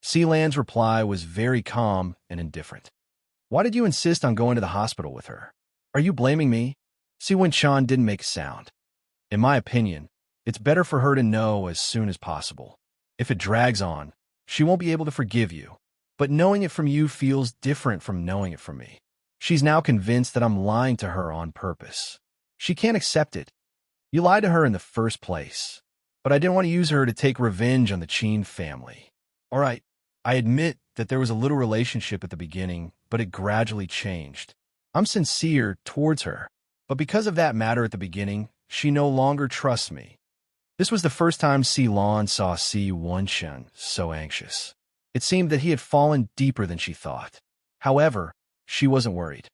Sealand's reply was very calm and indifferent. Why did you insist on going to the hospital with her? Are you blaming me? Si Wenchon didn't make a sound. In my opinion, it's better for her to know as soon as possible. If it drags on, she won't be able to forgive you. But knowing it from you feels different from knowing it from me. She's now convinced that I'm lying to her on purpose. She can't accept it. You lied to her in the first place. But I didn't want to use her to take revenge on the Qin family. All right, I admit that there was a little relationship at the beginning, but it gradually changed. I'm sincere towards her. But because of that matter at the beginning, she no longer trusts me. This was the first time Ceylon saw Si Wenshun so anxious. It seemed that he had fallen deeper than she thought. However, she wasn't worried.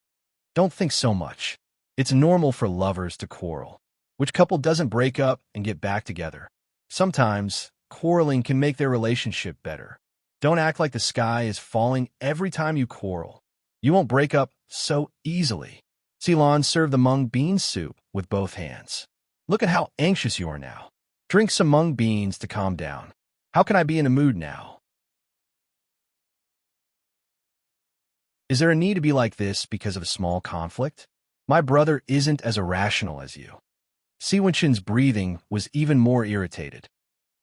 Don't think so much. It's normal for lovers to quarrel. Which couple doesn't break up and get back together? Sometimes, quarreling can make their relationship better. Don't act like the sky is falling every time you quarrel. You won't break up so easily. Ceylon served the mung bean soup with both hands. Look at how anxious you are now. Drink some mung beans to calm down. How can I be in a mood now? Is there a need to be like this because of a small conflict? My brother isn't as irrational as you. Si Wenxin's breathing was even more irritated.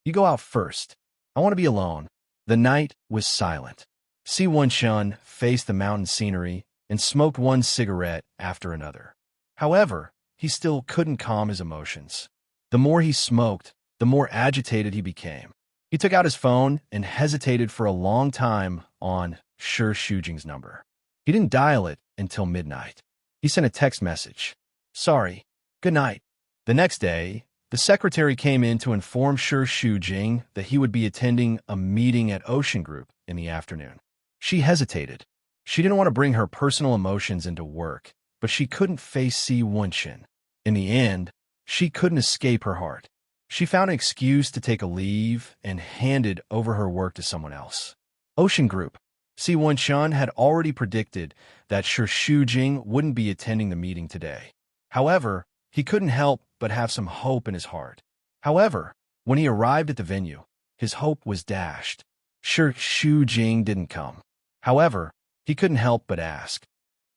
You go out first. I want to be alone. The night was silent. Si Wenxin faced the mountain scenery and smoked one cigarette after another. However, he still couldn't calm his emotions. The more he smoked, the more agitated he became. He took out his phone and hesitated for a long time on Shi Shujing's number. He didn't dial it until midnight. He sent a text message. Sorry. Good night. The next day, the secretary came in to inform Shi Shujing that he would be attending a meeting at Ocean Group in the afternoon. She hesitated. She didn't want to bring her personal emotions into work, but she couldn't face Si Wenxin. In the end, she couldn't escape her heart. She found an excuse to take a leave and handed over her work to someone else. Ocean Group. Si Wenxin had already predicted that Shi Shujing wouldn't be attending the meeting today. However, he couldn't help but have some hope in his heart. However, when he arrived at the venue, his hope was dashed. Shi Shujing didn't come. However, he couldn't help but ask,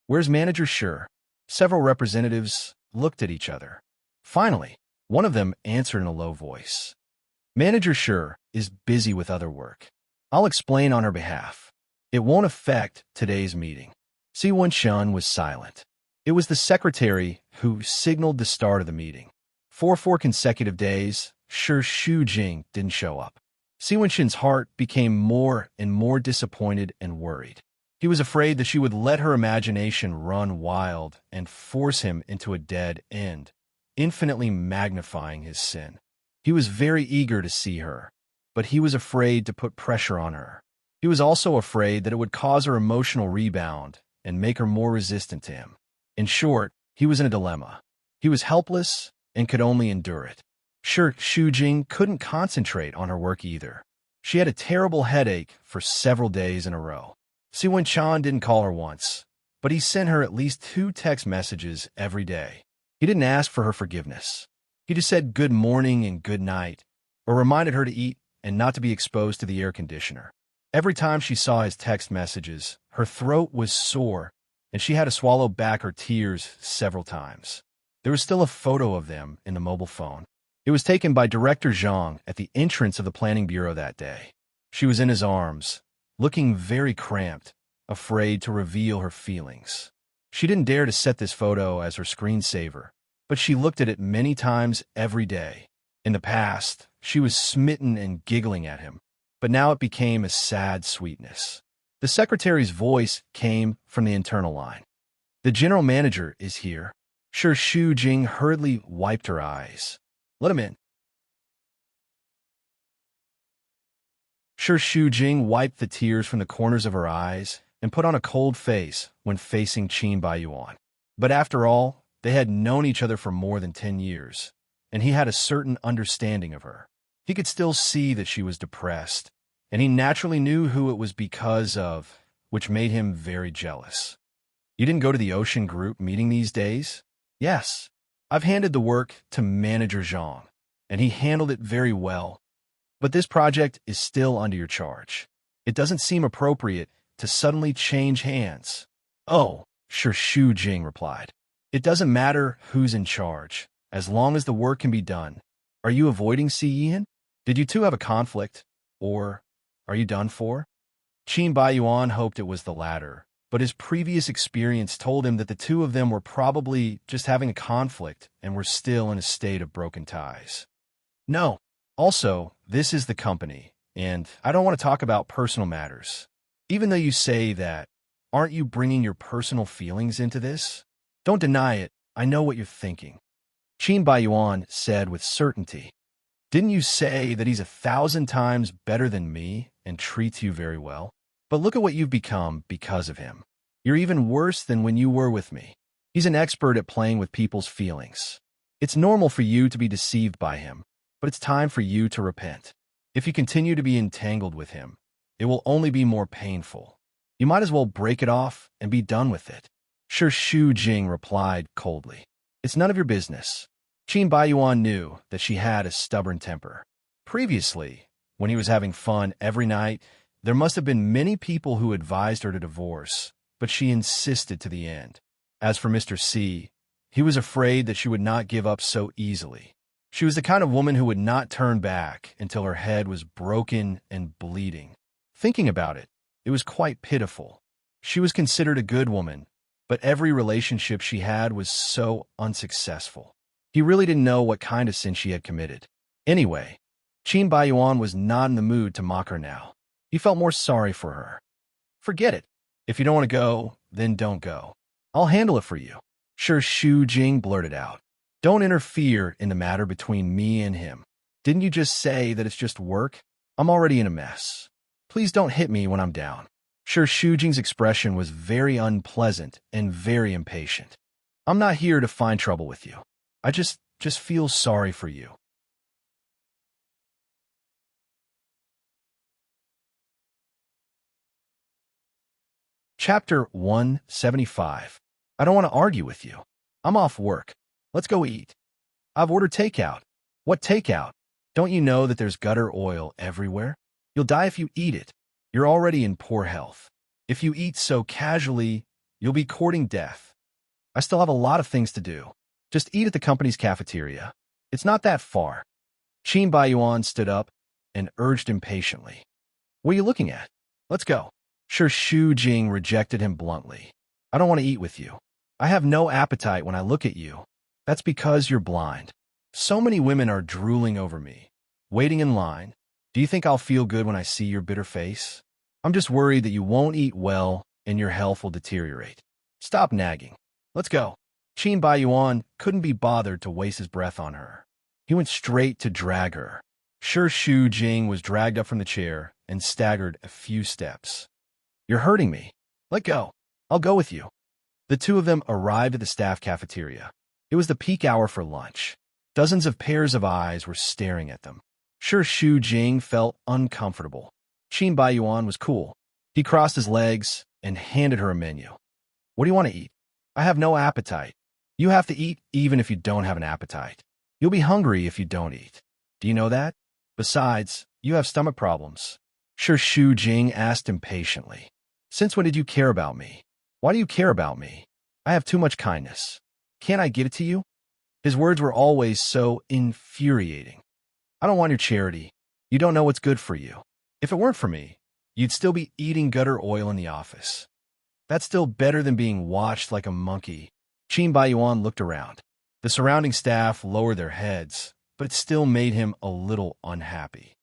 "Where's Manager Shi?" Several representatives looked at each other. Finally, one of them answered in a low voice. "Manager Shi is busy with other work. I'll explain on her behalf." It won't affect today's meeting. Si Wen-shun was silent. It was the secretary who signaled the start of the meeting. For 4 consecutive days, Shi Shujing didn't show up. Si Wen-shun's heart became more and more disappointed and worried. He was afraid that she would let her imagination run wild and force him into a dead end, infinitely magnifying his sin. He was very eager to see her, but he was afraid to put pressure on her. He was also afraid that it would cause her emotional rebound and make her more resistant to him. In short, he was in a dilemma. He was helpless and could only endure it. Shi Shujing couldn't concentrate on her work either. She had a terrible headache for several days in a row. Si Wen-chan didn't call her once, but he sent her at least 2 text messages every day. He didn't ask for her forgiveness. He just said good morning and good night, or reminded her to eat and not to be exposed to the air conditioner. Every time she saw his text messages, her throat was sore, and she had to swallow back her tears several times. There was still a photo of them in the mobile phone. It was taken by Director Zhang at the entrance of the planning bureau that day. She was in his arms, looking very cramped, afraid to reveal her feelings. She didn't dare to set this photo as her screensaver, but she looked at it many times every day. In the past, she was smitten and giggling at him, but now it became a sad sweetness. The secretary's voice came from the internal line. "The general manager is here." Shi Shujing hurriedly wiped her eyes. "Let him in." Shi Shujing wiped the tears from the corners of her eyes and put on a cold face when facing Qin Baiyuan. But after all, they had known each other for more than 10 years, and he had a certain understanding of her. He could still see that she was depressed, and he naturally knew who it was because of, which made him very jealous. "You didn't go to the Ocean Group meeting these days?" "Yes. I've handed the work to Manager Zhang, and he handled it very well. But this project is still under your charge. It doesn't seem appropriate to suddenly change hands." "Oh," Shi Shujing replied. "It doesn't matter who's in charge, as long as the work can be done. Are you avoiding Si Yihan? Did you two have a conflict? Or are you done for?" Qin Baiyuan hoped it was the latter, but his previous experience told him that the two of them were probably just having a conflict and were still in a state of broken ties. "No. Also, this is the company, and I don't want to talk about personal matters. Even though you say that, aren't you bringing your personal feelings into this? Don't deny it. I know what you're thinking." Qin Baiyuan said with certainty. "Didn't you say that he's 1,000 times better than me and treats you very well? But look at what you've become because of him. You're even worse than when you were with me. He's an expert at playing with people's feelings. It's normal for you to be deceived by him, but it's time for you to repent. If you continue to be entangled with him, it will only be more painful. You might as well break it off and be done with it." Shi Shujing replied coldly. "It's none of your business." Qin Baiyuan knew that she had a stubborn temper. Previously, when he was having fun every night, there must have been many people who advised her to divorce, but she insisted to the end. As for Mr. C, he was afraid that she would not give up so easily. She was the kind of woman who would not turn back until her head was broken and bleeding. Thinking about it, it was quite pitiful. She was considered a good woman, but every relationship she had was so unsuccessful. He really didn't know what kind of sin she had committed. Anyway, Qin Baiyuan was not in the mood to mock her now. He felt more sorry for her. "Forget it. If you don't want to go, then don't go. I'll handle it for you." Shi Shujing blurted out. "Don't interfere in the matter between me and him. Didn't you just say that it's just work? I'm already in a mess. Please don't hit me when I'm down." Shi Shujing's expression was very unpleasant and very impatient. "I'm not here to find trouble with you. I just feel sorry for you." Chapter 175. "I don't want to argue with you. I'm off work. Let's go eat." "I've ordered takeout." "What takeout? Don't you know that there's gutter oil everywhere? You'll die if you eat it. You're already in poor health. If you eat so casually, you'll be courting death. I still have a lot of things to do. Just eat at the company's cafeteria. It's not that far." Qin Baiyuan stood up and urged impatiently. "What are you looking at? Let's go." Sure, Shu Jing rejected him bluntly. I don't want to eat with you. I have no appetite when I look at you. That's because you're blind. So many women are drooling over me, waiting in line. Do you think I'll feel good when I see your bitter face? I'm just worried that you won't eat well and your health will deteriorate. Stop nagging. Let's go. Qin Baiyuan couldn't be bothered to waste his breath on her. He went straight to drag her. Sure, Shu Jing was dragged up from the chair and staggered a few steps. You're hurting me. Let go. I'll go with you. The two of them arrived at the staff cafeteria. It was the peak hour for lunch. Dozens of pairs of eyes were staring at them. Sure, Shu Jing felt uncomfortable. Qin Baiyuan was cool. He crossed his legs and handed her a menu. What do you want to eat? I have no appetite. You have to eat even if you don't have an appetite. You'll be hungry if you don't eat. Do you know that? Besides, you have stomach problems. Sure, Shu Jing asked impatiently. Since when did you care about me? Why do you care about me? I have too much kindness. Can't I give it to you? His words were always so infuriating. I don't want your charity. You don't know what's good for you. If it weren't for me, you'd still be eating gutter oil in the office. That's still better than being watched like a monkey. Qin Baiyuan looked around. The surrounding staff lowered their heads, but it still made him a little unhappy.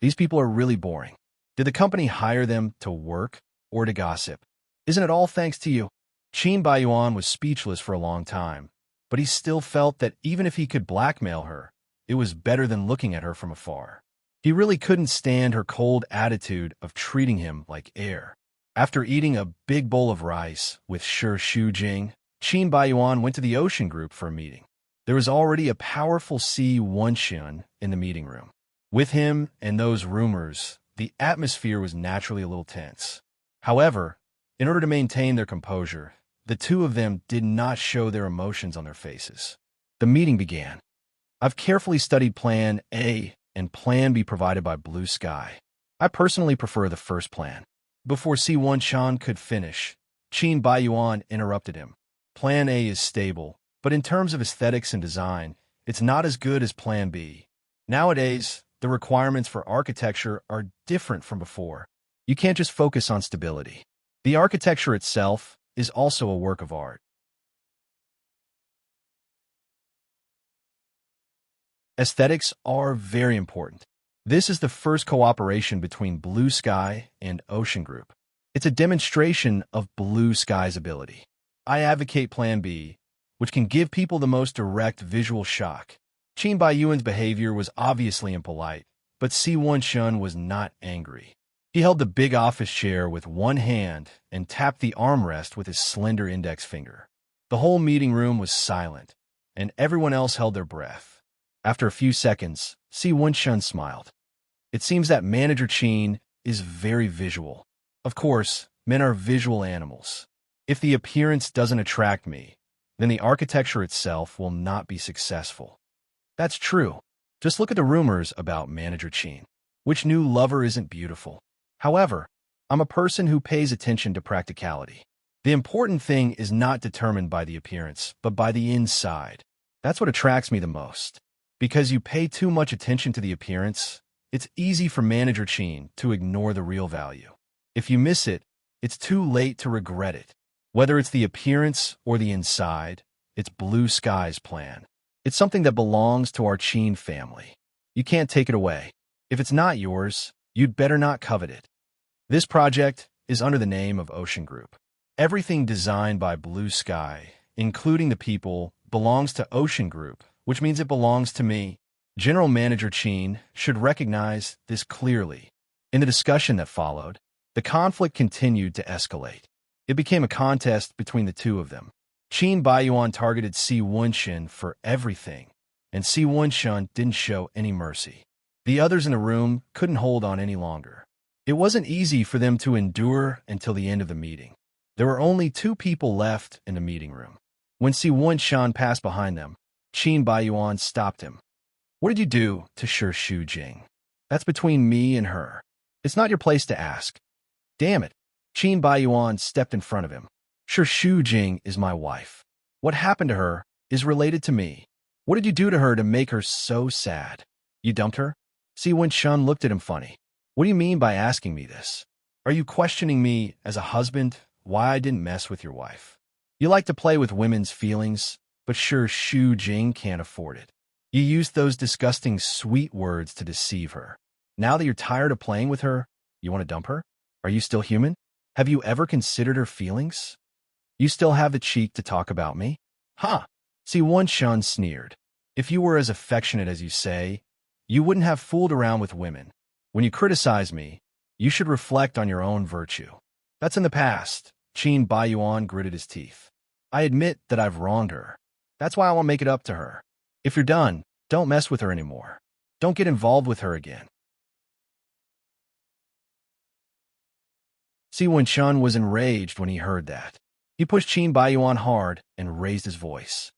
These people are really boring. Did the company hire them to work or to gossip? Isn't it all thanks to you? Qin Baiyuan was speechless for a long time, but he still felt that even if he could blackmail her, it was better than looking at her from afar. He really couldn't stand her cold attitude of treating him like air. After eating a big bowl of rice with Sure Shu Jing, Qin Baiyuan went to the Ocean Group for a meeting. There was already a powerful Si Wenxun in the meeting room. With him and those rumors, the atmosphere was naturally a little tense. However, in order to maintain their composure, the two of them did not show their emotions on their faces. The meeting began. I've carefully studied Plan A and Plan B provided by Blue Sky. I personally prefer the first plan. Before Si Wenxun could finish, Qin Baiyuan interrupted him. Plan A is stable, but in terms of aesthetics and design, it's not as good as Plan B. Nowadays, the requirements for architecture are different from before. You can't just focus on stability. The architecture itself is also a work of art. Aesthetics are very important. This is the first cooperation between Blue Sky and Ocean Group. It's a demonstration of Blue Sky's ability. I advocate Plan B, which can give people the most direct visual shock. Qin Baiyuan's behavior was obviously impolite, but Si Wenxun was not angry. He held the big office chair with one hand and tapped the armrest with his slender index finger. The whole meeting room was silent, and everyone else held their breath. After a few seconds, Si Wenxun smiled. It seems that Manager Qin is very visual. Of course, men are visual animals. If the appearance doesn't attract me, then the architecture itself will not be successful. That's true. Just look at the rumors about Manager Qin. Which new lover isn't beautiful? However, I'm a person who pays attention to practicality. The important thing is not determined by the appearance, but by the inside. That's what attracts me the most. Because you pay too much attention to the appearance, it's easy for Manager Qin to ignore the real value. If you miss it, it's too late to regret it. Whether it's the appearance or the inside, it's Blue Sky's plan. It's something that belongs to our Qin family. You can't take it away. If it's not yours, you'd better not covet it. This project is under the name of Ocean Group. Everything designed by Blue Sky, including the people, belongs to Ocean Group, which means it belongs to me. General Manager Qin should recognize this clearly. In the discussion that followed, the conflict continued to escalate. It became a contest between the two of them. Qin Baiyuan targeted Si Wenxun for everything, and Si Wenxun didn't show any mercy. The others in the room couldn't hold on any longer. It wasn't easy for them to endure until the end of the meeting. There were only two people left in the meeting room. When Si Wenxun passed behind them, Qin Baiyuan stopped him. What did you do to Sure Shu Jing? That's between me and her. It's not your place to ask. Damn it. Qin Baiyuan stepped in front of him. Sure Shu Jing is my wife. What happened to her is related to me. What did you do to her to make her so sad? You dumped her? Si Wenxun looked at him funny. What do you mean by asking me this? Are you questioning me as a husband why I didn't mess with your wife? You like to play with women's feelings, but sure Shu Jing can't afford it. You used those disgusting sweet words to deceive her. Now that you're tired of playing with her, you want to dump her? Are you still human? Have you ever considered her feelings? You still have the cheek to talk about me? Huh. See, Wan Shun sneered. If you were as affectionate as you say, you wouldn't have fooled around with women. When you criticize me, you should reflect on your own virtue. That's in the past. Qin Baiyuan gritted his teeth. I admit that I've wronged her. That's why I want to make it up to her. If you're done, don't mess with her anymore. Don't get involved with her again. Si Wenshun was enraged when he heard that. He pushed Qin Baiyuan hard and raised his voice.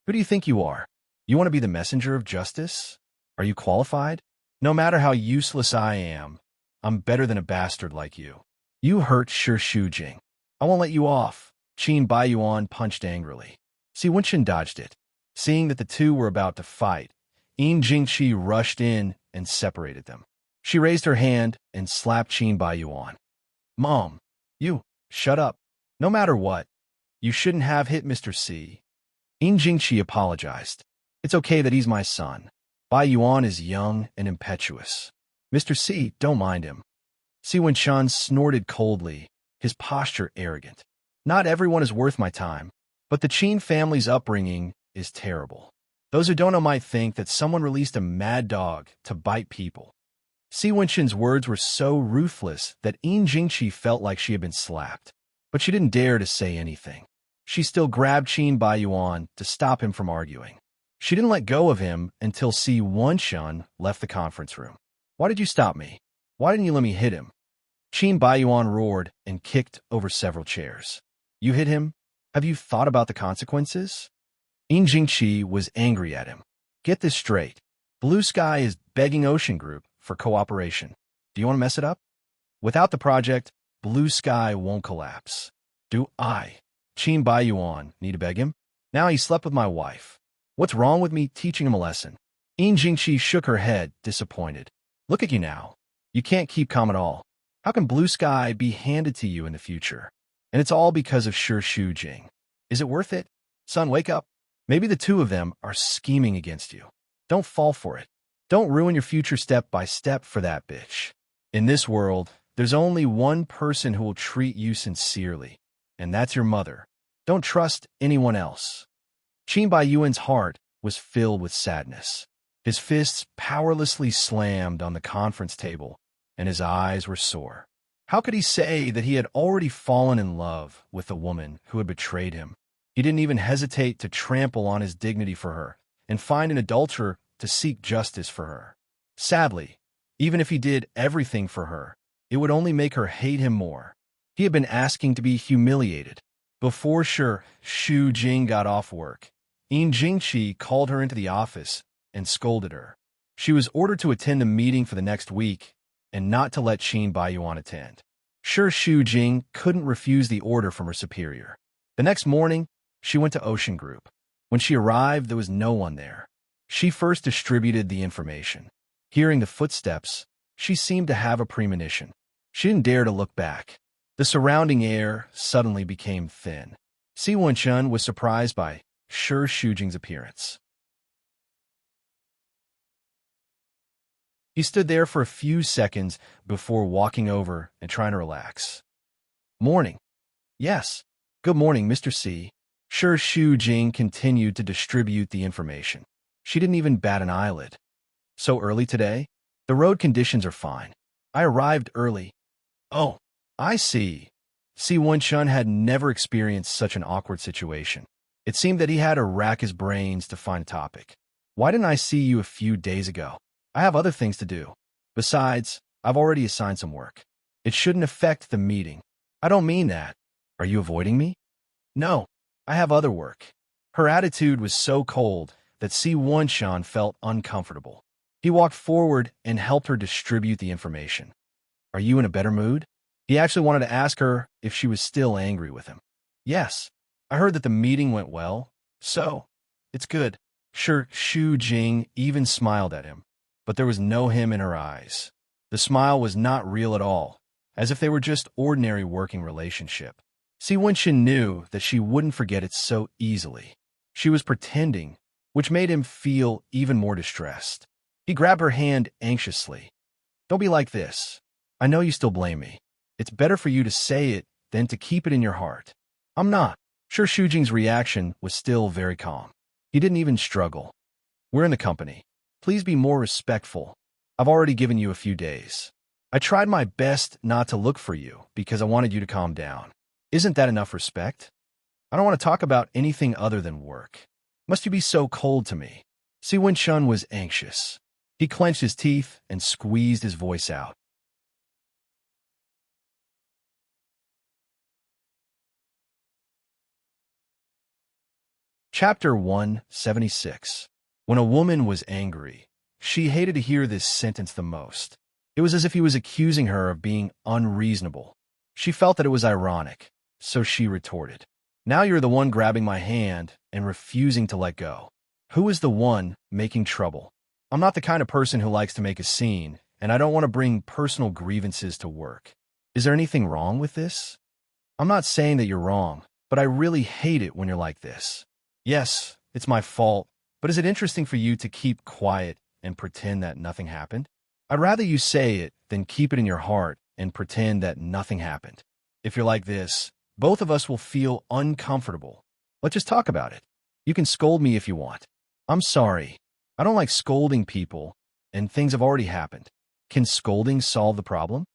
Who do you think you are? You want to be the messenger of justice? Are you qualified? No matter how useless I am, I'm better than a bastard like you. You hurt Shi Shujing. I won't let you off. Qin Baiyuan punched angrily. Si Wenshun dodged it. Seeing that the two were about to fight, Yin Jingqi rushed in and separated them. She raised her hand and slapped Qin Baiyuan. Mom, you, shut up. No matter what, you shouldn't have hit Mr. C. Yin Jingqi apologized. It's okay that he's my son. Bai Yuan is young and impetuous. Mr. C, don't mind him. Si Wenshun snorted coldly, his posture arrogant. Not everyone is worth my time, but the Qin family's upbringing is terrible. Those who don't know might think that someone released a mad dog to bite people. Si Wenshun's words were so ruthless that Yin Jingqi felt like she had been slapped, but she didn't dare to say anything. She still grabbed Qin Baiyuan to stop him from arguing. She didn't let go of him until Si Wenshun left the conference room. Why did you stop me? Why didn't you let me hit him? Qin Baiyuan roared and kicked over several chairs. You hit him? Have you thought about the consequences? Yin Jingqi was angry at him. Get this straight. Blue Sky is begging Ocean Group for cooperation. Do you want to mess it up? Without the project, Blue Sky won't collapse. Do I, Qin Baiyuan, need to beg him? Now he slept with my wife. What's wrong with me teaching him a lesson? Yin Jingqi shook her head, disappointed. Look at you now. You can't keep calm at all. How can Blue Sky be handed to you in the future? And it's all because of Shi Shujing. Is it worth it? Son, wake up. Maybe the two of them are scheming against you. Don't fall for it. Don't ruin your future step by step for that bitch. In this world, there's only one person who will treat you sincerely, and that's your mother. Don't trust anyone else. Qin Baiyuan's heart was filled with sadness. His fists powerlessly slammed on the conference table, and his eyes were sore. How could he say that he had already fallen in love with the woman who had betrayed him? He didn't even hesitate to trample on his dignity for her and find an adulterer to seek justice for her. Sadly, even if he did everything for her, it would only make her hate him more. He had been asking to be humiliated. Before Shu Jing got off work, Yin Jingqi called her into the office and scolded her. She was ordered to attend a meeting for the next week and not to let Qin Baiyuan attend. Shu Jing couldn't refuse the order from her superior. The next morning, she went to Ocean Group. When she arrived, there was no one there. She first distributed the information. Hearing the footsteps, she seemed to have a premonition. She didn't dare to look back. The surrounding air suddenly became thin. Si Wenshun was surprised by Shi Shujing's appearance. He stood there for a few seconds before walking over and trying to relax. Morning. Yes. Good morning, Mr. C. Shi Shujing continued to distribute the information. She didn't even bat an eyelid. So early today? The road conditions are fine. I arrived early. Oh, I see. Si Wenshun had never experienced such an awkward situation. It seemed that he had to rack his brains to find a topic. Why didn't I see you a few days ago? I have other things to do. Besides, I've already assigned some work. It shouldn't affect the meeting. I don't mean that. Are you avoiding me? No, I have other work. Her attitude was so cold that Si Wenshun felt uncomfortable. He walked forward and helped her distribute the information. Are you in a better mood? He actually wanted to ask her if she was still angry with him. Yes, I heard that the meeting went well, so it's good. Shi Shujing even smiled at him, but there was no him in her eyes. The smile was not real at all, as if they were just ordinary working relationship. Si Wenxin knew that she wouldn't forget it so easily. She was pretending, which made him feel even more distressed. He grabbed her hand anxiously. Don't be like this. I know you still blame me. It's better for you to say it than to keep it in your heart. I'm not. Sure, Shujing's reaction was still very calm. He didn't even struggle. We're in the company. Please be more respectful. I've already given you a few days. I tried my best not to look for you because I wanted you to calm down. Isn't that enough respect? I don't want to talk about anything other than work. Must you be so cold to me? Si Wenxin was anxious. He clenched his teeth and squeezed his voice out. Chapter 176. When a woman was angry, she hated to hear this sentence the most. It was as if he was accusing her of being unreasonable. She felt that it was ironic, so she retorted. Now you're the one grabbing my hand and refusing to let go. Who is the one making trouble? I'm not the kind of person who likes to make a scene, and I don't want to bring personal grievances to work. Is there anything wrong with this? I'm not saying that you're wrong, but I really hate it when you're like this. Yes, it's my fault, but is it interesting for you to keep quiet and pretend that nothing happened? I'd rather you say it than keep it in your heart and pretend that nothing happened. If you're like this, both of us will feel uncomfortable. Let's just talk about it. You can scold me if you want. I'm sorry. I don't like scolding people, and things have already happened. Can scolding solve the problem?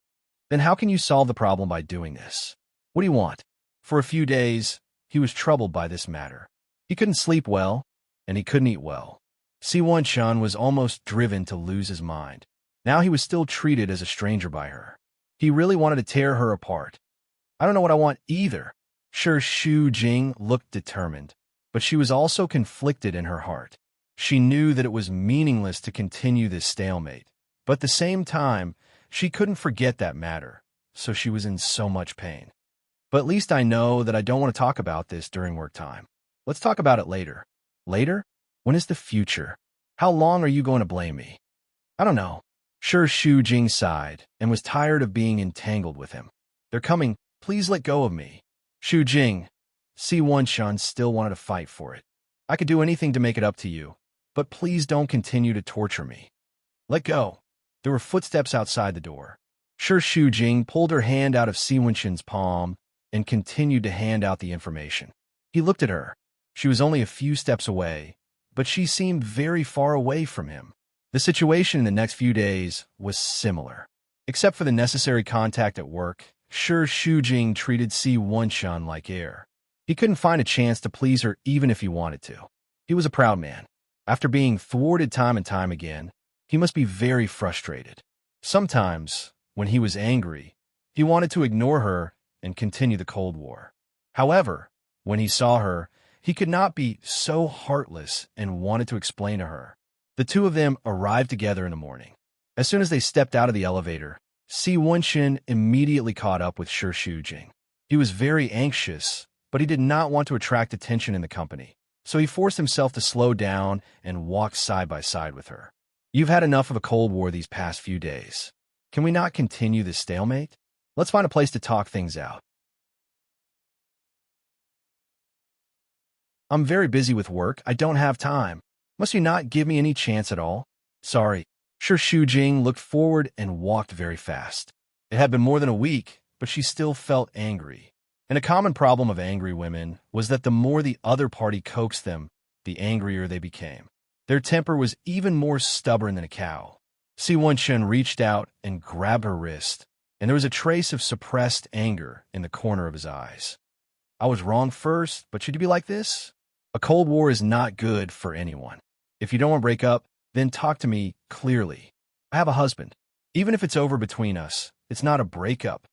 Then how can you solve the problem by doing this? What do you want? For a few days, he was troubled by this matter. He couldn't sleep well, and he couldn't eat well. Si Wenxin was almost driven to lose his mind. Now he was still treated as a stranger by her. He really wanted to tear her apart. I don't know what I want either. Sure, Xu Jing looked determined, but she was also conflicted in her heart. She knew that it was meaningless to continue this stalemate, but at the same time, she couldn't forget that matter, so she was in so much pain. But at least I know that I don't want to talk about this during work time. Let's talk about it later. Later? When is the future? How long are you going to blame me? I don't know. Sure, Xu Jing sighed and was tired of being entangled with him. They're coming. Please let go of me. Xu Jing. Si Wenxin still wanted to fight for it. I could do anything to make it up to you, but please don't continue to torture me. Let go. There were footsteps outside the door. Sure, Xu Jing pulled her hand out of Si Wenxin's palm and continued to hand out the information. He looked at her. She was only a few steps away, but she seemed very far away from him. The situation in the next few days was similar. Except for the necessary contact at work, sure, Xu Jing treated Si Wenxin like air. He couldn't find a chance to please her even if he wanted to. He was a proud man. After being thwarted time and time again, he must be very frustrated. Sometimes, when he was angry, he wanted to ignore her and continue the Cold War. However, when he saw her, he could not be so heartless and wanted to explain to her. The two of them arrived together in the morning. As soon as they stepped out of the elevator, Si Wenxin immediately caught up with Sure Xu Jing. He was very anxious, but he did not want to attract attention in the company, so he forced himself to slow down and walk side by side with her. You've had enough of a Cold War these past few days. Can we not continue this stalemate? Let's find a place to talk things out. I'm very busy with work. I don't have time. Must you not give me any chance at all? Sorry. Sure, Xu Jing looked forward and walked very fast. It had been more than a week, but she still felt angry. And a common problem of angry women was that the more the other party coaxed them, the angrier they became. Their temper was even more stubborn than a cow. Si Wenxin reached out and grabbed her wrist, and there was a trace of suppressed anger in the corner of his eyes. I was wrong first, but should you be like this? A Cold War is not good for anyone. If you don't want to break up, then talk to me clearly. I have a husband. Even if it's over between us, it's not a breakup.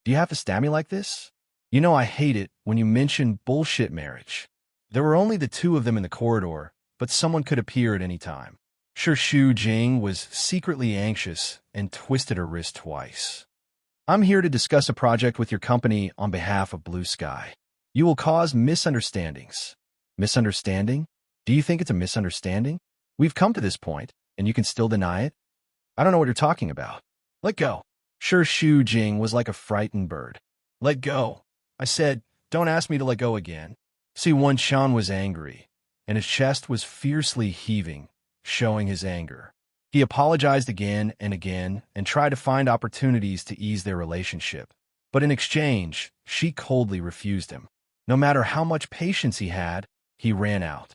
Do you have to stab me like this? You know I hate it when you mention bullshit marriage. There were only the two of them in the corridor, but someone could appear at any time. Sure, Xu Jing was secretly anxious and twisted her wrist twice. I'm here to discuss a project with your company on behalf of Blue Sky. You will cause misunderstandings. Misunderstanding? Do you think it's a misunderstanding? We've come to this point, and you can still deny it? I don't know what you're talking about. Let go. Sure, Shu Jing was like a frightened bird. Let go. I said, don't ask me to let go again. See, Wen Shan was angry, and his chest was fiercely heaving, showing his anger. He apologized again and tried to find opportunities to ease their relationship. But in exchange, she coldly refused him. No matter how much patience he had, he ran out.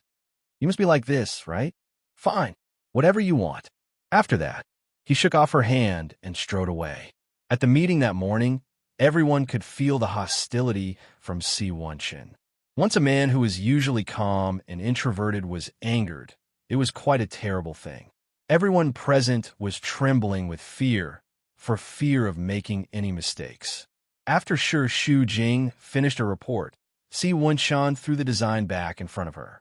You must be like this, right? Fine. Whatever you want. After that, he shook off her hand and strode away. At the meeting that morning, everyone could feel the hostility from Si Wenqin. Once a man who was usually calm and introverted was angered, it was quite a terrible thing. Everyone present was trembling with fear, for fear of making any mistakes. After Shu Jing finished a report, Si Wenqin threw the design back in front of her.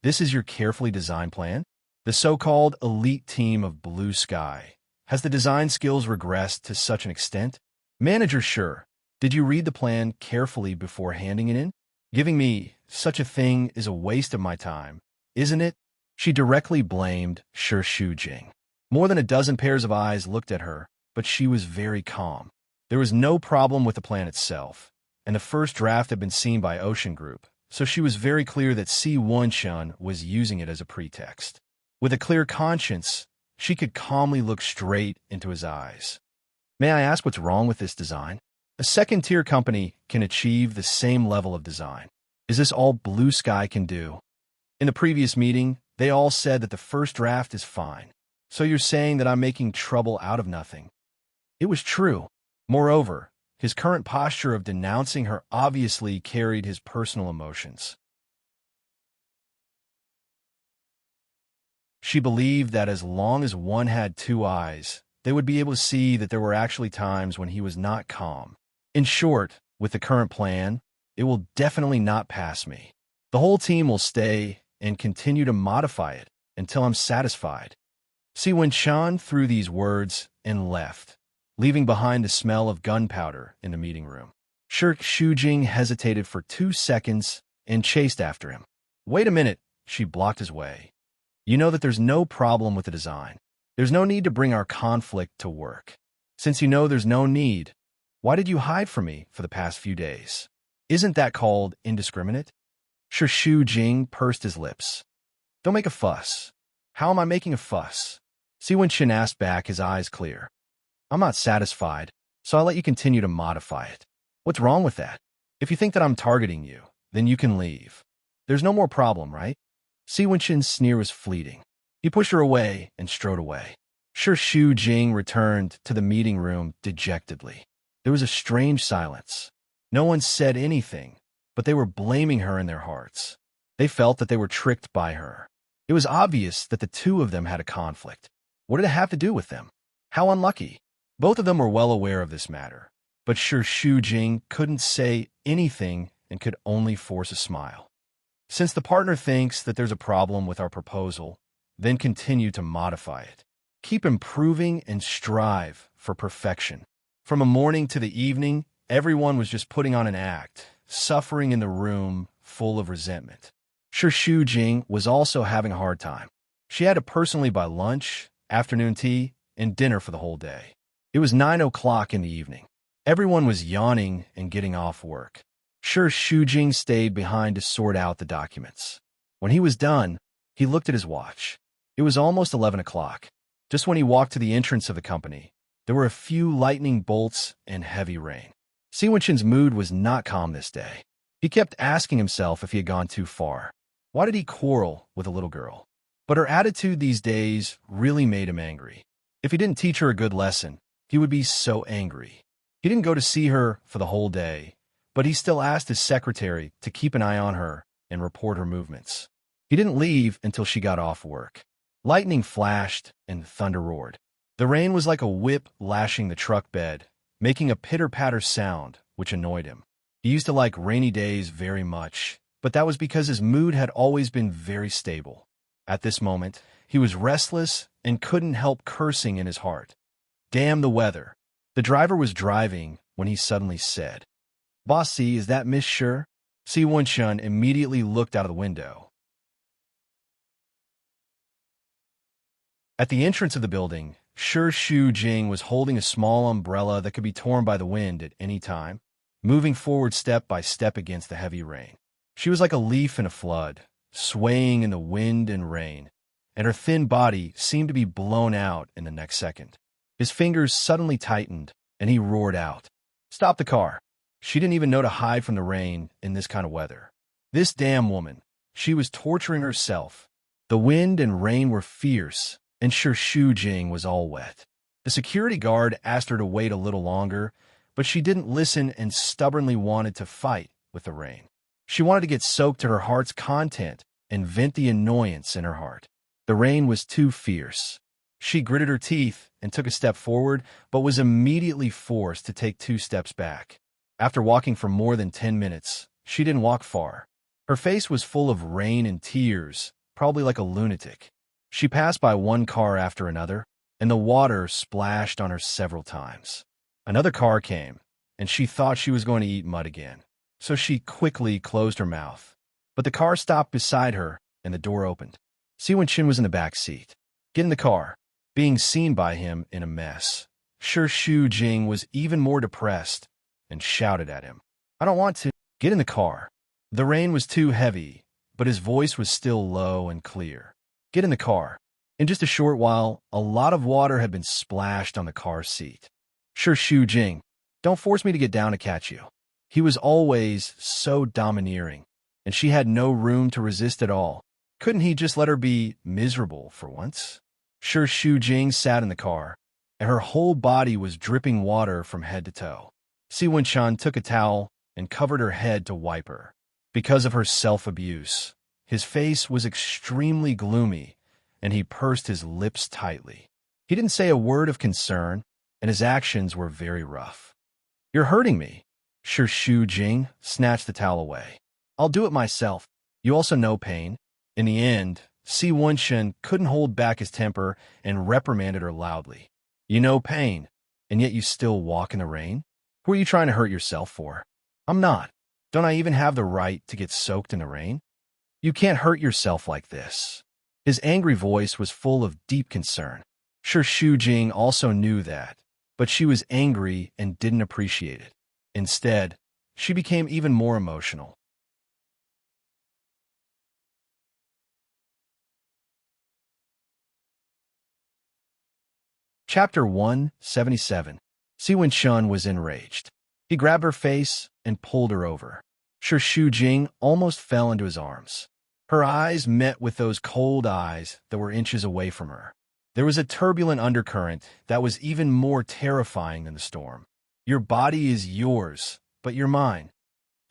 This is your carefully designed plan? The so-called elite team of Blue Sky. Has the design skills regressed to such an extent? Manager Sure, did you read the plan carefully before handing it in? Giving me such a thing is a waste of my time, isn't it? She directly blamed Shu Jing. More than a dozen pairs of eyes looked at her, but she was very calm. There was no problem with the plan itself, and the first draft had been seen by Ocean Group, so she was very clear that Si Wenqin was using it as a pretext. With a clear conscience, she could calmly look straight into his eyes. May I ask what's wrong with this design? A second-tier company can achieve the same level of design. Is this all Blue Sky can do? In the previous meeting, they all said that the first draft is fine. So you're saying that I'm making trouble out of nothing. It was true. Moreover, his current posture of denouncing her obviously carried his personal emotions. She believed that as long as one had two eyes, they would be able to see that there were actually times when he was not calm. In short, with the current plan, it will definitely not pass me. The whole team will stay and continue to modify it until I'm satisfied. Si Wenqin threw these words and left, leaving behind the smell of gunpowder in the meeting room. Shu Jing hesitated for 2 seconds and chased after him. Wait a minute, she blocked his way. You know that there's no problem with the design. There's no need to bring our conflict to work. Since you know there's no need, why did you hide from me for the past few days? Isn't that called indiscriminate? Shu Jing pursed his lips. Don't make a fuss. How am I making a fuss? Si Wenqin asked back, his eyes clear. I'm not satisfied, so I'll let you continue to modify it. What's wrong with that? If you think that I'm targeting you, then you can leave. There's no more problem, right? Si Wenqin's sneer was fleeting. He pushed her away and strode away. Shu Jing returned to the meeting room dejectedly. There was a strange silence. No one said anything, but they were blaming her in their hearts. They felt that they were tricked by her. It was obvious that the two of them had a conflict. What did it have to do with them? How unlucky. Both of them were well aware of this matter, but Shu Jing couldn't say anything and could only force a smile. Since the partner thinks that there's a problem with our proposal, then continue to modify it. Keep improving and strive for perfection. From a morning to the evening, everyone was just putting on an act, suffering in the room full of resentment. Shu Jing was also having a hard time. She had to personally buy lunch, afternoon tea, and dinner for the whole day. It was 9 o'clock in the evening. Everyone was yawning and getting off work. Shu Jing stayed behind to sort out the documents. When he was done, he looked at his watch. It was almost 11 o'clock. Just when he walked to the entrance of the company, there were a few lightning bolts and heavy rain. Si Wenqin's mood was not calm this day. He kept asking himself if he had gone too far. Why did he quarrel with a little girl? But her attitude these days really made him angry. If he didn't teach her a good lesson, he would be so angry. He didn't go to see her for the whole day, but he still asked his secretary to keep an eye on her and report her movements. He didn't leave until she got off work. Lightning flashed and thunder roared. The rain was like a whip lashing the truck bed, making a pitter-patter sound, which annoyed him. He used to like rainy days very much, but that was because his mood had always been very stable. At this moment, he was restless and couldn't help cursing in his heart. Damn the weather. The driver was driving when he suddenly said, Bossy, is that Miss Sure? Si Wenqin immediately looked out of the window. At the entrance of the building, Shu Jing was holding a small umbrella that could be torn by the wind at any time, moving forward step by step against the heavy rain. She was like a leaf in a flood, swaying in the wind and rain, and her thin body seemed to be blown out in the next second. His fingers suddenly tightened, and he roared out, "Stop the car!" She didn't even know to hide from the rain in this kind of weather. This damn woman, she was torturing herself. The wind and rain were fierce, and Shu Jing was all wet. The security guard asked her to wait a little longer, but she didn't listen and stubbornly wanted to fight with the rain. She wanted to get soaked to her heart's content and vent the annoyance in her heart. The rain was too fierce. She gritted her teeth and took a step forward, but was immediately forced to take 2 steps back. After walking for more than 10 minutes, she didn't walk far. Her face was full of rain and tears, probably like a lunatic. She passed by one car after another, and the water splashed on her several times. Another car came, and she thought she was going to eat mud again, so she quickly closed her mouth. But the car stopped beside her, and the door opened. Si Wen-chin was in the back seat. "Get in the car," being seen by him in a mess. Shu Jing was even more depressed and shouted at him, "I don't want to." "Get in the car." The rain was too heavy, but his voice was still low and clear. "Get in the car." In just a short while, a lot of water had been splashed on the car seat. "Shu Jing, don't force me to get down to catch you." He was always so domineering, and she had no room to resist at all. Couldn't he just let her be miserable for once? Shu Jing sat in the car, and her whole body was dripping water from head to toe. Si Wen-chan took a towel and covered her head to wipe her. Because of her self-abuse, his face was extremely gloomy, and he pursed his lips tightly. He didn't say a word of concern, and his actions were very rough. "You're hurting me." Shu Jing snatched the towel away. "I'll do it myself. You also know pain." In the end, Si Wen-chan couldn't hold back his temper and reprimanded her loudly. "You know pain, and yet you still walk in the rain? Who are you trying to hurt yourself for?" "I'm not. Don't I even have the right to get soaked in the rain?" "You can't hurt yourself like this." His angry voice was full of deep concern. Shu Jing also knew that, but she was angry and didn't appreciate it. Instead, she became even more emotional. Chapter 177. Si Wen-chan was enraged. He grabbed her face and pulled her over. Shu Jing almost fell into his arms. Her eyes met with those cold eyes that were inches away from her. There was a turbulent undercurrent that was even more terrifying than the storm. "Your body is yours, but you're mine."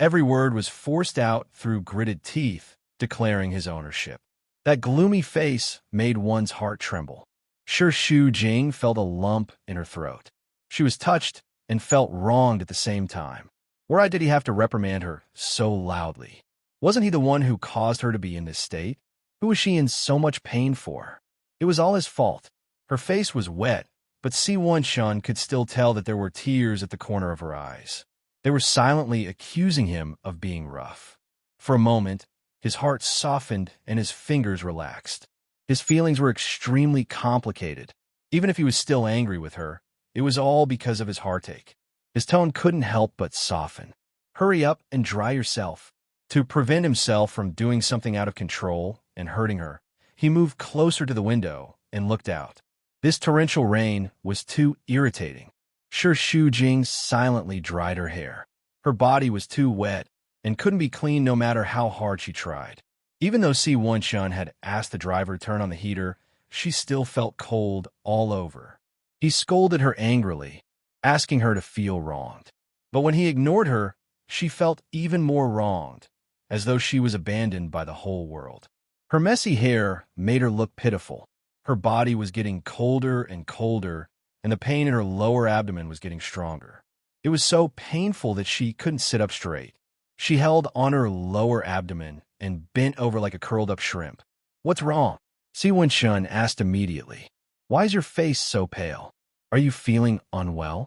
Every word was forced out through gritted teeth, declaring his ownership. That gloomy face made one's heart tremble. Shu Jing felt a lump in her throat. She was touched and felt wronged at the same time. Why did he have to reprimand her so loudly? Wasn't he the one who caused her to be in this state? Who was she in so much pain for? It was all his fault. Her face was wet, but Si Wen-chan could still tell that there were tears at the corner of her eyes. They were silently accusing him of being rough. For a moment, his heart softened and his fingers relaxed. His feelings were extremely complicated. Even if he was still angry with her, it was all because of his heartache. His tone couldn't help but soften. "Hurry up and dry yourself." To prevent himself from doing something out of control and hurting her, he moved closer to the window and looked out. This torrential rain was too irritating. Shu Jing silently dried her hair. Her body was too wet and couldn't be cleaned no matter how hard she tried. Even though Si Wen-chan had asked the driver to turn on the heater, she still felt cold all over. He scolded her angrily, asking her to feel wronged. But when he ignored her, she felt even more wronged, as though she was abandoned by the whole world. Her messy hair made her look pitiful. Her body was getting colder and colder, and the pain in her lower abdomen was getting stronger. It was so painful that she couldn't sit up straight. She held on her lower abdomen and bent over like a curled-up shrimp. "What's wrong?" Si Wen-chan asked immediately. "Why is your face so pale? Are you feeling unwell?"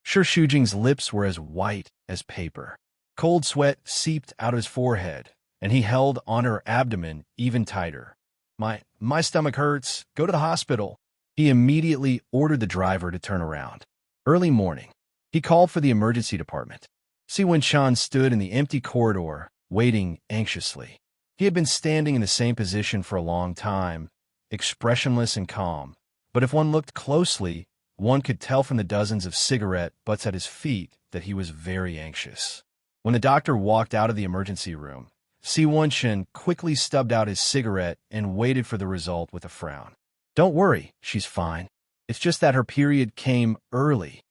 Shu Jing's lips were as white as paper. Cold sweat seeped out of his forehead, and he held on her abdomen even tighter. My stomach hurts. Go to the hospital." He immediately ordered the driver to turn around. Early morning, he called for the emergency department. Si Wen-chan stood in the empty corridor, waiting anxiously. He had been standing in the same position for a long time, expressionless and calm. But if one looked closely, one could tell from the dozens of cigarette butts at his feet that he was very anxious. When the doctor walked out of the emergency room, Si Wen-chan quickly stubbed out his cigarette and waited for the result with a frown. "Don't worry, she's fine. It's just that her period came early."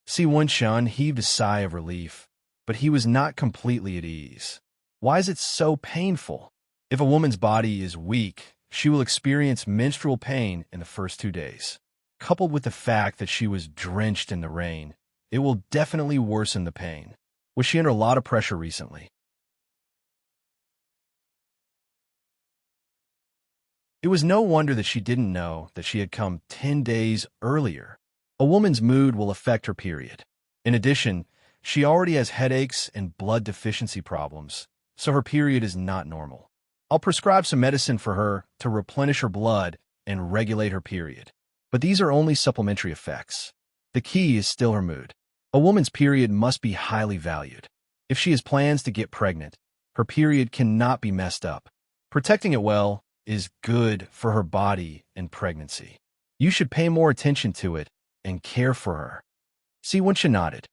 Si Wen-chan heaved a sigh of relief, but he was not completely at ease. Why is it so painful? If a woman's body is weak, she will experience menstrual pain in the first 2 days. Coupled with the fact that she was drenched in the rain, it will definitely worsen the pain. Was she under a lot of pressure recently? It was no wonder that she didn't know that she had come 10 days earlier. A woman's mood will affect her period. In addition, she already has headaches and blood deficiency problems, so her period is not normal. I'll prescribe some medicine for her to replenish her blood and regulate her period. But these are only supplementary effects. The key is still her mood. A woman's period must be highly valued. If she has plans to get pregnant, her period cannot be messed up. Protecting it well is good for her body and pregnancy. You should pay more attention to it and care for her. Si Wen-chan nodded.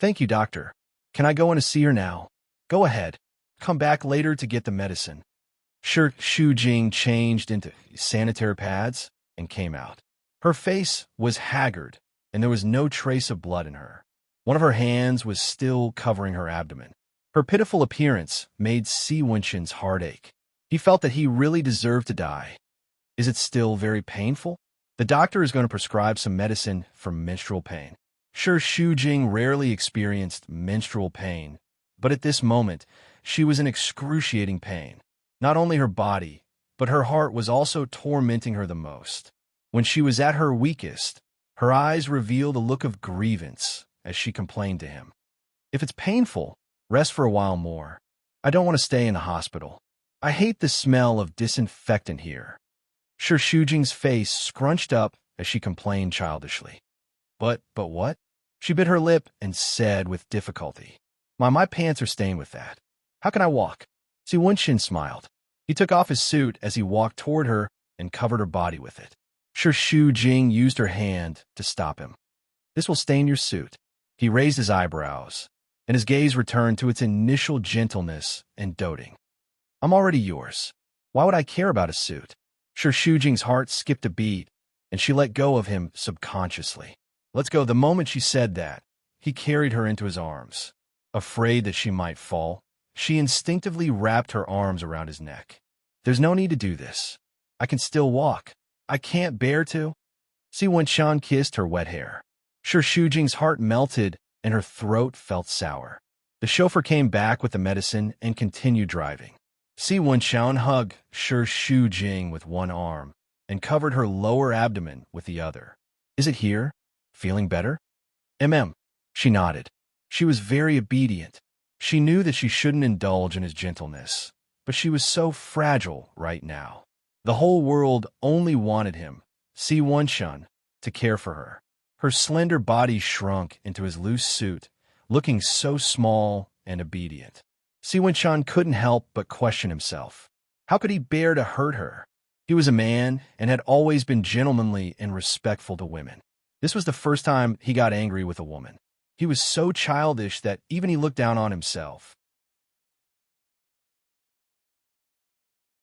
"Thank you, doctor. Can I go in to see her now?" "Go ahead. Come back later to get the medicine." Shu Jing changed into sanitary pads and came out. Her face was haggard, and there was no trace of blood in her. One of her hands was still covering her abdomen. Her pitiful appearance made Si Wen-chan's heart ache. He felt that he really deserved to die. "Is it still very painful?" "The doctor is going to prescribe some medicine for menstrual pain." Shu Jing rarely experienced menstrual pain, but at this moment, she was in excruciating pain. Not only her body, but her heart was also tormenting her the most. When she was at her weakest, her eyes revealed a look of grievance as she complained to him. "If it's painful, rest for a while more. I don't want to stay in the hospital. I hate the smell of disinfectant here." Shu Jing's face scrunched up as she complained childishly. But what?" She bit her lip and said with difficulty, My pants are stained with that. How can I walk?" Si Wen-chan smiled. He took off his suit as he walked toward her and covered her body with it. Shu Jing used her hand to stop him. "This will stain your suit." He raised his eyebrows, and his gaze returned to its initial gentleness and doting. "I'm already yours. Why would I care about a suit?" Shu Jing's heart skipped a beat, and she let go of him subconsciously. "Let's go." The moment she said that, he carried her into his arms. Afraid that she might fall, she instinctively wrapped her arms around his neck. "There's no need to do this. I can still walk. I can't bear to." Si Wen-chan kissed her wet hair. Shu Jing's heart melted and her throat felt sour. The chauffeur came back with the medicine and continued driving. Si Wen-chan hugged Shu Jing with one arm and covered her lower abdomen with the other. "Is it here? Feeling better?" She nodded. She was very obedient. She knew that she shouldn't indulge in his gentleness, but she was so fragile right now. The whole world only wanted him, Si Wen-chan, to care for her. Her slender body shrunk into his loose suit, looking so small and obedient. Si Wen-chan couldn't help but question himself. How could he bear to hurt her? He was a man and had always been gentlemanly and respectful to women. This was the first time he got angry with a woman. He was so childish that even he looked down on himself.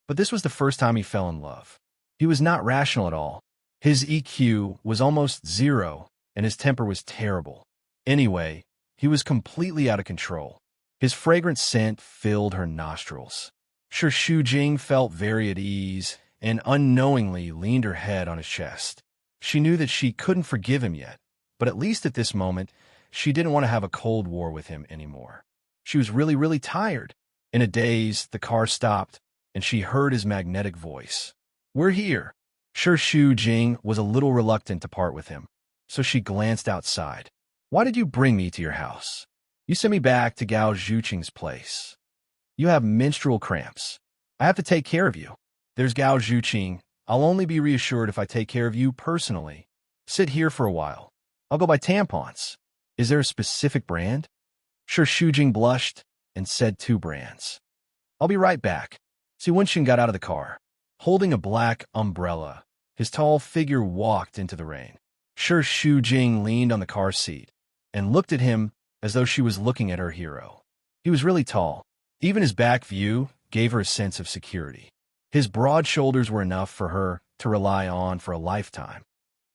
But this was the first time he fell in love. He was not rational at all. His EQ was almost zero, and his temper was terrible. Anyway, he was completely out of control. His fragrant scent filled her nostrils. Shu Jing felt very at ease and unknowingly leaned her head on his chest. She knew that she couldn't forgive him yet, but at least at this moment, she didn't want to have a cold war with him anymore. She was really tired. In a daze, the car stopped, and she heard his magnetic voice. "We're here." Shu Jing was a little reluctant to part with him, so she glanced outside. "Why did you bring me to your house? You sent me back to Gao Zhuqing's place. You have menstrual cramps. I have to take care of you." "There's Gao Zhuqing. I'll only be reassured if I take care of you personally. Sit here for a while. I'll go buy tampons. Is there a specific brand? Sure, Shujing blushed and said 2 brands. I'll be right back. Si Wenshin got out of the car. Holding a black umbrella, his tall figure walked into the rain. Sure, Shujing leaned on the car seat and looked at him as though she was looking at her hero. He was really tall. Even his back view gave her a sense of security. His broad shoulders were enough for her to rely on for a lifetime.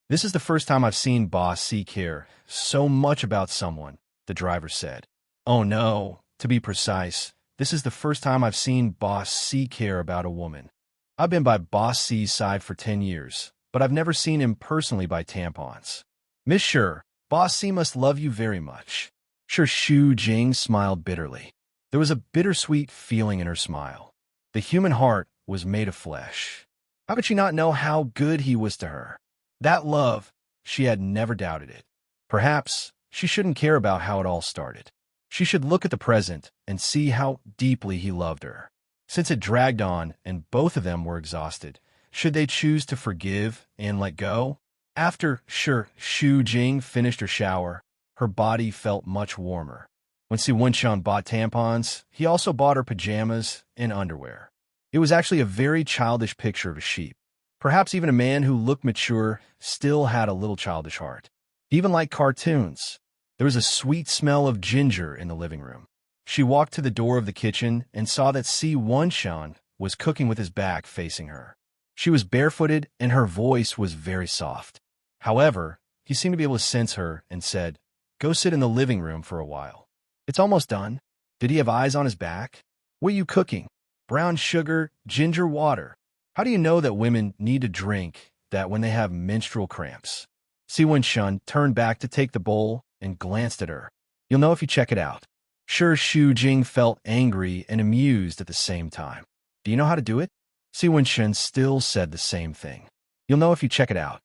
This is the first time I've seen Boss C care so much about someone, the driver said. Oh no, to be precise, this is the first time I've seen Boss C care about a woman. I've been by Boss C's side for 10 years, but I've never seen him personally buy tampons. Miss Sure, Boss C must love you very much. Sure, Shu Jing smiled bitterly. There was a bittersweet feeling in her smile. The human heart was made of flesh. How could she not know how good he was to her? That love, she had never doubted it. Perhaps she shouldn't care about how it all started. She should look at the present and see how deeply he loved her. Since it dragged on and both of them were exhausted, should they choose to forgive and let go? After Shu Jing finished her shower, her body felt much warmer. When Si Wenshan bought tampons, he also bought her pajamas and underwear. It was actually a very childish picture of a sheep. Perhaps even a man who looked mature still had a little childish heart. He even liked cartoons. There was a sweet smell of ginger in the living room. She walked to the door of the kitchen and saw that Si Wenshan was cooking with his back facing her. She was barefooted and her voice was very soft. However, he seemed to be able to sense her and said, "Go sit in the living room for a while." It's almost done. Did he have eyes on his back? What are you cooking? Brown sugar, ginger water. How do you know that women need to drink that when they have menstrual cramps? Si Wenshan turned back to take the bowl and glanced at her. You'll know if you check it out. Sure, Shu Jing felt angry and amused at the same time. Do you know how to do it? Si Wenshan still said the same thing. You'll know if you check it out.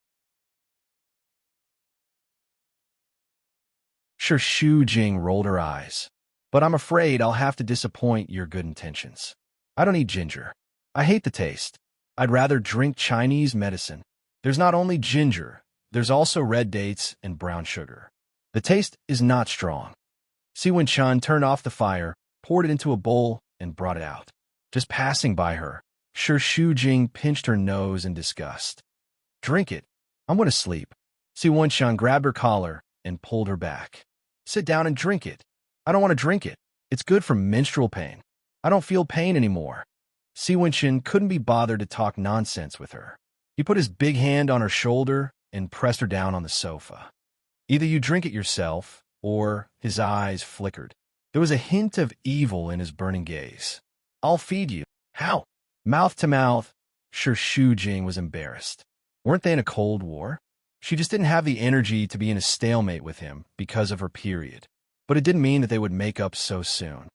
Sure, Shu Jing rolled her eyes. But I'm afraid I'll have to disappoint your good intentions. I don't eat ginger. I hate the taste. I'd rather drink Chinese medicine. There's not only ginger, there's also red dates and brown sugar. The taste is not strong. Si Wenshan turned off the fire, poured it into a bowl, and brought it out. Just passing by her, Sure Shu Jing pinched her nose in disgust. Drink it. I'm going to sleep. Si Wenshan grabbed her collar and pulled her back. Sit down and drink it. I don't want to drink it. It's good for menstrual pain. I don't feel pain anymore. Si Wenshan couldn't be bothered to talk nonsense with her. He put his big hand on her shoulder and pressed her down on the sofa. Either you drink it yourself, or his eyes flickered. There was a hint of evil in his burning gaze. I'll feed you. How? Mouth to mouth. Sure, Shu Jing was embarrassed. Weren't they in a Cold War? She just didn't have the energy to be in a stalemate with him because of her period. But it didn't mean that they would make up so soon.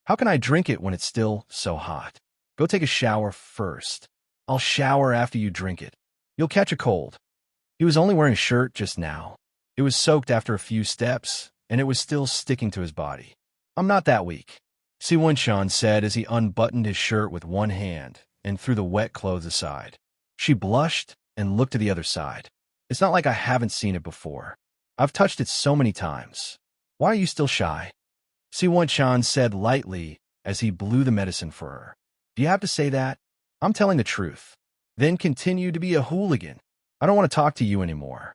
How can I drink it when it's still so hot? Go take a shower first. I'll shower after you drink it. You'll catch a cold. He was only wearing a shirt just now. It was soaked after a few steps, and it was still sticking to his body. I'm not that weak, Si Wenshan said as he unbuttoned his shirt with one hand and threw the wet clothes aside. She blushed and looked to the other side. It's not like I haven't seen it before. I've touched it so many times. Why are you still shy? Si Wenshan said lightly as he blew the medicine for her. Do you have to say that? I'm telling the truth. Then continue to be a hooligan. I don't want to talk to you anymore.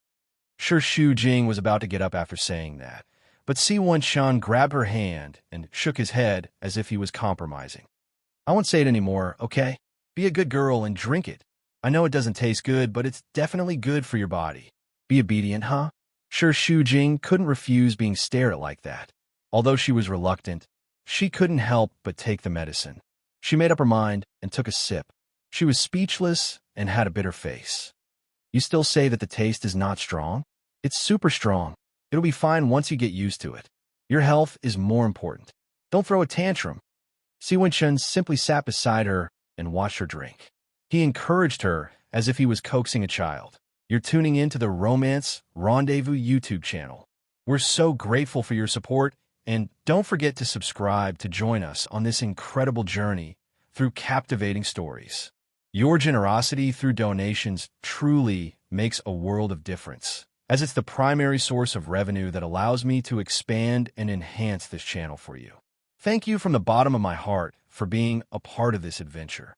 Sure, Shu Jing was about to get up after saying that, but Si Wenshan grabbed her hand and shook his head as if he was compromising. I won't say it anymore, okay? Be a good girl and drink it. I know it doesn't taste good, but it's definitely good for your body. Be obedient, huh? Sure, Shu Jing couldn't refuse being stared at like that. Although she was reluctant, she couldn't help but take the medicine. She made up her mind and took a sip. She was speechless and had a bitter face. You still say that the taste is not strong? It's super strong. It'll be fine once you get used to it. Your health is more important. Don't throw a tantrum. Si Wenshan simply sat beside her and watched her drink. He encouraged her as if he was coaxing a child. You're tuning in to the Romance Rendezvous YouTube channel. We're so grateful for your support, and don't forget to subscribe to join us on this incredible journey through captivating stories. Your generosity through donations truly makes a world of difference, as it's the primary source of revenue that allows me to expand and enhance this channel for you. Thank you from the bottom of my heart for being a part of this adventure.